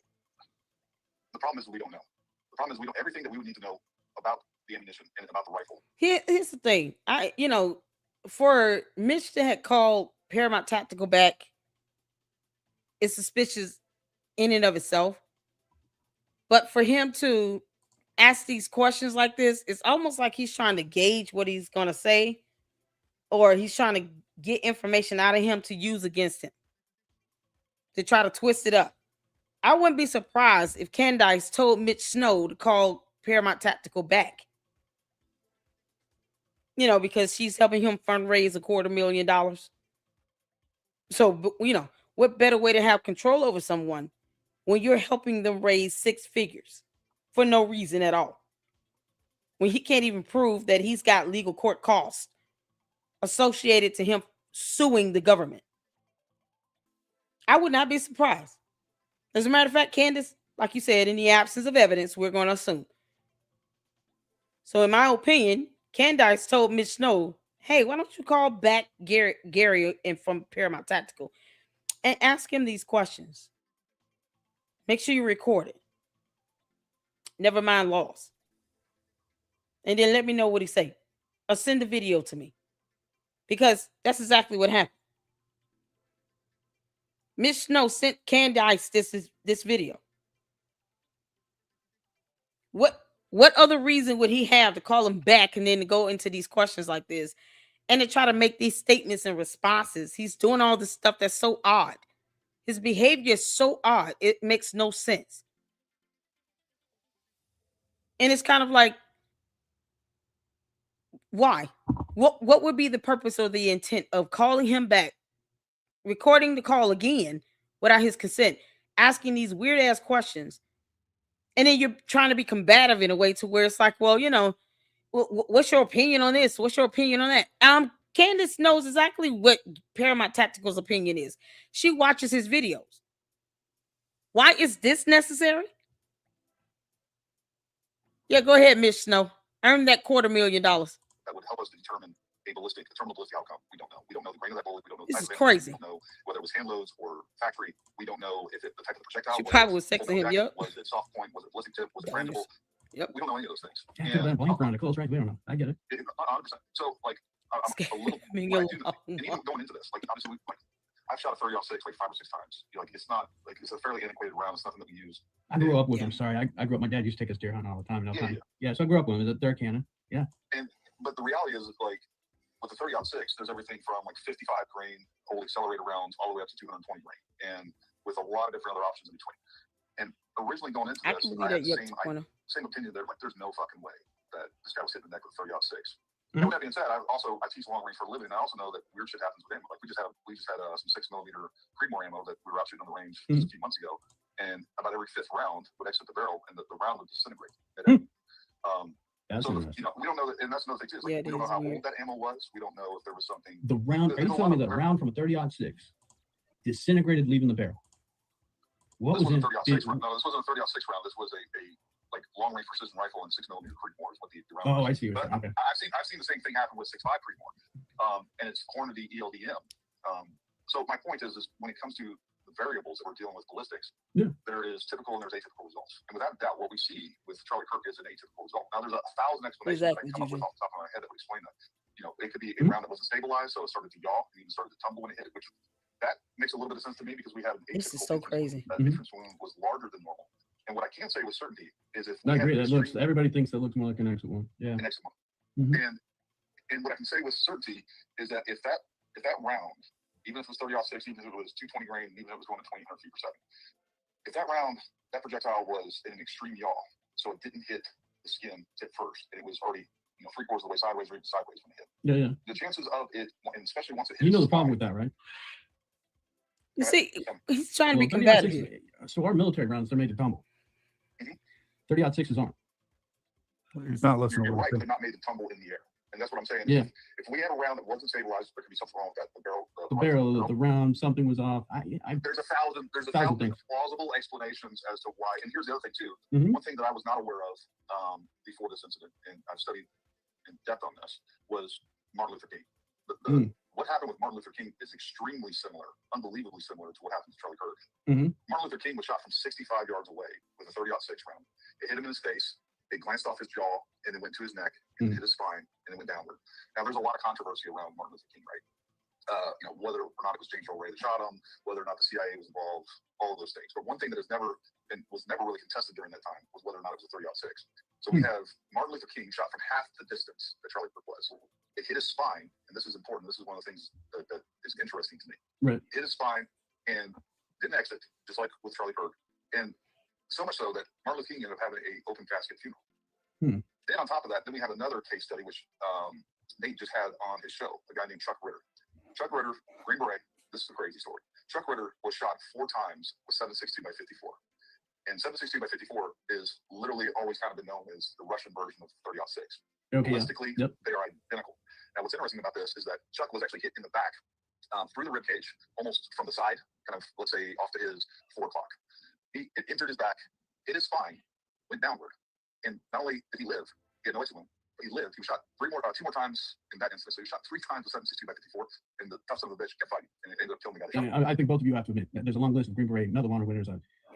G: the problem is we don't know. The problem is we don't everything that we would need to know about the ammunition and about the rifle.
A: Here's the thing. For Mitch to have called Paramount Tactical back, it's suspicious in and of itself. But for him to ask these questions like this, it's almost like he's trying to gauge what he's going to say, or he's trying to get information out of him to use against him, to try to twist it up. I wouldn't be surprised if Candace told Mitch Snow to call Paramount Tactical back. Because she's helping him fundraise $250,000. So, what better way to have control over someone when you're helping them raise 6 figures for no reason at all? When he can't even prove that he's got legal court costs associated to him suing the government. I would not be surprised. As a matter of fact, Candace, like you said, in the absence of evidence, we're going to assume. So, in my opinion, Candace told Mitch Snow, hey, why don't you call back Gary and from Paramount Tactical and ask him these questions? Make sure you record it. Never mind laws. And then let me know what he say. Or send the video to me. Because that's exactly what happened. Mitch Snow sent Candace this video. What other reason would he have to call him back and then to go into these questions like this and to try to make these statements and responses? He's doing all this stuff that's so odd. His behavior is so odd. It makes no sense. And it's kind of like, why? What would be the purpose or the intent of calling him back, recording the call again without his consent, asking these weird ass questions, and then you're trying to be combative in a way to where it's like, well, you know, what's your opinion on this? What's your opinion on that? Candace knows exactly what Paramount Tactical's opinion is. She watches his videos. Why is this necessary? Yeah, go ahead, Mitch Snow. Earn that $250,000.
G: That would help us to determine a terminal ballistic outcome. We don't know. We don't know the grain of that bullet. We don't know the
A: This
G: type
A: is
G: of ammo.
A: crazy.
G: We don't know whether it was hand loads or factory. We don't know if the type of projectile.
A: She probably was sexing him. Yep.
G: Was it soft point? Was it ballistic tip? Was it brandable?
A: Yep.
G: We don't know any of those things.
M: Yeah, could have been a blank round of close range. We don't know. I get it.
G: 100%. So, like, I'm a little. And even going into this, like, obviously, I've shot a 30-06 like 5 or 6 times. Like, it's not like it's a fairly antiquated round. It's nothing that we use.
M: I grew up with him. Sorry, I grew up. My dad used to take us deer hunting all the time. Yeah, so I grew up with him. They're cannon. Yeah.
G: But the reality is, like, with the 30-06, there's everything from like 55 grain old accelerator rounds all the way up to 220 grain, and with a lot of different other options in between. And originally going into this, I had the same opinion there. Like, there's no fucking way that this guy was hitting the neck with 30-06. And with that being said, I teach long range for a living, and I also know that weird shit happens with ammo. Like, we just had some 6mm Creedmoor ammo that we were out shooting on the range just a few months ago, and about every 5th round would exit the barrel, and the round would disintegrate. So you know, we don't know that, and that's another thing too. Like, we don't know how old that ammo was. We don't know if there was something.
M: The round. Are you telling me the round from a 30-06 disintegrated, leaving the barrel? What
G: this
M: was
G: wasn't a 30-06 round. No, this wasn't a 30-06 round. This was a like long range precision rifle and 6mm Creedmoor is what the round.
M: Oh,
G: was.
M: I see. What you're saying. Okay.
G: I've seen the same thing happen with 6.5 Creedmoor, and it's Hornady ELDM. So my point is when it comes to the variables that we're dealing with ballistics, there is typical and there's atypical results. And without doubt, what we see with Charlie Kirk is an atypical result. Now, there's 1,000 explanations that I come up with off the top of my head that would explain that. You know, it could be a round that wasn't stabilized, so it started to yaw and even started to tumble when it hit it, which that makes a little bit of sense to me because we have an atypical. This is so crazy. That entrance wound was larger than normal. And what I can say with certainty is if
M: I agree, that looks. Everybody thinks that looks more like an exit one. Yeah.
G: An exit one. And what I can say with certainty is that if that round, even if it was 30-06, even if it was 220 grain, even if it was going to 2,000 feet per second, if that projectile was in an extreme yaw, so it didn't hit the skin tip first, and it was already 3/4 of the way sideways or even sideways when it hit. Yeah. The chances of it, and especially once it hit.
M: You know the problem with that, right?
A: You see, he's trying to be combative.
M: So our military rounds, they're made to tumble. 30-06 is armed.
B: He's not listening.
G: You're right, they're not made to tumble in the air. And that's what I'm saying.
M: Yeah.
G: If we had a round that wasn't stabilized, there could be something wrong with that.
M: The round, something was off.
G: There's a thousand plausible explanations as to why. And here's the other thing too. One thing that I was not aware of before this incident, and I've studied in depth on this, was Martin Luther King. What happened with Martin Luther King is extremely similar, unbelievably similar to what happened to Charlie Kirk. Martin Luther King was shot from 65 yards away with a 30-06 round. It hit him in his face. It glanced off his jaw and then went to his neck and hit his spine and then went downward. Now, there's a lot of controversy around Martin Luther King, right? Whether or not it was James Earl Ray that shot him, whether or not the CIA was involved, all of those things. But one thing that was never really contested during that time was whether or not it was a 30-06. So we have Martin Luther King shot from half the distance that Charlie Kirk was. It hit his spine, and this is important. This is one of the things that is interesting to me.
M: Right.
G: It hit his spine and didn't exit, just like with Charlie Kirk. And so much so that Martin Luther King ended up having an open casket funeral. Then on top of that, then we have another case study, which Nate just had on his show, a guy named Chuck Ritter. Chuck Ritter, Green Beret, this is a crazy story. Chuck Ritter was shot 4 times with 7.62 by 54. And 7.62 by 54 is literally always kind of been known as the Russian version of 30-06. Okay, Realistically, they are identical. Now, what's interesting about this is that Chuck was actually hit in the back through the rib cage, almost from the side, kind of, let's say, off to his 4 o'clock. It entered his back, hit his spine, went downward. And not only did he live, he had no wound, but he lived. He was shot 2 more times in that instance. So he was shot 3 times with 7.62 by 54, and the tough son of a bitch kept fighting, and it ended up killing the guy.
M: I think both of you have to admit that there's a long list of Green Beret Medal of Honor winners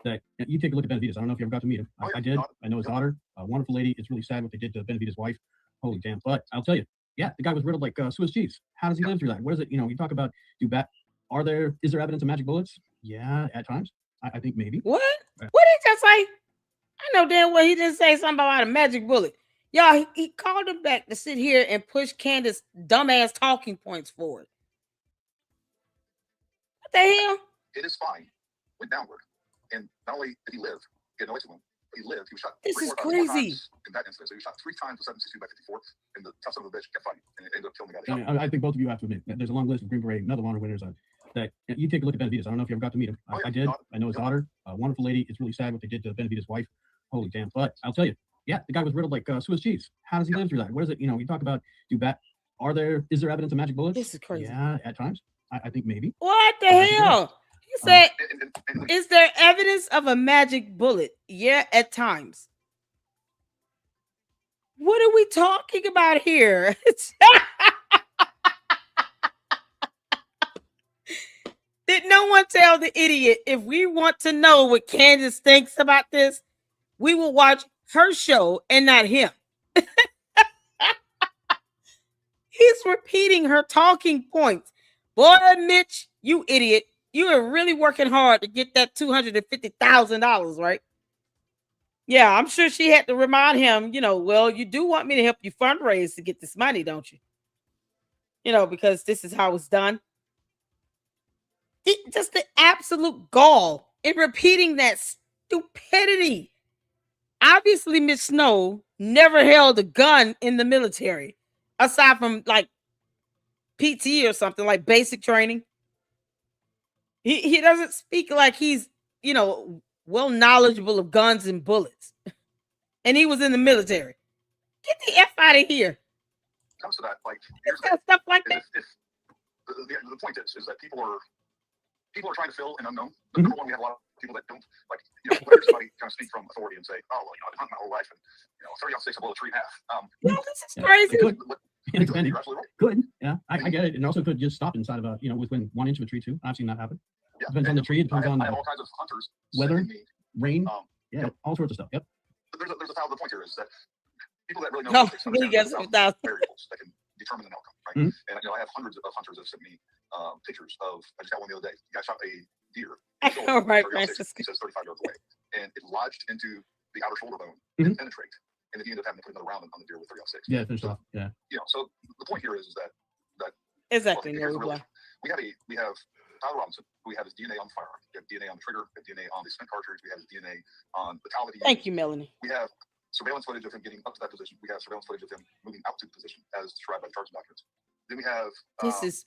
M: that you take a look at Benavidez. I don't know if you ever got to meet him. I did. I know his daughter, a wonderful lady. It's really sad what they did to Benavidez' wife. Holy damn! But I'll tell you, yeah, the guy was riddled like Swiss cheese. How does he live through that? What is it? You know, you talk about is there evidence of magic bullets? Yeah, at times. I think maybe.
A: What? What did he just say? I know damn well he didn't say something about a magic bullet. Y'all, he called him back to sit here and push Candace's dumbass talking points forward. What the hell?
G: Hit his spine, went downward, and not only did he live, he had no wound. He lived. He was shot.
A: This is
G: 3 more
A: crazy.
G: times in that instance. So he was shot 3 times with 7.62 by 54, and the tough son of a bitch kept fighting, and it ended up killing the guy.
M: I think both of you have to admit that there's a long list of Green Beret Medal of Honor winners that you take a look at Benavidez. I don't know if you ever got to meet him. I did. I know his daughter, a wonderful lady. It's really sad what they did to Benavidez' wife. Holy damn! But I'll tell you, yeah, the guy was riddled like Swiss cheese. How does he live through that? What is it? You know, you talk about is there evidence of magic bullets?
A: This is crazy.
M: Yeah, at times. I think maybe.
A: What the hell? He said, is there evidence of a magic bullet? Yeah, at times. What are we talking about here? Did no one tell the idiot if we want to know what Candace thinks about this, we will watch her show and not him? He's repeating her talking points. Boy, Mitch, you idiot. You are really working hard to get that $250,000, right? Yeah, I'm sure she had to remind him, well, you do want me to help you fundraise to get this money, don't you? Because this is how it's done. Just the absolute gall in repeating that stupidity. Obviously, Miss Snow never held a gun in the military, aside from like PT or something, like basic training. He doesn't speak like he's, well knowledgeable of guns and bullets. And he was in the military. Get the F out of here.
G: Comes to that, like
A: stuff like that.
G: The point is that people are trying to fill an unknown. But number one, we have a lot of people that don't let somebody kind of speak from authority and say, oh, well, I've been hunting my whole life, and 30-06, I blow a tree in half.
A: This is crazy.
M: You're absolutely right. Could, yeah, I get it. And also could just stop inside of within 1 inch of a tree too. I've seen that happen. Yeah. Depends on the tree. It depends on
G: I have all kinds of hunters,
M: weather, rain, all sorts of stuff. Yep.
G: There's the point here is that people that really know
A: variables
G: that can determine an outcome, right? And I have hundreds of hunters that sent me pictures of. I just got one the other day. The guy shot a deer.
A: All right,
G: Francis. He says 35 yards away, and it lodged into the outer shoulder bone and penetrate. And then he ended up having to put another round on the deer with 3.06.
M: Yeah, finished off. Yeah.
G: So the point here is that
A: exactly.
G: We have Tyler Robinson, who we have his DNA on the firearm. We have DNA on the trigger. We have DNA on the spent cartridge. We have his DNA on the towel that he used.
A: Thank you, Melanie.
G: We have surveillance footage of him getting up to that position. We have surveillance footage of him moving out to the position as described by the charging documents. Then we have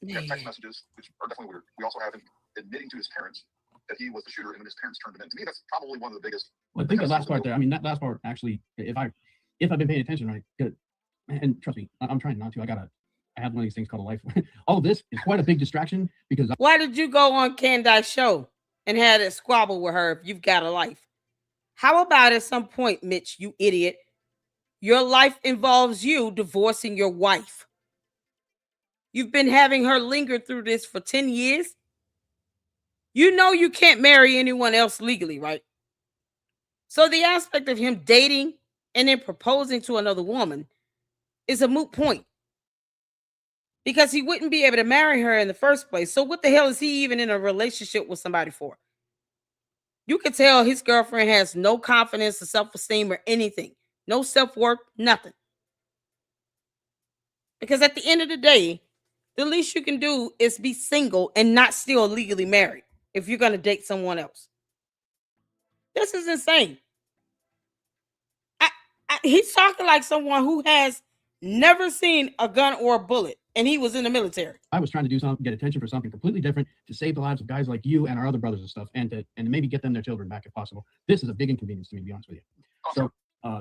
G: we have text messages, which are definitely weird. We also have him admitting to his parents that he was the shooter, and when his parents turned him in. To me, that's probably one of the biggest.
M: Well, I think the last part there. I mean, that last part actually, if I've been paying attention, right? Good. And trust me, I'm trying not to. I have one of these things called a life. All of this is quite a big distraction because.
A: Why did you go on Candace's show and had a squabble with her if you've got a life? How about at some point, Mitch, you idiot, your life involves you divorcing your wife? You've been having her linger through this for 10 years. You know you can't marry anyone else legally, right? So the aspect of him dating and then proposing to another woman is a moot point. Because he wouldn't be able to marry her in the first place. So what the hell is he even in a relationship with somebody for? You could tell his girlfriend has no confidence or self-esteem or anything. No self-worth, nothing. Because at the end of the day, the least you can do is be single and not still legally married if you're going to date someone else. This is insane. He's talking like someone who has never seen a gun or a bullet, and he was in the military.
M: I was trying to do something, get attention for something completely different to save the lives of guys like you and our other brothers and stuff, and maybe get them their children back if possible. This is a big inconvenience to me, to be honest with you. So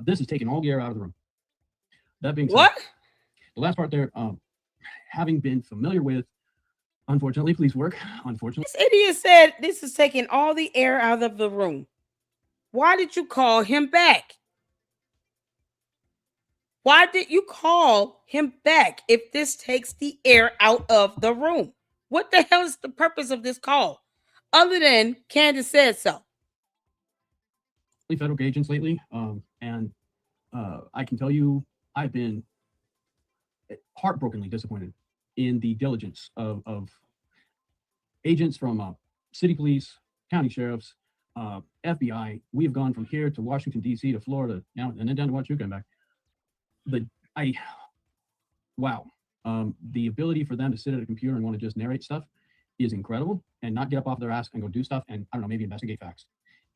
M: this is taking all the air out of the room. That being said,
A: what?
M: The last part there, having been familiar with, unfortunately, police work, unfortunately.
A: This idiot said this is taking all the air out of the room. Why did you call him back? Why did you call him back if this takes the air out of the room? What the hell is the purpose of this call? Other than Candace said so.
M: Federal agents lately, and I can tell you I've been heartbrokenly disappointed in the diligence of agents from city police, county sheriffs, FBI. We have gone from here to Washington, D.C. to Florida, now and then down to Huachuca and back. Wow. The ability for them to sit at a computer and want to just narrate stuff is incredible, and not get up off their ass and go do stuff and, I don't know, maybe investigate facts.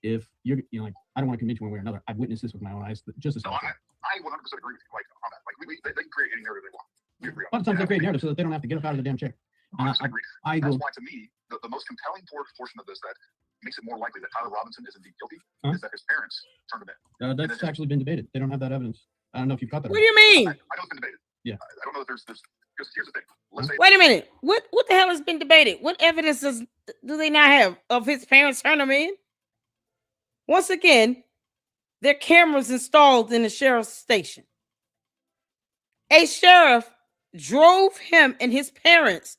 M: If you're, like, I don't want to convince you one way or another. I've witnessed this with my own eyes. Just as
G: I 100% agree with you, like, on that. Like, they can create any narrative they want. We agree
M: a lot of times they create narrative so that they don't have to get up out of the damn chair.
G: That's why, to me, the most compelling portion of this that makes it more likely that Tyler Robinson is indeed guilty is that his parents turned him in.
M: That's actually been debated. They don't have that evidence. I don't know if you've got that.
A: What do you mean?
G: I know it's been debated.
M: Yeah.
G: I don't know if there's this, because here's the thing. Let's say,
A: Wait a minute. What the hell has been debated? What evidence do they not have of his parents turning him in? Once again, there are cameras installed in the sheriff's station. A sheriff drove him and his parents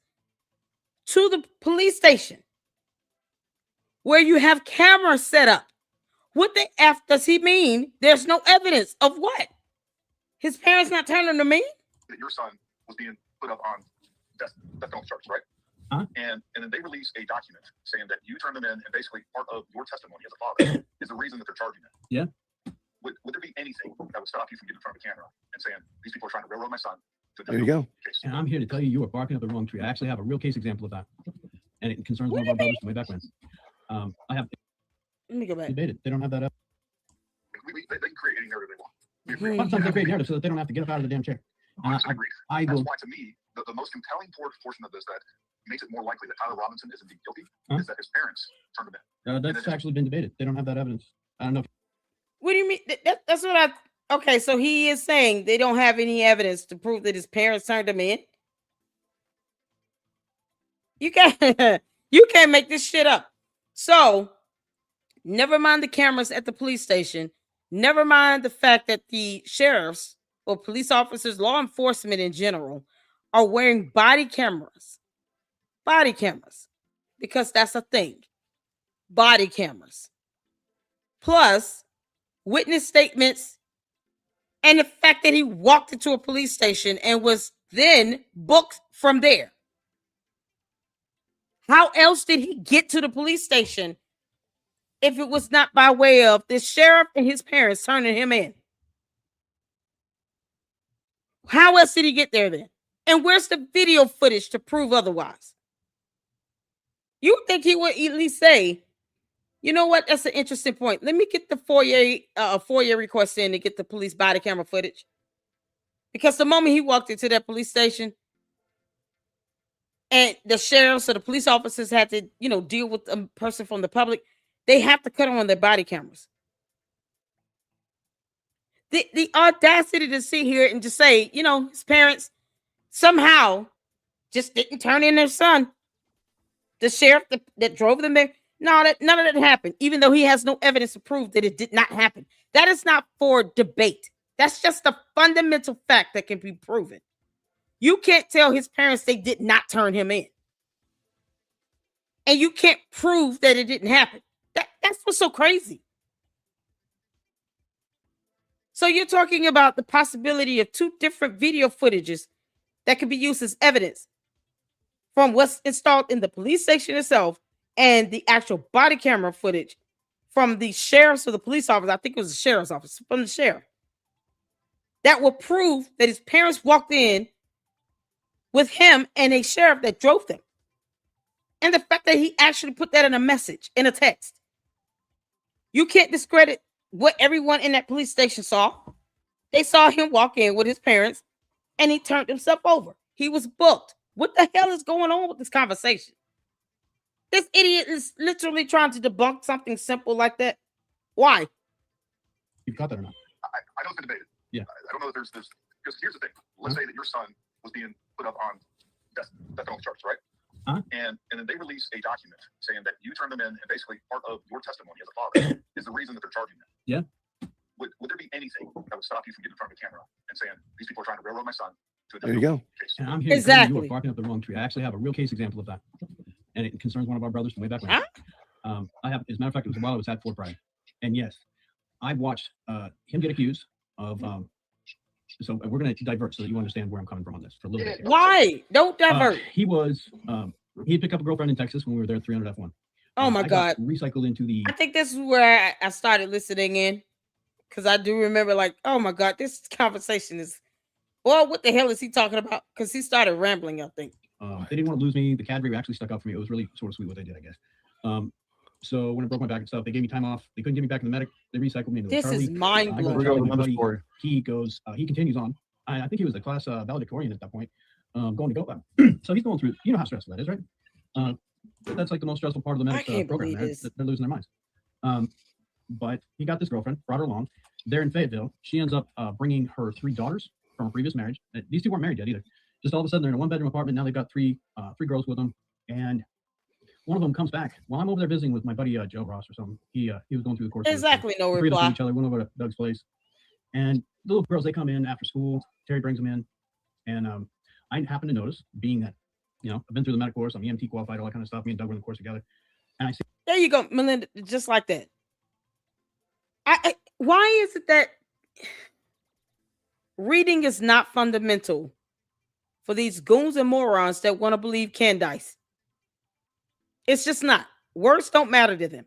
A: to the police station where you have cameras set up. What the F does he mean? There's no evidence of what? His parents not turning him in?
G: that your son was being put up on death penalty charges, right? And then they release a document saying that you turned them in, and basically part of your testimony as a father is the reason that they're charging them.
M: Yeah.
G: Would there be anything that would stop you from getting in front of the camera and saying these people are trying to railroad my son?
D: There you go.
M: And I'm here to tell you, you are barking up the wrong tree. I actually have a real case example of that, and it concerns one of our brothers from way back when. I have.
A: Let me go back.
M: Debated. They don't have that up.
G: They can create any narrative they want.
M: Sometimes they create narrative so that they don't have to get up out of the damn chair.
G: That's why, to me, the most compelling portion of this that makes it more likely that Tyler Robinson is indeed guilty is that his parents turned him in.
M: That's actually been debated. They don't have that evidence. I don't know.
A: What do you mean? That's what I. Okay, so he is saying they don't have any evidence to prove that his parents turned him in. You can't make this shit up. So, never mind the cameras at the police station. Never mind the fact that the sheriffs or police officers, law enforcement in general, are wearing body cameras. Body cameras. Because that's a thing. Body cameras. Plus, witness statements, and the fact that he walked into a police station and was then booked from there. How else did he get to the police station if it was not by way of this sheriff and his parents turning him in? How else did he get there then? And where's the video footage to prove otherwise? You think he would at least say, you know what? That's an interesting point. Let me get the FOIA request in to get the police body camera footage. Because the moment he walked into that police station and the sheriffs or the police officers had to, deal with a person from the public, they have to cut on their body cameras. The audacity to sit here and just say, his parents somehow just didn't turn in their son. The sheriff that drove them there. No, none of that happened, even though he has no evidence to prove that it did not happen. That is not for debate. That's just a fundamental fact that can be proven. You can't tell his parents they did not turn him in. And you can't prove that it didn't happen. That's what's so crazy. So you're talking about the possibility of two different video footages that could be used as evidence from what's installed in the police station itself and the actual body camera footage from the sheriff's or the police office. I think it was the sheriff's office, from the sheriff. That will prove that his parents walked in with him and a sheriff that drove them. And the fact that he actually put that in a message, in a text. You can't discredit what everyone in that police station saw. They saw him walk in with his parents and he turned himself over. He was booked. What the hell is going on with this conversation? This idiot is literally trying to debunk something simple like that. Why?
M: You've got that or not?
G: I know it's been debated.
M: Yeah.
G: I don't know if there's this, because here's the thing. Let's say that your son was being put up on That's all the charges, right? And then they release a document saying that you turned them in, and basically part of your testimony as a father is the reason that they're charging them.
M: Yeah.
G: Would there be anything that would stop you from getting in front of the camera and saying these people are trying to railroad my son to a
D: There you go.
G: case?
M: And I'm here to tell you, you are barking up the wrong tree. I actually have a real case example of that, and it concerns one of our brothers from way back when. I have, as a matter of fact, it was while I was at Fort Bragg, and yes, I've watched him get accused of. So we're going to divert so that you understand where I'm coming from on this for a little bit.
A: Why? Don't divert.
M: He was he picked up a girlfriend in Texas when we were there at 300 F1.
A: Oh my God!
M: Recycled into the.
A: I think this is where I started listening in, because I do remember, like, oh my God, this conversation is. Well, what the hell is he talking about? Because he started rambling, I think.
M: They didn't want to lose me. The cadre actually stuck up for me. It was really sort of sweet what they did, I guess. So when I broke my back and stuff, they gave me time off. They couldn't get me back in the medic. They recycled me into
A: this
M: Charlie.
A: Is mind blowing.
M: He goes. He continues on. I think he was a class valedictorian at that point. Going to go. So he's going through. You know how stressful that is, right? That's like the most stressful part of the medic program. They're losing their minds. But he got this girlfriend, brought her along. They're in Fayetteville. She ends up bringing her 3 daughters from a previous marriage. These 2 weren't married yet either. Just all of a sudden, they're in a 1-bedroom apartment. Now they've got 3 girls with them. And one of them comes back while I'm over there visiting with my buddy Joe Ross or something. He was going through the course.
A: Exactly, no
M: reply.
A: reply.
M: Each other went over to Doug's place, and the little girls, they come in after school. Terry brings them in, and I happen to notice, being that I've been through the medical course, I'm EMT qualified, all that kind of stuff. Me and Doug were in the course together, and I see.
A: There you go, Melinda, just like that. Why is it that reading is not fundamental for these goons and morons that want to believe Candice? It's just not. Words don't matter to them.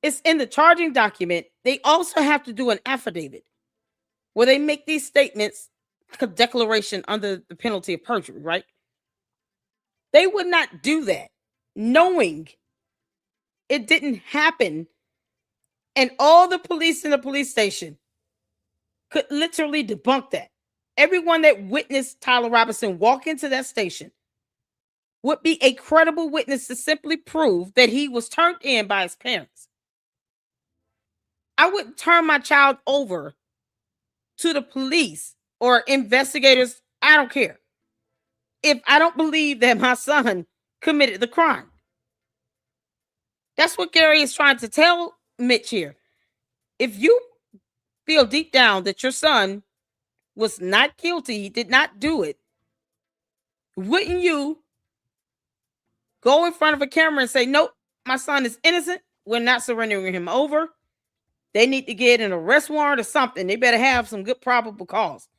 A: It's in the charging document. They also have to do an affidavit where they make these statements, like a declaration under the penalty of perjury, right? They would not do that knowing it didn't happen. And all the police in the police station could literally debunk that. Everyone that witnessed Tyler Robinson walk into that station would be a credible witness to simply prove that he was turned in by his parents. I wouldn't turn my child over to the police or investigators. I don't care. If I don't believe that my son committed the crime. That's what Gary is trying to tell Mitch here. If you feel deep down that your son was not guilty, he did not do it, wouldn't you go in front of a camera and say, nope, my son is innocent. We're not surrendering him over. They need to get an arrest warrant or something. They better have some good probable cause.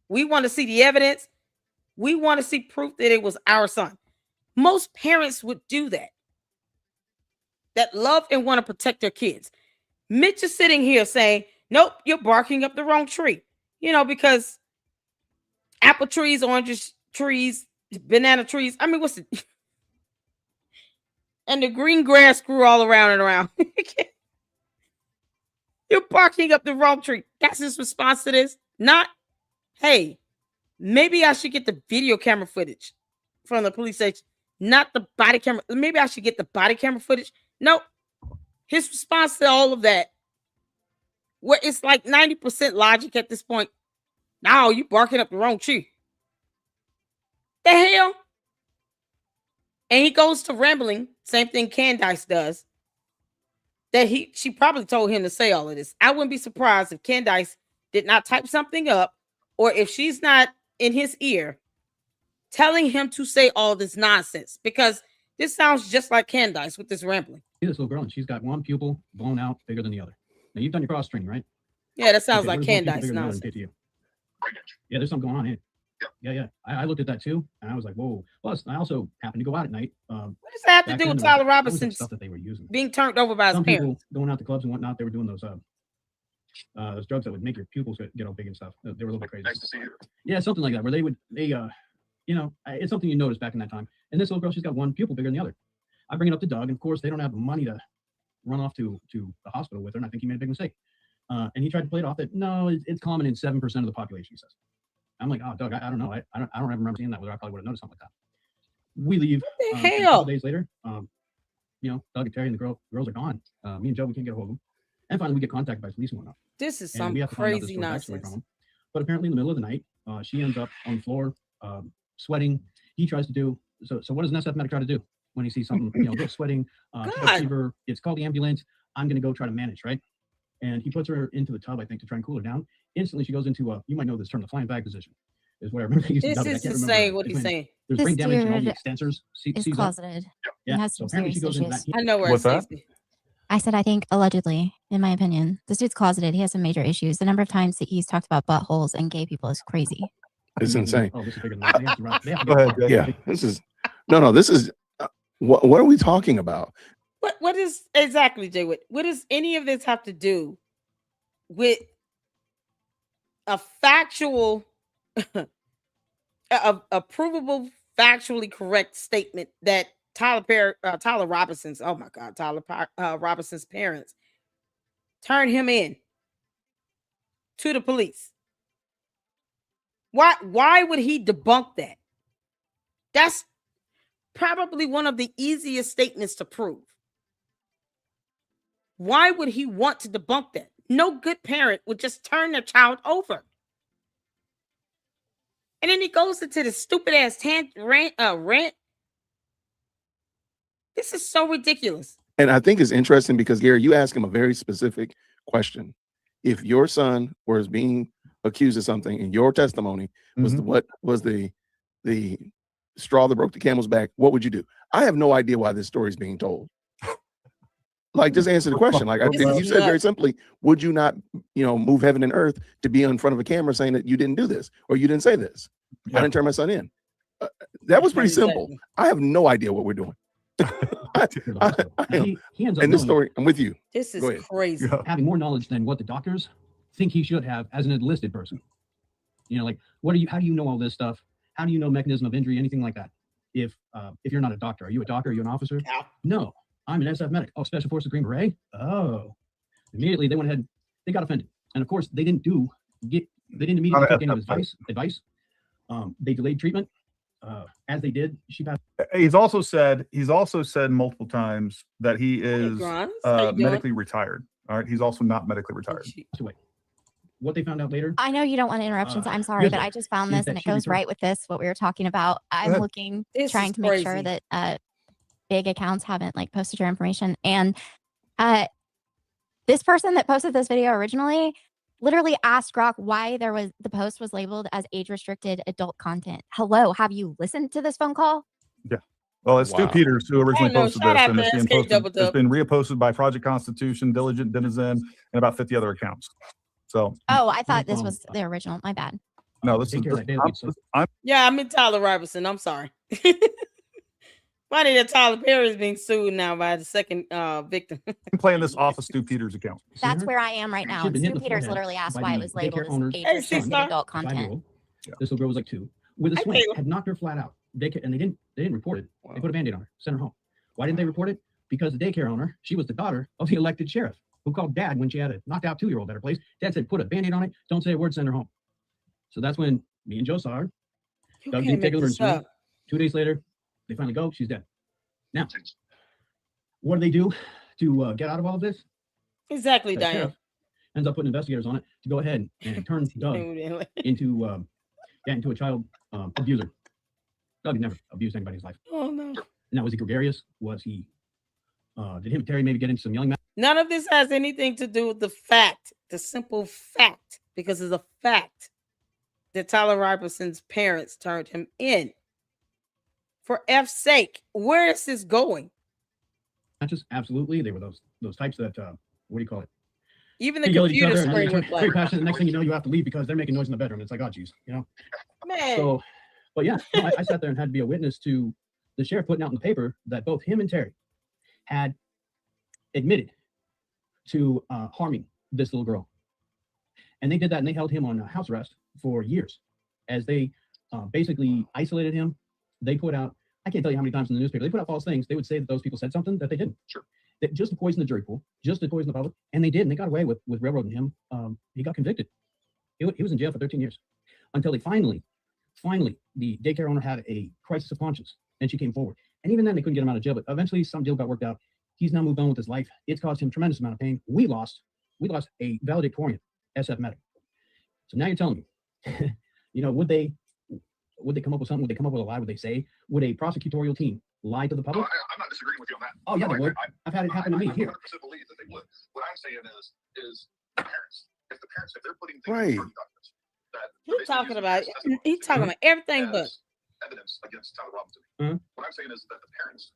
A: We want to see the evidence. We want to see proof that it was our son. Most parents would do that. That love and want to protect their kids. Mitch is sitting here saying, nope, you're barking up the wrong tree. Because apple trees, orange trees, banana trees. I mean, what's it? And the green grass grew all around and around. You're barking up the wrong tree. That's his response to this. Not, hey, maybe I should get the video camera footage from the police station. Not the body camera. Maybe I should get the body camera footage. Nope. His response to all of that, where it's like 90% logic at this point. No, you barking up the wrong tree. The hell? And he goes to rambling, same thing Candice does, that she probably told him to say all of this. I wouldn't be surprised if Candice did not type something up, or if she's not in his ear telling him to say all this nonsense, because this sounds just like Candice with this rambling.
M: This little girl, and she's got one pupil blown out bigger than the other. Now, you've done your cross training, right?
A: Yeah, that sounds like Candice nonsense.
M: Yeah, there's something going on here. Yeah. I looked at that too, and I was like, whoa. Plus, I also happened to go out at night.
A: What does that have to do with Tyler Robinson
M: stuff that they were using?
A: Being turned over by his parents?
M: Going out to clubs and whatnot, they were doing those drugs that would make your pupils get all big and stuff. They were a little bit crazy.
G: Nice to see you.
M: Yeah, something like that, where it's something you notice back in that time. And this little girl, she's got one pupil bigger than the other. I bring it up to Doug, and of course, they don't have the money to run off to the hospital with her, and I think he made a big mistake. And he tried to play it off that, no, it's common in 7% of the population, he says. I'm like, oh, Doug, I don't know. I don't ever remember seeing that, whether I probably would have noticed something like that. We leave.
A: What the hell?
M: A couple days later, Doug and Terry and the girls are gone. Me and Joe, we can't get a hold of them. And finally, we get contacted by police and whatnot.
A: This is some crazy nonsense.
M: But apparently, in the middle of the night, she ends up on the floor, sweating. He tries to do so. So what does an SF medic try to do when he sees something? You know, girl sweating, fever. It's called the ambulance. I'm gonna go try to manage, right? And he puts her into the tub, I think, to try and cool her down. Instantly, she goes into you might know this term, the flying bag position, is what I remember.
A: This is insane. What he's saying.
M: There's brain damage and all the extensors.
C: Is closeted. He has
M: So
C: some
M: apparently she
C: serious
M: goes into
C: issues.
M: that.
A: I know where
B: What's that?
C: I said, I think allegedly, in my opinion, this dude's closeted. He has some major issues. The number of times that he's talked about buttholes and gay people is crazy.
D: It's insane.
M: Oh, this is bigger than that. They have to run. They have to
B: Go ahead, Jay.
D: Yeah, this is no. This is what are we talking about?
A: What is exactly, Jay? What does any of this have to do with a factual, a provable, factually correct statement that Tyler Robinson's, oh my God, Robinson's parents turned him in to the police? Why would he debunk that? That's probably one of the easiest statements to prove. Why would he want to debunk that? No good parent would just turn their child over. And then he goes into the stupid ass rant. This is so ridiculous.
D: And I think it's interesting because Gary, you asked him a very specific question. If your son was being accused of something and your testimony was what was the straw that broke the camel's back, what would you do? I have no idea why this story is being told. Like, just answer the question. Like, you said very simply, would you not, move heaven and earth to be in front of a camera saying that you didn't do this or you didn't say this? I didn't turn my son in. That was pretty simple. I have no idea what we're doing.
M: He ends up
D: and this story, I'm with you.
A: This is crazy.
M: Having more knowledge than what the doctors think he should have as an enlisted person. Like, how do you know all this stuff? How do you know mechanism of injury, anything like that? If you're not a doctor, are you a doctor? Are you an officer? No, I'm an SF medic. Oh, Special Forces Green Beret. Oh, immediately they went ahead. They got offended, and of course they didn't immediately take any of his advice. They delayed treatment. As they did, she passed.
B: He's also said multiple times that he is medically retired. All right, he's also not medically retired.
M: What they found out later.
C: I know you don't want interruptions. I'm sorry, but I just found this and it goes right with this, what we were talking about. I'm trying to make sure that big accounts haven't posted your information. And this person that posted this video originally literally asked Grok why the post was labeled as age-restricted adult content. Hello, have you listened to this phone call?
B: Yeah. Well, it's Stu Peters who originally posted this, and it's been reposted by Project Constitution, Diligent Denizen, and about 50 other accounts. So.
C: Oh, I thought this was the original. My bad.
B: No, this is.
A: I'm in Tyler Robinson. I'm sorry. Funny that Tyler Perry is being sued now by the second victim.
B: I'm playing this off of Stu Peters' account.
C: That's where I am right now. Stu Peters literally asked why it was labeled as age-restricted adult content.
M: This little girl was like 2 with a swing, had knocked her flat out. They didn't report it. They put a Band-Aid on her, sent her home. Why didn't they report it? Because the daycare owner, she was the daughter of the elected sheriff, who called dad when she had a knocked out 2-year-old at her place. Dad said, put a Band-Aid on it. Don't say a word, send her home. So that's when me and Joe saw her. Doug didn't take her in. 2 days later, they finally go. She's dead. Now, what do they do to get out of all of this?
A: Exactly, Diane.
M: Ends up putting investigators on it to go ahead and turn Doug into a child abuser. Doug had never abused anybody's life.
A: Oh no.
M: Now, was he gregarious? Was he? Did him and Terry maybe get into some yelling match?
A: None of this has anything to do with the simple fact, because it's a fact that Tyler Robinson's parents turned him in. For F's sake, where is this going?
M: Matches, absolutely. They were those types that what do you call it?
A: Even the computer screen was
M: very passionate. The next thing you know, you have to leave because they're making noise in the bedroom. It's like, oh geez,
A: Man.
M: So, but yeah, I sat there and had to be a witness to the sheriff putting out in the paper that both him and Terry had admitted to harming this little girl, and they did that, and they held him on house arrest for years, as they basically isolated him. They put out, I can't tell you how many times in the newspaper, they put out false things. They would say that those people said something that they didn't. Sure. Just to poison the jury pool, just to poison the public. And they did, and they got away with railroading him. He got convicted. He was in jail for 13 years until they finally, the daycare owner had a crisis of conscience, and she came forward. And even then, they couldn't get him out of jail, but eventually some deal got worked out. He's now moved on with his life. It's caused him tremendous amount of pain. We lost a valedictorian SF medic. So now you're telling me, would they would they come up with something? Would they come up with a lie? Would they say? Would a prosecutorial team lie to the public?
G: I'm not disagreeing with you on that.
M: Oh, yeah, they would. I've had it happen to me here.
G: 100% believe that they would. What I'm saying is the parents. If they're putting things
D: Right.
G: in documents that
A: He's talking about everything but
G: evidence against Tyler Robinson. What I'm saying is that the parents.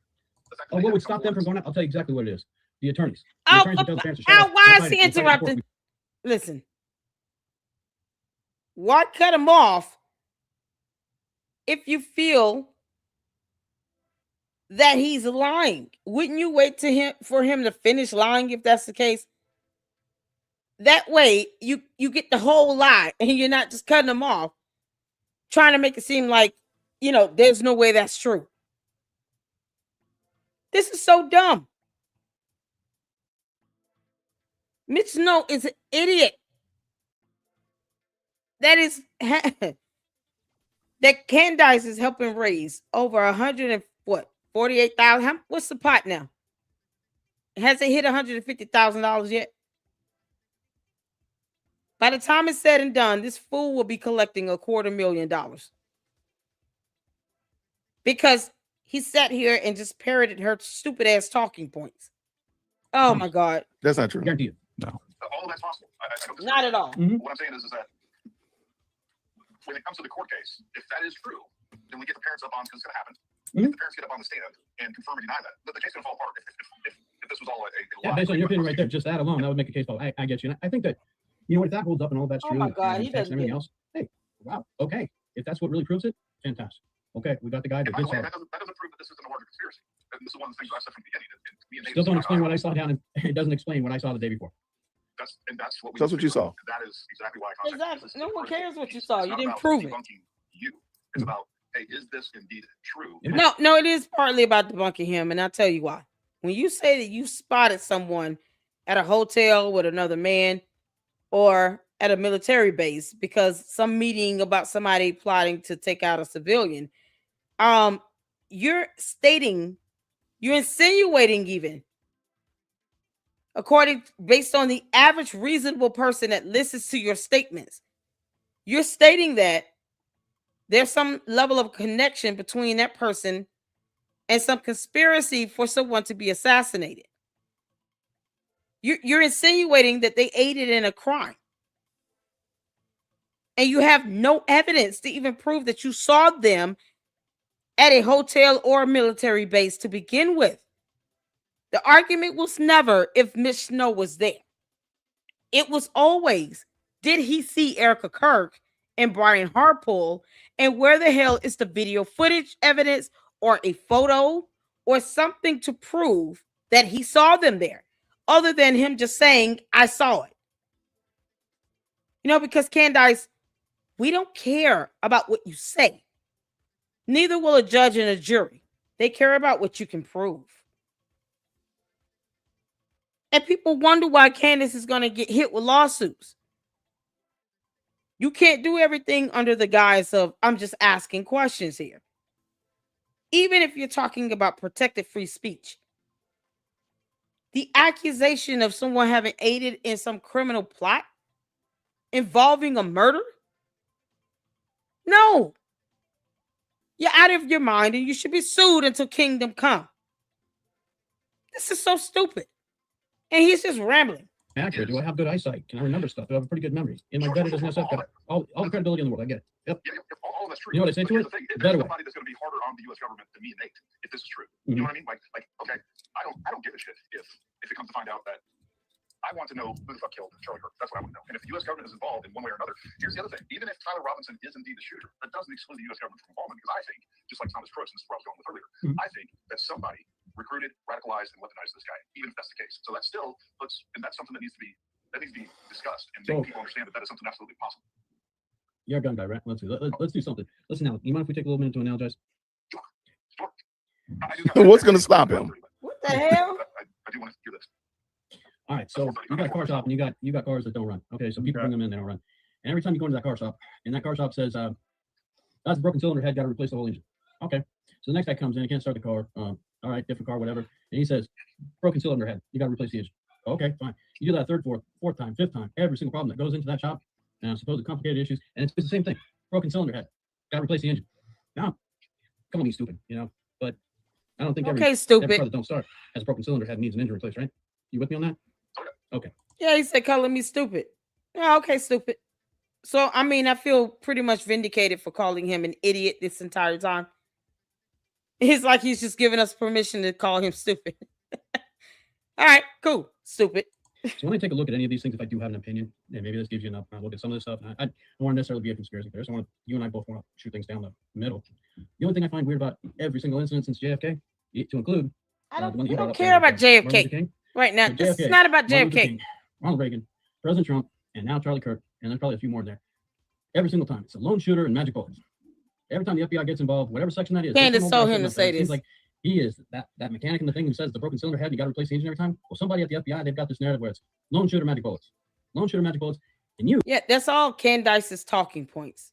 M: Oh, what would stop them from going out? I'll tell you exactly what it is. The attorneys. The
A: Oh,
M: attorneys would tell the parents to shut up.
A: why
M: We'll
A: is he
M: fight it. We'll fight it in court.
A: interrupting? Listen. Why cut him off if you feel that he's lying? Wouldn't you wait for him to finish lying if that's the case? That way you get the whole lie and you're not just cutting him off, trying to make it seem like, there's no way that's true. This is so dumb. Mitch Snow is an idiot. That is that Candice is helping raise over 48,000. What's the pot now? Has it hit $150,000 yet? By the time it's said and done, this fool will be collecting $250,000 because he sat here and just parroted her stupid ass talking points. Oh my God,
D: That's not true.
M: Guarantee you.
B: No.
G: All of that's possible. I don't disagree.
A: not at all.
G: What I'm saying is that when it comes to the court case, if that is true, then we get the parents up on, because it's going to happen. If the parents get up on the stand and confirm or deny that, the case is going to fall apart. If this was all a
M: Yeah,
G: lie.
M: based on your opinion right there, just that alone, that would make a case fall. I get you. And I think that, if that holds up and all that's true,
A: Oh my
M: and
A: God,
M: the
A: he
M: facts
A: doesn't
M: and everything
A: get
M: else, hey, wow, okay. If that's what really proves it, fantastic. Okay, we got the guy that
G: And by
M: did
G: the way,
M: solve
G: that
M: it.
G: doesn't prove that this isn't a larger conspiracy. And this is one of the things I said from the beginning. And me and Nate
M: Still don't
G: was
M: explain what I
G: talking
M: saw down, and it doesn't explain what I saw the day before.
G: That's what we.
D: So that's what you saw.
G: And that is exactly why I contacted.
A: Exactly. No one cares what you
G: It's
A: saw.
G: not
A: You didn't
G: about
A: prove it.
G: debunking you. It's about, hey, is this indeed true?
A: No, it is partly about debunking him, and I'll tell you why. When you say that you spotted someone at a hotel with another man or at a military base because some meeting about somebody plotting to take out a civilian, you're insinuating even, based on the average reasonable person that listens to your statements, you're stating that there's some level of connection between that person and some conspiracy for someone to be assassinated. You're insinuating that they aided in a crime. And you have no evidence to even prove that you saw them at a hotel or a military base to begin with. The argument was never if Mitch Snow was there. It was always, did he see Erica Kirk and Brian Harpool? And where the hell is the video footage evidence or a photo or something to prove that he saw them there, other than him just saying, I saw it? Because Candice, we don't care about what you say. Neither will a judge and a jury. They care about what you can prove. And people wonder why Candice is going to get hit with lawsuits. You can't do everything under the guise of, I'm just asking questions here. Even if you're talking about protected free speech. The accusation of someone having aided in some criminal plot involving a murder? No. You're out of your mind and you should be sued until kingdom come. This is so stupid. And he's just rambling.
M: Accurate. Do I have good eyesight? Can I remember stuff? Do I have a pretty good memory? In my gut, it doesn't have got all the credibility in the world. I get it. Yep.
G: All of that's true.
M: You know what I say to it?
G: There's nobody that's going to be harder on the U.S. government than me and Nate if this is true. You know what I mean? Like, okay, I don't give a shit if it comes to find out that I want to know who the fuck killed Charlie Kirk. That's what I want to know. And if the U.S. government is involved in one way or another, here's the other thing. Even if Tyler Robinson is indeed the shooter, that doesn't exclude the U.S. government from involvement, because I think, just like Thomas Crooks, and this is where I was going with earlier, I think that somebody recruited, radicalized, and weaponized this guy, even if that's the case. So that's still, and that's something that needs to be discussed and make people understand that that is something absolutely possible.
M: You're a gun guy, right? Let's do something. Listen, now, you mind if we take a little minute to analogize?
D: What's going to stop him?
A: What the hell?
G: I do want to hear this.
M: All right, so you got a car shop and you got cars that don't run. Okay, so people bring them in, they don't run. And every time you go into that car shop, and that car shop says, that's a broken cylinder head, got to replace the whole engine. Okay, so the next guy comes in, he can't start the car. All right, different car, whatever. And he says, broken cylinder head, you got to replace the engine. Okay, fine. You do that third, fourth time, fifth time, every single problem that goes into that shop, supposed complicated issues, and it's the same thing. Broken cylinder head, got to replace the engine. Now, calling me stupid, but I don't think
A: Okay,
M: every
A: stupid.
M: car that don't start has a broken cylinder needs an engine replaced, right? You with me on that? Okay.
A: Yeah, he said calling me stupid. Yeah, okay, stupid. So I mean, I feel pretty much vindicated for calling him an idiot this entire time. It's like he's just giving us permission to call him stupid. All right, cool, stupid.
M: So when I take a look at any of these things, if I do have an opinion, and maybe this gives you enough, I look at some of this stuff, and I don't want to necessarily be a conspiracy theorist. You and I both want to shoot things down the middle. The only thing I find weird about every single incident since JFK, to include
A: I
M: the one that you brought
A: don't
M: up,
A: care about
M: Martin Luther
A: JFK
M: King.
A: right now.
M: So
A: This is
M: JFK,
A: not about
M: Martin Luther
A: JFK.
M: King, Ronald Reagan, President Trump, and now Charlie Kirk, and there's probably a few more in there. Every single time, it's a lone shooter and magic bullets. Every time the FBI gets involved, whatever section that is,
A: Candace told him to
M: it
A: say
M: seems
A: this.
M: like he is that mechanic in the thing who says the broken cylinder head, you got to replace the engine every time. Well, somebody at the FBI, they've got this narrative where it's lone shooter, magic bullets, lone shooter, magic bullets, and you.
A: Yeah, that's all Candice's talking points.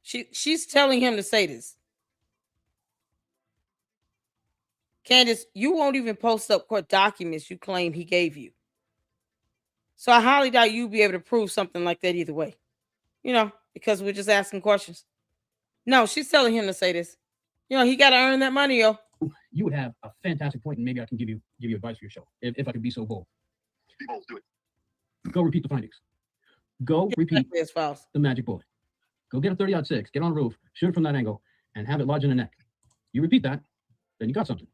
A: She's telling him to say this. Candace, you won't even post up court documents you claim he gave you. So I highly doubt you'll be able to prove something like that either way. Because we're just asking questions. No, she's telling him to say this. He got to earn that money, yo.
M: You would have a fantastic point, and maybe I can give you advice for your show if I could be so bold.
G: Be bold, do it.
M: Go repeat the findings. Go repeat
A: his files.
M: The magic bullet. Go get a 30-06, get on a roof, shoot it from that angle, and have it lodge in the neck. You repeat that, then you got something.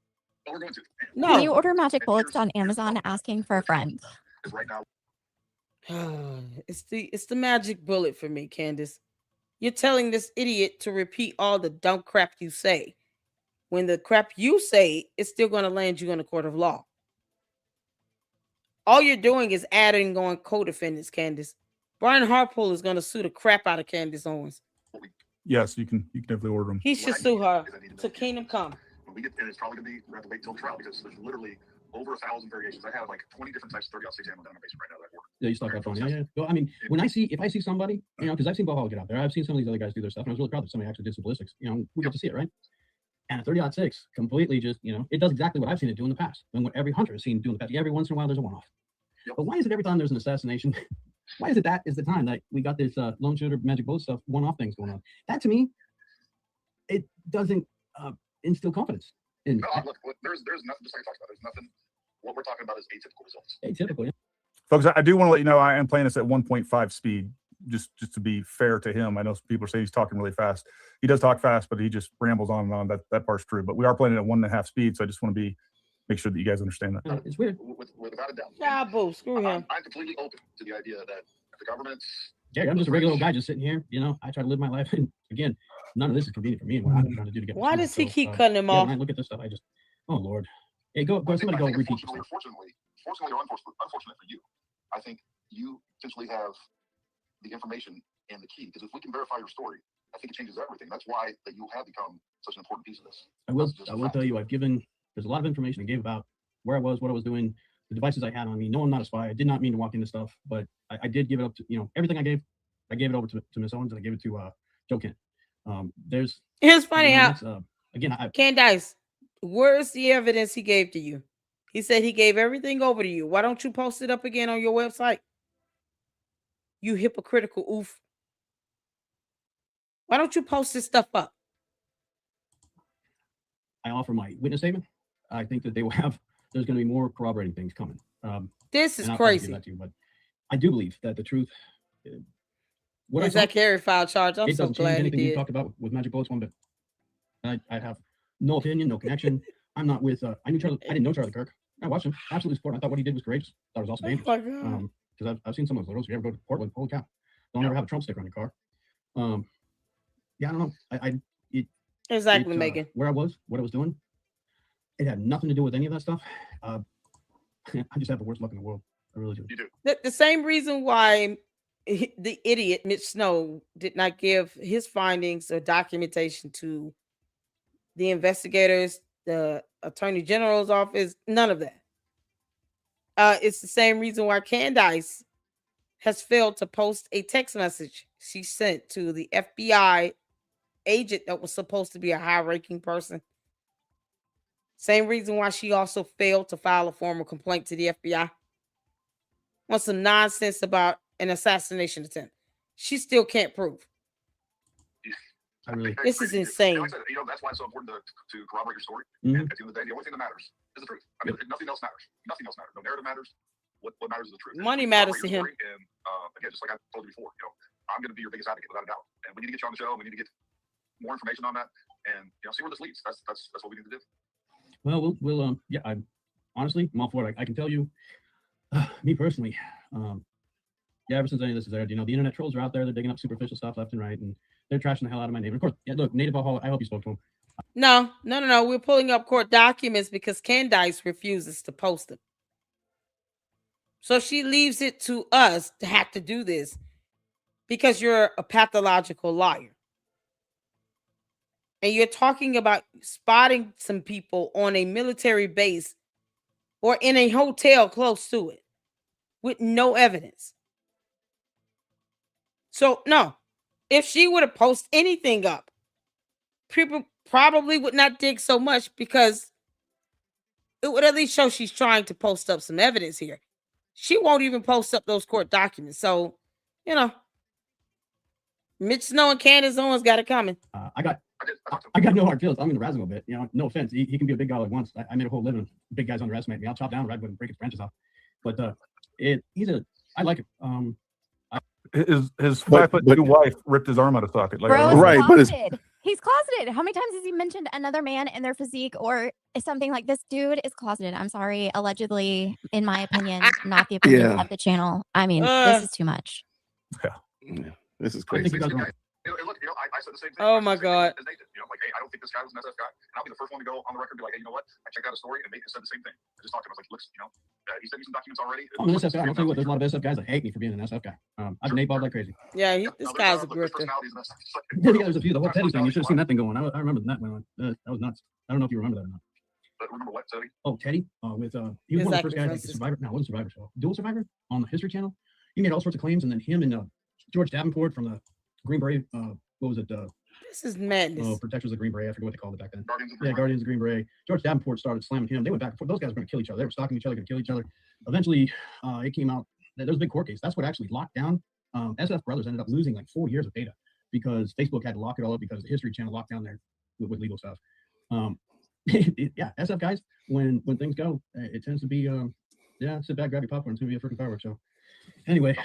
G: But we're going to.
A: No.
C: Can you order magic bullets on Amazon asking for a friend?
G: Because right now,
A: It's the magic bullet for me, Candace. You're telling this idiot to repeat all the dumb crap you say. When the crap you say is still going to land you in a court of law. All you're doing is adding on co-defendants, Candace. Brian Harpool is going to sue the crap out of Candace Owens.
B: Yes, you can definitely order them.
A: He should sue her to Kingdom Come.
G: when we get, and it's probably going to be, we have to wait until the trial because there's literally over 1,000 variations. I have like 20 different types of 30-06 ammo down in my basement right now that I order.
M: Yeah, you stock up on. Yeah. Well, I mean, if I see somebody, because I've seen Bob Hall get out there, I've seen some of these other guys do their stuff, and I was really proud that somebody actually did some ballistics. We get to see it, right? And a 30-06 completely just, it does exactly what I've seen it do in the past, and what every hunter has seen do in the past. Every once in a while, there's a one-off. But why is it every time there's an assassination? Why is it that is the time that we got this lone shooter magic bullet stuff, one-off things going on? That to me, it doesn't instill confidence.
G: No, look, there's nothing. Just like I talked about, there's nothing. What we're talking about is atypical results.
M: Atypical, yeah.
B: Folks, I do want to let you know I am playing this at 1.5 speed, just to be fair to him. I know some people are saying he's talking really fast. He does talk fast, but he just rambles on and on. That part's true. But we are playing it at 1.5 speed, so I just want to make sure that you guys understand that.
M: It's weird.
G: Without a doubt.
A: Yeah, boo, screw him.
G: I'm completely open to the idea that if the government.
M: Yeah, I'm just a regular old guy just sitting here. I try to live my life. And again, none of this is convenient for me and what I'm trying to do to get.
A: Why does he keep cutting him off?
M: When I look at this stuff, I just, oh Lord. Hey, go somebody go repeat.
G: Fortunately or unfortunate for you, I think you essentially have the information and the key. Because if we can verify your story, I think it changes everything. That's why that you have become such an important piece of this.
M: I will tell you, there's a lot of information I gave about where I was, what I was doing, the devices I had on me. No, I'm not a spy. I did not mean to walk into stuff, but I did give it up to, everything I gave it over to Miss Owens, and I gave it to Joe Kent.
A: It's funny how,
M: again,
A: Candice, where's the evidence he gave to you? He said he gave everything over to you. Why don't you post it up again on your website? You hypocritical oof. Why don't you post this stuff up?
M: I offer my witness statement. I think that there's going to be more corroborating things coming.
A: This is crazy.
M: But I do believe that the truth.
A: Is that carry file charge? I'm so glad
M: anything
A: he did.
M: You talked about with Magic Bullets one bit. I have no opinion, no connection. I'm not with. I didn't know Charlie Kirk. I watched him. Absolutely support. I thought what he did was courageous. Thought it was also dangerous. Because I've seen some of those photos. If you ever go to Portland, holy cow! Don't ever have a Trump sticker on your car. Yeah, I don't know.
A: Exactly, Megan.
M: Where I was, what I was doing, it had nothing to do with any of that stuff. I just have the worst luck in the world. I really do.
G: You do.
A: The same reason why the idiot Mitch Snow did not give his findings or documentation to the investigators, the Attorney General's office, none of that. It's the same reason why Candice has failed to post a text message she sent to the FBI agent that was supposed to be a high-ranking person. Same reason why she also failed to file a formal complaint to the FBI. On some nonsense about an assassination attempt. She still can't prove.
M: I really.
A: This is insane.
G: Like I said, that's why it's so important to corroborate your story.
M: Mhm.
G: And at the end of the day, the only thing that matters is the truth. I mean, nothing else matters. Nothing else matters. No narrative matters. What matters is the truth.
A: Money
G: And
A: matters to
G: corroborate your
A: him.
G: story. And again, just like I told you before, I'm going to be your biggest advocate without a doubt. And we need to get you on the show. We need to get more information on that, and see where this leads. That's what we need to do.
M: Well, we'll yeah. Honestly, I'm all for it. I can tell you, me personally, yeah. Ever since any of this is aired, the internet trolls are out there. They're digging up superficial stuff left and right, and they're trashing the hell out of my neighbor. Of course, yeah. Look, Native Hall. I hope you spoke to him.
A: No. We're pulling up court documents because Candice refuses to post them. So she leaves it to us to have to do this because you're a pathological liar. And you're talking about spotting some people on a military base or in a hotel close to it with no evidence. So, no, if she would have posted anything up, people probably would not dig so much because it would at least show she's trying to post up some evidence here. She won't even post up those court documents. So, Mitch Snow and Candace Owens got it coming.
M: I got no hard feelings. I'm going to razz him a bit. No offense. He can be a big guy like once. I made a whole living. Big guys underestimate me. I'll chop down right when break his branches off. But I like it.
B: His 5'2" wife ripped his arm out of socket. Like,
C: Bro,
D: Right, but
C: he's closeted. How many times has he mentioned another man and their physique or something like this? Dude is closeted. I'm sorry. Allegedly, in my opinion, not the opinion of the channel. I mean, this is too much.
D: Yeah, this is
M: I think
D: crazy.
M: you guys are right.
G: Look, I said the same thing.
A: Oh my God.
G: As Nathan, like, hey, I don't think this guy was an SF guy, and I'll be the first one to go on the record and be like, hey, you know what? I checked out a story, and Nathan said the same thing. I just talked to him. I was like, looks, he sent me some documents already.
M: I'm an SF guy. I'll tell you what. There's a lot of SF guys that hate me for being an SF guy. I've been named like crazy.
A: Yeah, this guy's a grifter.
M: Yeah, there's a few. The whole Teddy thing. You should have seen that thing going. I remember that one. That was nuts. I don't know if you remember that or not.
G: But remember what, Teddy?
M: Oh, Teddy. He was one of the first guys. Like the Survivor. No, it wasn't Survivor show. Dual Survivor on the History Channel. He made all sorts of claims, and then him and George Davenport from the Green Beret. What was it?
A: This is madness.
M: Protectors of the Green Beret. I forget what they called it back then.
G: Guardians of the Green Beret.
M: Guardians of the Green Beret. George Davenport started slamming him. They went back and forth. Those guys were going to kill each other. They were stalking each other, going to kill each other. Eventually, it came out that there was a big court case. That's what actually locked down. SF Brothers ended up losing like 4 years of data because Facebook had to lock it all up because the History Channel locked down there with legal stuff. Yeah, SF guys, when things go, it tends to be sit back, grab your popcorn. It's gonna be a freaking fireworks show. Anyway,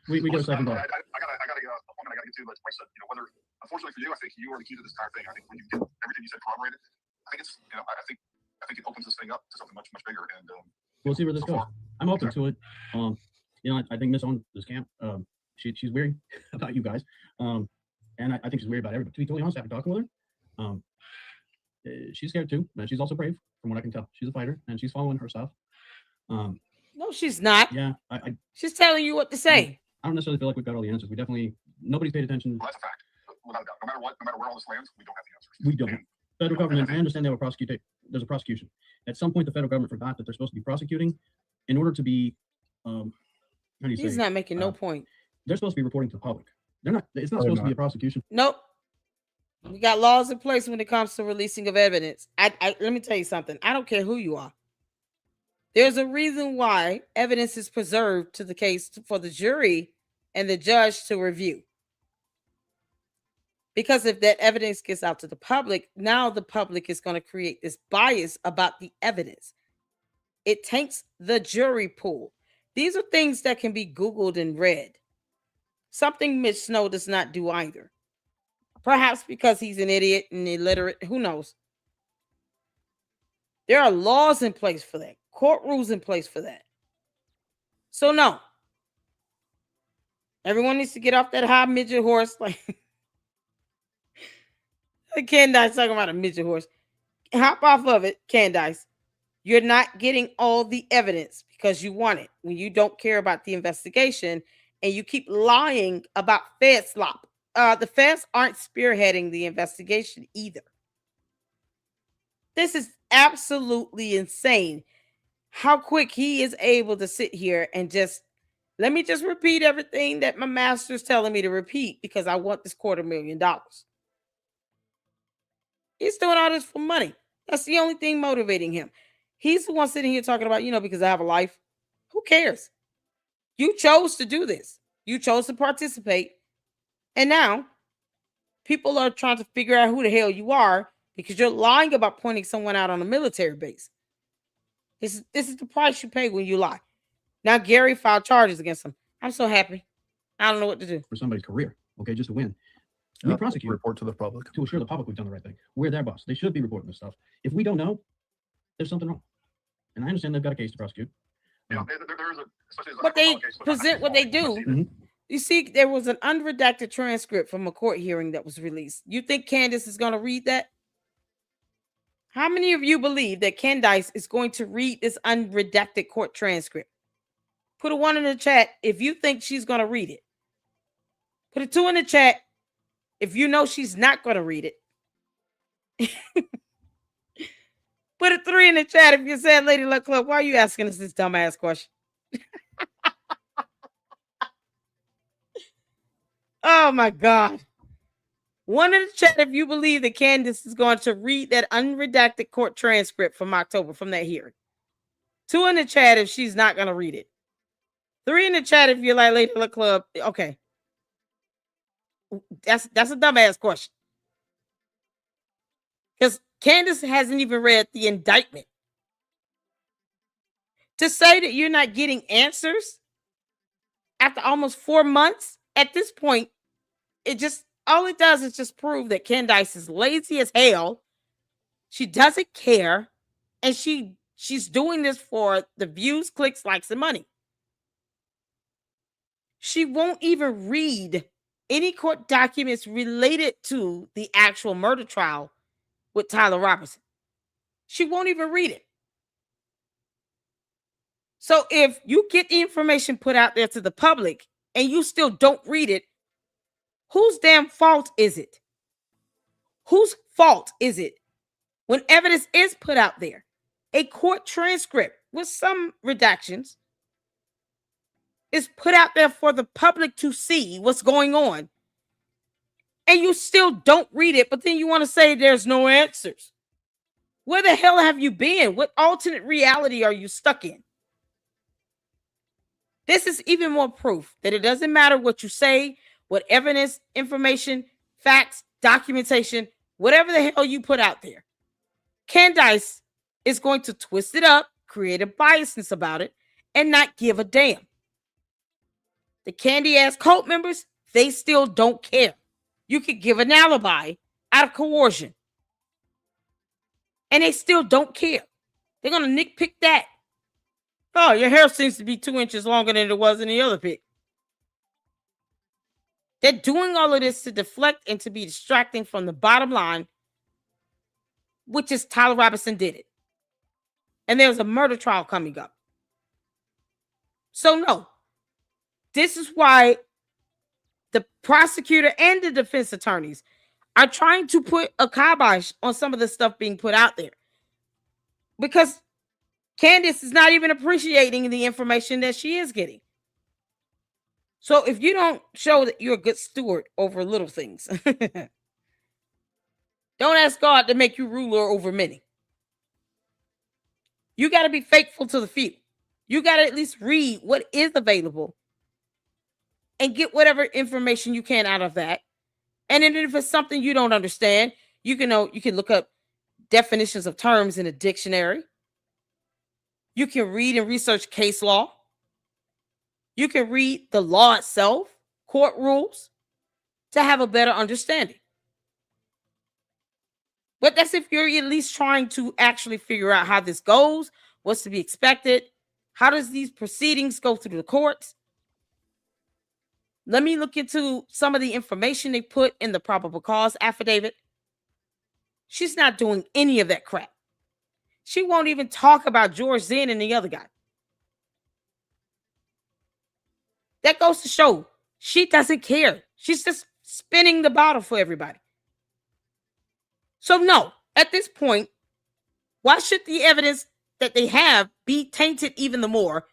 M: we got ourselves involved.
G: I got a point I got to get to, but like I said, whether unfortunately for you, I think you are the key to this entire thing. I think when you get everything you said corroborated, I think it's I think it opens this thing up to something much bigger. And
M: we'll see where this goes. I'm open to it. I think Miss owns this camp. She's weary about you guys, and I think she's weary about everybody. To be totally honest, after talking with her, she's scared too. And she's also brave, from what I can tell. She's a fighter, and she's following her stuff.
A: No, she's not.
M: Yeah,
A: she's telling you what to say.
M: I don't necessarily feel like we've got all the answers. Nobody's paid attention.
G: Well, that's a fact. Without a doubt, no matter where all this lands, we don't have the answers.
M: We don't. Federal government, I understand they will prosecute. There's a prosecution. At some point, the federal government forgot that they're supposed to be prosecuting in order to be. How do you say?
A: He's not making no point.
M: They're supposed to be reporting to the public. They're not. It's not supposed to be a prosecution.
A: Nope. We got laws in place when it comes to releasing of evidence. Let me tell you something. I don't care who you are. There's a reason why evidence is preserved to the case for the jury and the judge to review. Because if that evidence gets out to the public, now the public is going to create this bias about the evidence. It taints the jury pool. These are things that can be Googled and read. Something Mitch Snow does not do either. Perhaps because he's an idiot and illiterate. Who knows? There are laws in place for that. Court rules in place for that. So no. Everyone needs to get off that high midget horse. Like Candice talking about a midget horse. Hop off of it, Candice. You're not getting all the evidence because you want it when you don't care about the investigation and you keep lying about Fed slop. The feds aren't spearheading the investigation either. This is absolutely insane. How quick he is able to sit here and let me just repeat everything that my master's telling me to repeat because I want this $250,000. He's doing all this for money. That's the only thing motivating him. He's the one sitting here talking about, because I have a life. Who cares? You chose to do this. You chose to participate. And now people are trying to figure out who the hell you are because you're lying about pointing someone out on a military base. This is the price you pay when you lie. Now Gary filed charges against him. I'm so happy. I don't know what to do.
M: For somebody's career, okay, just to win. We prosecute.
B: Report to the public.
M: To assure the public we've done the right thing. We're their boss. They should be reporting this stuff. If we don't know, there's something wrong. And I understand they've got a case to prosecute.
G: Yeah, there's a,
A: But they present what they do.
M: Mm-hmm.
A: You see, there was an unredacted transcript from a court hearing that was released. You think Candace is going to read that? How many of you believe that Candace is going to read this unredacted court transcript? Put a 1 in the chat if you think she's going to read it. Put a 2 in the chat if you know she's not going to read it. Put a 3 in the chat if you said, Lady Luck Club, why are you asking us this dumbass question? Oh my God. 1 in the chat if you believe that Candace is going to read that unredacted court transcript from October, from that hearing. 2 in the chat if she's not going to read it. 3 in the chat if you're like Lady Luck Club. Okay. That's a dumbass question. Because Candace hasn't even read the indictment. To say that you're not getting answers after almost 4 months, at this point, all it does is just prove that Candace is lazy as hell. She doesn't care. And she's doing this for the views, clicks, likes, and money. She won't even read any court documents related to the actual murder trial with Tyler Robertson. She won't even read it. So if you get the information put out there to the public and you still don't read it, whose damn fault is it? Whose fault is it when evidence is put out there? A court transcript with some redactions is put out there for the public to see what's going on. And you still don't read it, but then you want to say there's no answers. Where the hell have you been? What alternate reality are you stuck in? This is even more proof that it doesn't matter what you say, what evidence, information, facts, documentation, whatever the hell you put out there. Candace is going to twist it up, create a biasness about it, and not give a damn. The candy-ass cult members, they still don't care. You could give an alibi out of coercion. And they still don't care. They're going to nitpick that. Oh, your hair seems to be 2 inches longer than it was in the other pic. They're doing all of this to deflect and to be distracting from the bottom line, which is Tyler Robertson did it. And there's a murder trial coming up. So no, this is why the prosecutor and the defense attorneys are trying to put a kibosh on some of the stuff being put out there. Because Candace is not even appreciating the information that she is getting. So if you don't show that you're a good steward over little things, don't ask God to make you ruler over many. You got to be faithful to the few. You got to at least read what is available and get whatever information you can out of that. And then if it's something you don't understand, you can look up definitions of terms in a dictionary. You can read and research case law. You can read the law itself, court rules, to have a better understanding. But that's if you're at least trying to actually figure out how this goes, what's to be expected, how does these proceedings go through the courts. Let me look into some of the information they put in the probable cause affidavit. She's not doing any of that crap. She won't even talk about George Zinn and the other guy. That goes to show she doesn't care. She's just spinning the bottle for everybody. So no, at this point, why should the evidence that they have be tainted even the more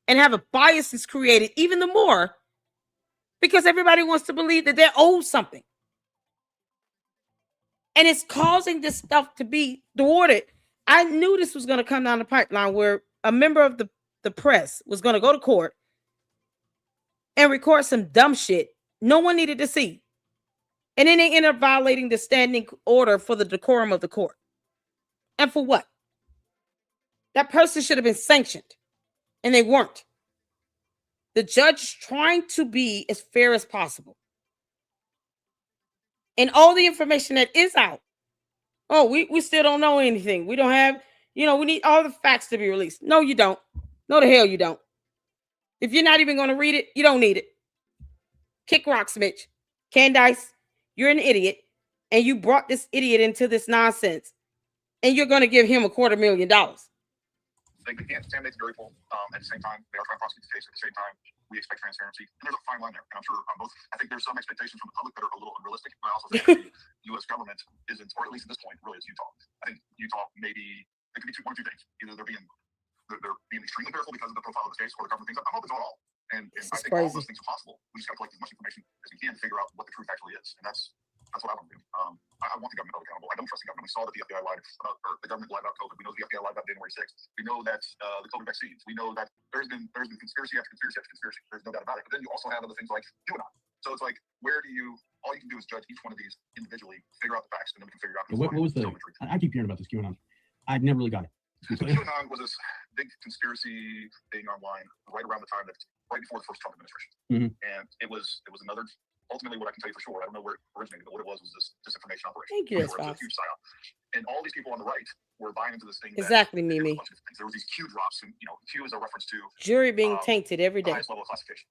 A: and have a bias created even the more? Because everybody wants to believe that they're owed something. And it's causing this stuff to be thwarted. I knew this was going to come down the pipeline where a member of the press was going to go to court and record some dumb shit no one needed to see. And then they end up violating the standing order for the decorum of the court. And for what? That person should have been sanctioned, and they weren't. The judge is trying to be as fair as possible. And all the information that is out, oh, we still don't know anything. We don't have, we need all the facts to be released. No, you don't. No, the hell you don't. If you're not even going to read it, you don't need it. Kick rocks, Mitch. Candice, you're an idiot, and you brought this idiot into this nonsense, and you're going to give him $250,000.
G: They can't contaminate the jury pool. At the same time, they are trying to prosecute the case. At the same time, we expect transparency. And there's a fine line there. And I'm sure I think there's some expectations from the public that are a little unrealistic, but I also think that the U.S. government isn't, or at least at this point, really is Utah. I think Utah maybe, it could be one or two things. Either they're being extremely careful because of the profile of the case, or they're covering things up. I hope it's not all. And I think all those things are possible. We just got to collect as much information as we can to figure out what the truth actually is. And that's what I want to do. I want the government held accountable. I don't trust the government. We saw that the FBI lied about, or the government lied about COVID. We know the FBI lied about January 6th. We know that the COVID vaccines. We know that there's been conspiracy after conspiracy after conspiracy. There's no doubt about it. But then you also have other things like QAnon. So it's like, all you can do is judge each one of these individually, figure out the facts, and then we can figure out.
M: What was the? I keep hearing about this QAnon. I've never really got it.
G: So QAnon was this big conspiracy thing online right around the time right before the first Trump administration, and it was another. Ultimately, what I can tell you for sure, I don't know where it originated, but what it was this disinformation operation.
A: Thank you,
G: it was a huge psyop, and all these people on the right were buying into this thing.
A: Exactly, Mimi.
G: There was these Q drops, and Q is a reference to
A: jury being tainted every day.
G: The highest level of classification.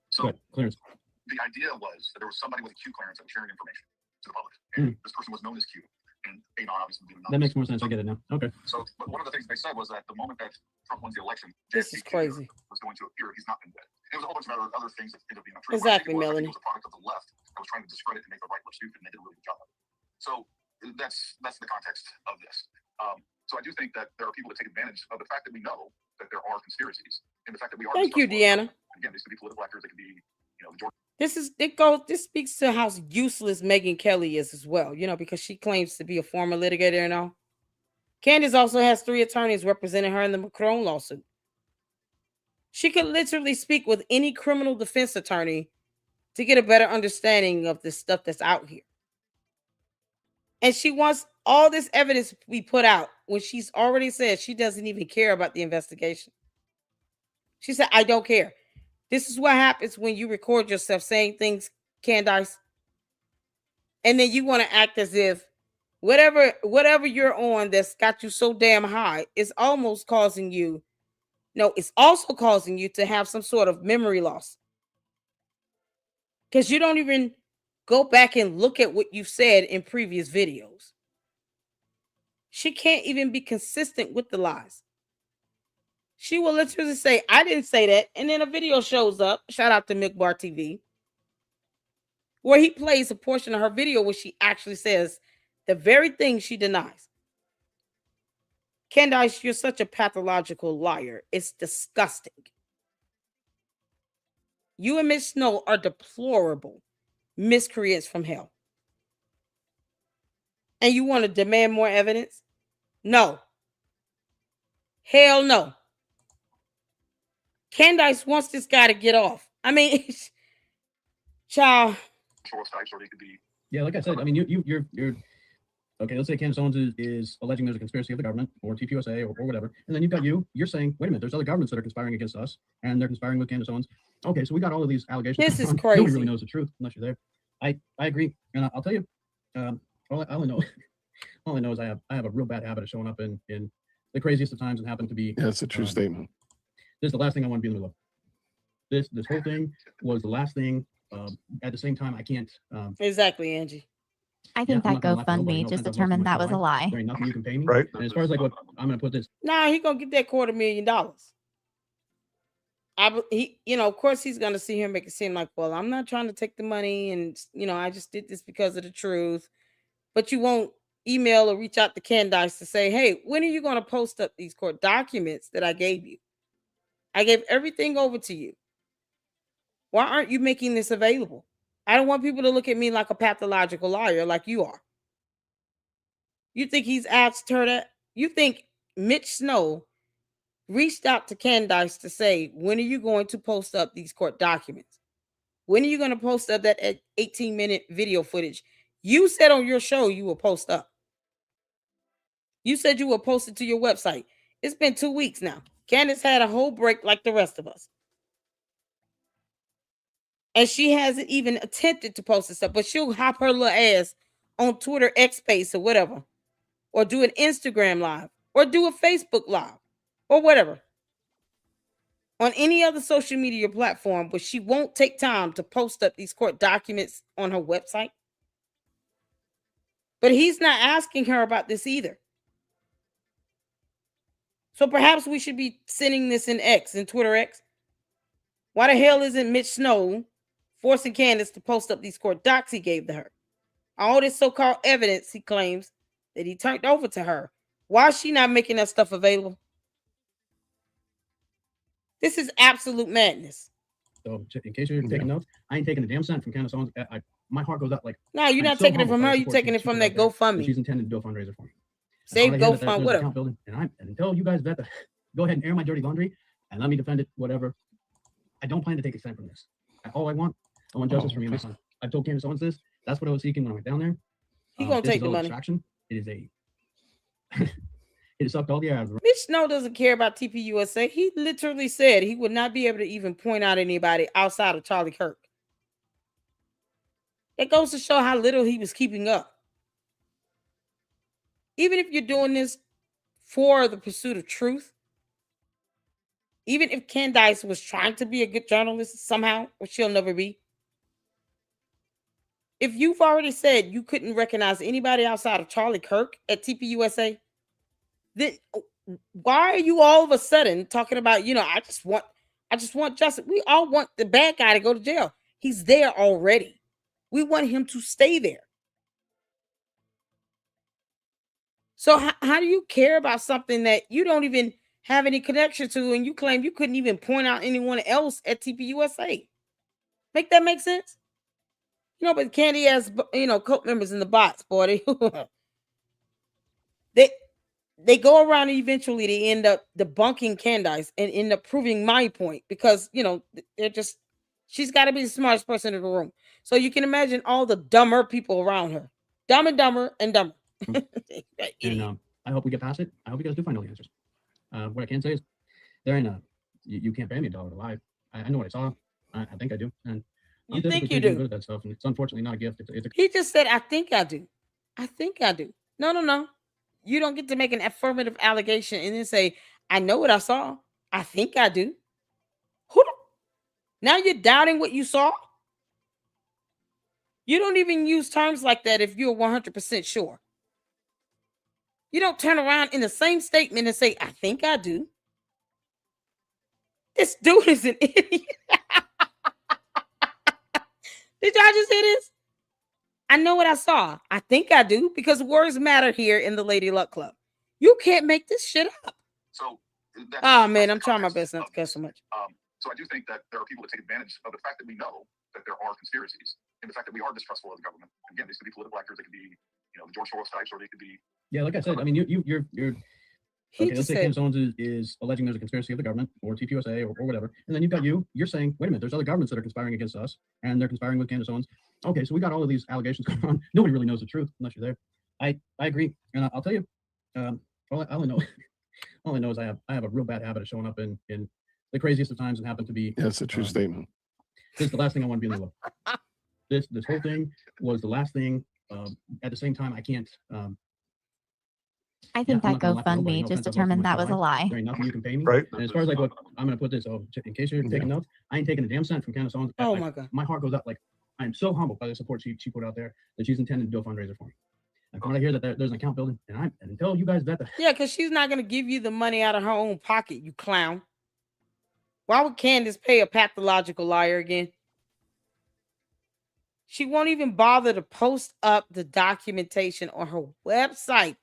G: So the idea was that there was somebody with a Q clearance that was sharing information to the public, and this person was known as Q. And Anon obviously being
M: that makes more sense. I get it now. Okay.
G: So, but one of the things they said was that the moment that Trump wins the election,
A: this is crazy.
G: Was going to appear. He's not been dead. It was a whole bunch of other things that ended up being untrue.
A: Exactly, Melanie.
G: It was a product of the left that was trying to discredit and make the right look stupid, and they did a really good job of it. So that's the context of this. So I do think that there are people that take advantage of the fact that we know that there are conspiracies, and the fact that we are.
A: Thank you, Deanna.
G: Again, these could be political actors. They could be,
A: This speaks to how useless Megyn Kelly is as well, because she claims to be a former litigator and all. Candace also has 3 attorneys representing her in the Macron lawsuit. She could literally speak with any criminal defense attorney to get a better understanding of the stuff that's out here. And she wants all this evidence to be put out when she's already said she doesn't even care about the investigation. She said, I don't care. This is what happens when you record yourself saying things, Candice, and then you want to act as if whatever you're on that's got you so damn high is almost causing you. No, it's also causing you to have some sort of memory loss. Because you don't even go back and look at what you've said in previous videos. She can't even be consistent with the lies. She will literally say, I didn't say that. And then a video shows up. Shout out to Milkbar TV. Where he plays a portion of her video where she actually says the very thing she denies. Candice, you're such a pathological liar. It's disgusting. You and Miss Snow are deplorable miscreants from hell. And you want to demand more evidence? No. Hell no. Candice wants this guy to get off. I mean, child.
M: Yeah, like I said, I mean, you're okay. Let's say Candace Owens is alleging there's a conspiracy of the government or TPUSA or whatever, and then you've got you're saying, wait a minute, there's other governments that are conspiring against us, and they're conspiring with Candace Owens. Okay, so we got all of these allegations.
A: This is crazy.
M: Nobody really knows the truth unless you're there. I agree, and I'll tell you, all I know is I have a real bad habit of showing up in the craziest of times and happen to be.
D: Yeah, that's a true statement.
M: This is the last thing I want to be in the middle of. This whole thing was the last thing. At the same time, I can't.
A: Exactly, Angie.
C: I think that GoFundMe just determined that was a lie.
M: There ain't nothing you can pay me.
B: Right.
M: And as far as like what I'm going to put this.
A: Nah, he gonna get that $250,000. Of course he's gonna see her make it seem like, well, I'm not trying to take the money, and I just did this because of the truth. But you won't email or reach out to Candice to say, hey, when are you gonna post up these court documents that I gave you? I gave everything over to you. Why aren't you making this available? I don't want people to look at me like a pathological liar like you are. You think he's asked her that? You think Mitch Snow reached out to Candice to say, when are you going to post up these court documents? When are you going to post up that 18-minute video footage You said on your show you will post up. You said you will post it to your website. It's been 2 weeks now. Candace had a whole break like the rest of us. And she hasn't even attempted to post this stuff, but she'll hop her little ass on Twitter X Space or whatever, or do an Instagram live, or do a Facebook live, or whatever, on any other social media platform, but she won't take time to post up these court documents on her website. But he's not asking her about this either. So perhaps we should be sending this in X, in Twitter X. Why the hell isn't Mitch Snow forcing Candace to post up these court docs he gave to her? All this so-called evidence he claims that he turned over to her. Why is she not making that stuff available? This is absolute madness.
M: So in case you're taking notes, I ain't taking a damn cent from Candace Owens. My heart goes out like.
A: No, you're not taking it from her. You're taking it from that GoFundMe.
M: She's intended to do a fundraiser for me.
A: Save GoFundMe, whatever.
M: And until you guys vet the, go ahead and air my dirty laundry and let me defend it, whatever. I don't plan to take a cent from this. All I want justice for me and my son. I told Candace Owens this. That's what I was seeking when I went down there.
A: He gonna take the money.
M: Distraction. It is a. It sucked all the air out of the.
A: Mitch Snow doesn't care about TPUSA. He literally said he would not be able to even point out anybody outside of Charlie Kirk. It goes to show how little he was keeping up. Even if you're doing this for the pursuit of truth, even if Candace was trying to be a good journalist somehow, which she'll never be, if you've already said you couldn't recognize anybody outside of Charlie Kirk at TPUSA, then why are you all of a sudden talking about, I just want justice. We all want the bad guy to go to jail. He's there already. We want him to stay there. So how do you care about something that you don't even have any connection to, and you claim you couldn't even point out anyone else at TPUSA? Make that make sense? But Candy has, cult members in the bots, boy. They go around and eventually they end up debunking Candace and end up proving my point because, she's got to be the smartest person in the room. So you can imagine all the dumber people around her. Dumb and dumber and dumber.
M: And I hope we get past it. I hope you guys do find all the answers. What I can say is there ain't you can't pay me $1 to lie. I know what I saw. I think I do. And
A: you think you do?
M: Good at that stuff, and it's unfortunately not a gift.
A: He just said, I think I do. I think I do. No. You don't get to make an affirmative allegation and then say, I know what I saw. I think I do. Now you're doubting what you saw? You don't even use terms like that if you're 100% sure. You don't turn around in the same statement and say, I think I do. This dude is an idiot. Did y'all just hear this? I know what I saw. I think I do, because words matter here in the Lady Luck Club. You can't make this shit up.
G: So,
A: oh man, I'm trying my best not to cuss so much.
G: So I do think that there are people that take advantage of the fact that we know that there are conspiracies and the fact that we are distrustful of the government. Again, these could be political actors, they could be, the George Soros types, or they could be.
M: Yeah, like I said, I mean, you're. Okay, let's say Candace Owens is alleging there's a conspiracy of the government or TPUSA or whatever, and then you've got you're saying, wait a minute, there's other governments that are conspiring against us, and they're conspiring with Candace Owens. Okay, so we got all of these allegations going on. Nobody really knows the truth unless you're there. I agree, and I'll tell you, all I know is I have a real bad habit of showing up in the craziest of times and happen to be.
D: That's a true statement.
M: This is the last thing I want to be in the loop. This whole thing was the last thing. At the same time, I can't.
C: I think that GoFundMe just determined that was a lie.
M: There ain't nothing you can pay me.
B: Right.
M: And as far as like what I'm going to put this, in case you're taking notes, I ain't taking a damn cent from Candace Owens.
A: Oh my God.
M: My heart goes out. Like, I'm so humbled by the support she put out there that she's intended to do a fundraiser for me. And when I hear that there's an account building, and until you guys vet the.
A: Yeah, because she's not going to give you the money out of her own pocket, you clown. Why would Candace pay a pathological liar again? She won't even bother to post up the documentation on her website,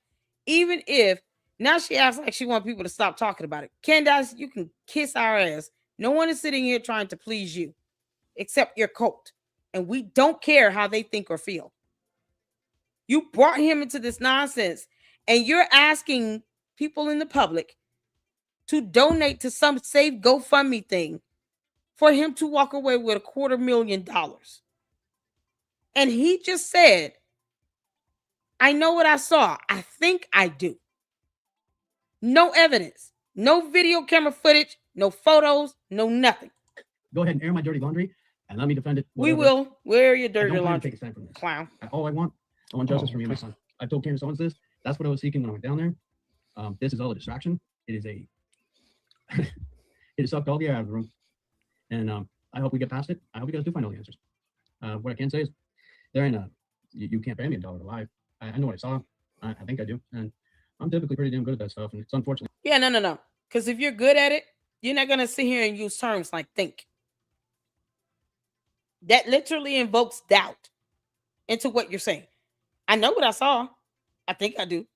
A: even if now she acts like she wants people to stop talking about it. Candace, you can kiss our ass. No one is sitting here trying to please you, except your cult. And we don't care how they think or feel. You brought him into this nonsense, and you're asking people in the public to donate to some Save GoFundMe thing for him to walk away with $250,000. And he just said I know what I saw. I think I do. No evidence, no video camera footage, no photos, no nothing.
M: Go ahead and air my dirty laundry and let me defend it.
A: We
M: whatever.
A: will. Wear your
M: I
A: dirty
M: don't plan to
A: laundry,
M: take a stand from this.
A: clown.
M: All I want justice for me and my son. I told Candace Owens this. That's what I was seeking when I went down there. This is all a distraction. It is a it sucked all the air out of the room. And I hope we get past it. I hope you guys do find all the answers. What I can say is there ain't you can't pay me $1 to lie. I know what I saw. I think I do. And I'm typically pretty damn good at that stuff. And it's unfortunate.
A: Yeah, no. Because if you're good at it, you're not going to sit here and use terms like think. That literally invokes doubt into what you're saying. I know what I saw. I think I do.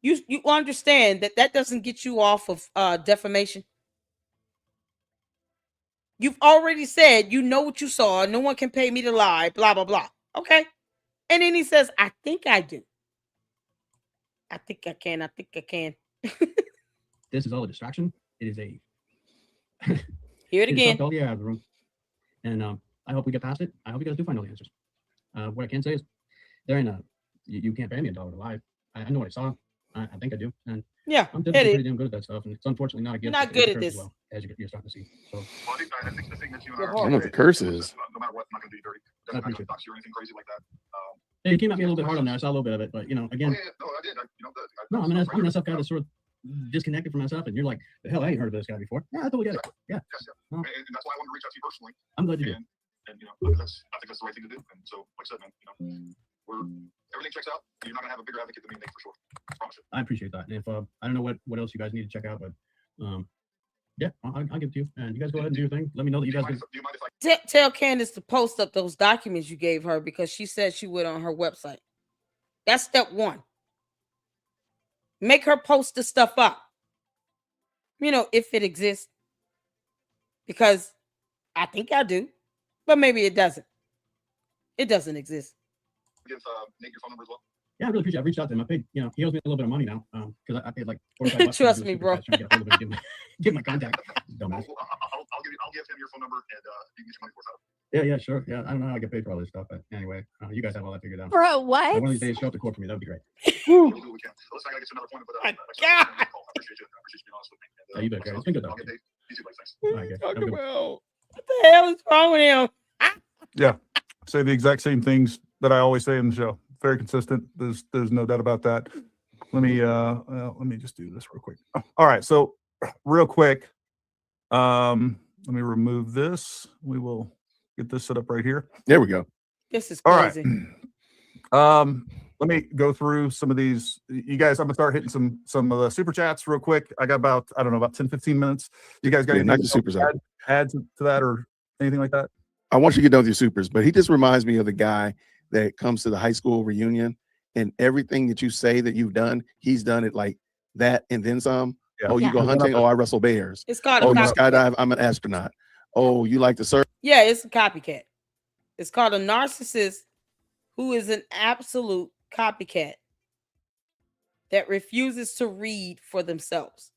A: You understand that doesn't get you off of defamation. You've already said you know what you saw. No one can pay me to lie, blah, blah, blah. Okay. And then he says, I think I do. I think I can. I think I can.
M: This is all a distraction. It is a
A: Hear it again.
M: Sucked all the air out of the room. And I hope we get past it. I hope you guys do find all the answers. What I can say is there ain't you can't pay me $1 to lie. I know what I saw. I think I do. And
A: yeah,
M: I'm typically pretty damn good at that stuff. And it's unfortunately not a gift.
A: Not good at this.
M: Well, as you're starting to see. So
G: I think the thing that you
D: I don't know what the curse is.
G: no matter what, I'm not going to do you dirty.
M: I
G: Doesn't matter
M: appreciate
G: if it's or anything crazy like that.
M: hey, you came at me a little bit hard on there. I saw a little bit of it, but you know, again.
G: Oh, yeah, no, I did.
M: No, I'm an SF guy that's sort of disconnected from myself, and you're like, the hell, I ain't heard of this guy before. Yeah, I totally get it. Yeah.
G: Yes, yeah.
M: Well,
G: And that's why I wanted to reach out to you personally.
M: I'm glad you did.
G: And you know, I think that's the right thing to do. And so, like I said, man, you know, everything checks out. You're not gonna have a bigger advocate than me, Nate, for sure. I promise you.
M: I appreciate that. And if I don't know what else you guys need to check out, but yeah, I'll give it to you. And you guys go ahead and do your thing. Let me know that you guys do.
A: Tell Candace to post up those documents you gave her because she said she would on her website. That's step one. Make her post the stuff up. You know, if it exists. Because I think I do, but maybe it doesn't. It doesn't exist.
G: Give Nate your phone number as well.
M: Yeah, I really appreciate it. I reached out to him. I paid, you know, he owes me a little bit of money now because I paid like $45.
A: Trust me, bro.
M: Give my contact. Dumbass.
G: I'll give him your phone number and you can get your money worth out.
M: Yeah, sure. Yeah, I don't know how I get paid for all this stuff, but anyway, you guys have all that figured out.
C: Bro, what?
M: One of these days, show up to court for me. That'd be great.
G: We'll do what we can. Listen, I gotta get to another point, but
A: God.
G: I appreciate you. I appreciate you being honest with me. And,
M: You bet, guys. It's been good though.
G: I'll get Dave. You too, buddy. Thanks.
M: All right, guys. Have a good one.
A: What the hell is wrong with him?
B: Yeah, say the exact same things that I always say in the show. Very consistent. There's no doubt about that. Let me just do this real quick. All right, so real quick, let me remove this. We will get this set up right here.
D: There we go.
A: This is
B: All
A: crazy.
B: right. Let me go through some of these. You guys, I'm gonna start hitting some of the super chats real quick. I got about 10, 15 minutes. You guys got
D: knock the supers out.
B: Add to that or anything like that?
D: I want you to get done with your supers, but he just reminds me of the guy that comes to the high school reunion and everything that you say that you've done, he's done it like that and then some.
B: Yeah.
D: Oh, you go hunting? Oh, I wrestle bears.
A: It's called
D: you
A: a
D: skydive? I'm an astronaut. Oh, you like to surf?
A: Yeah, it's a copycat. It's called a narcissist who is an absolute copycat that refuses to read for themselves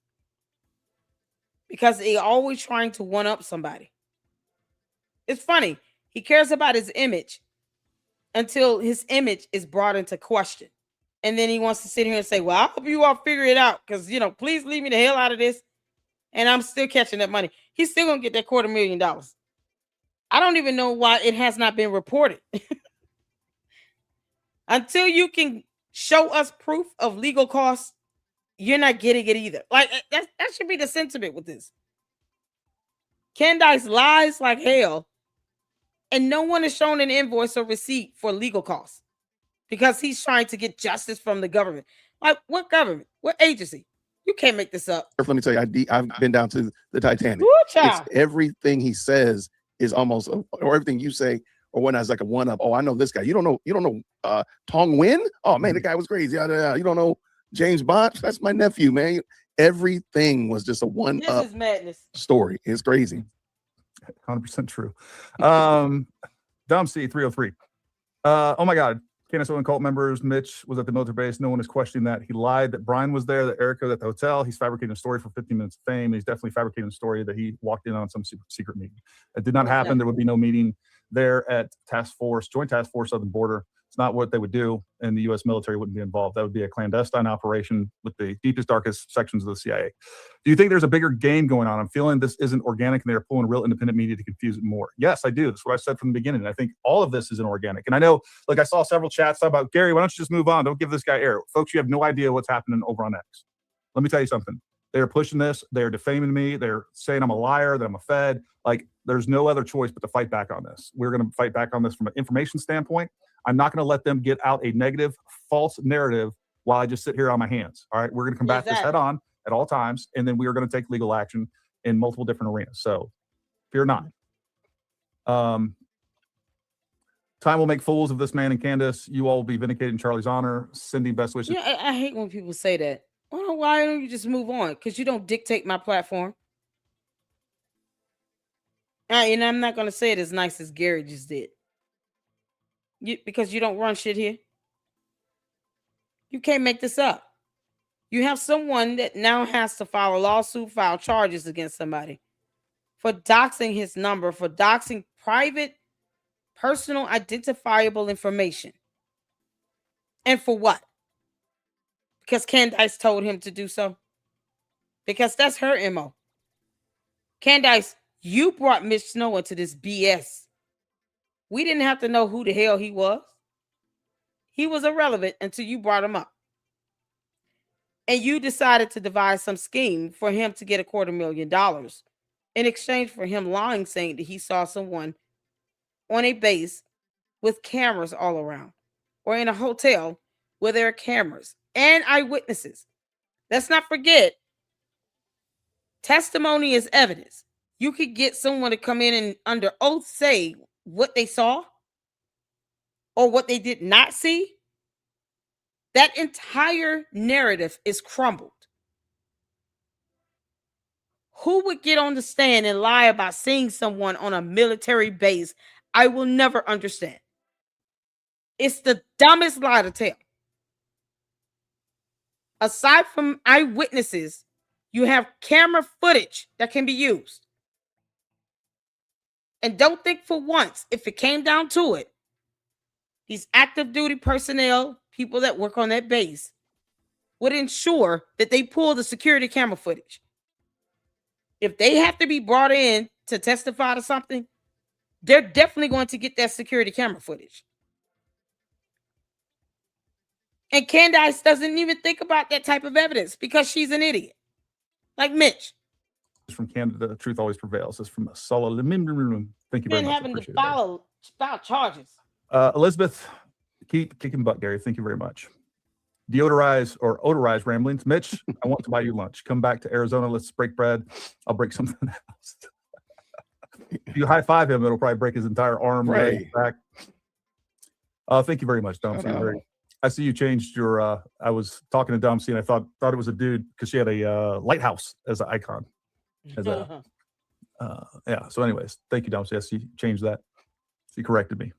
A: because they're always trying to one up somebody. It's funny. He cares about his image until his image is brought into question. And then he wants to sit here and say, well, I hope you all figure it out because, you know, please leave me the hell out of this. And I'm still catching that money. He's still going to get that $250,000. I don't even know why it has not been reported. Until you can show us proof of legal costs, you're not getting it either. Like, that should be the sentiment with this. Candice lies like hell, and no one has shown an invoice or receipt for legal costs because he's trying to get justice from the government. Like, what government? What agency? You can't make this up.
D: Let me tell you, I've been down to the Titanic.
A: Woo, child.
D: It's everything he says is almost, or everything you say, or when I was like a one up. Oh, I know this guy. You don't know Tong Win? Oh man, the guy was crazy. You don't know James Bond? That's my nephew, man. Everything was just a one up.
A: This is madness.
D: Story. It's crazy.
B: 100% true. Dom C303. Oh my God. Candace Owens cult members. Mitch was at the military base. No one is questioning that. He lied that Brian was there, that Erica was at the hotel. He's fabricating a story for 15 minutes of fame. He's definitely fabricating a story that he walked in on some secret meeting. It did not happen. There would be no meeting there at Joint Task Force Southern Border. It's not what they would do, and the U.S. military wouldn't be involved. That would be a clandestine operation with the deepest, darkest sections of the CIA. Do you think there's a bigger game going on? I'm feeling this isn't organic, and they're pulling real independent media to confuse it more. Yes, I do. That's what I said from the beginning. I think all of this is inorganic. And I know, like, I saw several chats about, Gary, why don't you just move on? Don't give this guy air. Folks, you have no idea what's happening over on X. Let me tell you something. They are pushing this. They're defaming me. They're saying I'm a liar, that I'm a Fed. Like, there's no other choice but to fight back on this. We're going to fight back on this from an information standpoint. I'm not going to let them get out a negative, false narrative while I just sit here on my hands. All right. We're going to combat this head on at all times. And then we are going to take legal action in multiple different arenas. So fear not. Time will make fools of this man and Candace. You all will be vindicated in Charlie's honor. Sending best wishes.
A: Yeah, I hate when people say that. Why don't you just move on? Because you don't dictate my platform. And I'm not going to say it as nice as Gary just did. Because you don't run shit here. You can't make this up. You have someone that now has to file a lawsuit, file charges against somebody for doxing his number, for doxing private, personal, identifiable information. And for what? Because Candice told him to do so. Because that's her MO. Candice, you brought Mitch Snow into this BS. We didn't have to know who the hell he was. He was irrelevant until you brought him up. And you decided to devise some scheme for him to get $250,000 in exchange for him lying, saying that he saw someone on a base with cameras all around, or in a hotel where there are cameras and eyewitnesses. Let's not forget, testimony is evidence. You could get someone to come in and under oath say what they saw or what they did not see. That entire narrative is crumbled. Who would get on the stand and lie about seeing someone on a military base? I will never understand. It's the dumbest lie to tell. Aside from eyewitnesses, you have camera footage that can be used. And don't think for once, if it came down to it, these active duty personnel, people that work on that base, would ensure that they pull the security camera footage. If they have to be brought in to testify to something, they're definitely going to get that security camera footage. And Candice doesn't even think about that type of evidence because she's an idiot. Like Mitch.
B: From Canada, the truth always prevails. It's from a solid. Thank you very much.
A: Having to file charges.
B: Elizabeth, keep kicking butt, Gary. Thank you very much. Odorize ramblings. Mitch, I want to buy you lunch. Come back to Arizona. Let's break bread. I'll break something else. If you high five him, it'll probably break his entire arm, leg, back. Thank you very much, Dom. I see you changed your. I was talking to Dom C, and I thought it was a dude because she had a lighthouse as an icon. Yeah. So, anyways, thank you, Dom C. Yes, you changed that. She corrected me.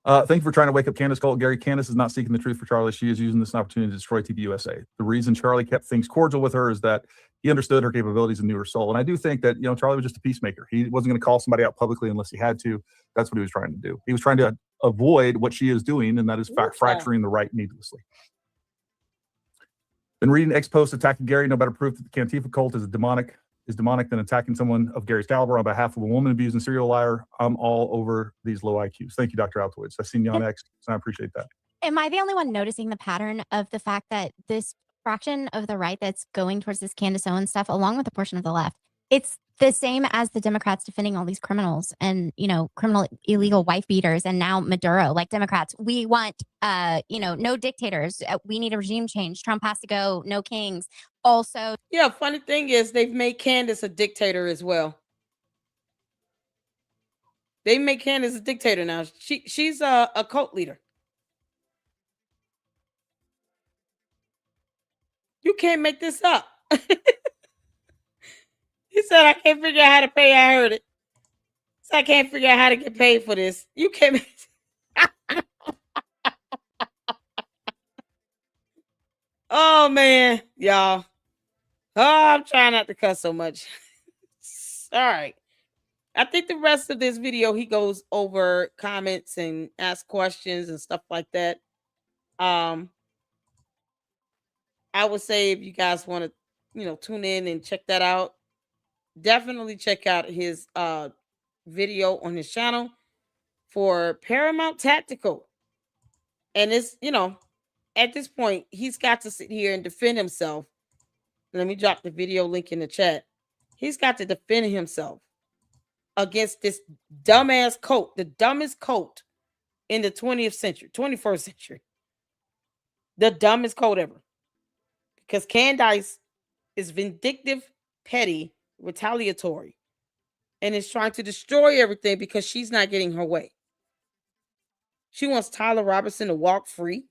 B: Thank you for trying to wake up Candace Colt. Gary, Candace is not seeking the truth for Charlie. She is using this opportunity to destroy TV USA. The reason Charlie kept things cordial with her is that he understood her capabilities and knew her soul. And I do think that, Charlie was just a peacemaker. He wasn't going to call somebody out publicly unless he had to. That's what he was trying to do. He was trying to avoid what she is doing, and that is fracturing the right needlessly. Been reading X post attacking Gary. No better proof that the Cantifa cult is demonic than attacking someone of Gary's caliber on behalf of a woman abusing serial liar. I'm all over these low IQs. Thank you, Dr. Altoids. I've seen you on X, and I appreciate that.
C: Am I the only one noticing the pattern of the fact that this fraction of the right that's going towards this Candace Owens stuff, along with a portion of the left, it's the same as the Democrats defending all these criminals and, criminal illegal wife beaters, and now Maduro. Like, Democrats, we want, no dictators. We need a regime change. Trump has to go. No kings. Also,
A: yeah, funny thing is they've made Candace a dictator as well. They make Candace a dictator now. She's a cult leader. You can't make this up. He said, I can't figure out how to pay. I heard it. So I can't figure out how to get paid for this. You can't make Oh, man, y'all. Oh, I'm trying not to cuss so much. All right. I think the rest of this video he goes over comments and asks questions and stuff like that. Um, I would say if you guys want to, tune in and check that out, definitely check out his video on his channel for Paramount Tactical. And it's, at this point, he's got to sit here and defend himself. Let me drop the video link in the chat. He's got to defend himself against this dumbass cult, the dumbest cult in the 20th century, 21st century. The dumbest cult ever. Because Candice is vindictive, petty, retaliatory, and is trying to destroy everything because she's not getting her way. She wants Tyler Robinson to walk free.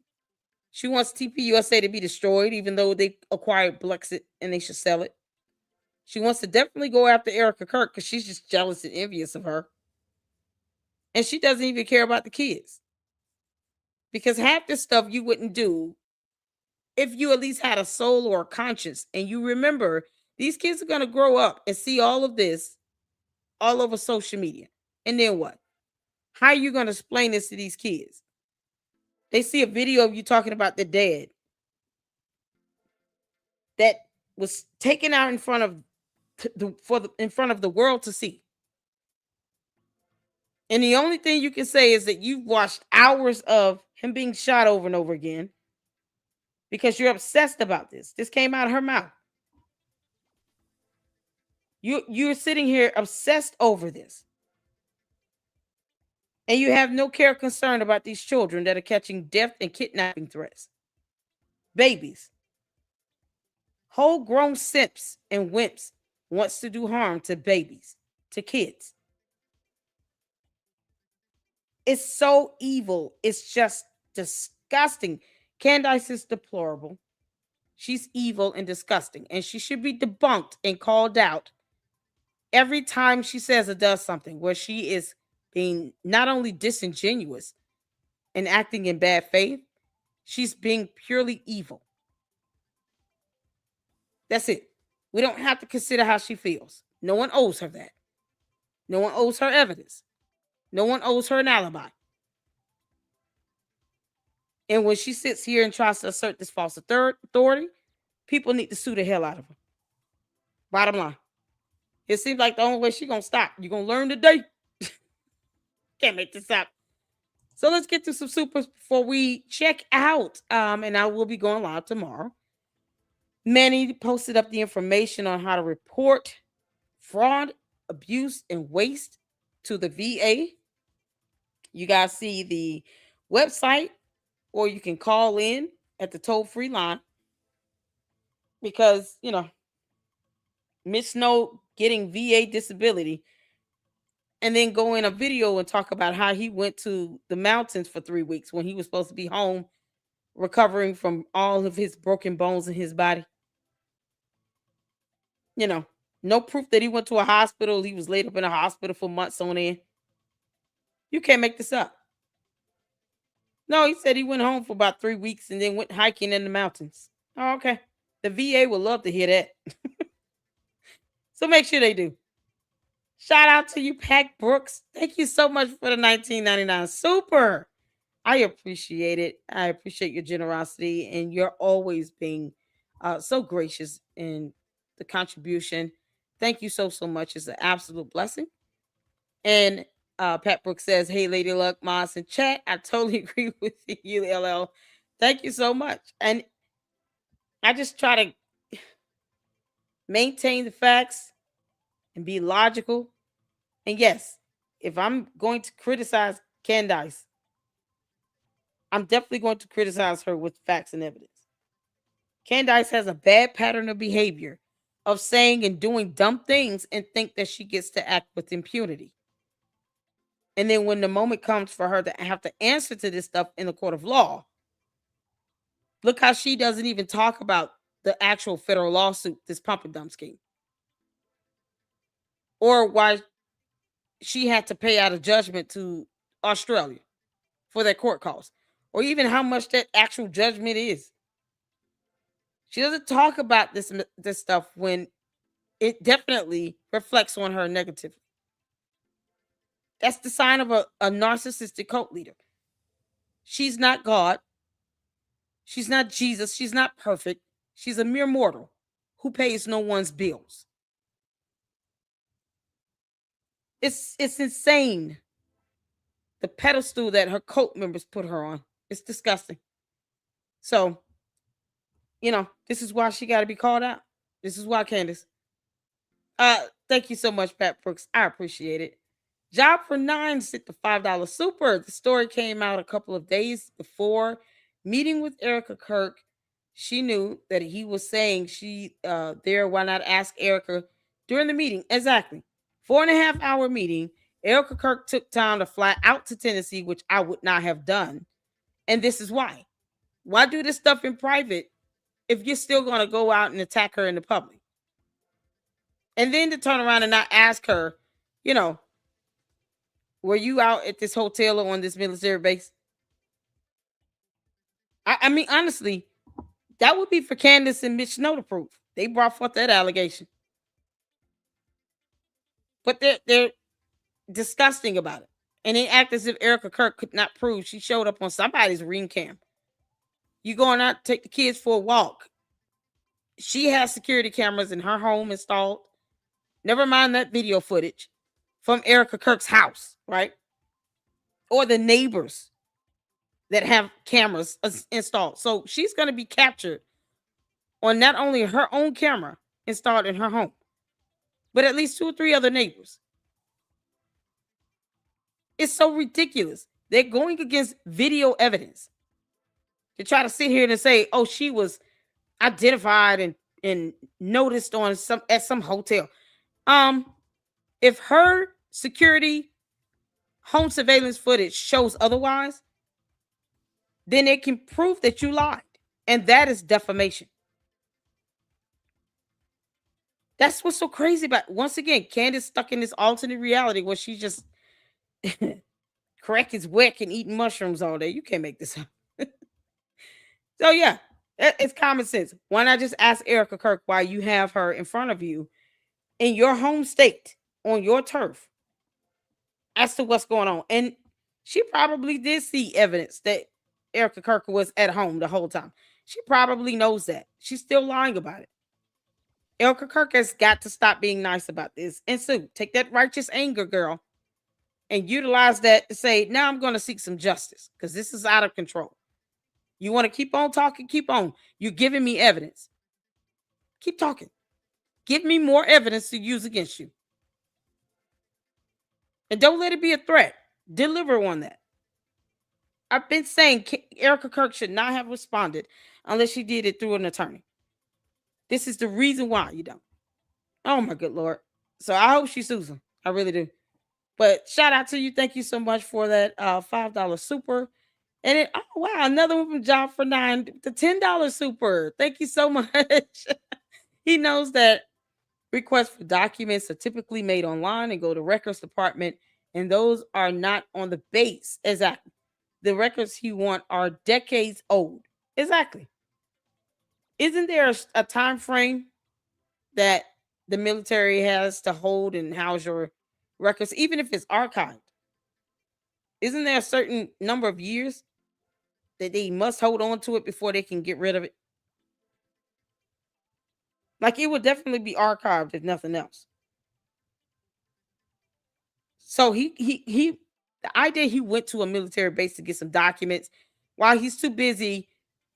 A: She wants TPUSA to be destroyed, even though they acquired Blexit and they should sell it. She wants to definitely go after Erica Kirk because she's just jealous and envious of her. And she doesn't even care about the kids. Because half the stuff you wouldn't do if you at least had a soul or a conscience. And you remember, these kids are going to grow up and see all of this all over social media. And then what? How are you going to explain this to these kids? They see a video of you talking about the dad that was taken out in front of the world to see. And the only thing you can say is that you've watched hours of him being shot over and over again because you're obsessed about this. This came out of her mouth. You're sitting here obsessed over this. And you have no care or concern about these children that are catching death and kidnapping threats. Babies. Whole grown simps and wimps wants to do harm to babies, to kids. It's so evil. It's just disgusting. Candice is deplorable. She's evil and disgusting. And she should be debunked and called out every time she says or does something where she is being not only disingenuous and acting in bad faith, she's being purely evil. That's it. We don't have to consider how she feels. No one owes her that. No one owes her evidence. No one owes her an alibi. And when she sits here and tries to assert this false authority, people need to sue the hell out of her. Bottom line. It seems like the only way she's going to stop. You're going to learn today. Can't make this up. So let's get to some supers before we check out. And I will be going live tomorrow. Manny posted up the information on how to report fraud, abuse, and waste to the VA. You guys see the website, or you can call in at the toll-free line. Because, Mitch Snow getting VA disability and then go in a video and talk about how he went to the mountains for 3 weeks when he was supposed to be home recovering from all of his broken bones in his body. No proof that he went to a hospital. He was laid up in a hospital for months on end. You can't make this up. No, he said he went home for about 3 weeks and then went hiking in the mountains. Oh, okay. The VA would love to hear that. So make sure they do. Shout out to you, Pack Brooks. Thank you so much for the $19.99 super. I appreciate it. I appreciate your generosity, and you're always being so gracious in the contribution. Thank you so much. It's an absolute blessing. And Pat Brooks says, hey, Lady Luck, Moss, and chat. I totally agree with you, LL. Thank you so much. And I just try to maintain the facts and be logical. And yes, if I'm going to criticize Candice, I'm definitely going to criticize her with facts and evidence. Candice has a bad pattern of behavior of saying and doing dumb things and think that she gets to act with impunity. And then when the moment comes for her to have to answer to this stuff in the court of law, look how she doesn't even talk about the actual federal lawsuit, this pump and dump scheme. Or why she had to pay out a judgment to Australia for their court costs. Or even how much that actual judgment is. She doesn't talk about this stuff when it definitely reflects on her negatively. That's the sign of a narcissistic cult leader. She's not God. She's not Jesus. She's not perfect. She's a mere mortal who pays no one's bills. It's insane. The pedestal that her cult members put her on. It's disgusting. So, this is why she got to be called out. This is why, Candace. Thank you so much, Pat Brooks. I appreciate it. Job for 9 hit the $5 super. The story came out a couple of days before meeting with Erica Kirk. She knew that he was saying there. Why not ask Erica during the meeting? Exactly. 4.5-hour meeting. Erica Kirk took time to fly out to Tennessee, which I would not have done. And this is why. Why do this stuff in private if you're still going to go out and attack her in the public? And then to turn around and not ask her, were you out at this hotel or on this military base? I mean, honestly, that would be for Candace and Mitch Snow to prove. They brought forth that allegation. But they're disgusting about it. And they act as if Erica Kirk could not prove she showed up on somebody's ring cam. You going out to take the kids for a walk. She has security cameras in her home installed. Never mind that video footage from Erica Kirk's house, right? Or the neighbors that have cameras installed. So she's going to be captured on not only her own camera installed in her home, but at least 2 or 3 other neighbors. It's so ridiculous. They're going against video evidence to try to sit here and say, oh, she was identified and noticed at some hotel. If her security home surveillance footage shows otherwise, then it can prove that you lied. And that is defamation. That's what's so crazy about it. Once again, Candace stuck in this alternate reality where she just crack his wick and eating mushrooms all day. You can't make this up. So yeah, it's common sense. Why not just ask Erica Kirk why you have her in front of you in your home state on your turf as to what's going on? And she probably did see evidence that Erica Kirk was at home the whole time. She probably knows that. She's still lying about it. Erica Kirk has got to stop being nice about this. And Sue, take that righteous anger, girl, and utilize that to say, now I'm going to seek some justice because this is out of control. You want to keep on talking? Keep on. You're giving me evidence. Keep talking. Give me more evidence to use against you. And don't let it be a threat. Deliver on that. I've been saying Erica Kirk should not have responded unless she did it through an attorney. This is the reason why you don't. Oh my good Lord. So I hope she sues him. I really do. But shout out to you. Thank you so much for that $5 super. And oh wow, another one from Job for 9, the $10 super. Thank you so much. He knows that requests for documents are typically made online and go to records department, and those are not on the base. Exactly. The records he want are decades old. Exactly. Isn't there a time frame that the military has to hold and house your records, even if it's archived? Isn't there a certain number of years that they must hold on to it before they can get rid of it? Like it would definitely be archived if nothing else. So the idea he went to a military base to get some documents while he's too busy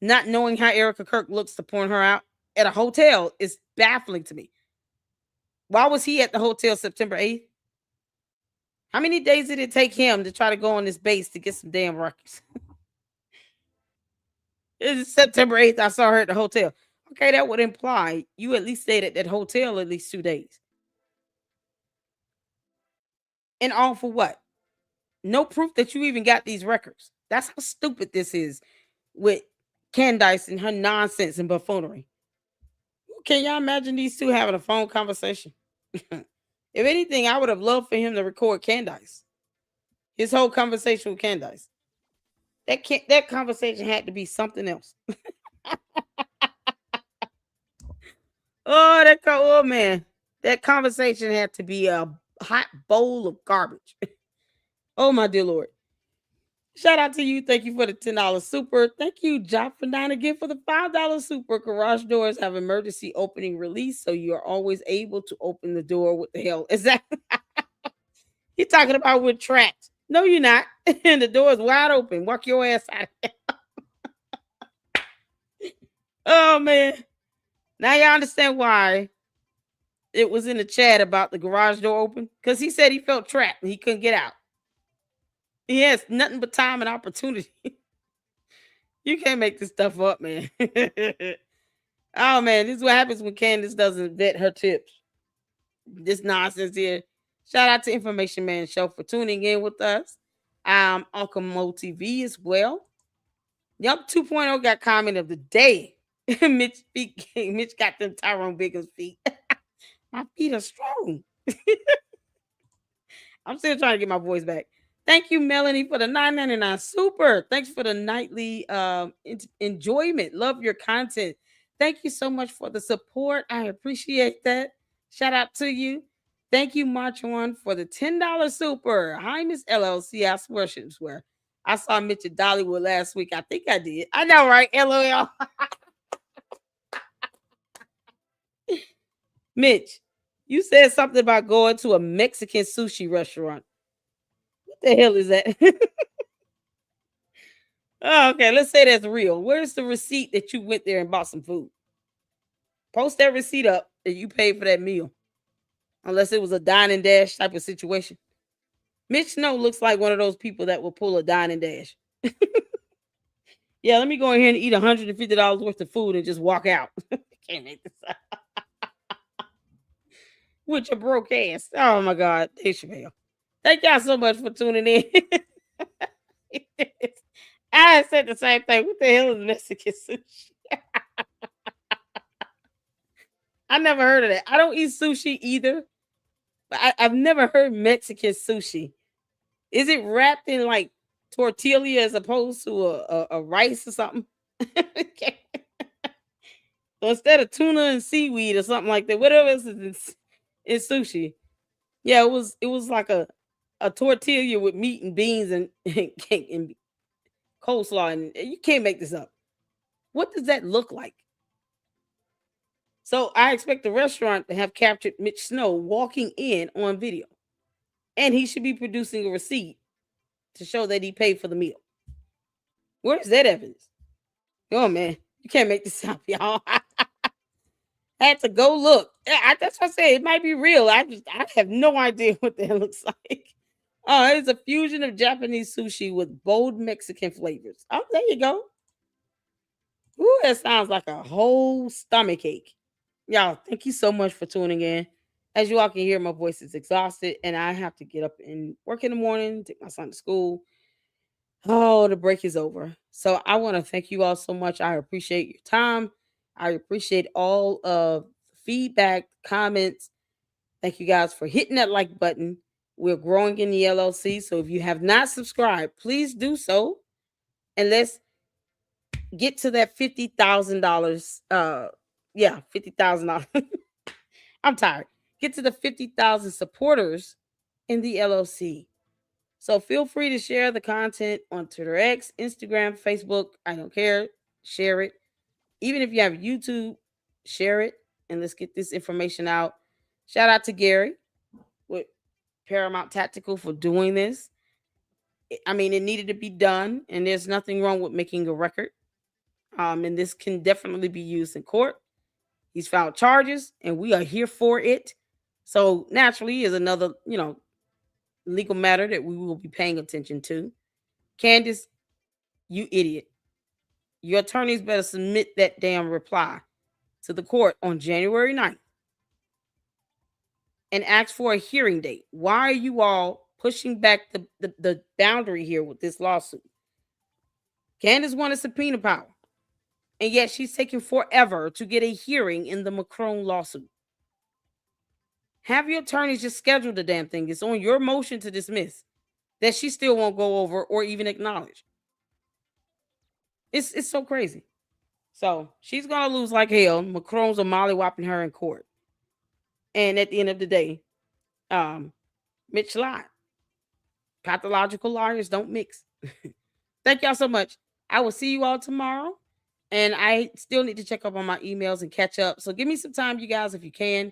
A: not knowing how Erica Kirk looks to point her out at a hotel is baffling to me. Why was he at the hotel September 8th? How many days did it take him to try to go on this base to get some damn records? It's September 8th. I saw her at the hotel. Okay, that would imply you at least stayed at that hotel at least 2 days. And all for what? No proof that you even got these records. That's how stupid this is with Candace and her nonsense and buffoonery. Can y'all imagine these two having a phone conversation? If anything, I would have loved for him to record Candace. His whole conversation with Candace. That conversation had to be something else. Oh man. That conversation had to be a hot bowl of garbage. Oh my dear Lord. Shout out to you. Thank you for the $10 super. Thank you, Job for 9 again for the $5 super. Garage doors have emergency opening release, so you are always able to open the door. What the hell is that? You're talking about we're trapped. No, you're not. And the door is wide open. Walk your ass out. Oh man. Now y'all understand why it was in the chat about the garage door open. Because he said he felt trapped and he couldn't get out. He has nothing but time and opportunity. You can't make this stuff up, man. Oh man, this is what happens when Candace doesn't vet her tips. This nonsense here. Shout out to Information Man Show for tuning in with us. Uncle Mo TV as well. Yup, 2.0 got comment of the day. Mitch got them Tyrone Biggins feet. My feet are strong. I'm still trying to get my voice back. Thank you, Melanie, for the $9.99 super. Thanks for the nightly enjoyment. Love your content. Thank you so much for the support. I appreciate that. Shout out to you. Thank you, March One, for the $10 super. Hi, Miss LLC. I swear. I saw Mitch at Dollywood last week. I think I did. I know, right? LOL. Mitch, you said something about going to a Mexican sushi restaurant. What the hell is that? Oh, okay, let's say that's real. Where's the receipt that you went there and bought some food? Post that receipt up that you paid for that meal. Unless it was a dine and dash type of situation. Mitch Snow looks like one of those people that will pull a dine and dash. Yeah, let me go in here and eat $150 worth of food and just walk out. Can't make this up. With your broke ass. Oh my God. Dave Chappelle. Thank y'all so much for tuning in. I said the same thing. What the hell is Mexican sushi? I never heard of that. I don't eat sushi either. But I've never heard Mexican sushi. Is it wrapped in like tortilla as opposed to a rice or something? So instead of tuna and seaweed or something like that, whatever else is in sushi. Yeah, it was like a tortilla with meat and beans and coleslaw, and you can't make this up. What does that look like? So I expect the restaurant to have captured Mitch Snow walking in on video, and he should be producing a receipt to show that he paid for the meal. Where's that evidence? Oh man, you can't make this up, y'all. I had to go look. That's what I say. It might be real. I have no idea what that looks like. Oh, it's a fusion of Japanese sushi with bold Mexican flavors. Oh, there you go. Ooh, that sounds like a whole stomach ache. Y'all, thank you so much for tuning in. As you all can hear, my voice is exhausted, and I have to get up and work in the morning, take my son to school. Oh, the break is over. So I want to thank you all so much. I appreciate your time. I appreciate all of the feedback, comments. Thank you guys for hitting that like button. We're growing in the LLC. So if you have not subscribed, please do so. And let's get to that $50,000. Yeah, $50,000. I'm tired. Get to the 50,000 supporters in the LLC. So feel free to share the content on Twitter X, Instagram, Facebook. I don't care. Share it. Even if you have YouTube, share it. And let's get this information out. Shout out to Gary with Paramount Tactical for doing this. I mean, it needed to be done, and there's nothing wrong with making a record. And this can definitely be used in court. He's filed charges, and we are here for it. So naturally, is another, legal matter that we will be paying attention to. Candace, you idiot. Your attorneys better submit that damn reply to the court on January 9th and ask for a hearing date. Why are you all pushing back the boundary here with this lawsuit? Candace wanted subpoena power, and yet she's taking forever to get a hearing in the Macron lawsuit. Have your attorneys just schedule the damn thing. It's on your motion to dismiss that she still won't go over or even acknowledge. It's so crazy. So she's gonna lose like hell. Macron's a mollywhopping her in court. And at the end of the day, Mitch lied. pathological liars don't mix. Thank y'all so much. I will see you all tomorrow. And I still need to check up on my emails and catch up. So give me some time, you guys, if you can,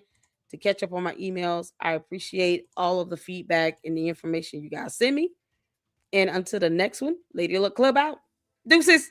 A: to catch up on my emails. I appreciate all of the feedback and the information you guys send me. And until the next one, Lady Luck Club out. Deuces.